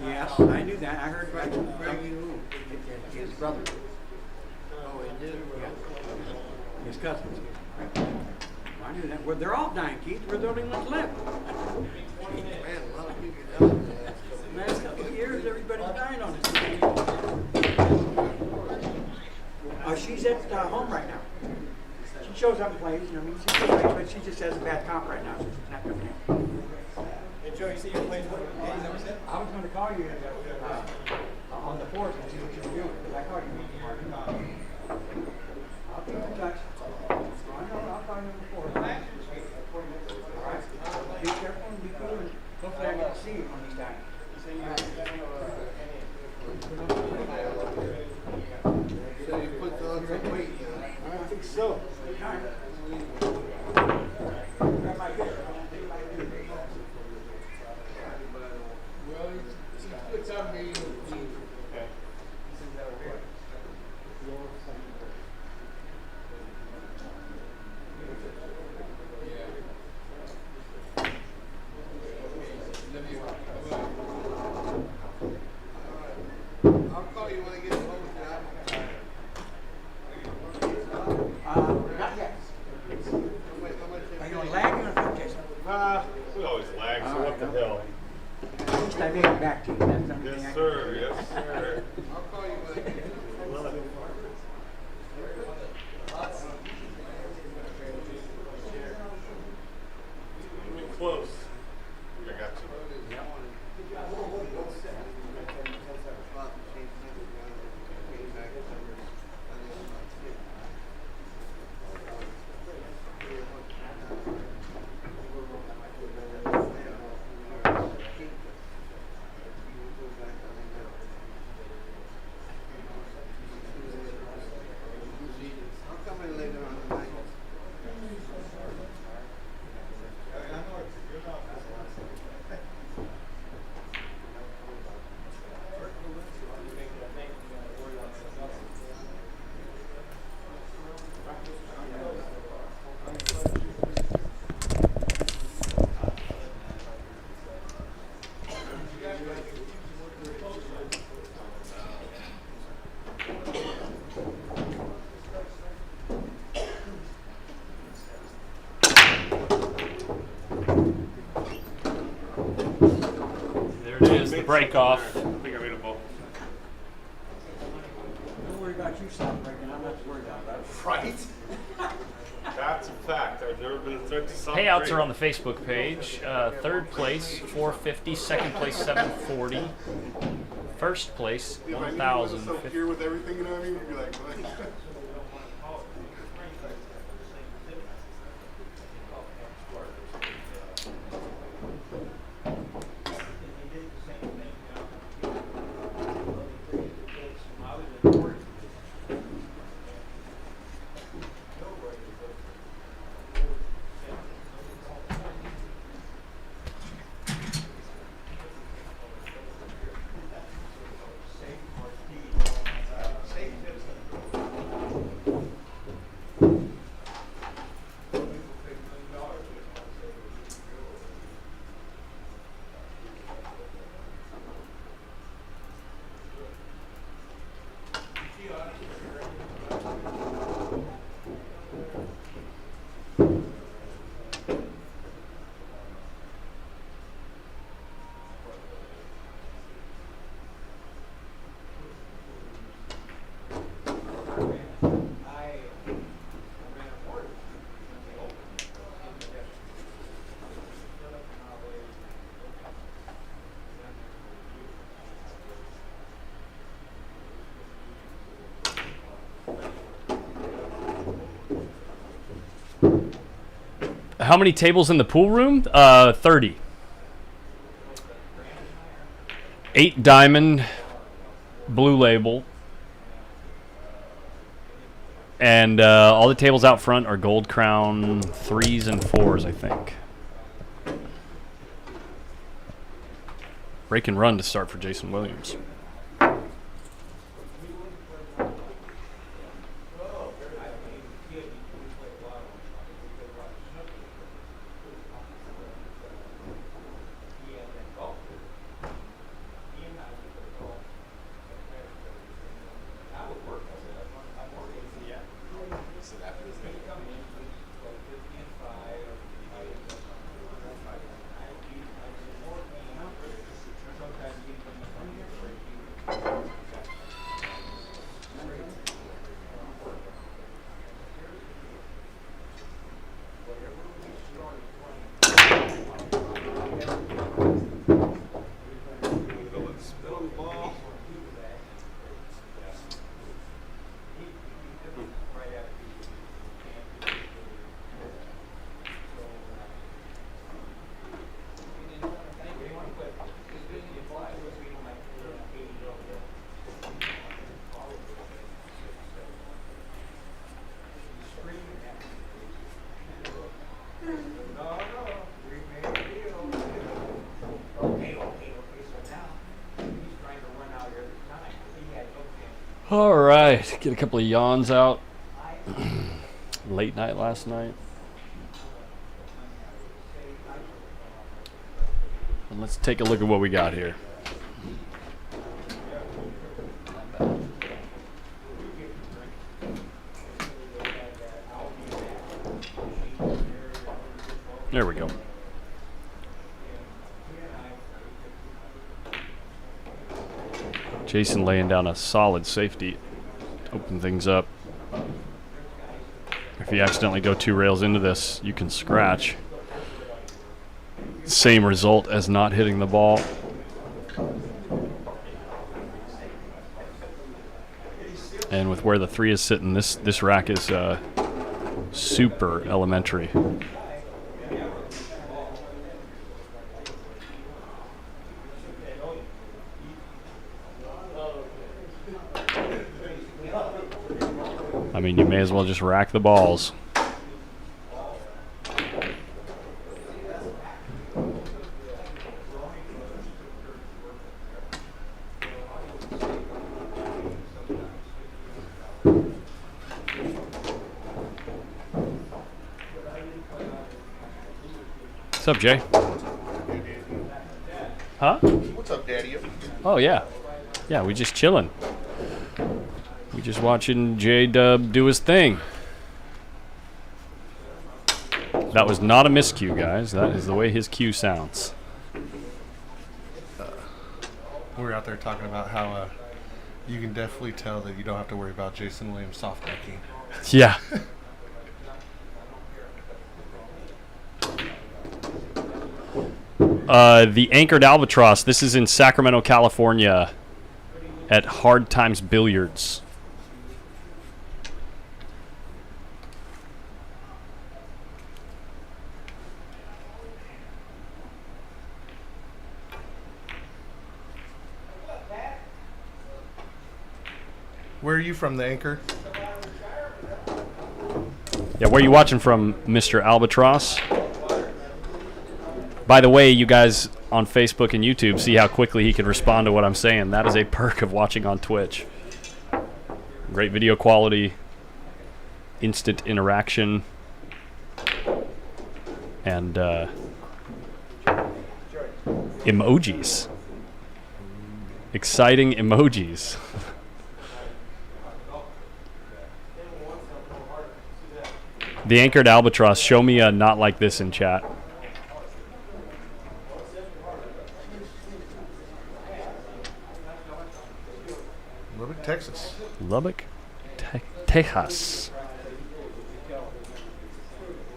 Yes, I knew that. I heard about his brother. Oh, he did? Yeah. His cousins. I knew that. Well, they're all dying, Keith. We're the only ones left. Man, a lot of people died. The last couple of years, everybody's dying on us. She's at home right now. She shows up and plays, you know, I mean, she plays, but she just has a bad comp right now, so she's not coming in. Hey, Joe, you see your plays what? I was going to call you on the 4th and see what you were doing, because I called you tomorrow. I'll keep in touch. I'll call you on the 4th. All right? Be careful and be cool, and hopefully I get to see you on these times. So you put on some weight. I think so. Well, he puts on me. I'll call you when I get home. Not yet. Are you on lagging or competition? We always lag, so what the hell? At least I made it back to you. That's the only thing I Yes, can sir. do. Yes, sir. I'll call you when I get home. Close. I got you. is the break off. I think I made a ball. Don't worry about you stop breaking. I'm not worried about that. Right? That's a fact. I've never been a threat to something. Payouts are on the Facebook page. Third place, 450. Second place, 740. First place, If I knew 1,000. myself here with everything, you know what I mean? You'd be like, what? How many tables in the pool room? 30. 8 diamond, blue label. And all the tables out front are gold crown 3s and 4s, I think. Break and run to start for Jason Williams. All right, get a couple of yawns out. Late night last night. And let's take a look at what we got here. There we go. Jason laying down a solid safety. Open things up. If you accidentally go 2 rails into this, you can scratch. Same result as not hitting the ball. And with where the 3 is sitting, this rack is super elementary. I mean, you may as well just rack the balls. What's up, Jay? Huh? What's up, Daddy? Oh, yeah. Yeah, we just chilling. We just watching J-Dub do his thing. That was not a miscue, guys. That is the way his cue sounds. we were out there talking about how you can definitely tell that you don't have to worry about Jason Williams soft decking. Yeah. The Anchored Albatross. This is in Sacramento, California, at Hard Times Billiards. Where are you from, the Anchor? Yeah, where are you watching from, Mr. Albatross? By the way, you guys on Facebook and YouTube see how quickly he can respond to what I'm saying. That is a perk of watching on Twitch. Great video quality, instant interaction, and emojis. Exciting emojis. The Anchored Albatross, show me a not like this in chat. Lubbock, Texas. Lubbock, Texas.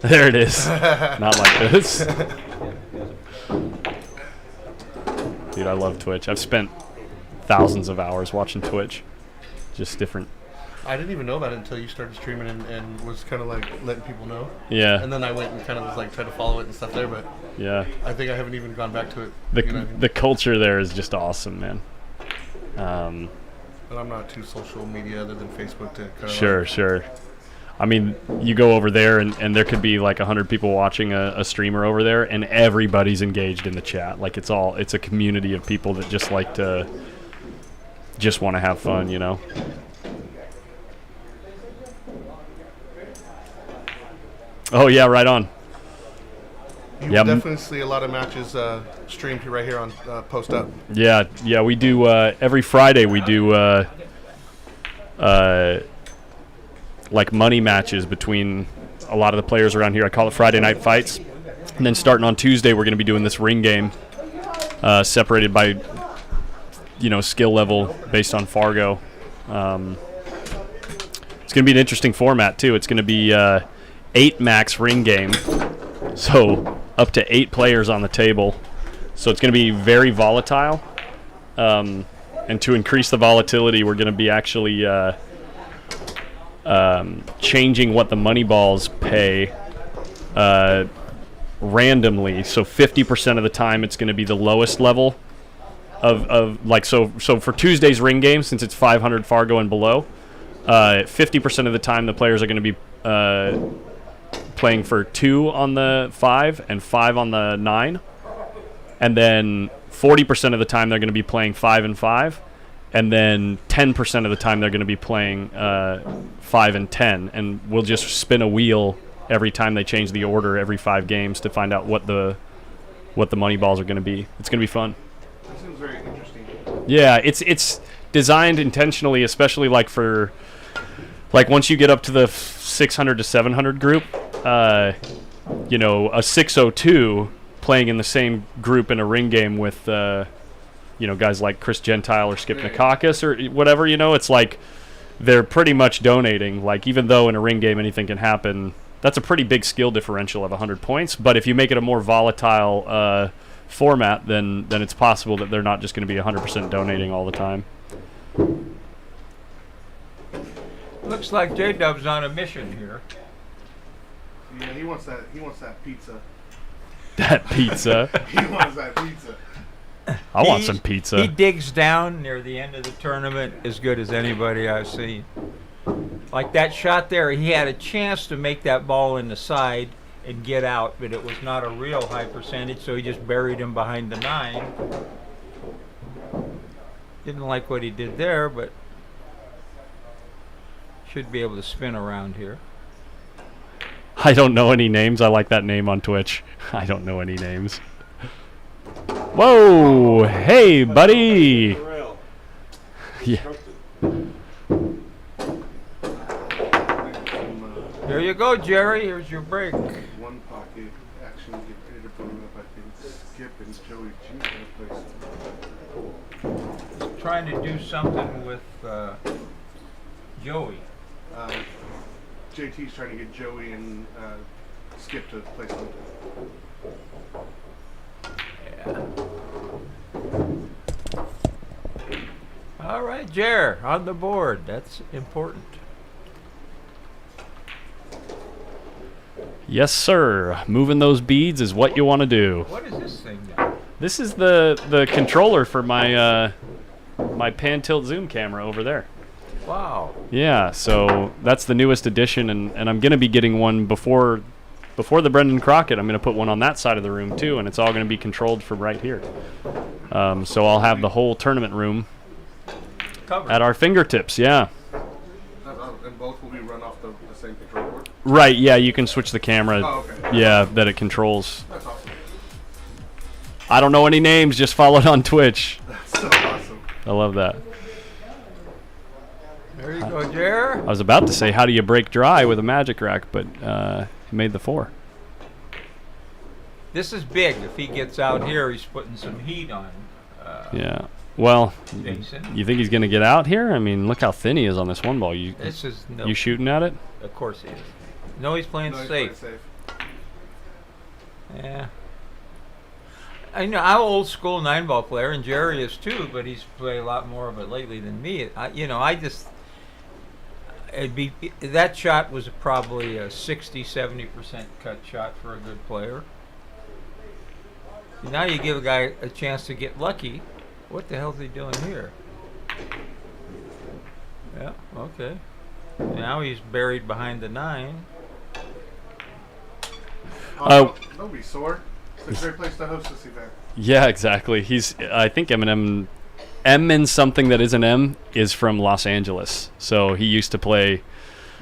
There it is. Not like this. Dude, I love Twitch. I've spent thousands of hours watching Twitch. Just different. I didn't even know about it until you started streaming and was kind of like letting people know. Yeah. And then I went and kind of was like tried to follow it and stuff there, but yeah, I think I haven't even gone back to it. The culture there is just awesome, man. But I'm not too social media other than Facebook to kind of Sure. I mean, you go over there and there could be like 100 people watching a streamer over there, and everybody's engaged in the chat. Like it's a community of people that just like to want to have fun, you know. Oh yeah, right on. You will definitely see a lot of matches streamed right here on Post Up. Yeah, we do every Friday. We do like money matches between a lot of the players around here. I call it Friday Night Fights. And then starting on Tuesday, we're going to be doing this ring game, separated by skill level based on Fargo. It's going to be an interesting format too. It's going to be 8 max ring game, so up to 8 players on the table. So it's going to be very volatile, and to increase the volatility, we're going to be actually changing what the money balls pay randomly. So 50% of the time, it's going to be the lowest level of like so for Tuesday's ring game, since it's 500 Fargo and below, 50% of the time the players are going to be playing for 2 on the 5 and 5 on the 9, and then 40% of the time they're going to be playing 5 and 5, and then 10% of the time they're going to be playing 5 and 10, and we'll just spin a wheel every time they change the order every 5 games to find out what the money balls are going to be. It's going to be fun. That seems very interesting. Yeah, it's designed intentionally, especially like for once you get up to the 600 to 700 group, a 602 playing in the same group in a ring game with guys like Chris Gentile or Skip Nakakis or whatever, it's like they're pretty much donating. Like, even though in a ring game anything can happen, that's a pretty big skill differential of 100 points. But if you make it a more volatile format, then it's possible that they're not just going to be 100% donating all the time. Looks like J-Dub's on a mission here. Yeah, he wants that pizza. That pizza. He wants that pizza. I want some pizza. He digs down near the end of the tournament as good as anybody I've seen. Like that shot there, he had a chance to make that ball in the side and get out, but it was not a real high percentage, so he just buried him behind the 9. Didn't like what he did there, but should be able to spin around here. I don't know any names. I like that name on Twitch. I don't know any names. Whoa! Hey, buddy! Yeah. There you go, Jerry. Here's your break. One pocket action, get ready to put him up, I think. Skip and Joey G are gonna play. Trying to do something with Joey. JT's trying to get Joey and Skip to play something. Yeah. All right, Jer, on the board. That's important. Yes, sir. Moving those beads is what you want to do. What is this thing now? This is the controller for my my pan tilt zoom camera over there. Wow. Yeah, so that's the newest addition, and I'm gonna be getting one before the Brendan Crockett. I'm gonna put one on that side of the room too, and it's all gonna be controlled from right here. So I'll have the whole tournament room Covered. at our fingertips. Yeah. And both will be run off the same control board? Right. Yeah, you can switch the camera. Oh, okay. Yeah, that it controls. That's awesome. I don't know any names. Just follow it on Twitch. That's so awesome. I love that. There you go, Jer. I was about to say, how do you break dry with a magic rack, but he made the 4. This is big. If he gets out here, he's putting some heat on. Yeah. Well, Jason. you think he's going to get out here? I mean, look how thin he is on this one ball. You shooting at it? Of course he is. No, he's playing safe. Playing safe. Yeah. I know I'm an old school 9-ball player, and Jerry is too, but he's played a lot more of it lately than me. That shot was probably a 60-70% cut shot for a good player. Now you give a guy a chance to get lucky. What the hell's he doing here? Yeah, okay. Now he's buried behind the 9. Don't be sore. It's a great place to host this event. Yeah, exactly. I think M and something that isn't M is from Los Angeles. So he used to play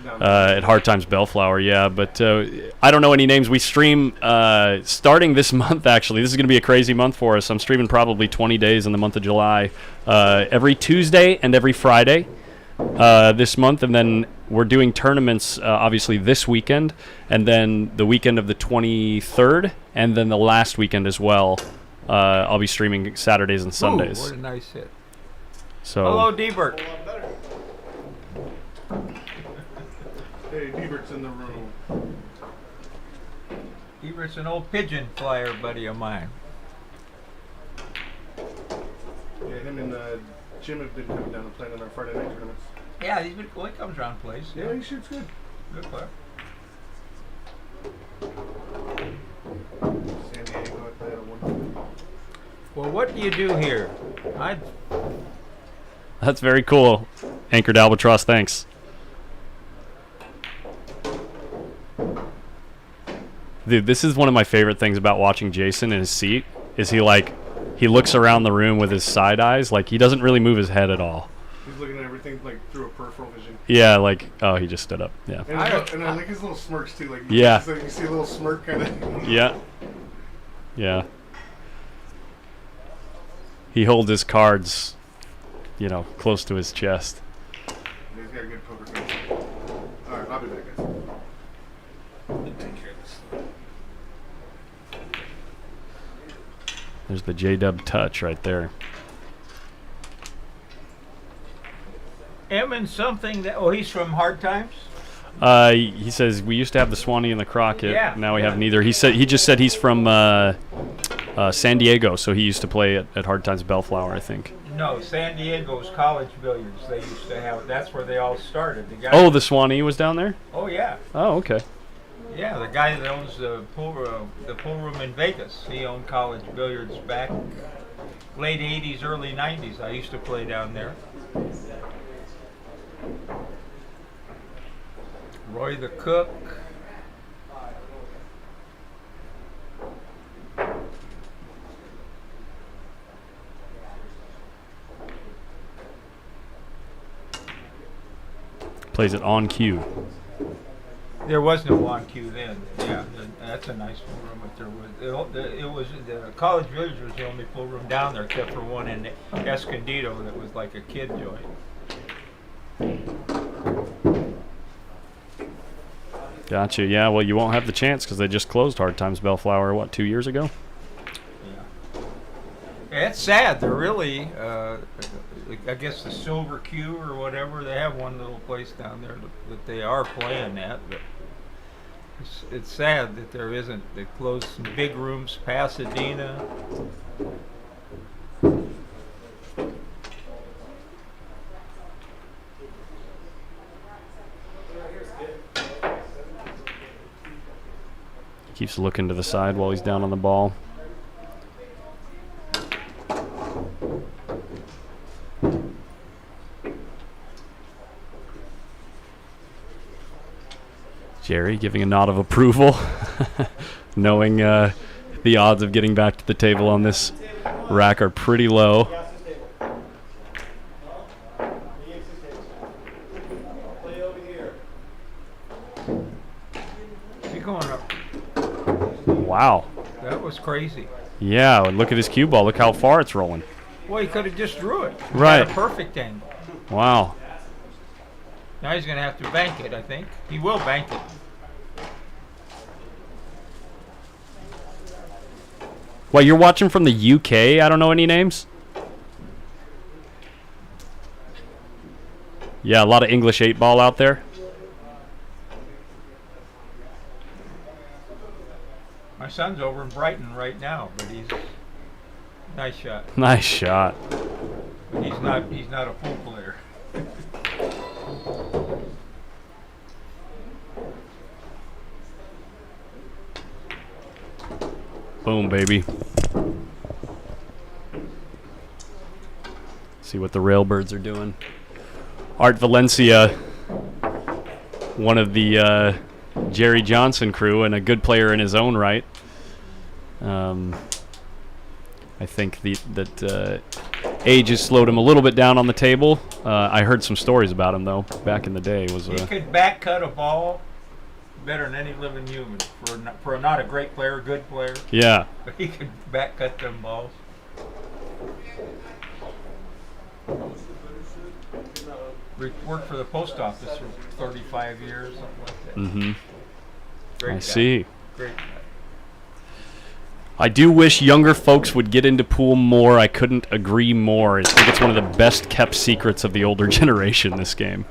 at Hard Times Bellflower, yeah. But I don't know any names. We stream starting this month, actually. This is going to be a crazy month for us. I'm streaming probably 20 days in the month of July. Every Tuesday and every Friday this month. And then we're doing tournaments, obviously, this weekend. And then the weekend of the 23rd. And then the last weekend as well. I'll be streaming Saturdays and Sundays. Ooh, what a nice hit. So, hello, Debert. Hey, Debert's in the room. Debert's an old pigeon flyer buddy of mine. Yeah, him and Jim have been coming down and playing in our Friday night tournaments. Yeah, he comes around plays. Yeah, he shoots good. Good player. San Diego, I played on one. Well, what do you do here? That's very cool. Anchored Albatross, thanks. Dude, this is one of my favorite things about watching Jason in his seat. Is he looks around the room with his side eyes, like he doesn't really move his head at all. He's looking at everything like through a peripheral vision. Yeah, oh, he just stood up. Yeah. And I like his little smirks too. Like yeah. You see a little smirk kind of. Yeah. Yeah. He holds his cards, close to his chest. He's got a good poker face. All right, I'll be back, guys. Take care of this. There's the J-Dub touch right there. M and something that. Oh, he's from Hard Times. He says we used to have the Swanee and the Crockett. Yeah, now we have neither. He just said he's from San Diego, so he used to play at Hard Times Bellflower, I think. No, San Diego's college billiards. They used to have. That's where they all started. The guy. Oh, the Swanee was down there. Oh yeah. Oh, okay. Yeah, the guy that owns the pool room in Vegas. He owned college billiards back late '80s, early '90s. I used to play down there. Roy the cook. Plays it on cue. There was no on cue then. Yeah, that's a nice pool room. But it was the college village was the only pool room down there, except for one in Escondido that was like a kid joint. Gotcha. Yeah. Well, you won't have the chance because they just closed Hard Times Bellflower. What, 2 years ago? Yeah. It's sad. They're really, I guess the Silver Q or whatever, they have one little place down there that they are playing at, but it's sad that there isn't. They closed some big rooms, Pasadena. Keeps looking to the side while he's down on the ball. Jerry giving a nod of approval, knowing the odds of getting back to the table on this rack are pretty low. You're going up. Wow. That was crazy. Yeah, and look at his cue ball. Look how far it's rolling. Well, he could have just drew it. He Right. had a perfect angle. Wow. Now he's going to have to bank it, I think. He will bank it. Well, you're watching from the UK? I don't know any names? Yeah, a lot of English 8-ball out there. My son's over in Brighton right now, but he's nice shot. Nice shot. But he's not a pool player. Boom, baby. See what the Railbirds are doing. Art Valencia, one of the Jerry Johnson crew and a good player in his own right. I think that age has slowed him a little bit down on the table. I heard some stories about him, though, back in the day. He could back cut a ball better than any living human. For not a great player, good player. Yeah. But he could back cut them balls. Worked for the post office for 35 years, something like that. Mm-hmm. Great I guy. see. Great guy. I do wish younger folks would get into pool more. I couldn't agree more. I think it's one of the best kept secrets of the older generation, this game.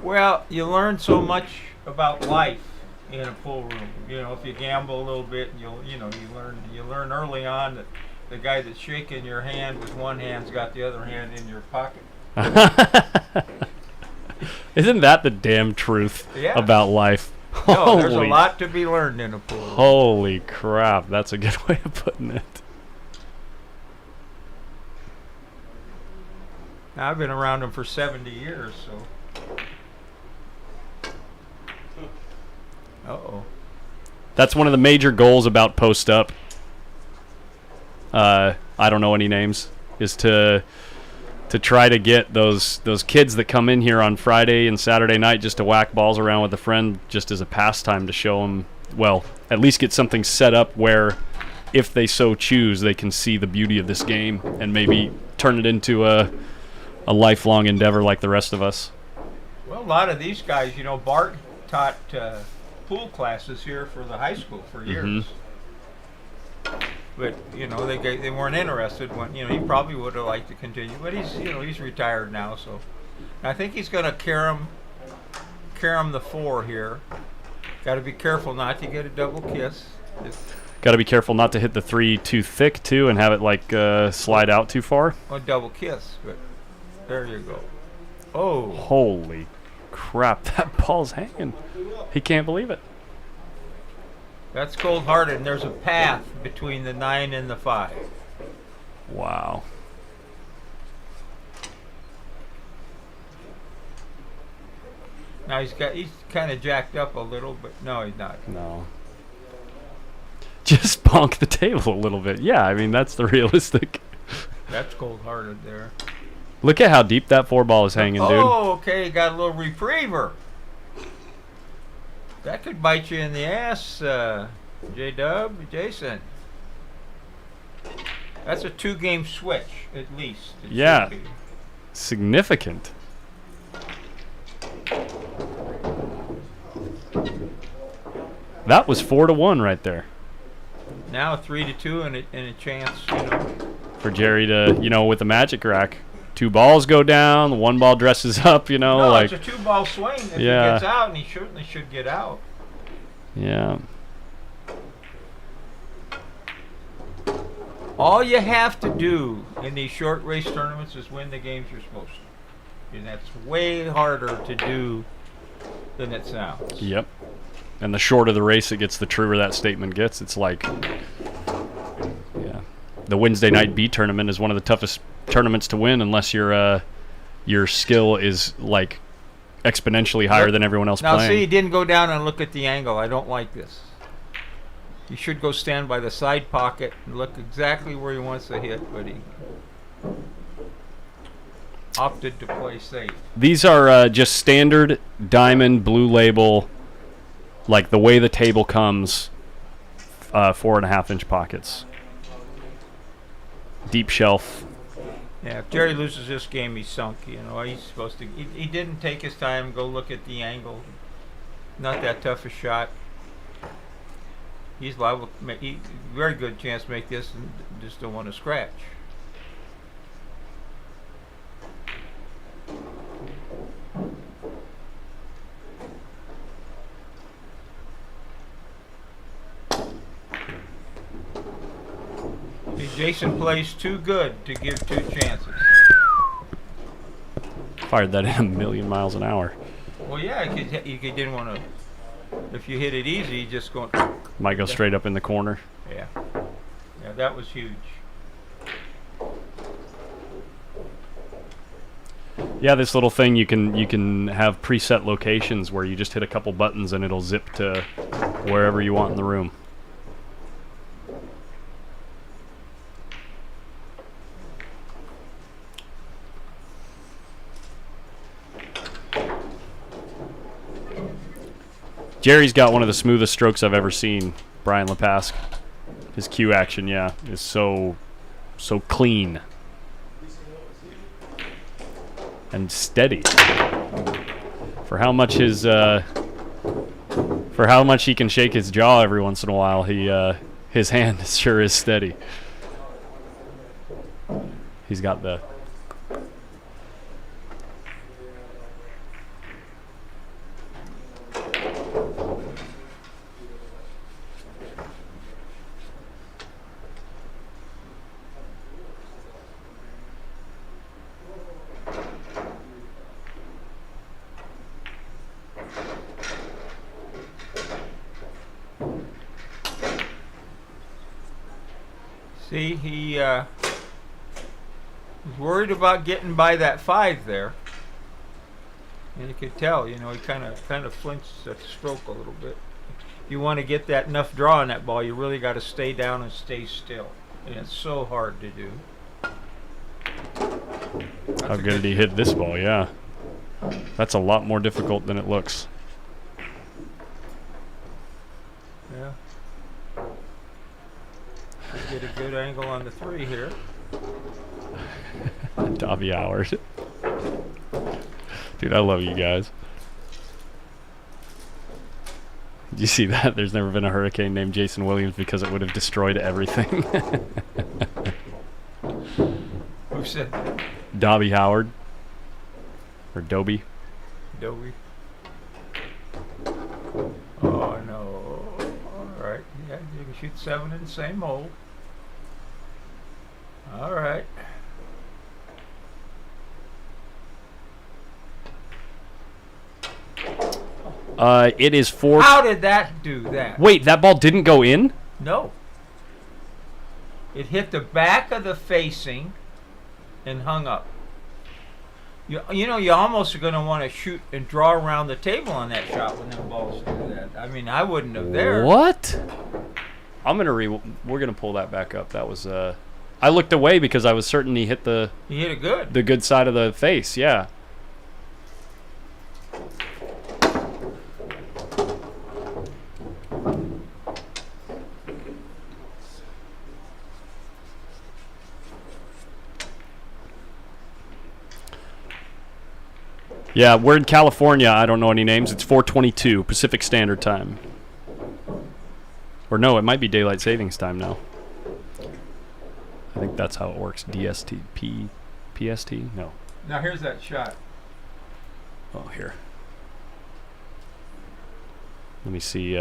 Well, you learn so much about life in a pool room. You know, if you gamble a little bit, you learn early on that the guy that's shaking your hand with one hand's got the other hand in your pocket. Isn't that the damn truth about life? No, there's a lot to be learned in a pool room. Holy crap, that's a good way of putting it. Now, I've been around them for 70 years, so. Uh-oh. That's one of the major goals about Post Up. I don't know any names. Is to try to get those kids that come in here on Friday and Saturday night just to whack balls around with a friend, just as a pastime, to show them, well, at least get something set up where, if they so choose, they can see the beauty of this game and maybe turn it into a lifelong endeavor like the rest of us. Well, a lot of these guys, you know, Bart taught pool classes here for the high school for years. Mm-hmm. But, you know, they weren't interested when, you know, he probably would have liked to continue, but he's retired now, so. And I think he's going to carom the 4 here. Got to be careful not to get a double kiss. Got to be careful not to hit the 3 too thick, too, and have it, like, slide out too far. Well, double kiss, but there you go. Oh. Holy crap, that ball's hanging. He can't believe it. That's cold-hearted, and there's a path between the 9 and the 5. Wow. Now he's kind of jacked up a little, but no, he's not. No. Just bonk the table a little bit. Yeah, I mean, that's the realistic. That's cold-hearted there. Look at how deep that 4 ball is hanging, dude. Oh, okay, got a little repriever. That could bite you in the ass, J-Dub, Jason. That's a 2-game switch, at least. Yeah. Significant. That was 4-1 right there. Now 3-2 and a chance, you know. For Jerry to, you know, with the magic rack, 2 balls go down, 1 ball dresses up, you know, No, like. it's a 2-ball swing. If he Yeah. gets out, and he certainly should get out. Yeah. All you have to do in these short race tournaments is win the games you're supposed to. And that's way harder to do than it sounds. Yep. And the shorter the race it gets, the truer that statement gets. It's like, yeah. The Wednesday night B tournament is one of the toughest tournaments to win unless your skill is like exponentially higher than everyone else Now playing. see, he didn't go down and look at the angle. I don't like this. You should go stand by the side pocket and look exactly where he wants to hit, but he opted to play safe. These are just standard diamond blue label, like the way the table comes, 4.5-inch pockets. Deep shelf. Yeah, if Jerry loses this game, he's sunk. You know, he's supposed to. He didn't take his time, go look at the angle. Not that tough a shot. He's liable. Very good chance to make this, and just don't want to scratch. Jason plays too good to give 2 chances. Fired that in 1,000,000 miles an hour. Well, yeah, you didn't want to. If you hit it easy, you just go. Might go straight up in the corner. Yeah, yeah, that was huge. Yeah, this little thing you can have preset locations where you just hit a couple buttons and it'll zip to wherever you want in the room. Jerry's got one of the smoothest strokes I've ever seen, Brian Lepasque. His cue action, yeah, is so clean and steady. For how much he can shake his jaw every once in a while, his hand sure is steady. He's got the See, he was worried about getting by that 5 there, and you could tell. You know, he kind of flinched at the stroke a little bit. You want to get that enough draw on that ball, you really got to stay down and stay still, and it's so hard to do. how good did he hit this ball? Yeah, that's a lot more difficult than it looks. Yeah. Get a good angle on the 3 here. Dobby Howard. Dude, I love you guys. Did you see that? There's never been a hurricane named Jason Williams because it would have destroyed everything. Who said that? Dobby Howard. Or Dobie. Dobie. Oh, no. All right. Yeah, you can shoot 7 in the same hole. All right. It is 4. How did that do that? Wait, that ball didn't go in? No. It hit the back of the facing and hung up. You know, you almost are going to want to shoot and draw around the table on that shot when them balls do that. I mean, I wouldn't have there. What? We're gonna pull that back up. That was I looked away because I was certain he hit He hit it good. the good side of the face. Yeah. Yeah, we're in California. I don't know any names. It's 4:22 Pacific Standard Time. Or Or no, it might be daylight savings time now. I think that's how it works. DST, PST? No. Now here's that shot. Oh, here. Let me see.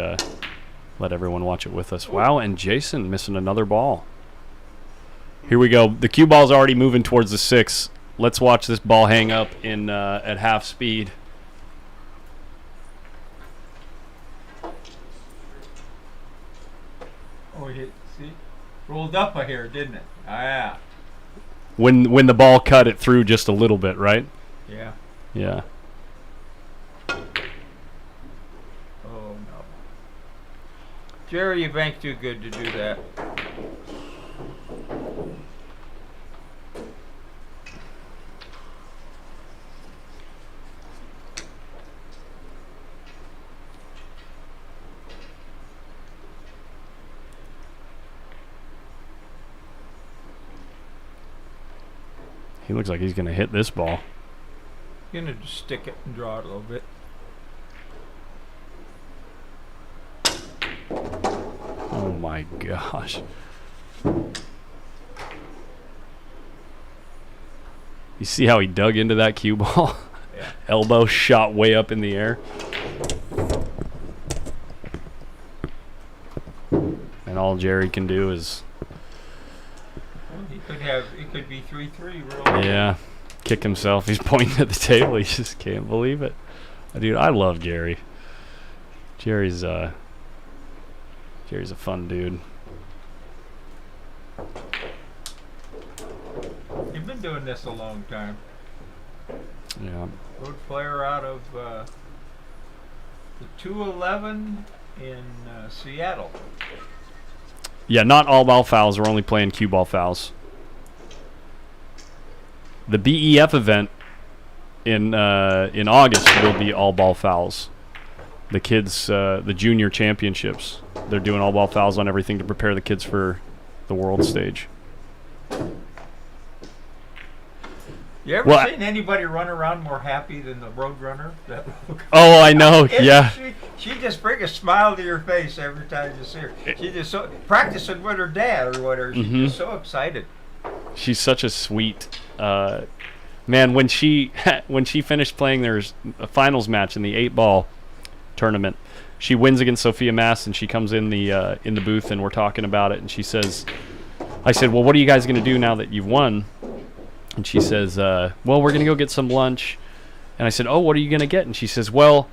Let everyone watch it with us. Wow, and Jason missing another ball. Here we go. The cue ball's already moving towards the 6. Let's watch this ball hang up in at half speed. Oh, see? Rolled up a hair, didn't it? Ah, yeah. When the ball cut it through just a little bit, right? Yeah. Yeah. Oh, no. Jerry, you banked too good to do that. He looks like he's going to hit this ball. Gonna just stick it and draw it a little bit. Oh my gosh. You see how he dug into that cue ball? Yeah. Elbow shot way up in the air. And all Jerry can do is... It could be 3-3 really. Yeah. Kick himself. He's pointing at the table. He just can't believe it. Dude, I love Jerry. Jerry's a fun dude. You've been doing this a long time. Yeah. Road player out of the 211 in Seattle. Yeah, not all ball fouls. We're only playing cue ball fouls. The BEF event in August will be all ball fouls. The kids, the junior championships, they're doing all ball fouls on everything to prepare the kids for the world stage. You ever seen anybody run around more happy than the road runner? Oh, I know. Yeah. She just brings a smile to your face every time you see her. She's just so practicing with her dad or whatever. She's just so excited. She's such a sweet man. When she finished playing their finals match in the 8-ball tournament, she wins against Sophia Mass, and she comes in the booth, and we're talking about it, and she says, "I said, well, what are you guys going to do now that you've won?" And she says, well, we're going to go get some lunch. And I said, oh, what are you going to get? And she says, well,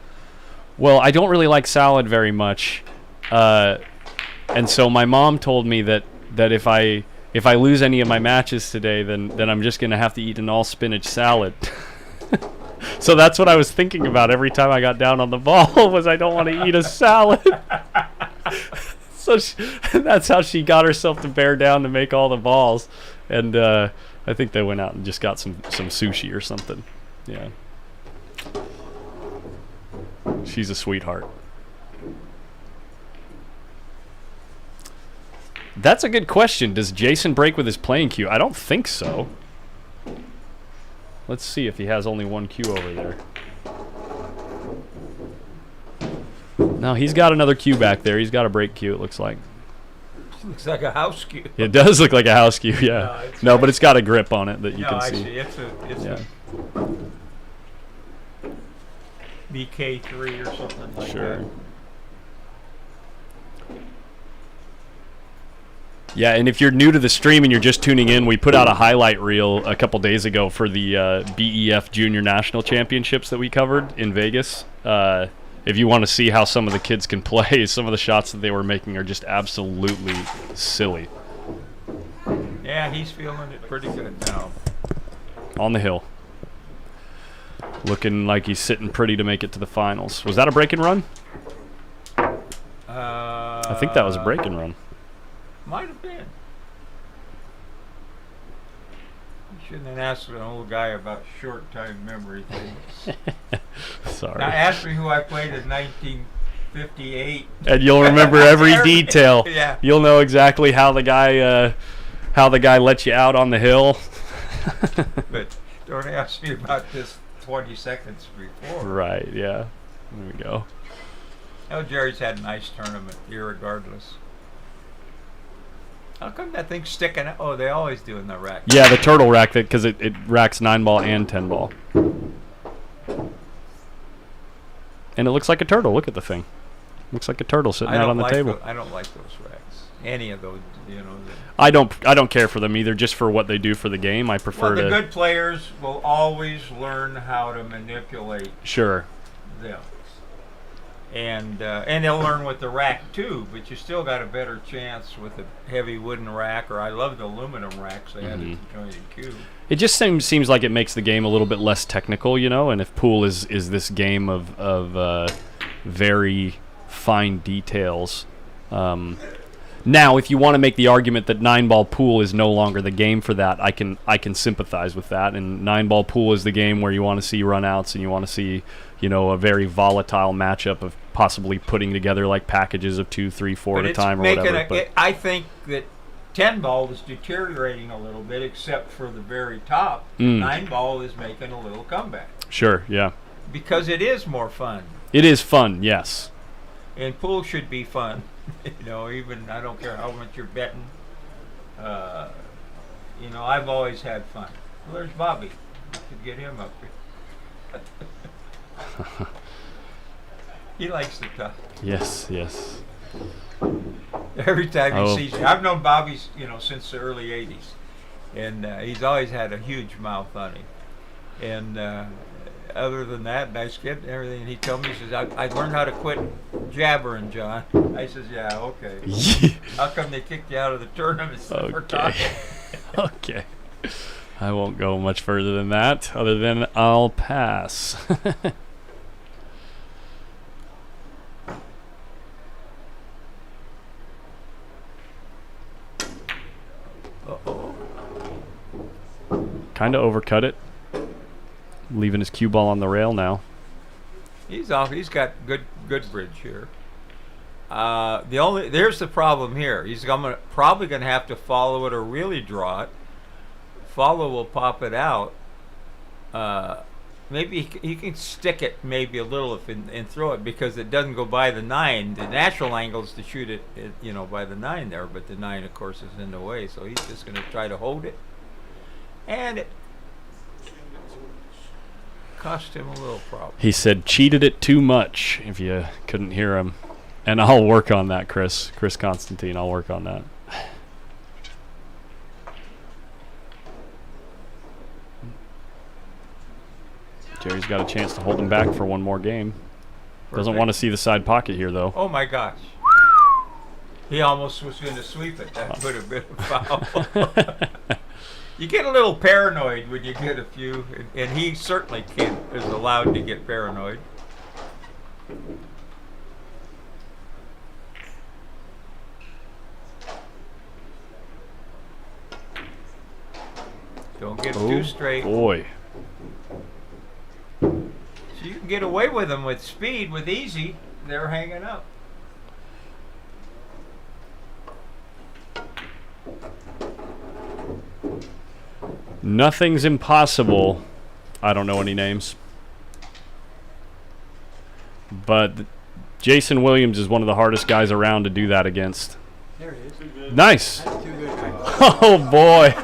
I don't really like salad very much. And so my mom told me that if I lose any of my matches today, then I'm just going to have to eat an all spinach salad. So that's what I was thinking about every time I got down on the ball was I don't want to eat a salad. So that's how she got herself to bear down to make all the balls. And I think they went out and just got some sushi or something. Yeah. She's a sweetheart. That's a good question. Does Jason break with his playing cue? I don't think so. Let's see if he has only one cue over there. No, he's got another cue back there. He's got a break cue, it looks like. Looks like a house cue. It does look like a house cue, yeah. No, but it's got a grip on it that you can see. See. It's a BK3 or something like that. Yeah, and if you're new to the stream and you're just tuning in, we put out a highlight reel a couple days ago for the BEF Junior National Championships that we covered in Vegas. If you want to see how some of the kids can play, some of the shots that they were making are just absolutely silly. Yeah, he's feeling it pretty good now. On the hill. Looking like he's sitting pretty to make it to the finals. Was that a break and run? I think that was a break and run. Might have been. You shouldn't have asked an old guy about short-time memory things. Sorry. Now ask me who I played in 1958. And you'll remember every detail. Yeah. You'll know exactly how the guy let you out on the hill. But don't ask me about this 20 seconds before. Right, yeah. There we go. Oh, Jerry's had a nice tournament, irregardless. How come that thing's sticking out? Oh, they always do in the rack. Yeah, the turtle rack, because it racks 9-ball and 10-ball. And it looks like a turtle. Look at the thing. Looks like a turtle sitting out on the table. I don't like those racks. Any of those, you know. I don't care for them either, just for what they do for the game. I prefer the good players will always learn how to manipulate Sure. them. And they'll learn with the rack too, but you still got a better chance with a heavy wooden rack, or I love the aluminum racks they had at the jointed cube. It just seems like it makes the game a little bit less technical, you know. And if pool is this game of very fine details, now if you want to make the argument that 9-ball pool is no longer the game for that, I can sympathize with that. And 9-ball pool is the game where you want to see runouts and you want to see, you know, a very volatile matchup of possibly putting together like packages of 2, 3, 4 at a time or whatever. I think that 10-ball is deteriorating a little bit, except for the very top. 9-ball is making a little comeback. Sure, yeah. Because it is more fun. It is fun, yes. And pool should be fun. You know, even I don't care how much you're betting. You know, I've always had fun. Well, there's Bobby. I could get him up here. He likes to talk. Yes, yes. Every time he sees you. I've known Bobby, you know, since the early 80s. And he's always had a huge mouth on him. And other than that, nice kid and everything. And he told me, he says, I learned how to quit jabbering, John. I says, yeah, okay. How come they kicked you out of the tournament for talking? Okay. I won't go much further than that, other than I'll pass. Kind of overcut it, leaving his cue ball on the rail now. He's off. He's got good bridge here. There's the problem here. He's probably gonna have to follow it or really draw it. Follow will pop it out. Maybe he can stick it maybe a little and throw it, because it doesn't go by the 9. The natural angle is to shoot it, you know, by the 9 there, but the 9 of course is in the way. So he's just gonna try to hold it. And it cost him a little problem. He said cheated it too much, if you couldn't hear him. And I'll work on that, Chris Constantine. I'll work on that. Jerry's got a chance to hold him back for one more game. Doesn't want to see the side pocket here, though. Oh, my gosh. He almost was going to sweep it. That would have been a foul. You get a little paranoid when you get a few, and he certainly is allowed to get paranoid. Don't get too straight. Boy. So you can get away with them with speed, with easy. They're hanging up. Nothing's impossible. I don't know any names. But Jason Williams is one of the hardest guys around to do that against. There it is. Nice. That's too good. Oh, boy.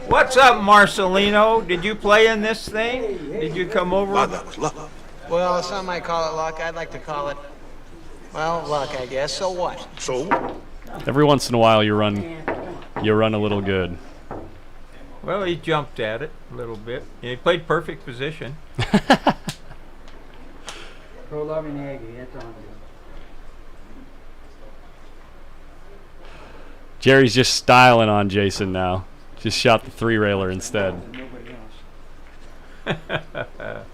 What's up, Marcelino? Did you play in this thing? Did you come over? Well, some might call it luck. I'd like to call it, well, luck, I guess. So what? So? Every once in a while you run a little good. Well, he jumped at it a little bit. And he played perfect position. Pro loving Aggie, that's on you. Jerry's just styling on Jason now. Just shot the 3-railer instead. Nobody else.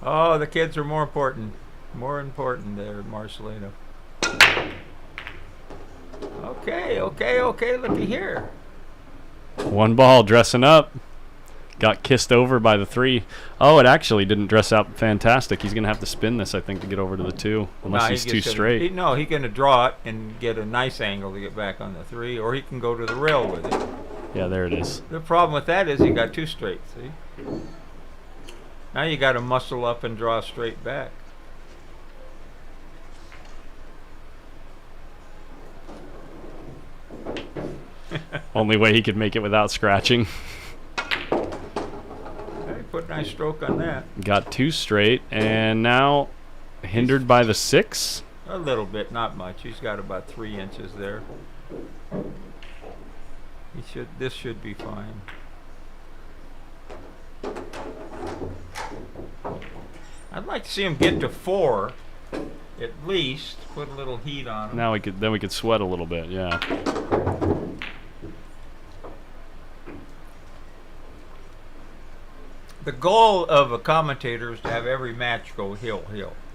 Oh, the kids are more important. More important there, Marcelino. Okay. Looky here. 1 ball, dressing up. Got kissed over by the 3. Oh, it actually didn't dress out fantastic. He's going to have to spin this, I think, to get over to the 2. Unless he's too straight. He's going to draw it and get a nice angle to get back on the 3, or he can go to the rail with it. Yeah, there it is. The problem with that is he got too straight, see? Now you got to muscle up and draw straight back. Only way he could make it without scratching. Hey, put a nice stroke on that. Got 2 straight, and now hindered by the 6. A little bit, not much. He's got about 3 inches there. This should be fine. I'd like to see him get to 4, at least. Put a little heat on him. Now we could sweat a little bit, yeah. The goal of a commentator is to have every match go hill.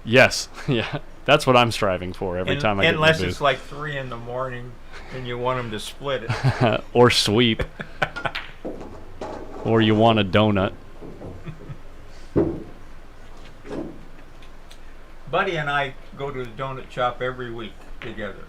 Yes, yeah. That's what I'm striving for every time I get in the Unless booth. it's like 3 in the morning and you want them to split it. Or sweep. Or you want a donut. Buddy and I go to the donut shop every week together.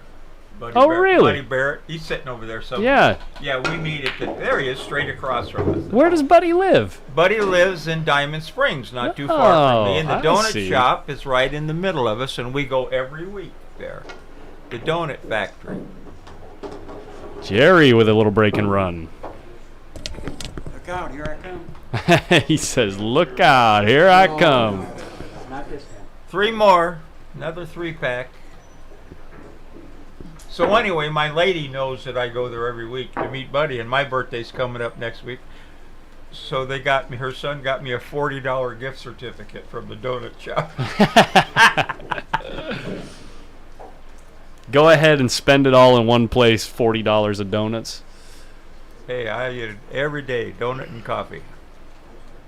Buddy Oh, Barrett, really? Buddy Barrett. He's sitting over there somewhere. Yeah. Yeah, we meet at the... There he is, straight across from us. Where does Buddy live? Buddy lives in Diamond Springs, not too far from me. And the I donut see. shop is right in the middle of us, and we go every week there. The donut factory. Jerry with a little break and run. Look out, here I come. He says, look out, here I come. Not this time. 3 more. Another 3-pack. So anyway, my lady knows that I go there every week to meet Buddy, and my birthday's coming up next week. So they got me, her son got me a $40 gift certificate from the donut shop. Go ahead and spend it all in one place, $40 of donuts. Hey, I eat it every day, donut and coffee.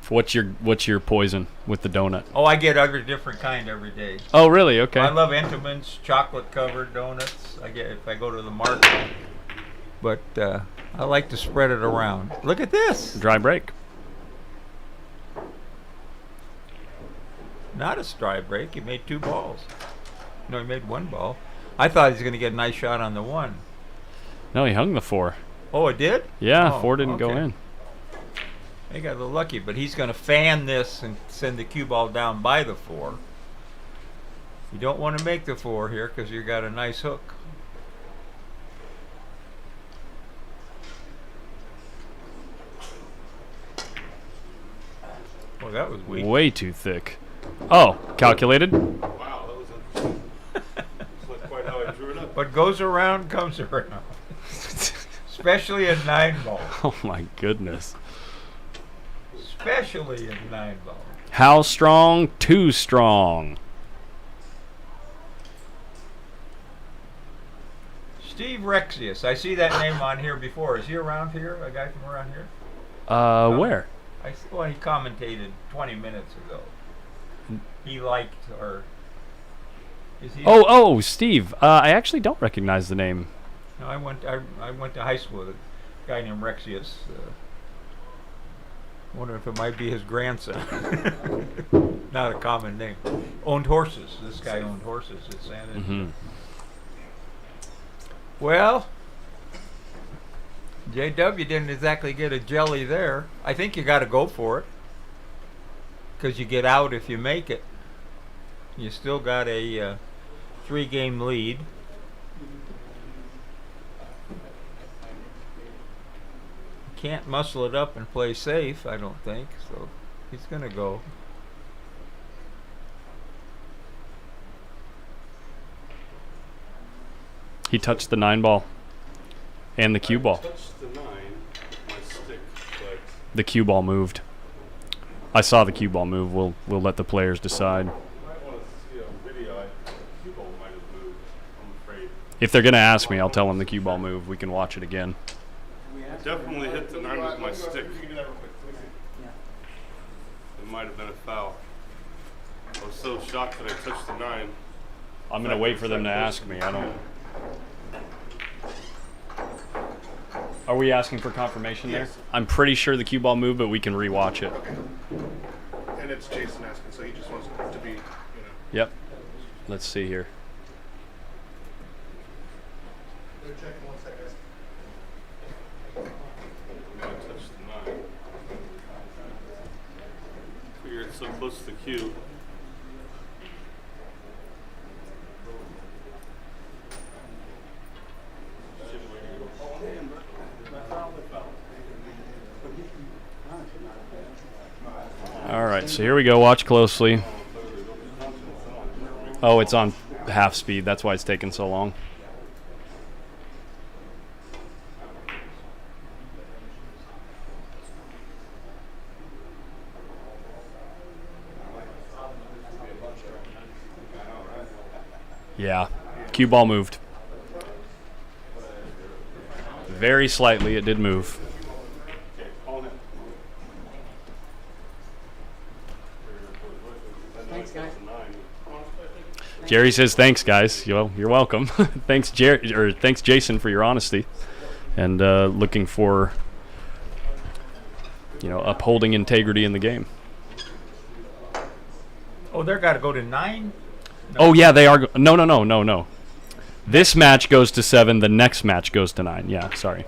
What's your poison with the donut? Oh, I get every different kind every day. Oh, really? Okay. I love Entenmann's chocolate-covered donuts. I get if I go to the market. But I like to spread it around. Look at this. Dry break. Not a dry break. He made 2 balls. No, he made 1 ball. I thought he was going to get a nice shot on the 1. No, he hung the 4. Oh, it did? Yeah, Oh, 4 didn't go okay. in. He got a little lucky, but he's going to fan this and send the cue ball down by the 4. You don't want to make the 4 here because you got a nice hook. Well, that was weak. Way too thick. Oh, calculated? Wow, that was interesting. That's not quite how I drew it up. What goes around comes around. Especially a 9 ball. Oh my goodness. Especially a 9 ball. How strong? Too strong. Steve Rexius. I see that name on here before. Is he around here? A guy from around here? Where? Well, he commentated 20 minutes ago. He liked, or is he? Oh, Steve. I actually don't recognize the name. No, I went to high school with a guy named Rexius. Wonder if it might be his grandson. Not a common name. Owned horses. This guy owned horses at San Antonio. Mm-hmm. Well, JW didn't exactly get a jelly there. I think you got to go for it because you get out if you make it. You still got a 3-game lead. Can't muscle it up and play safe, I don't think. So he's going to go. He touched the 9 ball and the cue ball. Touched the 9 with my stick, but The cue ball moved. I saw the cue ball move. We'll let the players decide. you might want to see a video. The cue ball might have moved, I'm afraid. If they're gonna ask me, I'll tell them the cue ball moved. We can watch it again. Definitely hit the 9 with my stick. You can do that real quick. Yeah. It might have been a foul. I was so shocked that I touched the 9. I'm gonna wait for them to ask me. I don't. Are we asking for confirmation there? Yes. I'm pretty sure the cue ball moved, but we can rewatch it. Okay. And it's Jason asking, so he just wants it to be, you know. Yep. Let's see here. Go check in 1 second. I touched the 9. Figure it's so close to the cue. right, so here we go. Watch closely. Oh, it's on half speed. That's why it's taking so long. Yeah, cue ball moved. Very slightly, it did move. Thanks, guys. Jerry says, "Thanks, guys. You're welcome." Thanks, thanks, Jason, for your honesty and looking for, upholding integrity in the game. Oh, they're got to go to 9? No. Oh yeah, they are. No. This match goes to 7. The next match goes to 9. Yeah, sorry.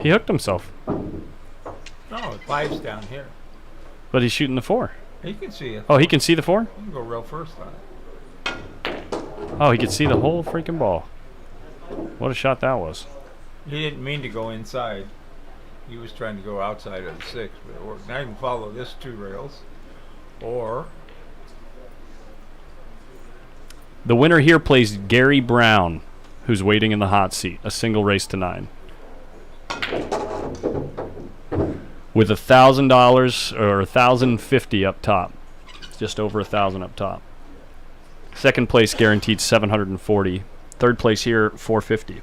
He hooked himself. No, 5's down here. But he's shooting the 4. You can see it. Oh, he can see the 4? You can go real first on it. Oh, he could see the whole freaking ball. What a shot that was. He didn't mean to go inside. He was trying to go outside of the 6, but it worked. Now you can follow this 2 rails. Or the winner here plays Gary Brown, who's waiting in the hot seat. A single race to 9. With $1,000 or $1,050 up top. Just over $1,000 up top. Second place guaranteed $740. Third place here, $450.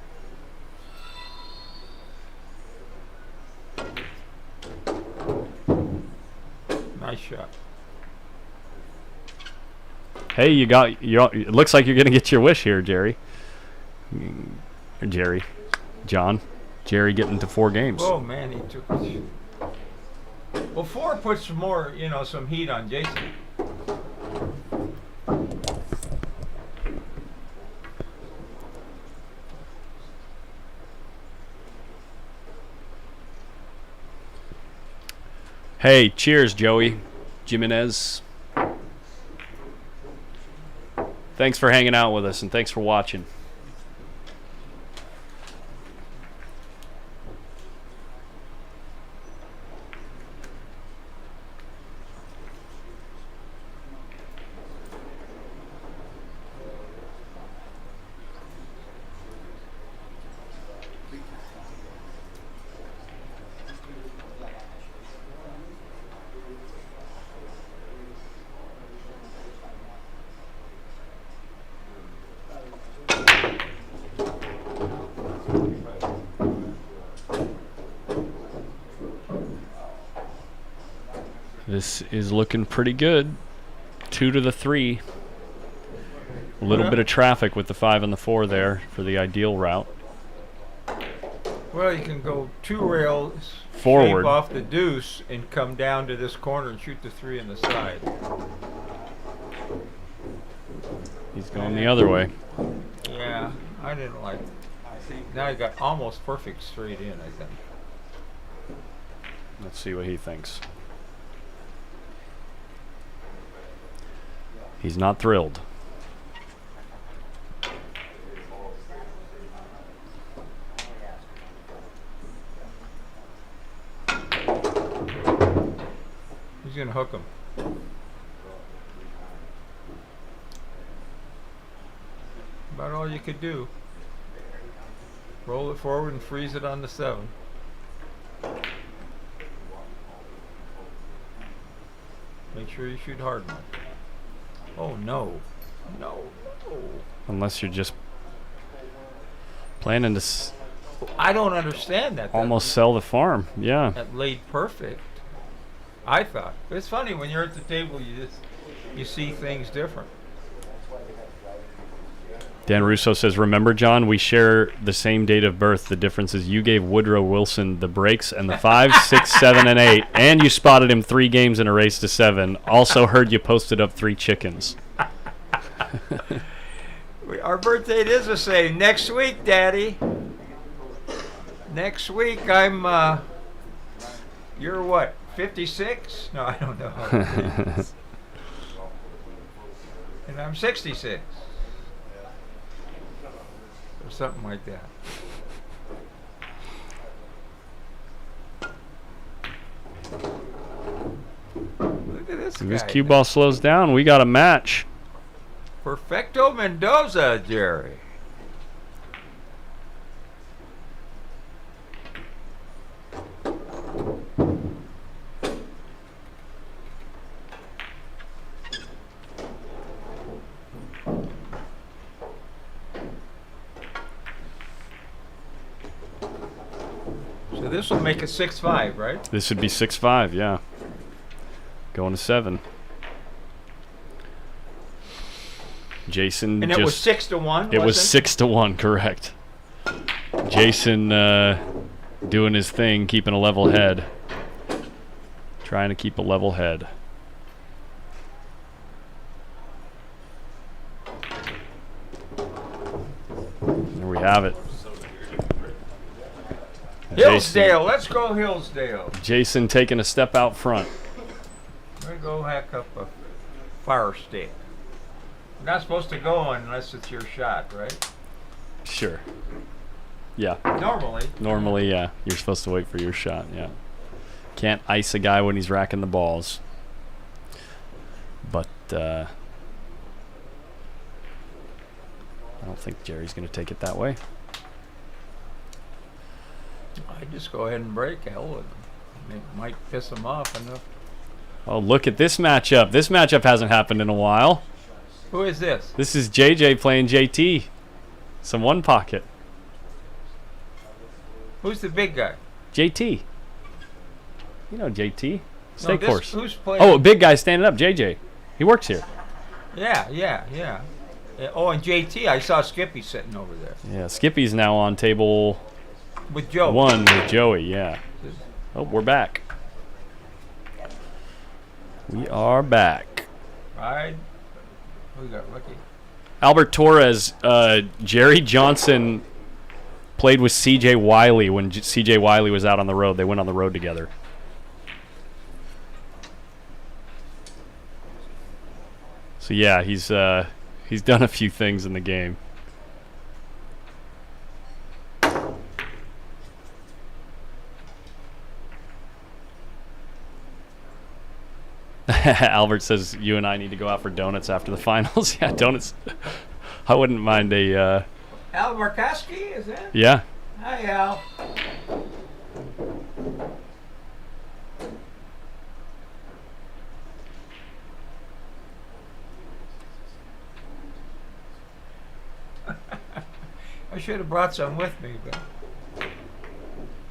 nice shot. Hey, it looks like you're going to get your wish here, Jerry. Or Jerry. John. Jerry getting to 4 games. Oh man, he took it. Well, 4 puts more, some heat on Jason. Hey, cheers, Joey Jimenez. Thanks for hanging out with us, and thanks for watching. This is looking pretty good. 2 to the 3. A little bit of traffic with the 5 and the 4 there for the ideal route. Well, you can go 2 rails forward shape off the deuce and come down to this corner and shoot the 3 on the side. He's going the other way. Yeah, I didn't like it. Now you got almost perfect straight in, I think. Let's see what he thinks. He's not thrilled. He's going to hook him. About all you could do. Roll it forward and freeze it on the 7. Make sure you shoot hard enough. Oh no. No. Unless you're just planning to I don't understand that. Almost sell the farm. Yeah. That laid perfect. I thought. It's funny when you're at the table you see things different. Dan Russo says, remember, John, we share the same date of birth. The difference is you gave Woodrow Wilson the breaks and the 5, 6, 7, and 8, and you spotted him 3 games in a race to 7. Also heard you posted up 3 chickens. Our birthday is the same. Next week, Daddy. Next week, I'm, you're what, 56? No, I don't know. And I'm 66. Or something like that. Look at this guy. This cue ball slows down. We got a match. Perfecto Mendoza, Jerry. So this will make it 6-5, right? This would be 6-5, yeah. Going to 7. Jason And it was 6-1. It was 6-1, correct. Jason doing his thing, keeping a level head. Trying to keep a level head. There we have it. Hillsdale, let's go Hillsdale. Jason taking a step out front. We're going to go hack up a fire stick. You're not supposed to go unless it's your shot, right? Sure. Yeah. Normally, yeah. You're supposed to wait for your shot, yeah. Can't ice a guy when he's racking the balls. But, I don't think Jerry's going to take it that way. I'd just go ahead and break. Hell with him. It might piss him off enough. Oh, look at this matchup. This matchup hasn't happened in a while. Who is this? This is JJ playing JT. Some one pocket. Who's the big guy? JT. You know JT. Steak horse. Who's playing? Oh, a big guy standing up. JJ. He works here. Yeah. Oh, and JT, I saw Skippy sitting over there. Yeah, Skippy's now on table with Joe. 1 with Joey, yeah. Oh, we're back. We are back. Right. We got lucky. Albert Torres, Jerry Johnson played with C.J. Wiley when C.J. Wiley was out on the road. They went on the road together. So yeah, he's done a few things in the game. Albert says you and I need to go out for donuts after the finals. Yeah, donuts. I wouldn't mind a. Al Markowski, is that? Yeah. Hi, Al. I should have brought some with me, but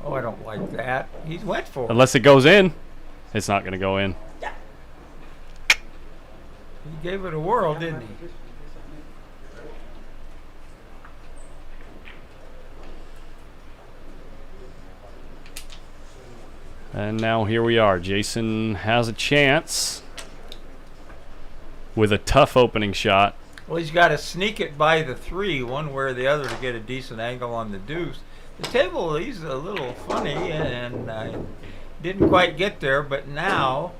oh, I don't like that. He went for it. Unless it goes in, it's not going to go in. He gave it a whirl, didn't he? And now here we are. Jason has a chance with a tough opening shot. Well, he's got to sneak it by the 3, one way or the other, to get a decent angle on the deuce. The table, he's a little funny, and didn't quite get there, but now...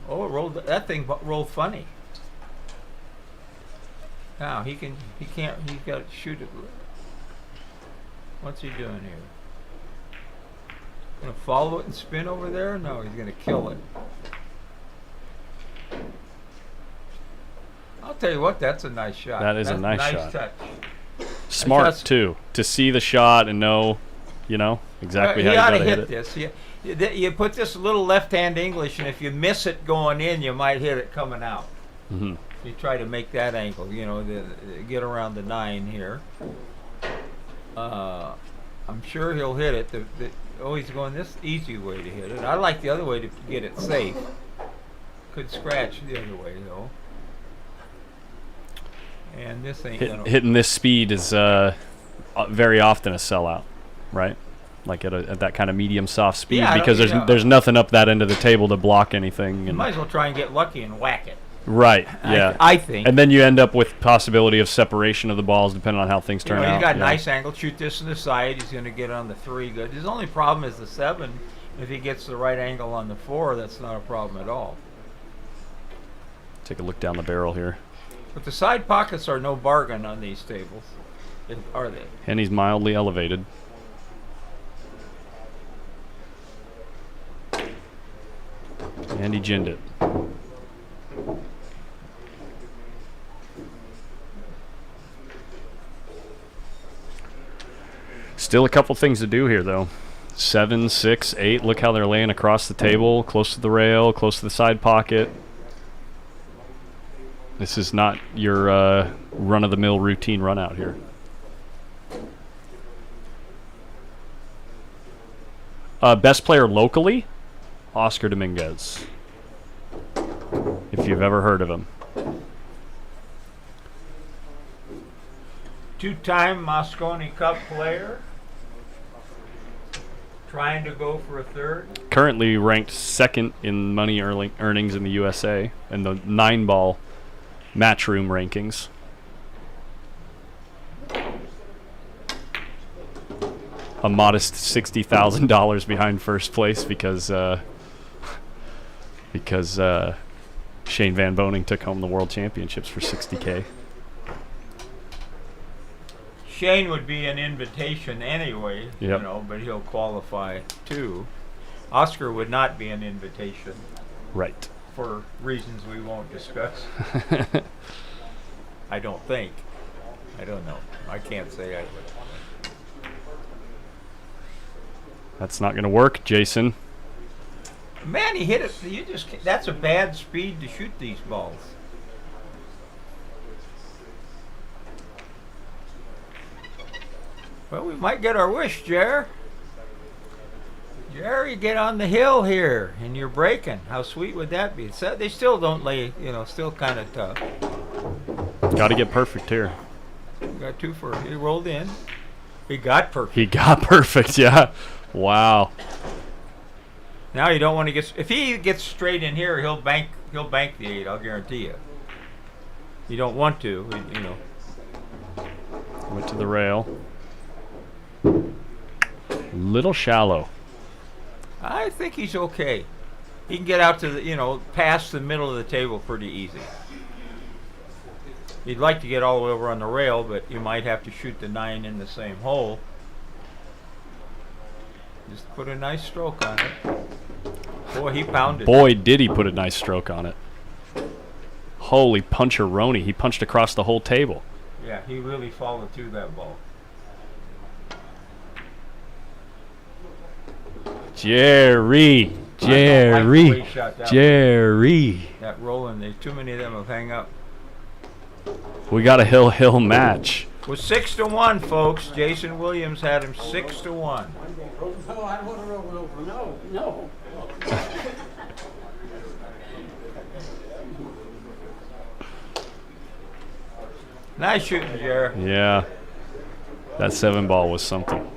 Oh, it rolled. That thing rolled funny. Now he can't. He's got to shoot it. What's he doing here? Gonna follow it and spin over there? No, he's gonna kill it. I'll tell you what, that's a nice shot. That's a nice shot. Touch. Smart too, to see the shot and know, exactly how you gotta hit it. This. You put this little left-hand English, and if you miss it going in, you might hit it coming out. Mm-hmm. You try to make that angle, get around the 9 here. I'm sure he'll hit it. He's going this easy way to hit it. I like the other way to get it safe. Could scratch the other way, though. And this ain't hitting this speed is very often a sellout, right? Like at that kind of medium soft speed, because there's nothing up that end of the table to block anything. You might as well try and get lucky and whack it. Right. Yeah. I think. And then you end up with possibility of separation of the balls depending on how things turn out. He's got a nice angle. Shoot this to the side. He's going to get on the 3 good. His only problem is the 7. If he gets the right angle on the floor, that's not a problem at all. Take a look down the barrel here. But the side pockets are no bargain on these tables, are they? And he's mildly elevated. And he ginned it. Still a couple things to do here, though. 7, 6, 8. Look how they're laying across the table, close to the rail, close to the side pocket. This is not your run-of-the-mill routine run out here. Best player locally, Oscar Dominguez. If you've ever heard of him. Two-time Moscone Cup player. Trying to go for a third. Currently ranked second in money earnings in the USA and the 9-ball Matchroom rankings. A modest $60,000 behind first place because Shane Van Boning took home the World Championships for $60K. Shane would be an invitation anyway, Yep. you know, but he'll qualify too. Oscar would not be an invitation. Right. For reasons we won't discuss. I don't think. I don't know. I can't say I would. That's not going to work, Jason. Man, he hit it. You just that's a bad speed to shoot these balls. Well, we might get our wish, Jer. Jerry, get on the hill here, and you're breaking. How sweet would that be? So they still don't lay, you know, still kind of tough. Got to get perfect here. Got 2 for he rolled in. He got perfect. He got perfect, yeah. Wow. Now you don't want to get. If he gets straight in here, he'll bank the 8. I'll guarantee you. You don't want to, you know. Went to the rail. Little shallow. I think he's okay. He can get out to the, you know, past the middle of the table pretty easy. You'd like to get all the way over on the rail, but you might have to shoot the 9 in the same hole. Just put a nice stroke on it. Boy, he pounded. Boy, did he put a nice stroke on it. Holy puncheroni. He punched across the whole table. Yeah, he really followed through that ball. Jerry. That rolling, there's too many of them will hang up. We got a hill match. It was 6-1, folks. Jason Williams had him 6-1. No, I don't want to roll over. No, no. Nice shooting, Jer. Yeah. That 7-ball was something.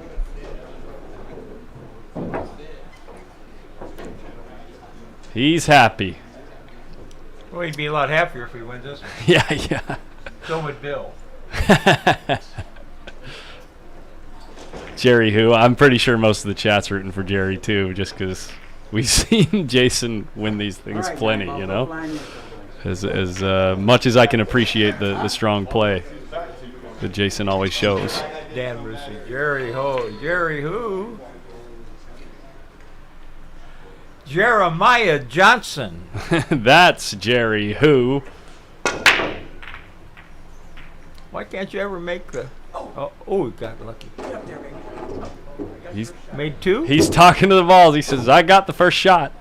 He's happy. Well, he'd be a lot happier if he wins this one. Yeah. So would Bill. Jerry who? I'm pretty sure most of the chat's rooting for Jerry too, just because we've seen Jason win these things plenty, you know? As much as I can appreciate the strong play that Jason always shows. Dan Brucey, Jerry who? Jeremiah Johnson. That's Jerry who? Why can't you ever make the... Oh, he got lucky. He's made 2? He's talking to the balls. He says, I got the first shot.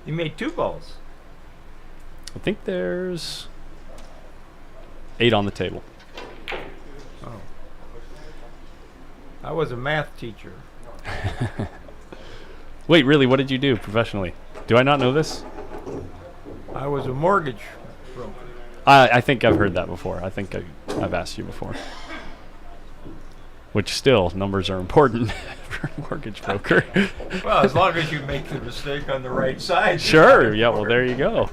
He made 2 balls. I think there's 8 on the table. Oh. I was a math teacher. Wait, really? What did you do professionally? Do I not know this? I was a mortgage broker. I think I've heard that before. I think I've asked you before. Which still, numbers are important for a mortgage broker. Well, as long as you make the mistake on the right side. Sure. Yeah, well, there you go.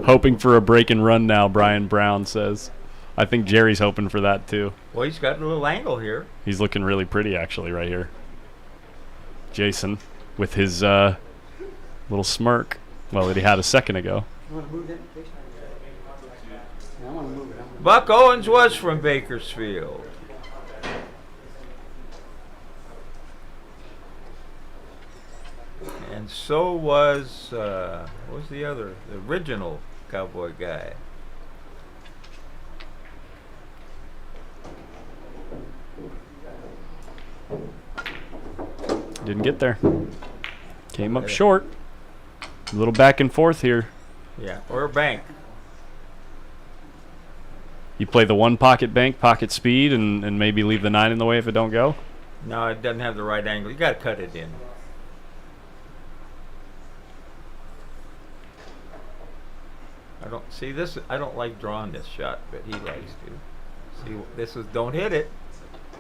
Hoping for a break and run now, Brian Brown says. I think Jerry's hoping for that too. Well, he's got a little angle here. He's looking really pretty actually right here. Jason with his little smirk. Well, that he had a second ago. You want to move that? Yeah, I want to move it. Buck Owens was from Bakersfield. And so was, what was the other? The original Cowboy guy. Didn't get there. Came up short. A little back and forth here. Yeah, or bank. You play the one pocket bank, pocket speed, and maybe leave the 9 in the way if it don't go? No, it doesn't have the right angle. You got to cut it in. I don't see this. I don't like drawing this shot, but he likes to. See, this is don't hit it.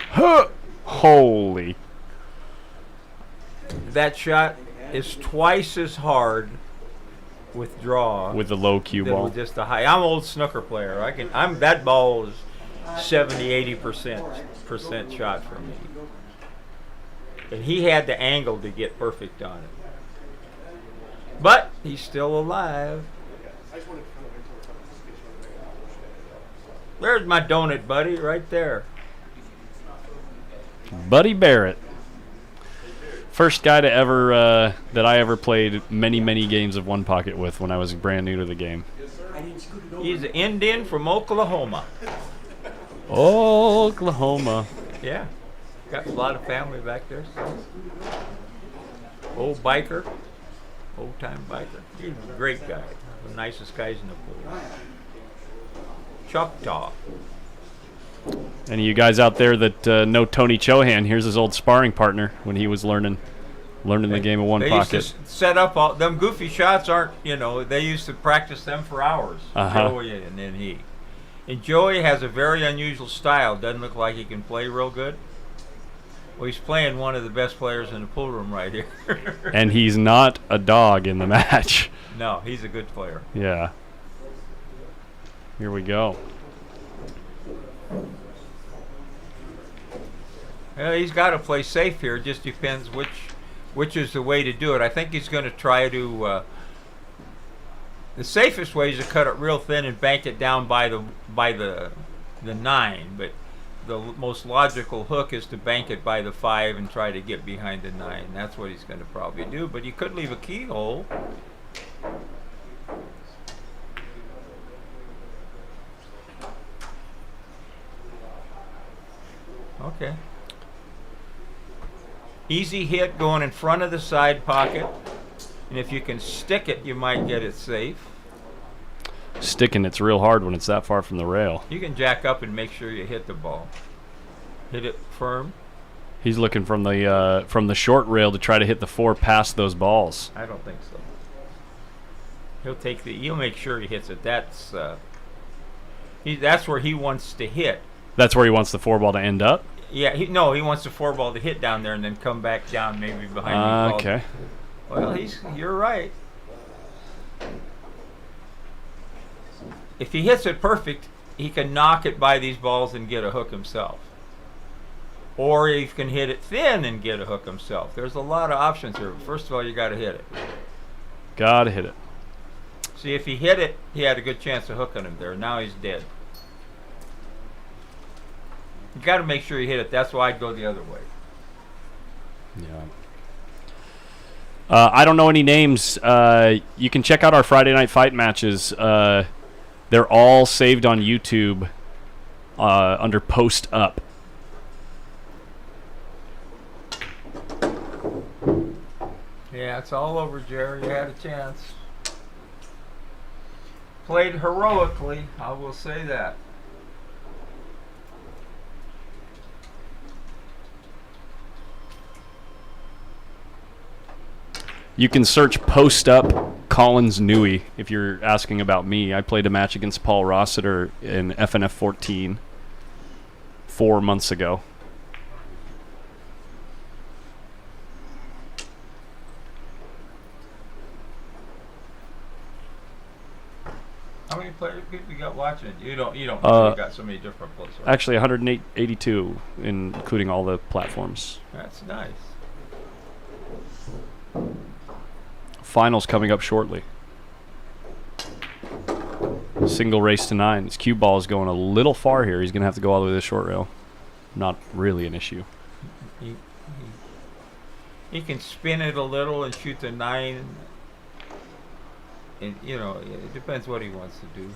Huh! Holy. That shot is twice as hard with draw with the low cue than ball. with just a high. I'm an old snooker player. That ball is 70-80% shot for me. And he had the angle to get perfect on it. But he's still alive. There's my donut buddy right there. Buddy Barrett. First guy to ever that I ever played many games of one pocket with when I was brand new to the game. He's an Indian from Oklahoma. Oklahoma. Yeah. Got a lot of family back there. So. Old biker. Old time biker. He's a great guy. The nicest guys in the pool. Choctaw. Any of you guys out there that know Tony Chohan, here's his old sparring partner when he was learning the game of one pocket. They used to set up all them goofy shots. They used to practice them for hours. Joey and then he. And Joey has a very unusual style. Doesn't look like he can play real good. Well, he's playing one of the best players in the pool room right here. And he's not a dog in the match. No, he's a good player. Yeah. Here we go. Well, he's got to play safe here. It just depends which is the way to do it. I think he's going to try to. The safest way is to cut it real thin and bank it down by the 9. But the most logical hook is to bank it by the 5 and try to get behind the 9. That's what he's going to probably do. But he could leave a keyhole. Okay. Easy hit going in front of the side pocket. And if you can stick it, you might get it safe. Sticking it's real hard when it's that far from the rail. You can jack up and make sure you hit the ball. Hit it firm. He's looking from the short rail to try to hit the 4 past those balls. I don't think so. He'll make sure he hits it. That's where he wants to hit. That's where he wants the 4 ball to end up? Yeah, he wants the 4 ball to hit down there and then come back down maybe behind the ball. Okay. Well, you're right. If he hits it perfect, he can knock it by these balls and get a hook himself. Or he can hit it thin and get a hook himself. There's a lot of options here. First of all, you got to hit it. Got to hit it. See, if he hit it, he had a good chance of hooking him there. Now he's dead. You got to make sure you hit it. That's why I'd go the other way. Yeah. I don't know any names. You can check out our Friday Night Fight matches. They're all saved on YouTube under Post Up. Yeah, it's all over, Jerry. You had a chance. Played heroically, I will say that. You can search Post Up Collins Newey if you're asking about me. I played a match against Paul Rossiter in FNF 14 4 months ago. watching? You don't know you got so many different places. Actually, 182, including all the platforms. That's nice. Finals coming up shortly. Single race to 9. His cue ball is going a little far here. He's going to have to go all the way to the short rail. Not really an issue. He can spin it a little and shoot the 9. And, you know, it depends what he wants to do.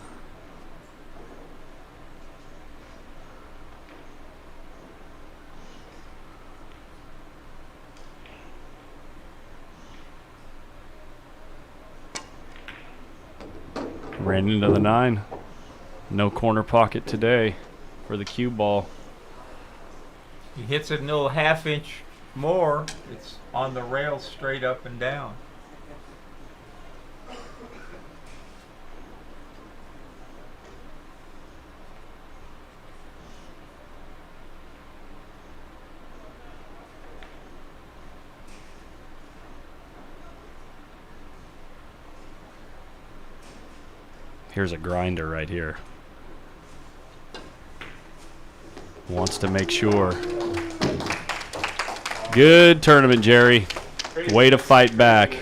Ran into the 9. No corner pocket today for the cue ball. He hits it a little half-inch more. It's on the rail straight up and down. Here's a grinder right here. Wants to make sure. Good tournament, Jerry. Way to fight back.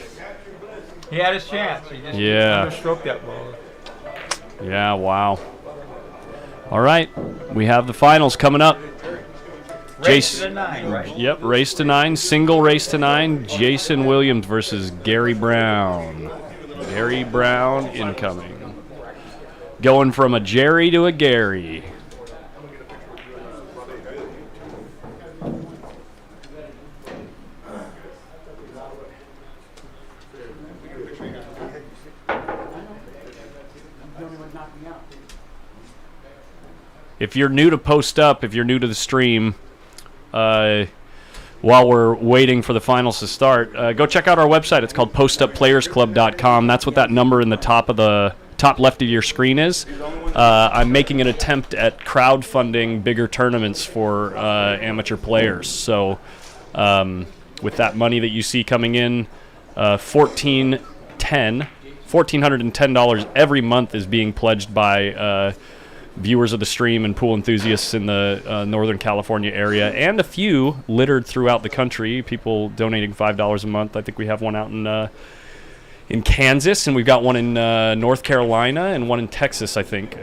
He had his chance. He just understroked that ball. Yeah, wow. All right, we have the finals coming up. Race to 9, right? Yep, race to 9, single race to 9. Jason Williams versus Gary Brown. Gary Brown incoming. Going from a Jerry to a Gary. If you're new to Post Up, if you're new to the stream, while we're waiting for the finals to start, go check out our website. It's called PostUpPlayersClub.com. That's what that number in the top left of your screen is. I'm making an attempt at crowdfunding bigger tournaments for amateur players. So with that money that you see coming in, $1,410 every month is being pledged by viewers of the stream and pool enthusiasts in the Northern California area, and a few littered throughout the country. People donating $5 a month. I think we have one out in Kansas, and we've got one in North Carolina and one in Texas, I think,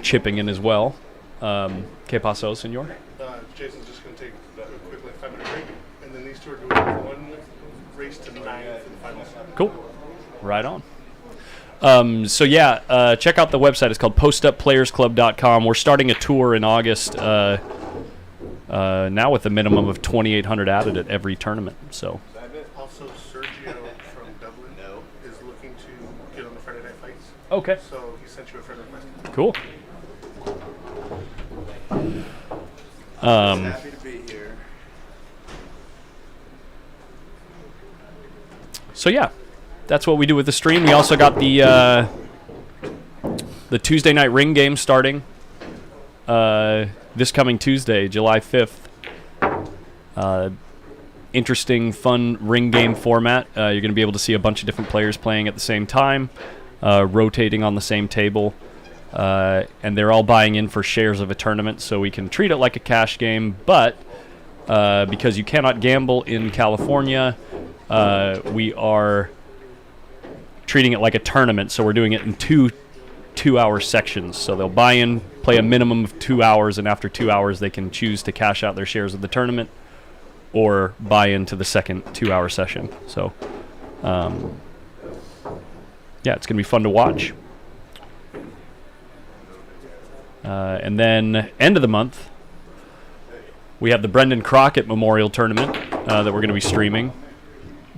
chipping in as well. ¿Qué pasó, señor? Jason's just going to take a quick 5-minute break, and then these two are doing one race to 9 for the finals. Cool. Right on. So yeah, check out the website. It's called PostUpPlayersClub.com. We're starting a tour in August now with a minimum of 2,800 added at every tournament. So. Also, Sergio from Dublin is looking to get on the Friday Night Fights. Okay. So he sent you a friend request. Cool. Happy to be here. So yeah. That's what we do with the stream. We also got the Tuesday night ring game starting this coming Tuesday, July 5th. Interesting, fun ring game format. You're going to be able to see a bunch of different players playing at the same time, rotating on the same table, and they're all buying in for shares of a tournament, so we can treat it like a cash game. But because you cannot gamble in California, we are treating it like a tournament, so we're doing it in two-hour sections. So they'll buy in, play a minimum of 2 hours, and after 2 hours they can choose to cash out their shares of the tournament or buy into the second 2-hour session. So yeah, it's going to be fun to watch. And then end of the month, we have the Brendan Crockett Memorial Tournament that we're going to be streaming.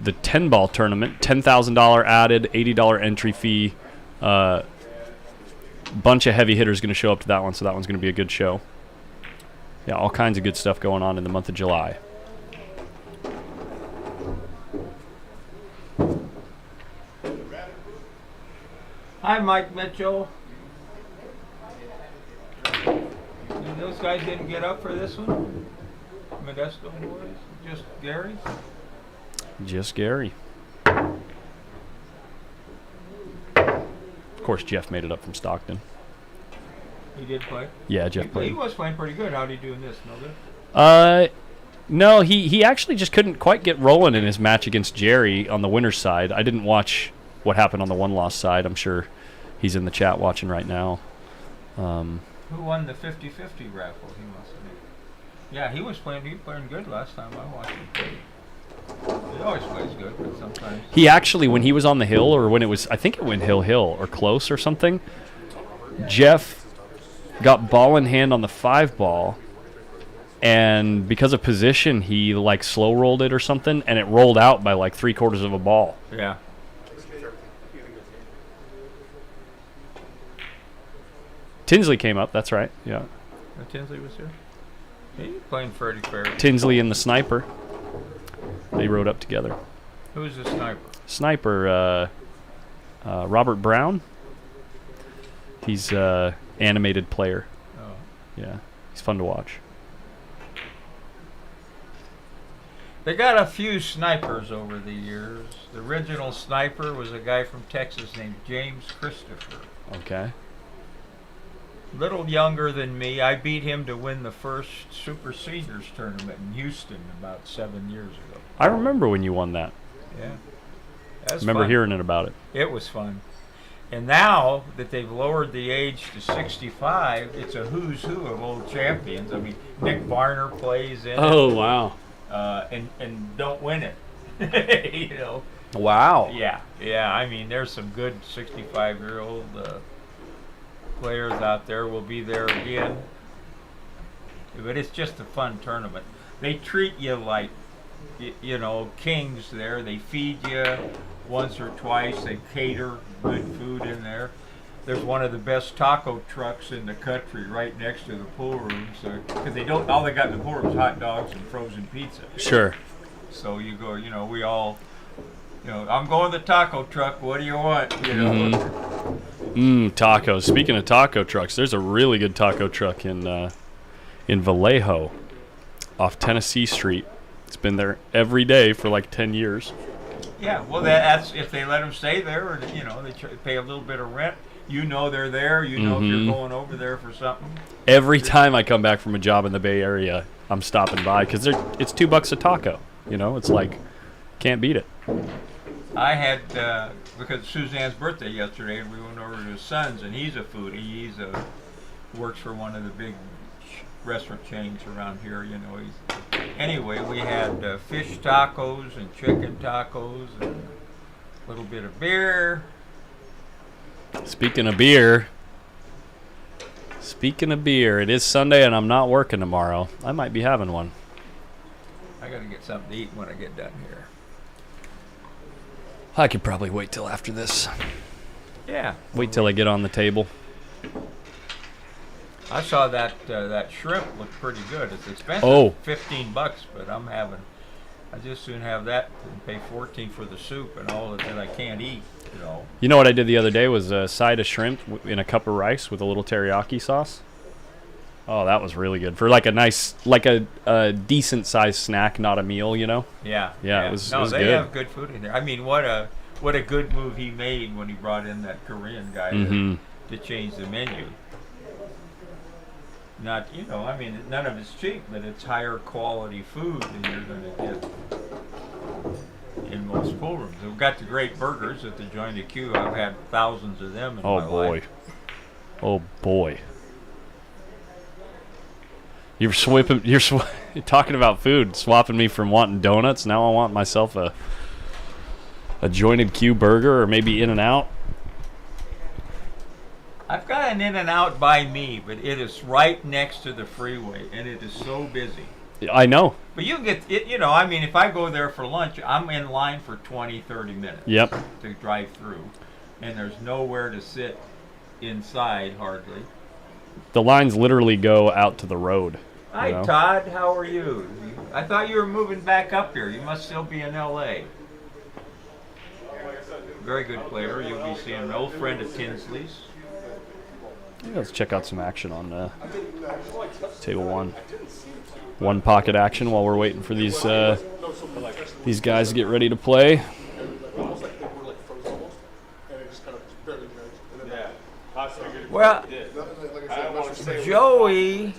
The 10-ball tournament, $10,000 added, $80 entry fee. Bunch of heavy hitters going to show up to that one, so that one's going to be a good show. Yeah, all kinds of good stuff going on in the month of July. Hi, Mike Mitchell. Those guys didn't get up for this one? Modesto boys? Just Gary? Just Gary. Of course, Jeff made it up from Stockton. He did play? Yeah, Jeff He played. was playing pretty good. How'd he do in this? No good? No, he actually just couldn't quite get rolling in his match against Jerry on the winner's side. I didn't watch what happened on the one-loss side. I'm sure he's in the chat watching right now. Who won the 50-50 raffle? He must have been. Yeah, he was playing good last time I watched him. He always plays good, but sometimes. He actually, when he was on the hill, or when it was, I think it went hill or close or something, Jeff got ball in hand on the 5-ball, and because of position, he like slow rolled it or something, and it rolled out by like 3/4 of a ball. Yeah. Tinsley came up, that's right, yeah. Tinsley was here? He was playing pretty fair. Tinsley and the sniper. They rode up together. Who's the sniper? Sniper, Robert Brown. He's animated player. Oh. Yeah, he's fun to watch. They got a few snipers over the years. The original sniper was a guy from Texas named James Christopher. Okay. Little younger than me. I beat him to win the first Super Seniors tournament in Houston about 7 years ago. I remember when you won that. Yeah. I remember hearing it about it. It was fun. And now that they've lowered the age to 65, it's a who's who of old champions. I mean, Nick Varner plays in Oh, wow. and don't win it. You know. Wow. Yeah. I mean, there's some good 65-year-old players out there. Will be there again. But it's just a fun tournament. They treat you like, you know, kings there. They feed you once or twice. They cater good food in there. There's one of the best taco trucks in the country right next to the pool room. So, because they don't, all they got in the pool room is hot dogs and frozen pizza. Sure. So you go, you know, we all, you know, I'm going to the taco truck. What do you want? You know. Tacos. Speaking of taco trucks, there's a really good taco truck in Vallejo, off Tennessee Street. It's been there every day for like 10 years. Yeah, well, that's if they let them stay there, or you know, they pay a little bit of rent. You know they're there. You know if you're going over there for something. Every time I come back from a job in the Bay Area, I'm stopping by because it's $2 a taco. You know, it's like can't beat it. I had because Suzanne's birthday yesterday, and we went over to his son's, and he's a foodie. He's works for one of the big restaurant chains around here. You know, anyway, we had fish tacos and chicken tacos and a little bit of beer. Speaking of beer, it is Sunday and I'm not working tomorrow. I might be having one. I gotta get something to eat when I get done here. I could probably wait till after this. Yeah. Wait till I get on the table. I saw that shrimp looked pretty good. It's expensive, $15, but I just soon have that and pay $14 for the soup and all that I can't eat. You know what I did the other day was a side of shrimp in a cup of rice with a little teriyaki sauce. Oh, that was really good for like a nice, like a decent sized snack, not a meal. You know. Yeah. It was they good. have good food in there. I mean, what a good move he made when he brought in that Korean guy to change the menu. Not, you know, I mean, none of it's cheap, but it's higher quality food than you're going to get in most pool rooms. We've got the great burgers at the Join the Queue. I've had thousands of them in my life. Oh boy. You're talking about food, swapping me from wanting donuts. Now I want myself a Jointed Q burger or maybe In-N-Out. I've got an In-N-Out by me, but it is right next to the freeway, and it is so busy. I know. But you get it, you know, I mean, if I go there for lunch, I'm in line for 20, 30 minutes to drive through, and there's nowhere to sit inside hardly. The lines literally go out to the road. Hi, Todd. How are you? I thought you were moving back up here. You must still be in L.A. Very good player. You'll be seeing an old friend of Tinsley's. Yeah, let's check out some action on table one. One pocket action while we're waiting for these guys to get ready to play. Well, Joey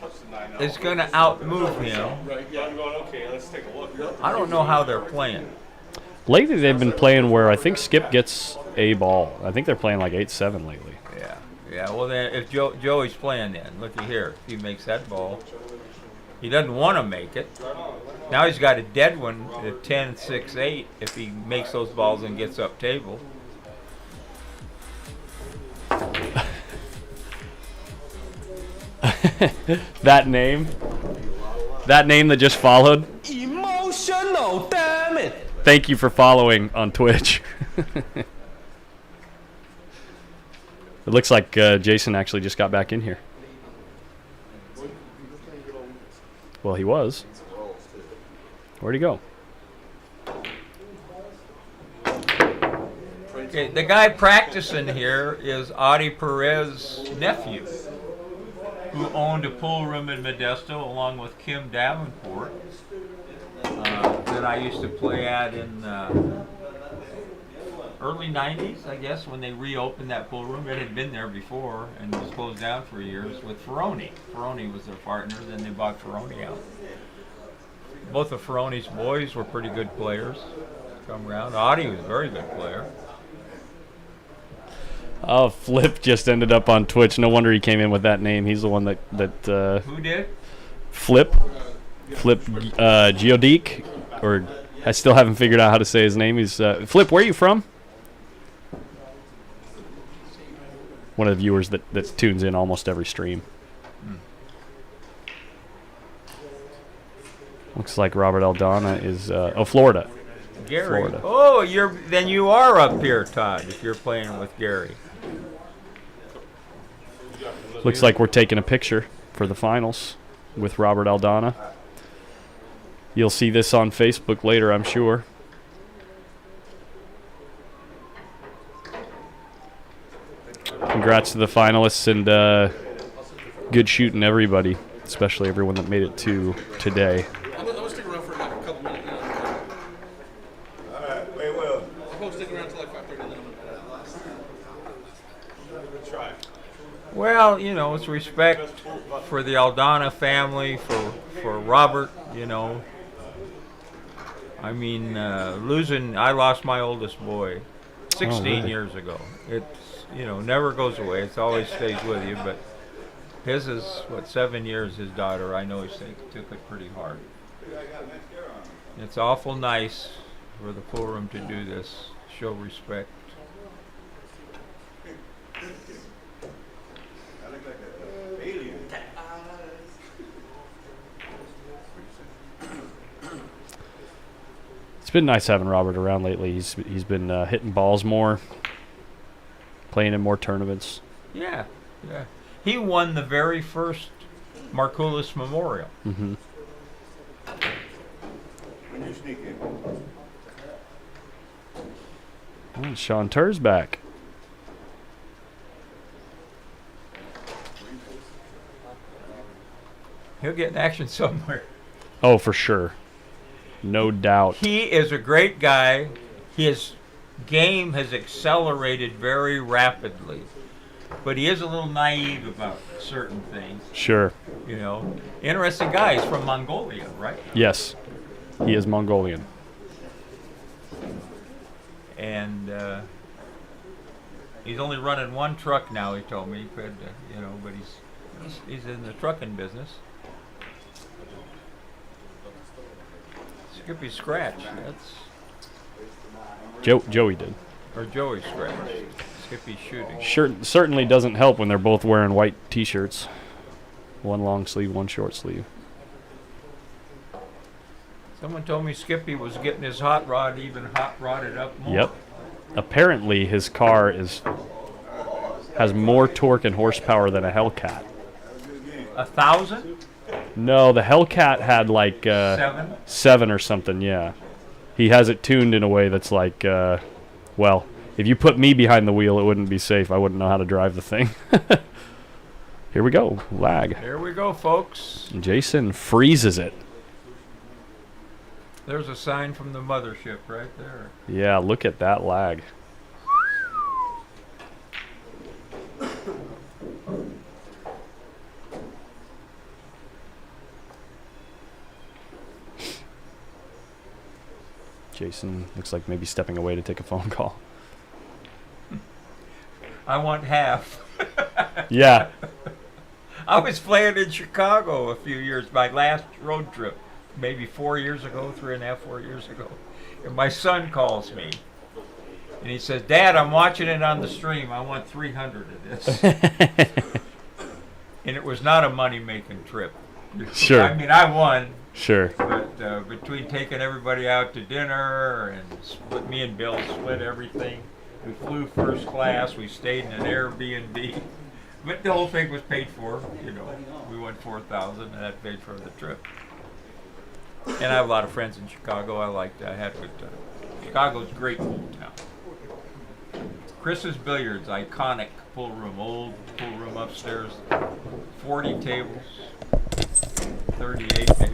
is going to outmove him. Right, yeah, I'm going, okay, let's take a look. I don't know how they're playing. Lately, they've been playing where I think Skip gets a ball. I think they're playing like 8-7 lately. Yeah, yeah. Well, then if Joey's playing, then looky here, if he makes that ball, he doesn't want to make it. Now he's got a dead one at 10-6-8. If he makes those balls and gets up table. That name that just followed. Emotional, damn it! Thank you for following on Twitch. It looks like Jason actually just got back in here. Well, he was. Where'd he go? Okay, the guy practicing here is Audie Perez's nephew, who owned a pool room in Modesto along with Kim Davenport that I used to play at in early 90s, I guess, when they reopened that pool room. It had been there before and was closed down for years with Ferroni. Ferroni was their partner, then they bought Ferroni out. Both of Ferroni's boys were pretty good players. Come around. Audie was a very good player. Oh, Flip just ended up on Twitch. No wonder he came in with that name. He's the one that Who did? Flip Geodique, or I still haven't figured out how to say his name. He's Flip. Where are you from? One of the viewers that tunes in almost every stream. Looks like Robert Aldana is Florida. Gary. Florida. Oh, then you are up here, Todd, if you're playing with Gary. Looks like we're taking a picture for the finals with Robert Aldana. You'll see this on Facebook later, I'm sure. Congrats to the finalists, and good shooting, everybody, especially everyone that made it to today. I'm going to stick around for like a couple minutes now. All right, wait, well. I'm going to stick around until like 5:30, then I'm going to try. Well, you know, it's respect for the Aldana family, for Robert, you know. I mean, I lost my oldest boy 16 really? years ago. It's, you know, never goes away. It always stays with you, but his is, 7 years, his daughter. I know he took it pretty hard. It's awful nice for the pool room to do this, show respect. It's been nice having Robert around lately. He's been hitting balls more, playing in more tournaments. Yeah, yeah. He won the very first Markulis Memorial. Mm-hmm. When you sneak in. Oh, Sean Tur's back. He'll get in action somewhere. Oh, for sure. No doubt. He is a great guy. His game has accelerated very rapidly. But he is a little naive about certain things. Sure. You know, interesting guy. He's from Mongolia, right? Yes. He is Mongolian. And he's only running one truck now, he told me. He could, you know, but he's in the trucking business. Skippy scratch. That's Joey did. or Joey scratch. Skippy shooting. Certainly doesn't help when they're both wearing white T-shirts. One long sleeve, one short sleeve. Someone told me Skippy was getting his hot rod even hot rodded up more. Yep. Apparently his car has more torque and horsepower than a Hellcat. 1,000? No, the Hellcat had like 7 or something, yeah. He has it tuned in a way that's like, well, if you put me behind the wheel, it wouldn't be safe. I wouldn't know how to drive the thing. Here we go. Lag. Here we go, folks. Jason freezes it. There's a sign from the mothership right there. Yeah, look at that lag. Jason looks like maybe stepping away to take a phone call. I want half. Yeah. I was playing in Chicago a few years, my last road trip, maybe 4 years ago, 3.5, 4 years ago. And my son calls me. And he says, Dad, I'm watching it on the stream. I want 300 of this. And it was not a money-making trip. Sure. I mean, I won. Sure. But between taking everybody out to dinner and me and Bill split everything, we flew first class. We stayed in an Airbnb. But the whole thing was paid for. You know, we won $4,000, and that paid for the trip. And I have a lot of friends in Chicago. I had a good time. Chicago's a great pool town. Chris's Billiards, iconic pool room, old pool room upstairs. 40 tables, 38 maybe.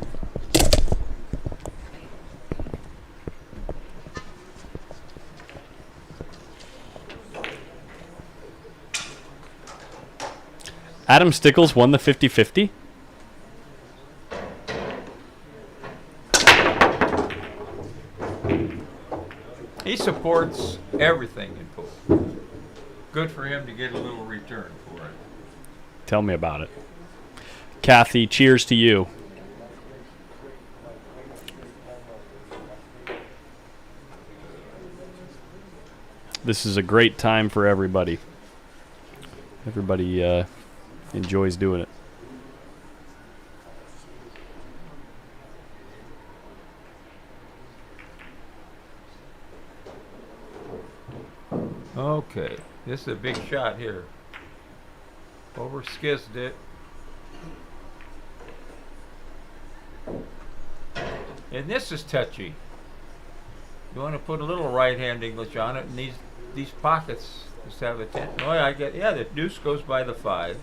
Adam Stickles won the 50-50. He supports everything in pool. Good for him to get a little return for it. Tell me about it. Kathy, cheers to you. This is a great time for everybody. Everybody enjoys doing it. Okay, this is a big shot here. Over skizzed it. And this is touchy. You want to put a little right-hand English on it, and these pockets just have a 10. Oh, yeah, the deuce goes by the 5.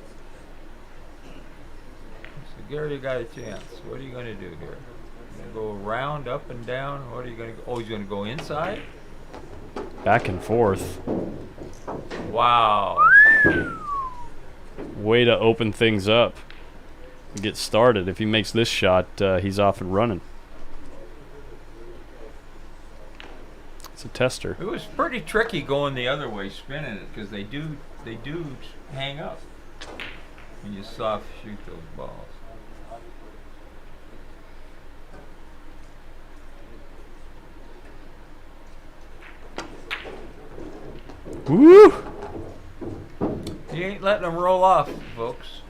So Gary, you got a chance. What are you going to do here? You're going to go around, up and down. What are you going to go? Oh, he's going to go inside? Back and forth. Wow. Way to open things up and get started. If he makes this shot, he's off and running. It's a tester. It was pretty tricky going the other way, spinning it, because they do hang up when you soft shoot those balls. Woo! You ain't letting them roll off, folks.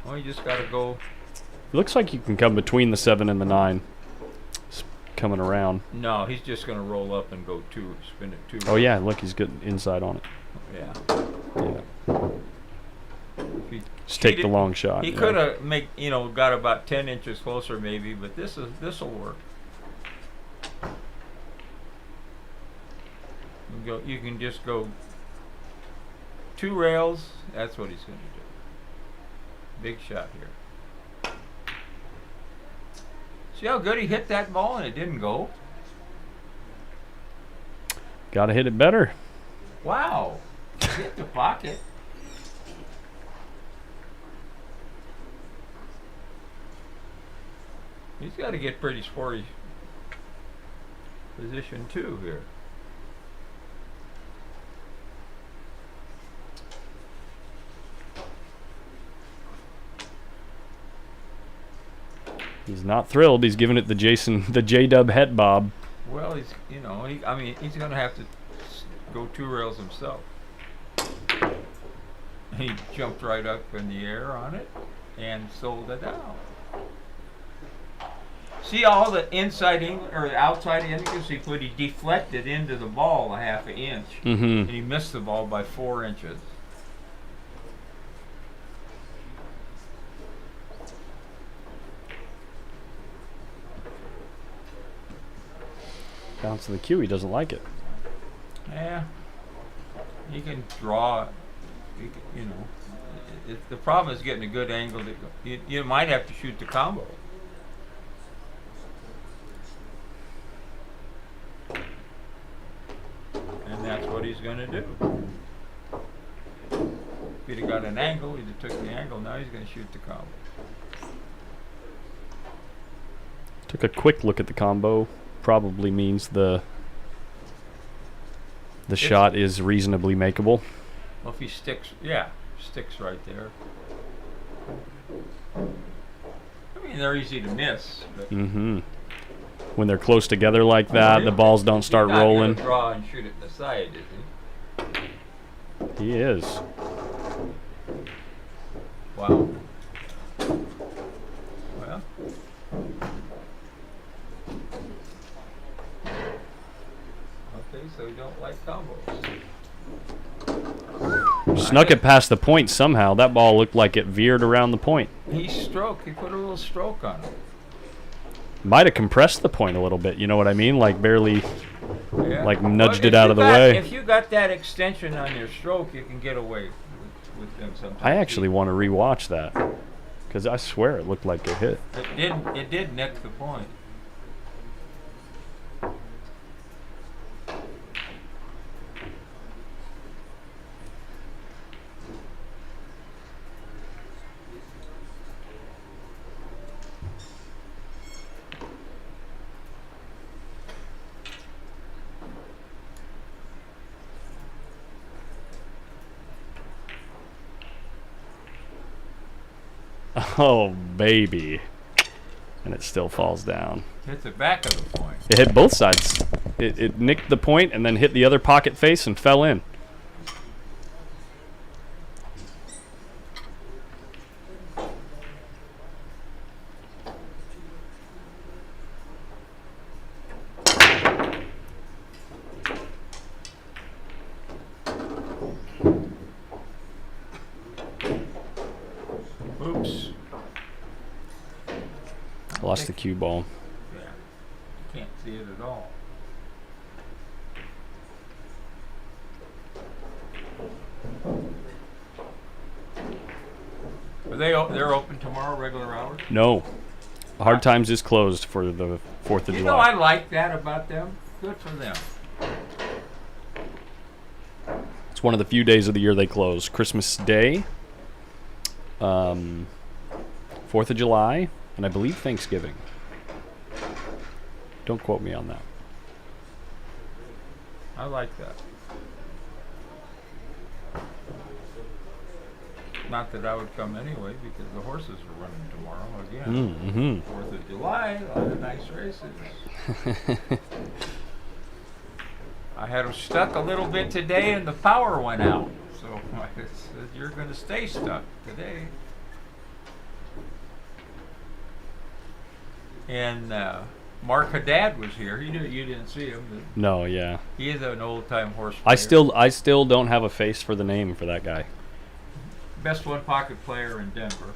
Well, you just got to go. It looks like you can come between the 7 and the 9. It's coming around. No, he's just going to roll up and go spin it 2. Oh yeah, look, he's getting inside on it. Yeah. Yeah. Just take the long shot. He could have got about 10 inches closer maybe, but this'll work. You can just go 2 rails. That's what he's going to do. Big shot here. See how good he hit that ball and it didn't go? Got to hit it better. Wow. Hit the pocket. He's got to get pretty sporty position 2 here. He's not thrilled. He's giving it the J-Dub het bob. Well, he's going to have to go 2 rails himself. He jumped right up in the air on it and sold it out. See all the inside or the outside indicators he put? He deflected into the ball a 1/2 inch, and he missed the ball by 4 inches. Bounce to the cue. He doesn't like it. Yeah, he can draw. The problem is getting a good angle. You might have to shoot the combo. And that's what he's going to do. If he'd have got an angle, he'd have took the angle. Now he's going to shoot the combo. Took a quick look at the combo. probably means the shot is reasonably makeable. Well, if he sticks, sticks right there. I mean, they're easy to miss. But When they're close together like that, the balls don't start rolling. He's not gonna draw and shoot it in the side, is he? He is. Wow. Well. Okay, so you don't like combos. Snuck it past the point somehow. That ball looked like it veered around the point. He put a little stroke on it. Might have compressed the point a little bit, you know what I mean? Like barely, like nudged it out of the way. If you got that extension on your stroke, you can get away with them sometimes. I actually want to rewatch that, because I swear it looked like it hit. It did nick the point. Oh, baby. And it still falls down. Hit the back of the point. It hit both sides. It nicked the point and then hit the other pocket face and fell in. Oops. Lost the cue ball. Yeah. Can't see it at all. They're open tomorrow, regular hours? No. Hard Times is closed for the 4th of July. You know, I like that about them. Good for them. It's one of the few days of the year they close. Christmas Day, 4th of July, and I believe Thanksgiving. Don't quote me on that. I like that. Not that I would come anyway, because the horses are running tomorrow again. 4th of July, a lot of nice races. I had them stuck a little bit today, and the power went out. So I said, you're going to stay stuck today. And Mark Haddad was here. You didn't see him. No, yeah. He is an old-time horse player. I still don't have a face for the name for that guy. Best one-pocket player in Denver.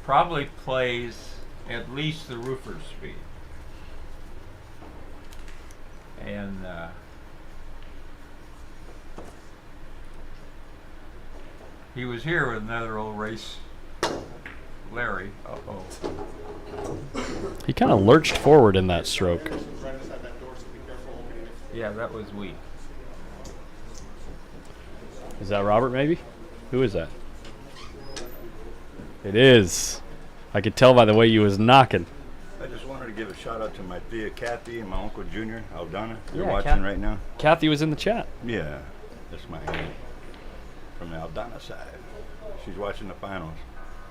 Probably plays at least the roofer's speed. And he was here with another old race, Larry. He kind of lurched forward in that stroke. Yeah, that was weak. Is that Robert, maybe? Who is that? It is. I could tell by the way you was knocking. I just wanted to give a shout out to my Thea Kathy and my Uncle Junior, Aldana. They're Yeah, watching right now. Kathy was in the chat. Yeah, that's my aunt from the Aldana side. She's watching the finals.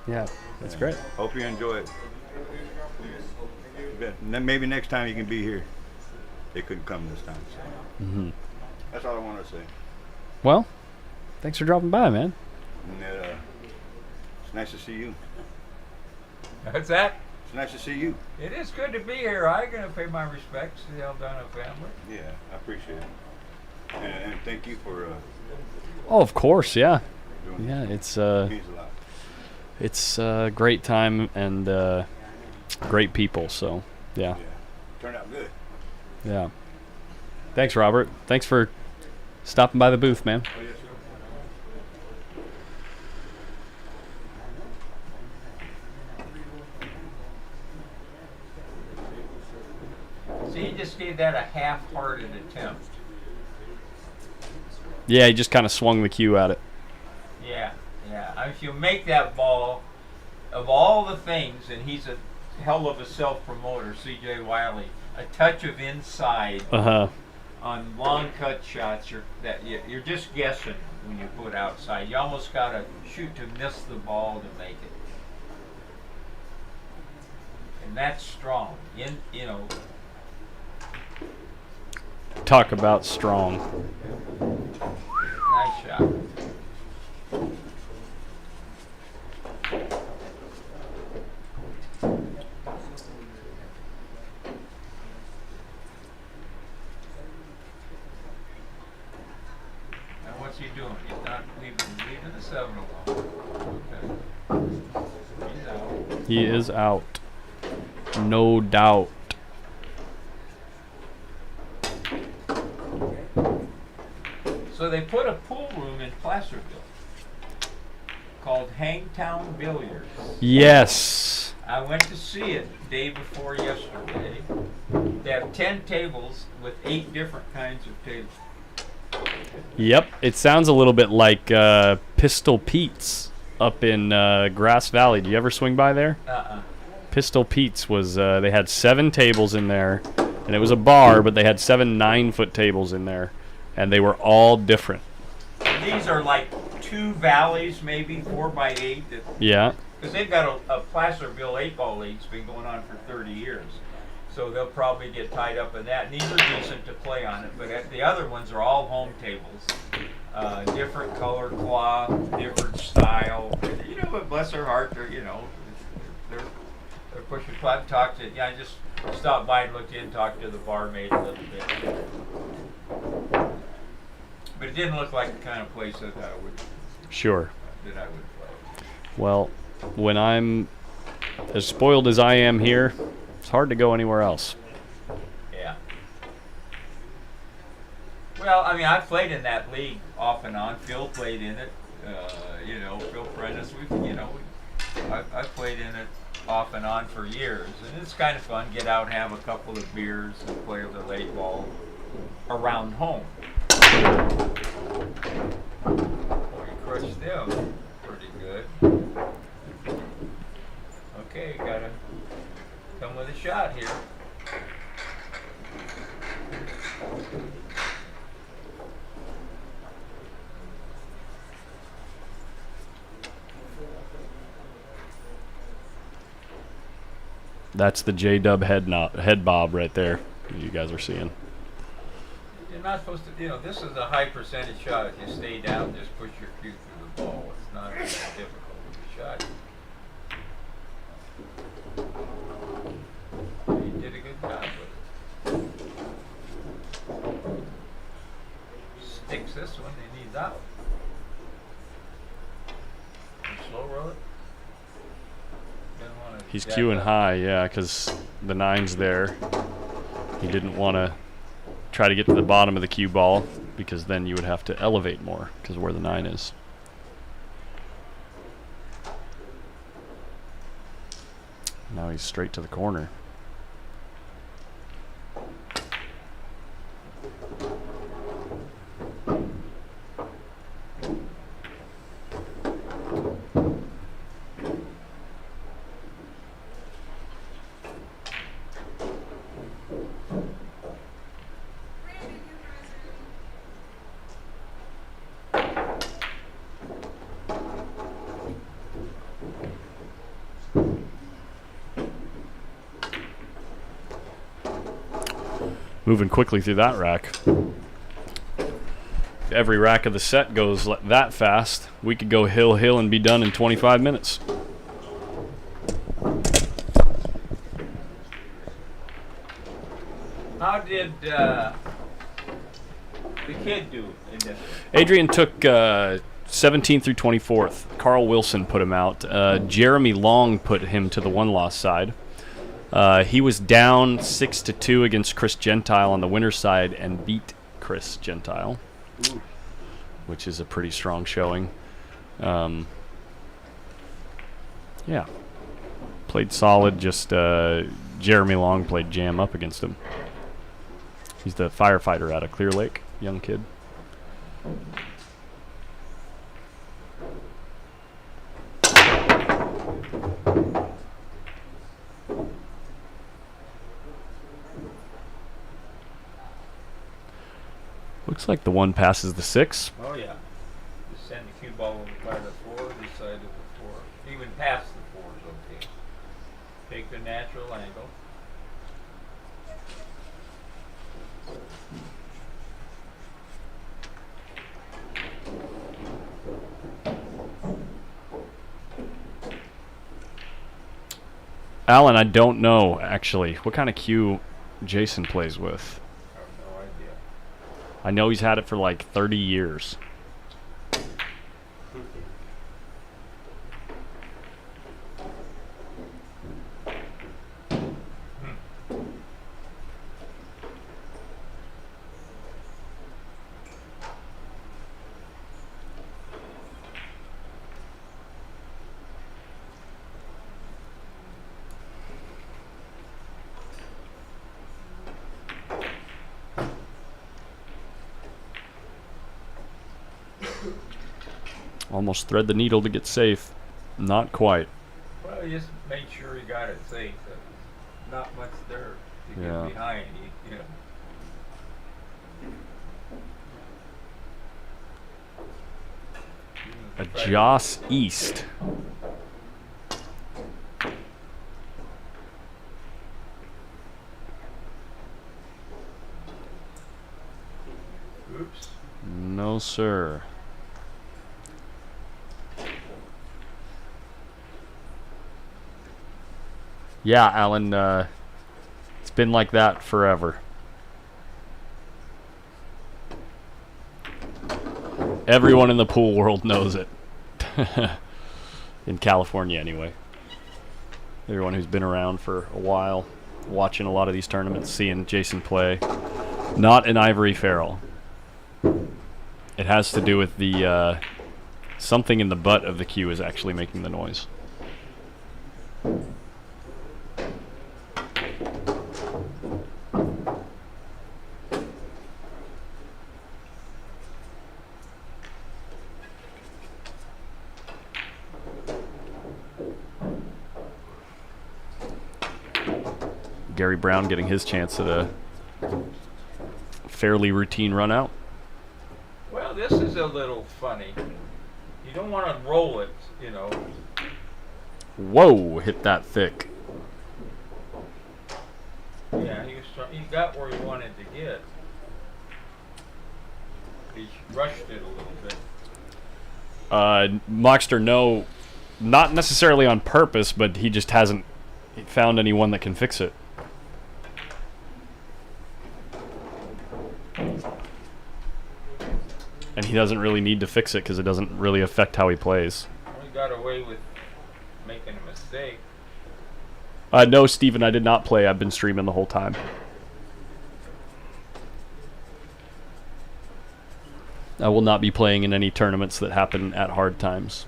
Yeah, that's great. Hope you enjoy it. Maybe next time you can be here. They couldn't come this time. So. That's all I want to say. Well, thanks for dropping by, man. And it's nice to see you. That's that? It's nice to see you. It is good to be here. I'm going to pay my respects to the Aldana family. Yeah, I appreciate it. And thank you for Oh, of course, yeah. doing Yeah, this. it's It means a lot. it's a great time and great people, so yeah. Turned out good. Yeah. Thanks, Robert. Thanks for stopping by the booth, man. Oh, yes, sir. See, he just gave that a half-hearted attempt. Yeah, he just kind of swung the cue at it. Yeah, yeah. If you make that ball, of all the things, and he's a hell of a self-promoter, C.J. Wiley. A touch of inside Uh-huh. on long cut shots, you're just guessing when you put outside. You almost gotta shoot to miss the ball to make it, and that's strong. Talk about strong. Nice shot. What's he doing? He's not leaving the 7 alone. Okay. He's out. He is out. No doubt. So they put a pool room in Placerville called Hangtown Billiards. Yes. I went to see it day before yesterday. They have 10 tables with 8 different kinds of tables. Yep. It sounds a little bit like Pistol Pete's up in Grass Valley. Do you ever swing by there? Pistol Pete's was, they had 7 tables in there, and it was a bar, but they had 7 9-foot tables in there, and they were all different. These are like 2 valleys, maybe 4x8. Yeah. Because they've got a Placerville 8-ball league's been going on for 30 years. So they'll probably get tied up in that. And these are decent to play on it, but the other ones are all home tables. Different color cloth, different style. You know, but bless their heart, they're pushing talk to. Yeah, I just stopped by and looked in, talked to the barmaid a little bit. But it didn't look like the kind of place that I would. Sure. That I would play. Well, when I'm as spoiled as I am here, it's hard to go anywhere else. Yeah. Well, I mean, I've played in that league off and on. Phil played in it. Phil Prentiss. I've played in it off and on for years, and it's kind of fun. Get out, have a couple of beers, and play the late ball around home. Boy, you crushed them pretty good. Okay, gotta come with a shot here. That's the J-Dub head bob right there you guys are seeing. You're not supposed to, this is a high percentage shot. If you stay down, just push your cue through the ball. It's not as difficult with the shot. You did a good job with it. Sticks this one, he needs out. Slow roll it. He's queuing high, yeah, because the 9's there. He didn't want to try to get to the bottom of the cue ball, because then you would have to elevate more, because of where the 9 is. Now he's straight to the corner. Moving quickly through that rack. If every rack of the set goes that fast, we could go hill and be done in 25 minutes. How did the kid do in this? Adrian took 17th through 24th. Carl Wilson put him out. Jeremy Long put him to the one-loss side. He was down 6-2 against Chris Gentile on the winner's side and beat Chris Gentile, which is a pretty strong showing. Yeah, played solid. Just Jeremy Long played jam up against him. He's the firefighter out of Clear Lake, young kid. Looks like the 1 passes the 6. Oh yeah. Just send the cue ball over by the 4, this side of the 4. Even past the 4 is okay. Take the natural angle. Alan, I don't know, actually. What kind of cue Jason plays with? I have no idea. I know he's had it for like 30 years. Almost thread the needle to get safe. Not quite. Well, you just made sure you got it safe. There's not much there to Yeah. get behind. You know. A Joss East. Oops. No, sir. Yeah, Alan, it's been like that forever. Everyone in the pool world knows it. In California, anyway. Everyone who's been around for a while, watching a lot of these tournaments, seeing Jason play. Not an ivory ferrule. It has to do with the, something in the butt of the cue is actually making the noise. Gary Brown getting his chance at a fairly routine run out. Well, this is a little funny. You don't want to roll it, you know. Whoa, hit that thick. Yeah, he got where he wanted to get. He rushed it a little bit. Moxter, no, not necessarily on purpose, but he just hasn't found anyone that can fix it. And he doesn't really need to fix it because it doesn't really affect how he plays. He got away with making a mistake. No, Steven, I did not play. I've been streaming the whole time. I will not be playing in any tournaments that happen at hard times.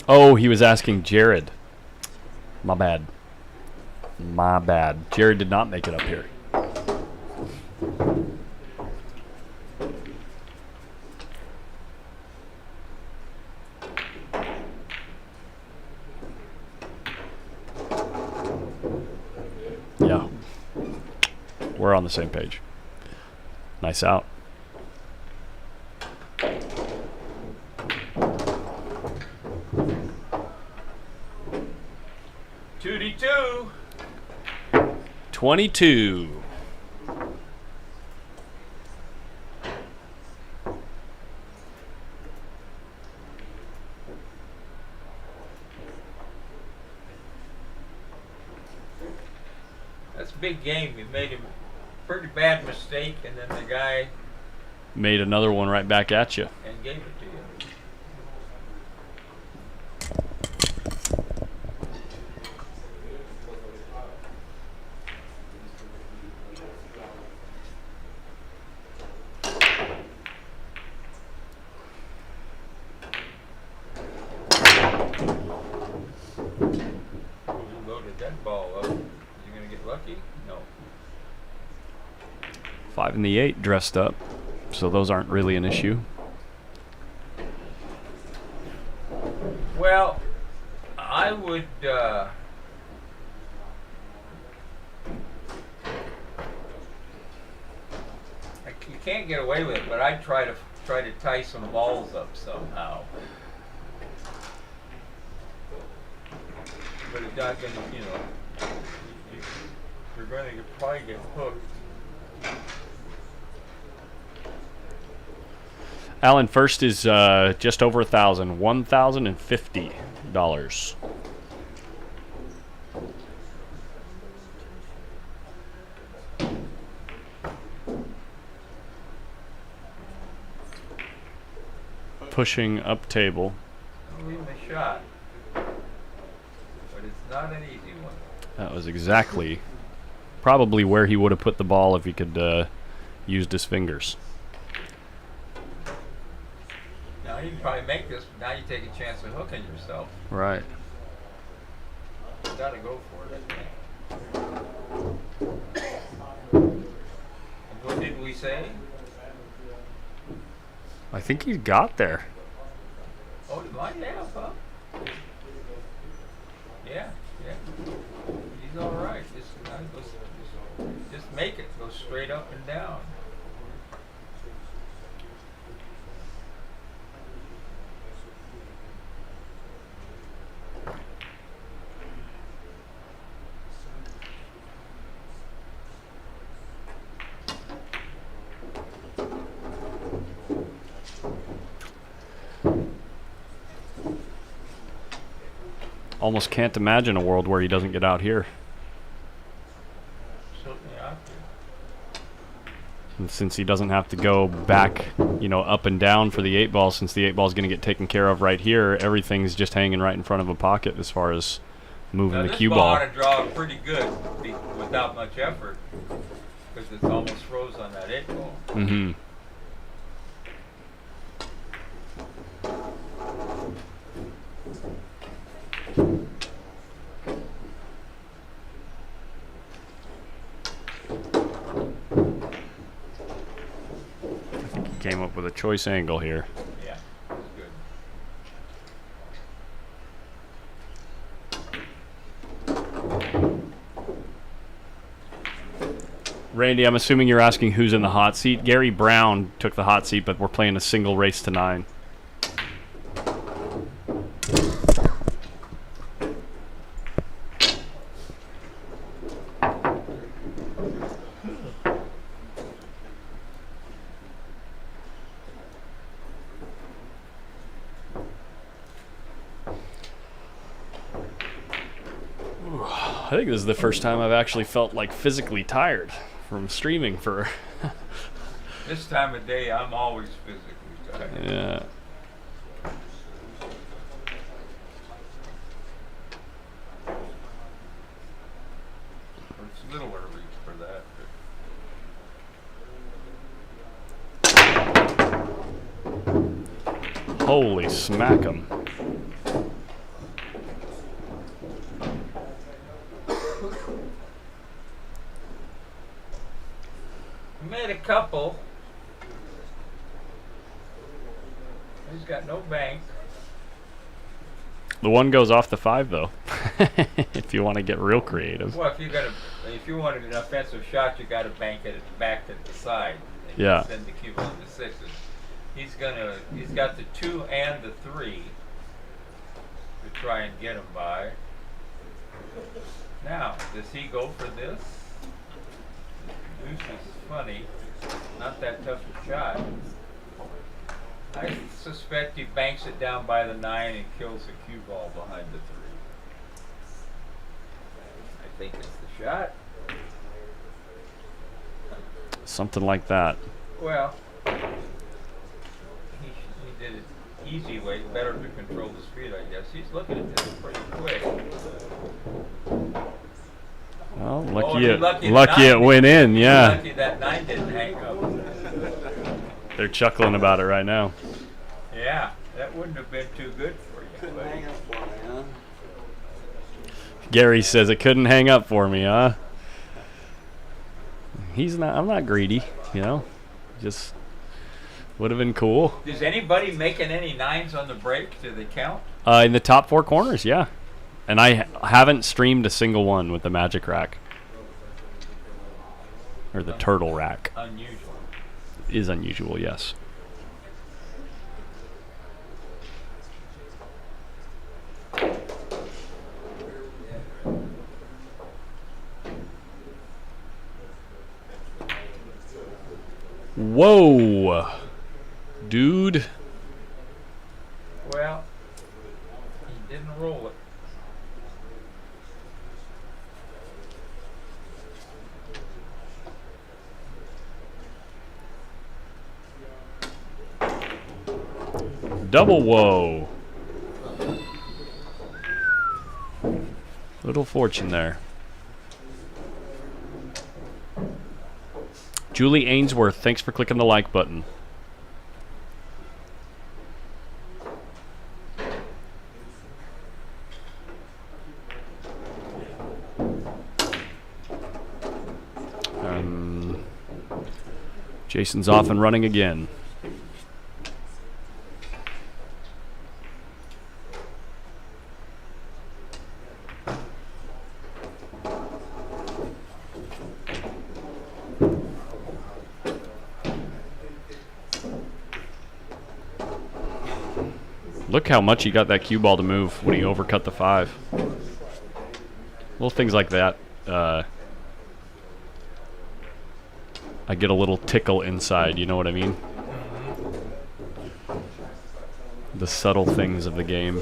Oh, he was asking Jared. My bad. My bad. Jared did not make it up here. Yeah. We're on the same page. Nice out. Two. 22. That's a big game. You made a pretty bad mistake, and then the guy Made another one right back at you. and gave it to you. Loaded that ball up. Is he gonna get lucky? No. 5 and the 8 dressed up. So those aren't really an issue. Well, I would. You can't get away with it, but I'd try to tie some balls up somehow. But it's not gonna, you're gonna probably get hooked. Alan, first is just over $1,050. Pushing up table. I'll leave him a shot, but it's not an easy one. That was exactly probably where he would have put the ball if he could used his fingers. Now you can probably make this, but now you take a chance of hooking yourself. Right. You gotta go for it, I think. And what did we say? I think he got there. Oh, he might have, huh? Yeah. He's all right. Just make it. Go straight up and down. Almost can't imagine a world where he doesn't get out here. Certainly out there. And since he doesn't have to go back, up and down for the 8-ball, since the 8-ball is going to get taken care of right here, everything's just hanging right in front of a pocket as far as moving the cue ball. This ball ought to draw pretty good without much effort, because it's almost froze on that 8-ball. Mm-hmm. Came up with a choice angle here. Yeah, that's good. Randy, I'm assuming you're asking who's in the hot seat. Gary Brown took the hot seat, but we're playing a single race to 9. I think this is the first time I've actually felt like physically tired from streaming for. This time of day, I'm always physically tired. Yeah. It's a little early for that. Holy smack 'em. Made a couple. He's got no bank. The one goes off the 5 though. If you want to get real creative. Well, if you wanted an offensive shot, you got to bank it back to the side. And Yeah. Send the cube on the 6s. He's got the 2 and the 3 to try and get him by. Now, does he go for this? Deuce is funny, not that tough a shot. I suspect he banks it down by the 9 and kills the cue ball behind the 3. I think it's the shot. Something like that. Well, he did it easy way, better to control the speed, I guess. He's looking at this pretty quick. Well, lucky it went in, yeah. Lucky that 9 didn't hang up. They're chuckling about it right now. Yeah, that wouldn't have been too good for you. Couldn't hang up for me, huh? Gary says it couldn't hang up for me, huh? I'm not greedy, Just would have been cool. Is anybody making any 9s on the break? Do they count? In the top 4 corners, yeah. And I haven't streamed a single one with the Magic Rack. Or the Turtle Rack. Unusual. Is unusual, yes. Whoa, dude. Well, he didn't roll it. Double whoa. Little fortune there. Julie Ainsworth, thanks for clicking the like button. Jason's off and running again. Look how much he got that cue ball to move when he overcut the 5. Little things like that. I get a little tickle inside, you know what I mean? The subtle things of the game.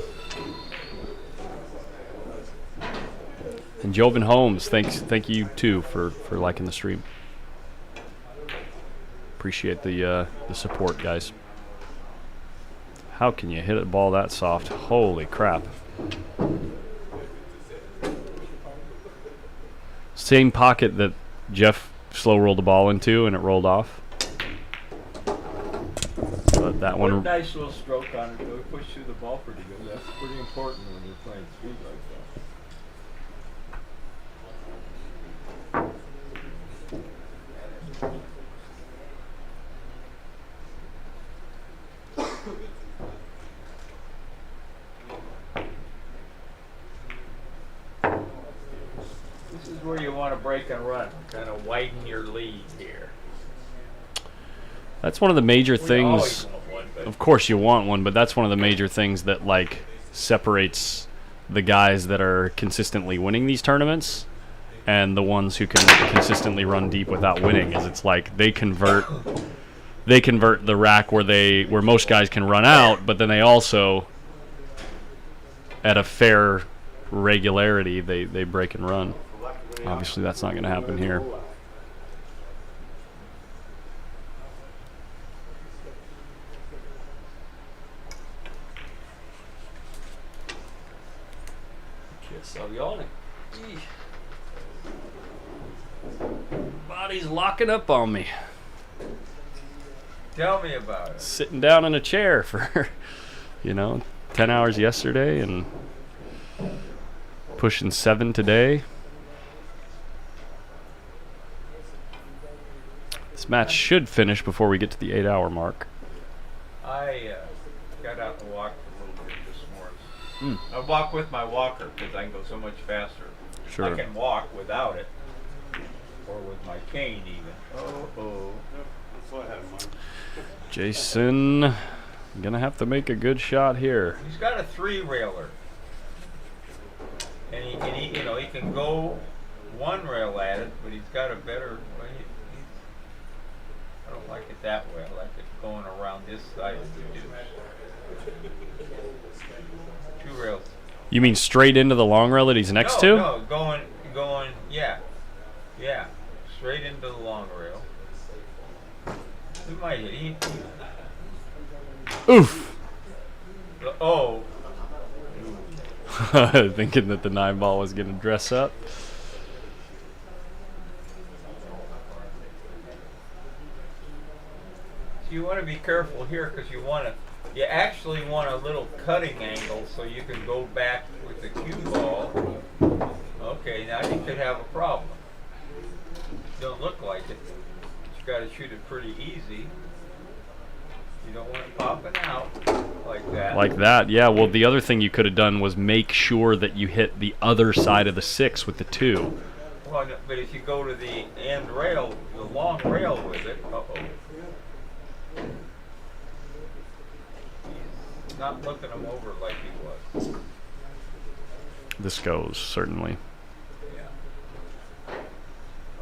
And Joven Holmes, thank you too for liking the stream. Appreciate the support, guys. How can you hit a ball that soft? Holy crap. Same pocket that Jeff slow rolled the ball into and it rolled off. But that one... Nice little stroke on it, though. It pushed through the ball pretty good. That's pretty important when you're playing speed like that. This is where you want to break and run, kind of widen your lead here. That's one of the major things. Want one, of course you want one, but that's one of the major things that like separates the guys that are consistently winning these tournaments and the ones who can consistently run deep without winning. Is it's like they convert the rack where most guys can run out, but then they also at a fair regularity they break and run. Obviously that's not going to happen here. Body's locking up on me. Tell me about it. Sitting down in a chair for 10 hours yesterday and pushing 7 today. This match should finish before we get to the 8-hour mark. I got out and walked a little bit this morning. I walk with my walker because I can go so much faster. Sure. I can walk without it, or with my cane even. That's what I had in mind. Jason, gonna have to make a good shot here. He's got a 3-railer, and he can go 1 rail at it, but he's got a better. I don't like it that way. I like it going around this side of the deuce. 2 rails. You mean straight into the long rail that he's next to? No, going, yeah, straight into the long rail. He might hit. Oof. Oh. Thinking that the 9 ball was going to dress up. So you want to be careful here because you actually want a little cutting angle so you can go back with the cue ball. Okay, now you could have a problem. Don't look like it. You got to shoot it pretty easy. You don't want it popping out like that. Like that, yeah. Well, the other thing you could have done was make sure that you hit the other side of the 6 with the 2. Well, no, but if you go to the end rail, the long rail with it, he's not looking him over like he was. This goes, certainly. Yeah. All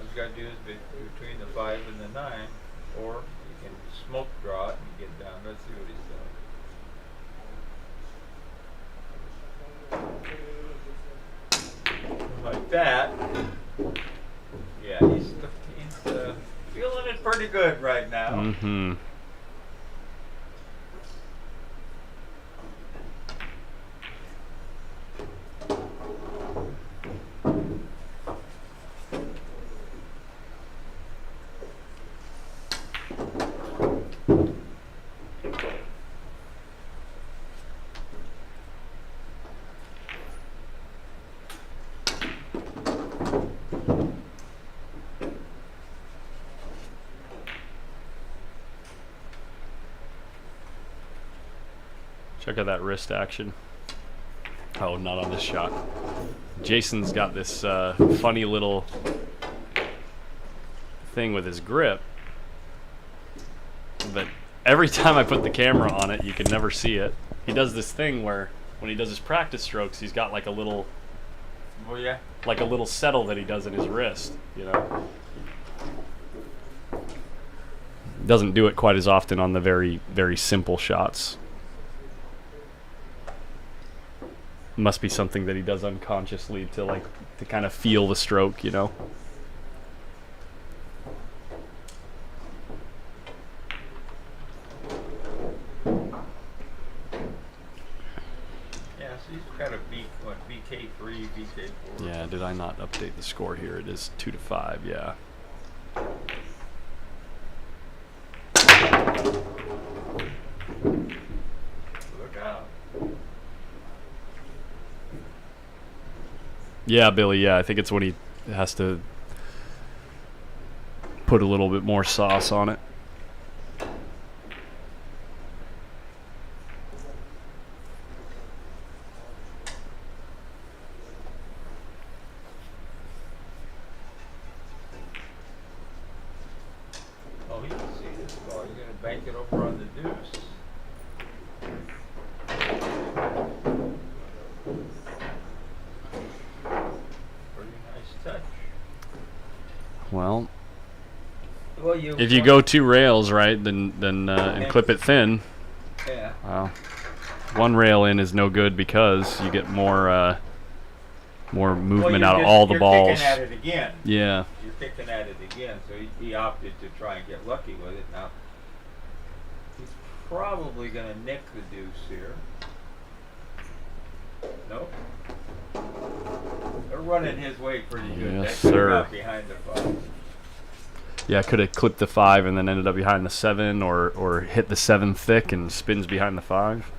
you gotta do is between the 5 and the 9, or you can smoke draw it and get down. Let's see what he's done. Like that. Yeah, he's feeling it pretty good right now. Mm-hmm. Check out that wrist action. Oh, not on this shot. Jason's got this funny little thing with his grip, but every time I put the camera on it, you can never see it. He does this thing where when he does his practice strokes, he's got like a little, Oh yeah. like a little settle that he does in his wrist, you know. Doesn't do it quite as often on the very, very simple shots. Must be something that he does unconsciously to kind of feel the stroke, you know. Yeah, so he's got a BK3, BK4. Yeah, did I not update the score here? It is 2-5, yeah. Look out. Yeah, Billy, yeah, I think it's when he has to put a little bit more sauce on it. Oh, you can see this ball. You're going to bank it over on the deuce. Pretty nice touch. Well, Well, if you go 2 rails, right, then and clip it thin, Yeah. well, 1 rail in is no good because you get more movement out of all the balls. You're kicking at it again. Yeah. You're kicking at it again, so he opted to try and get lucky with it. Now, he's probably going to nick the deuce here. Nope. They're running his way pretty good. Yes, That sir. got behind the 5. Yeah, could have clipped the 5 and then ended up behind the 7, or hit the 7 thick and spins behind the 5.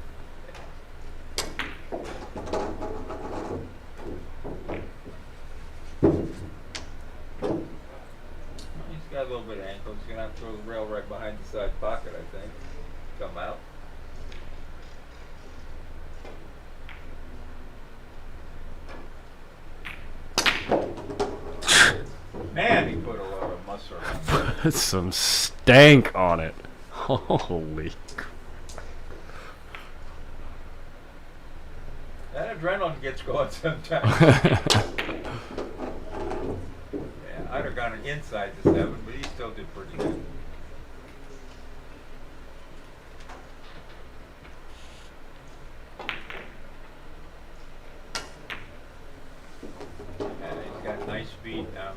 He's got a little bit of ankle. He's going to have to throw the rail right behind the side pocket, I think. Come out. Man, he put a lot of muscle on it. Some stank on it. Holy. That adrenaline gets going sometimes. Yeah, I'd have gone inside the 7, but he still did pretty good. Yeah, he's got nice speed now.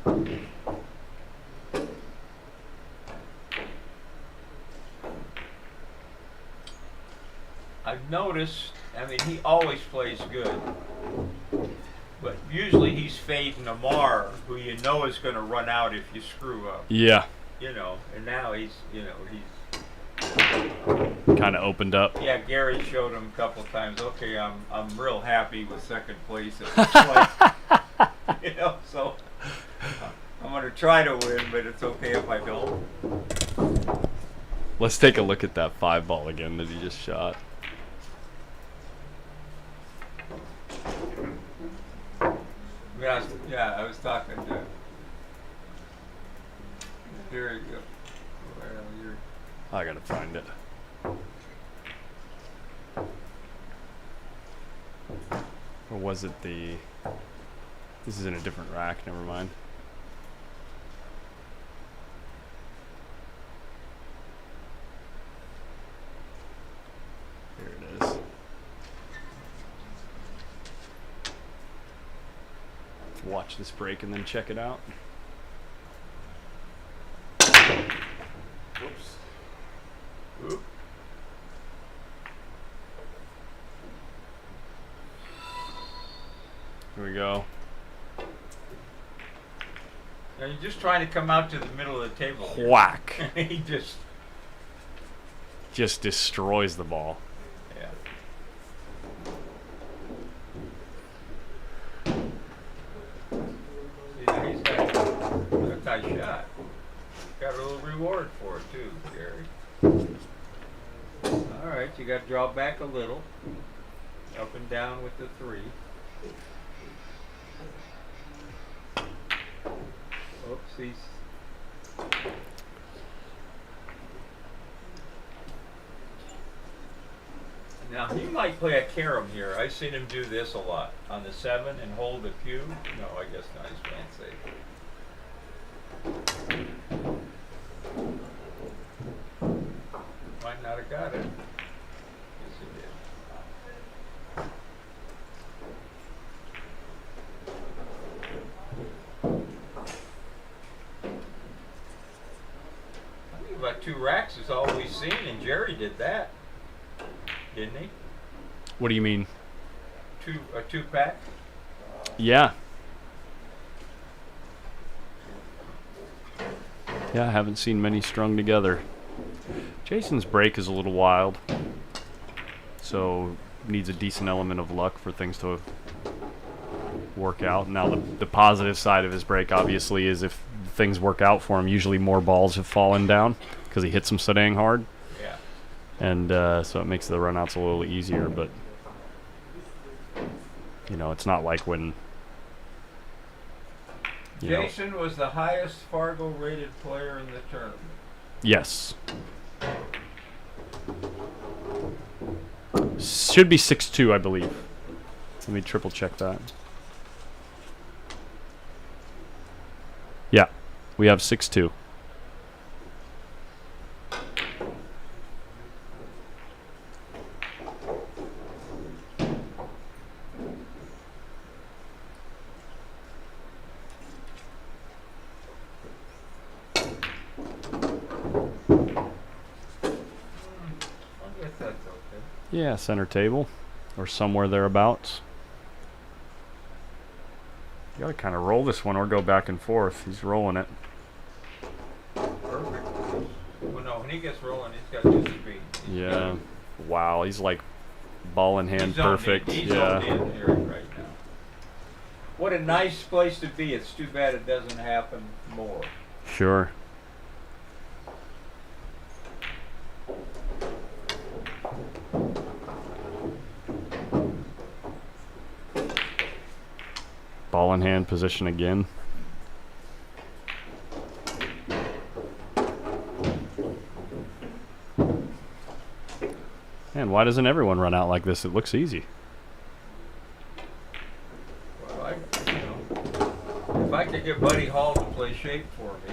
I've noticed, I mean, he always plays good, but usually he's fading Amar, who you know is going to run out if you screw up. Yeah. You know, and now he's Kind of opened up. yeah, Gary showed him a couple times, okay, I'm real happy with second place, it looks like. You know, so I'm going to try to win, but it's okay if I don't. Let's take a look at that 5-ball again that he just shot. Yeah, I was talking to. Here you go. Well, you're. I gotta find it. Or was it the... This is in a different rack, never mind. Here it is. Let's watch this break and then check it out. Whoops. Oop. Here we go. Now you're just trying to come out to the middle of the table. Whack. He Just destroys the ball. yeah. See, he's got a nice shot. Got a little reward for it too, Gary. All right, you got to draw back a little. Up and down with the 3. Oopsies. Now he might play a carom here. I've seen him do this a lot on the 7 and hold the cue. No, I guess not. He's playing safe. Might not have got it. Yes, he did. I think about 2 racks is all we've seen, and Jerry did that, didn't he? What do you mean? A 2-pack. Yeah. Yeah, I haven't seen many strung together. Jason's break is a little wild, so needs a decent element of luck for things to work out. Now, the positive side of his break, obviously, is if things work out for him, usually more balls have fallen down because he hits them so dang hard. Yeah. And so it makes the runouts a little easier, but you know, it's not like when Jason was the highest Fargo rated player in the tournament. Yes. Should be 6'2", I believe. Let me triple check that. Yeah, we have 6'2". Yeah, center table, or somewhere thereabouts. You gotta kind of roll this one or go back and forth. He's rolling it. Perfect. Well, no, when he gets rolling, he's got good speed. Yeah. Wow, he's like ball in hand He's perfect. He's Yeah. on here right now. What a nice place to be. It's too bad it doesn't happen more. Sure. Ball in hand position again. Man, why doesn't everyone run out like this? It looks easy. Well, if I could get Buddy Hall to play shape for me.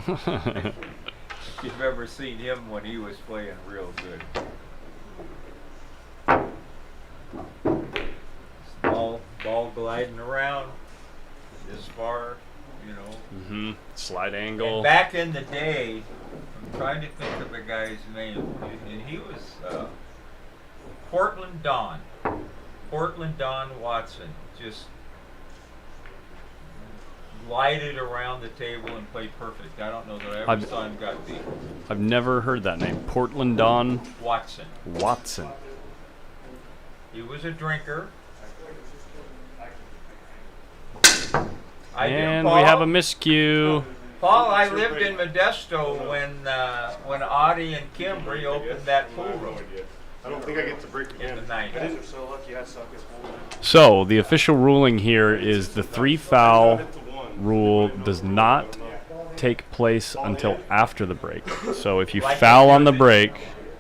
If you've ever seen him when he was playing real good. Ball gliding around this far, you know. Mm-hmm. Slide angle. And back in the day, I'm trying to think of the guy's name, and he was Portland Don Watson, just glided around the table and played perfect. I don't know that I ever saw him got beat. I've never heard that name. Portland Don Watson. He was a drinker. And we have a miscue. Paul, I lived in Modesto when Audie and Kim reopened that pool room I don't think I get to break in again. the night. You guys are so lucky I suck as well. So the official ruling here is the 3 foul rule does not take place until after the break. So if you Like foul they on do the at break,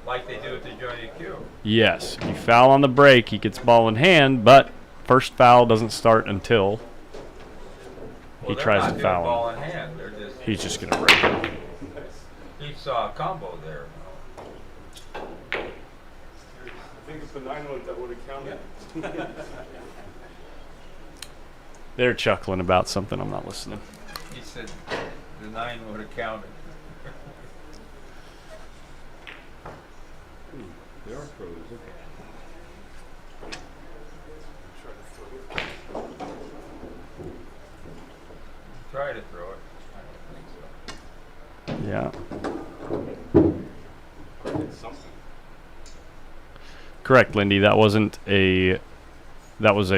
Like they do at the jointed queue. yes, if you foul on the break, he gets ball in hand, but first foul doesn't start until he Well, they're tries not to doing foul ball him. in hand. They're just. He's just going to break it. He saw a combo there. I think if the 9 was, that would have counted. They're chuckling about something. I'm not listening. He said the 9 would have counted. They are pros. Try to throw it. I don't think so. Yeah. It's something. Correct, Lindy. That was a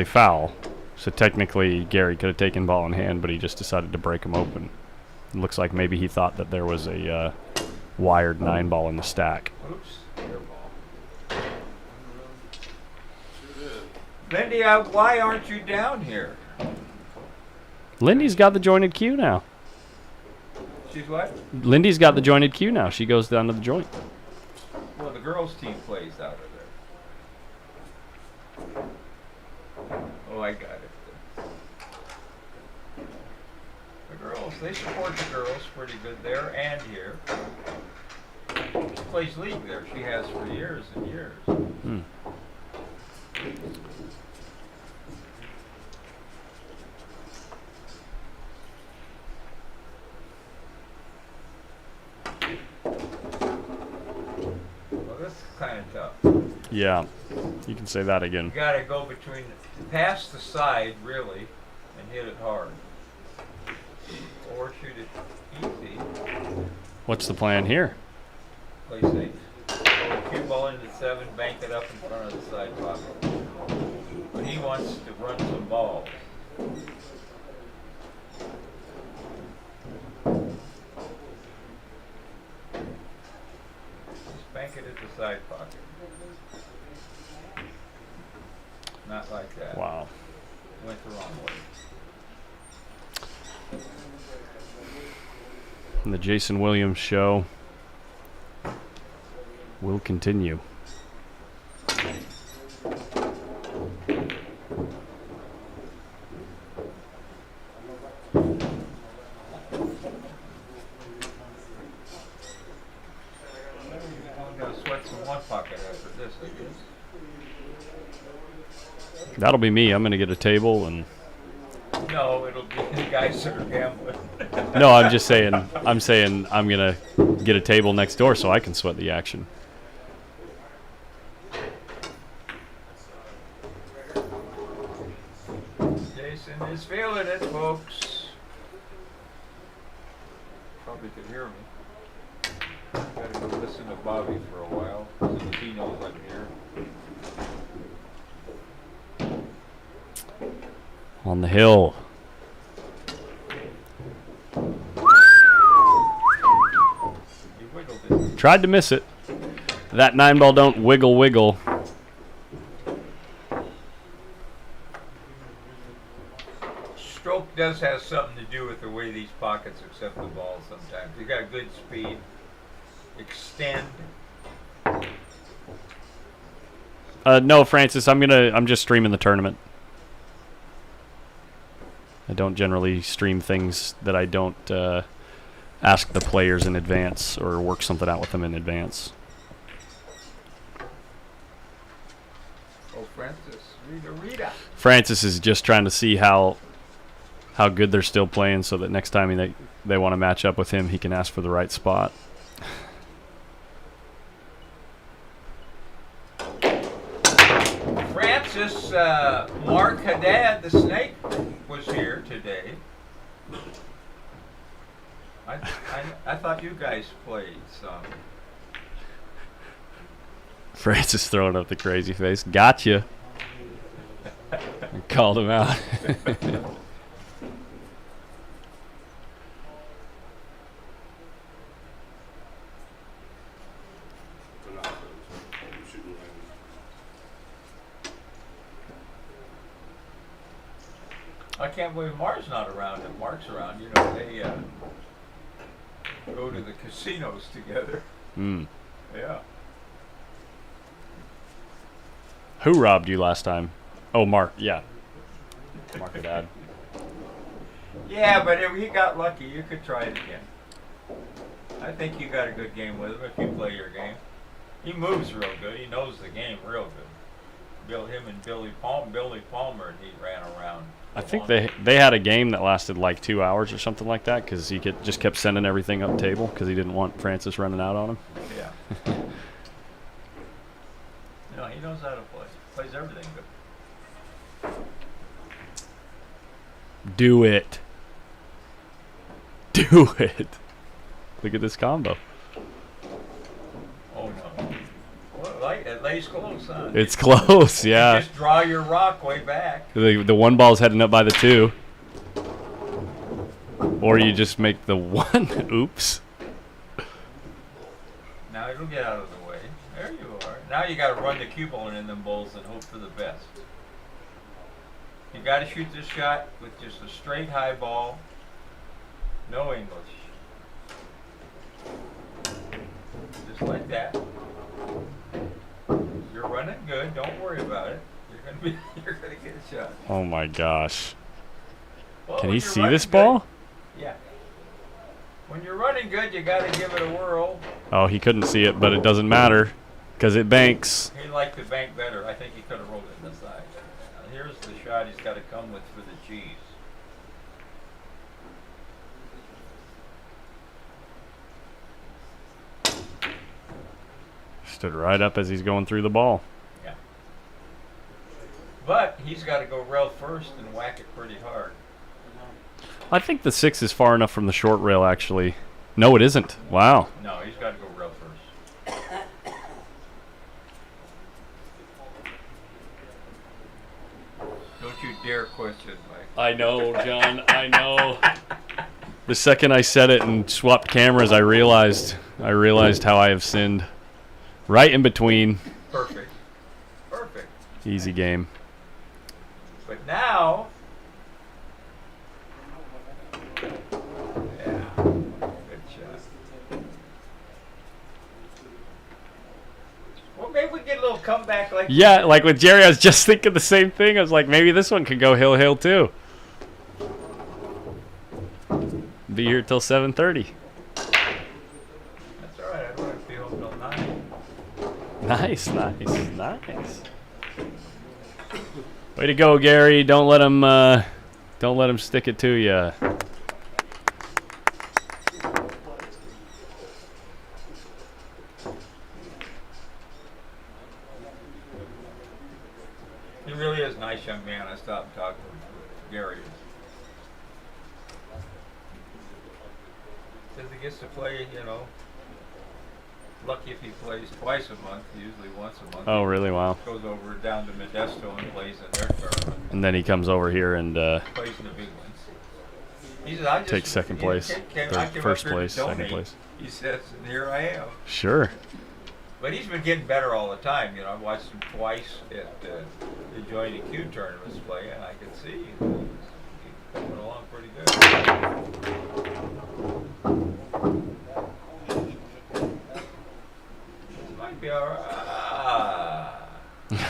foul. So technically, Gary could have taken ball in hand, but he just decided to break him open. It looks like maybe he thought that there was a wired 9 ball in the stack. Oops, air ball. Lindy, why aren't you down here? Lindy's got the jointed queue now. She's what? Lindy's got the jointed queue now. She goes down to the joint. Well, the girls' team plays out of there. Oh, I got it. The girls, they support the girls pretty good there and here. She plays league there. She has for years and years. Hmm. Well, this is kind of tough. Yeah, you can say that again. You got to go between, past the side really, and hit it hard. Or shoot it easy. What's the plan here? Play safe. Throw a cue ball into 7, bank it up in front of the side pocket. But he wants to run some balls. Just bank it at the side pocket. Not like that. Wow. Went the wrong way. And the Jason Williams show will continue. I'm going to sweat some one pocket after this, I guess. That'll be me. I'm going to get a table and... No, it'll be the guys that are gambling. No, I'm just saying, I'm going to get a table next door so I can sweat the action. Jason is feeling it, folks. Probably could hear me. Gotta go listen to Bobby for a while, since he knows I'm here. On the hill. He wiggled it. Tried to miss it. That 9 ball don't wiggle wiggle. Stroke does have something to do with the way these pockets accept the ball sometimes. You got good speed. Extend. No, Francis, I'm just streaming the tournament. I don't generally stream things that I don't ask the players in advance or work something out with them in advance. Oh, Francis. Rita. Francis is just trying to see how good they're still playing so that next time they want to match up with him, he can ask for the right spot. Francis, Mark Haddad, the snake, was here today. I thought you guys played some. Francis throwing up the crazy face. Gotcha. Called him out. I can't believe Mark's not around. If Mark's around, you know, they go to the casinos together. Hmm. Yeah. Who robbed you last time? Oh, Mark. Yeah. Mark and Dad. Yeah, but if he got lucky, you could try it again. I think you got a good game with him if you play your game. He moves real good. He knows the game real good. Him and Billy Palmer, and he ran around. I think they had a game that lasted like 2 hours or something like that because he just kept sending everything up table because he didn't want Francis running out on him. Yeah. No, he knows how to play. Plays everything good. Do it. Do it. Look at this combo. Oh no. Well, it lays close, huh? It's close, yeah. Just draw your rock way back. The one ball's heading up by the 2. Or you just make the 1. Oops. Now it'll get out of the way. There you are. Now you got to run the cue ball in them bowls and hope for the best. You got to shoot this shot with just a straight high ball. No English. Just like that. You're running good. Don't worry about it. You're gonna get a shot. Oh my gosh. Well, Can when he you're see running this good- ball? Yeah. When you're running good, you got to give it a whirl. Oh, he couldn't see it, but it doesn't matter because it banks. He liked the bank better. I think he could have rolled it inside. Now, here's the shot he's got to come with for the cheese. Stood right up as he's going through the ball. Yeah. But he's got to go rail first and whack it pretty hard. I think the 6 is far enough from the short rail, actually. No, it isn't. Wow. No, he's got to go rail first. Don't you dare question, Mike. I know, John. I know. The second I said it and swapped cameras, I realized how I have sinned. Right in between. Perfect. Perfect. Easy game. But now, yeah, good shot. Well, maybe we get a little comeback like Yeah, like with Jerry, I was just thinking the same thing. I was like, maybe this one could go hill too. Be here till 7:30. That's all right. I don't have to be home till 9. Nice. Way to go, Gary. Don't let him stick it to you. He really is a nice young man. I stopped and talked to him. Gary is. Says he gets to play, you know. Lucky if he plays twice a month, usually once a month. Oh, really? Wow. Goes over down to Modesto and plays in their tournament. And then he comes over here and Plays in the big ones. He says, I just, takes second place, I came third, up first here to place, second donate. place. He says, and here I am. Sure. But he's been getting better all the time. You know, I've watched him twice at the Joint Q tournaments play, and I can see he's coming along pretty good. This might be all right.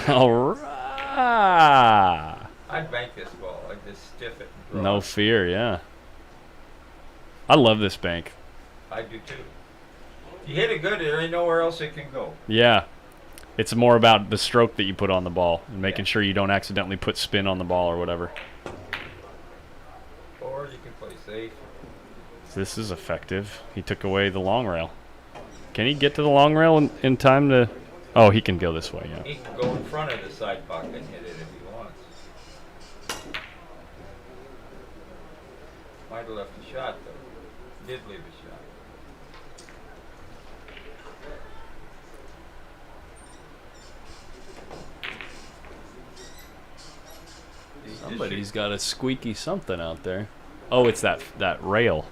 All right. I'd bank this ball. I'd just stiff it and draw No it. fear, yeah. I love this bank. I do too. If you hit it good, there ain't nowhere else it can go. Yeah. It's more about the stroke that you put on the ball and making sure you don't accidentally put spin on the ball or whatever. Or you can play safe. This is effective. He took away the long rail. Can he get to the long rail in time to... Oh, he can go this way, yeah. He can go in front of the side pocket and hit it if he wants. Might have left a shot, though. Did leave a shot. Somebody's got a squeaky something out there. Oh, it's that rail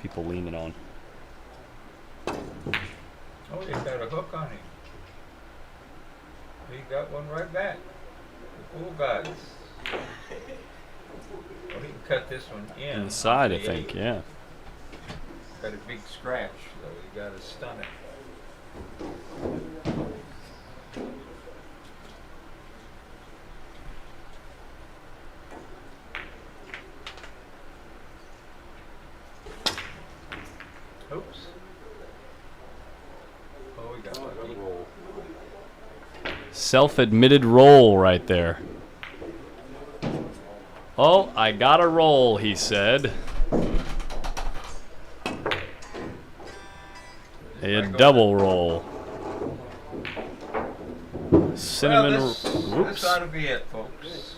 people leaning on. Oh, he's got a hook on him. He got one right back. The pool gods. Well, he can cut this one in. Inside, I the think, 8. yeah. Got a big scratch, so you got to stun it. Oops. Oh, we got lucky. Self-admitted roll right there. Oh, I got a roll, he said. A double roll. Cinnamon. Well, Whoops. this ought to be it, folks.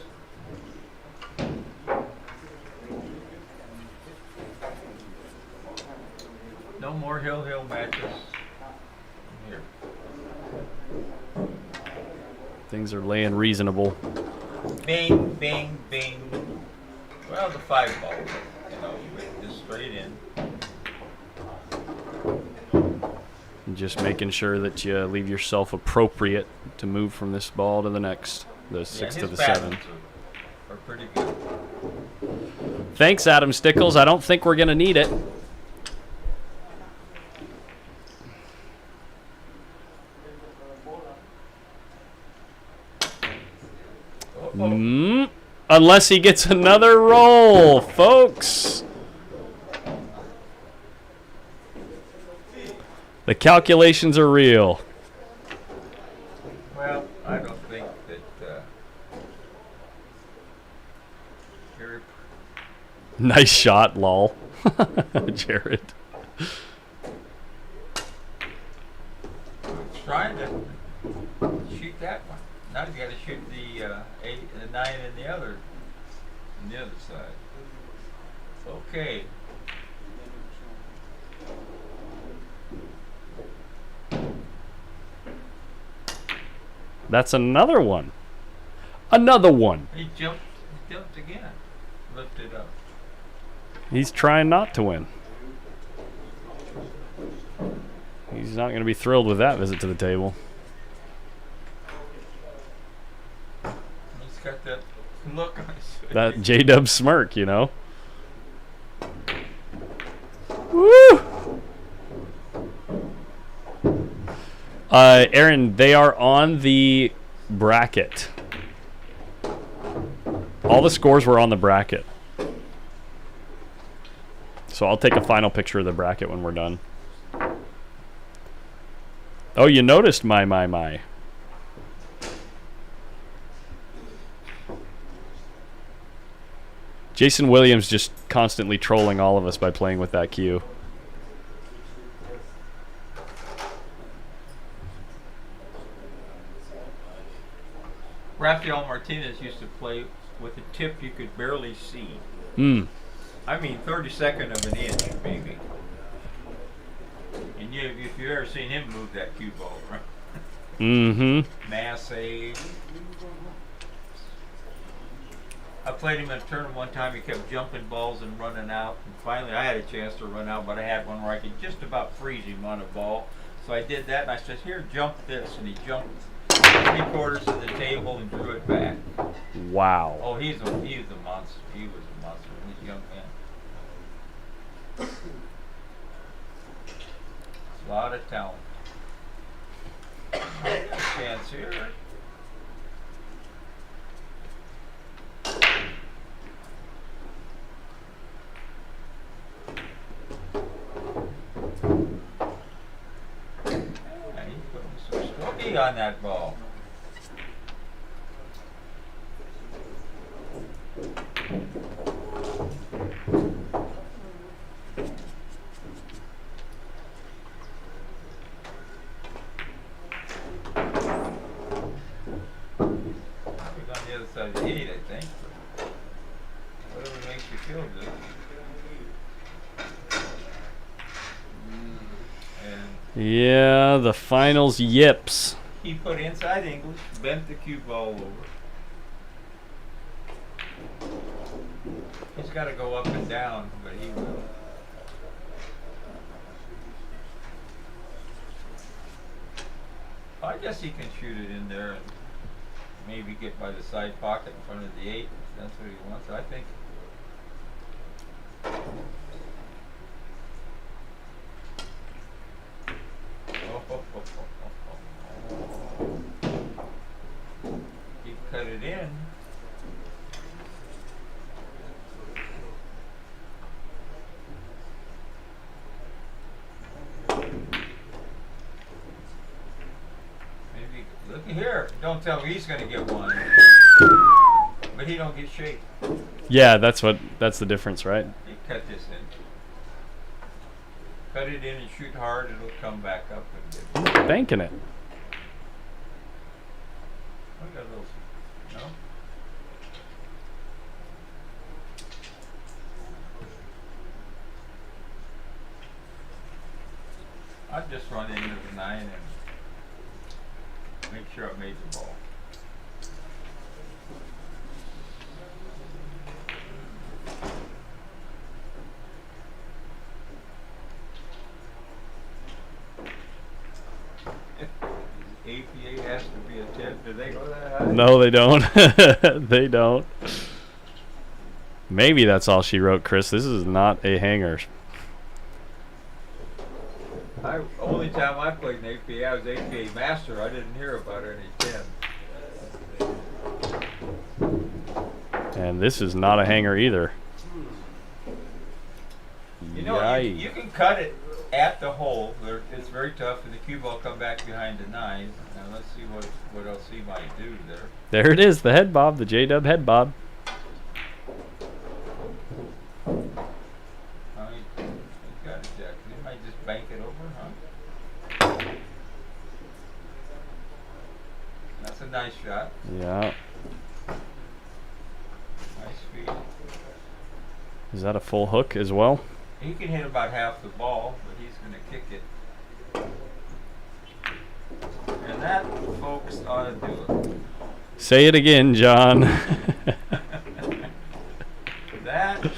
No more hill matches. Here. Things are laying reasonable. Bing, bing, bing. Well, the 5 ball. You know, you make this straight in. Just making sure that you leave yourself appropriate to move from this ball to the next, the 6 to the 7. Are pretty good. Thanks, Adam Stickles. I don't think we're going to need it. Unless he gets another roll, folks. The calculations are real. Well, I don't think that Gary. Nice shot, lol. Jared. Trying to shoot that one. Now you got to shoot the 8 and the 9 and the other side. Okay. That's another one. Another one. He jumped again. Lifted up. He's trying not to win. He's not going to be thrilled with that visit to the table. He's got that look on his face. That J-Dub smirk, you know. Woo! Aaron, they are on the bracket. All the scores were on the bracket. So I'll take a final picture of the bracket when we're done. Oh, you noticed my. Jason Williams just constantly trolling all of us by playing with that cue. Rafael Martinez used to play with a tip you could barely see. I mean, 32nd of an inch, maybe. And if you've ever seen him move that cue ball, right? Mm-hmm. Mass age. I played him in a tournament one time. He kept jumping balls and running out. And finally, I had a chance to run out, but I had one where I could just about freeze him on a ball. So I did that, and I said, "Here, jump this," and he jumped 3/4 of the table and drew it back. Wow. Oh, he's a monster. He was a monster. He's a young man. A lot of talent. I got a chance here. And he's putting some stroke on that ball. He's on the other side of the 8, I think. Whatever makes you feel good. And Yeah, the finals yips. he put inside English, bent the cue ball over. He's got to go up and down, but he will. I guess he can shoot it in there and maybe get by the side pocket in front of the 8 if that's what he wants. I think in. Maybe, looky here. Don't tell me he's going to get one. But he don't get shaped. Yeah, that's the difference, right? You cut this in. Cut it in and shoot hard, it'll come back up and get Banking it. Look at those. No? I'd just run into the 9 and make sure I made the ball. APA has to be a 10. Do they go that high? No, they don't. They don't. Maybe that's all she wrote, Chris. This is not a hanger. Only time I played in APA, I was APA master. I didn't hear about any 10. And this is not a hanger either. You know, you can cut it at the hole. It's very tough, and the cue ball come back behind the 9. Now let's see what else he might do there. There it is, the head bob, the J-dub head bob. He got it, Jack. He might just bank it over, huh? That's a nice shot. Yeah. Nice speed. Is that a full hook as well? He can hit about half the ball, but he's going to kick it. And that, folks, ought to do it. Say it again, John. That,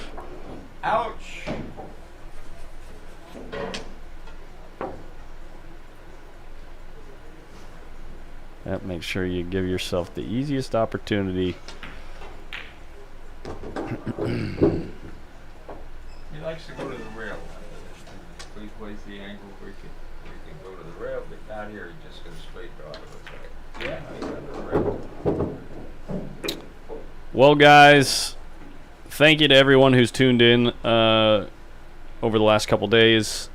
ouch. That makes sure you give yourself the easiest opportunity. He likes to go to the rail. He plays the angle where he can go to the rail, but not here. He just goes straight draw to the back. Yeah, he's under the rail. Well, guys, thank you to everyone who's tuned in over the last couple days.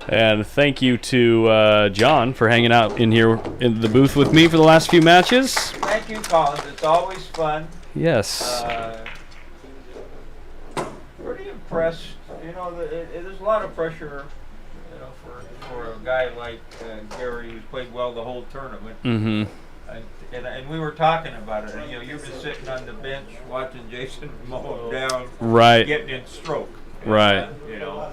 And thank you to John for hanging out in here in the booth with me for the last few matches. Thank you, Collins. It's always fun. Yes. Pretty impressed. You know, there's a lot of pressure, you know, for a guy like Gary who's played well the whole tournament. Mm-hmm. And we were talking about it. And, you know, you've been sitting on the bench watching Jason mow him down, Right. getting in stroke. Right. You know,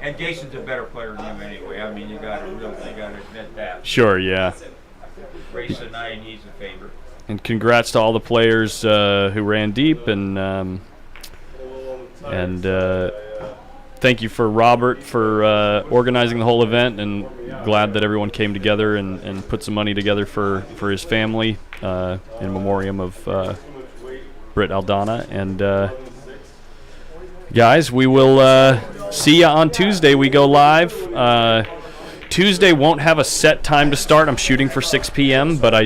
and Jason's a better player than you anyway. I mean, you got to admit that. Sure, yeah. Race of 9, he's a favorite. And congrats to all the players who ran deep, and thank you for Robert for organizing the whole event, and glad that everyone came together and put some money together for his family in memoriam of Britt Aldana. And guys, we will see you on Tuesday. We go live. Tuesday won't have a set time to start. I'm shooting for 6 p.m., but I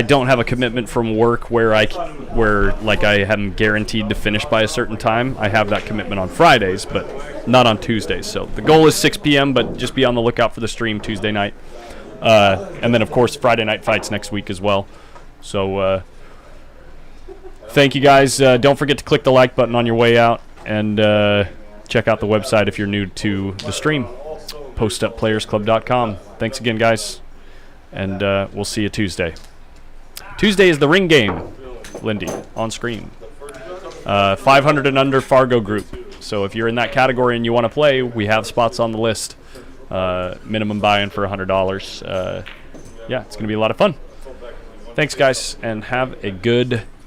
don't have a commitment from work where I am guaranteed to finish by a certain time. I have that commitment on Fridays, but not on Tuesdays. So the goal is 6 p.m., but just be on the lookout for the stream Tuesday night. And then, of course, Friday night fights next week as well. So thank you, guys. Don't forget to click the like button on your way out, and check out the website if you're new to the stream, PostUpPlayersClub.com. Thanks again, guys, and we'll see you Tuesday. Tuesday is the ring game, Lindy, on screen. 500 and under Fargo group. So if you're in that category and you want to play, we have spots on the list. Minimum buy-in for $100. Yeah, it's going to be a lot of fun. Thanks, guys, and have a good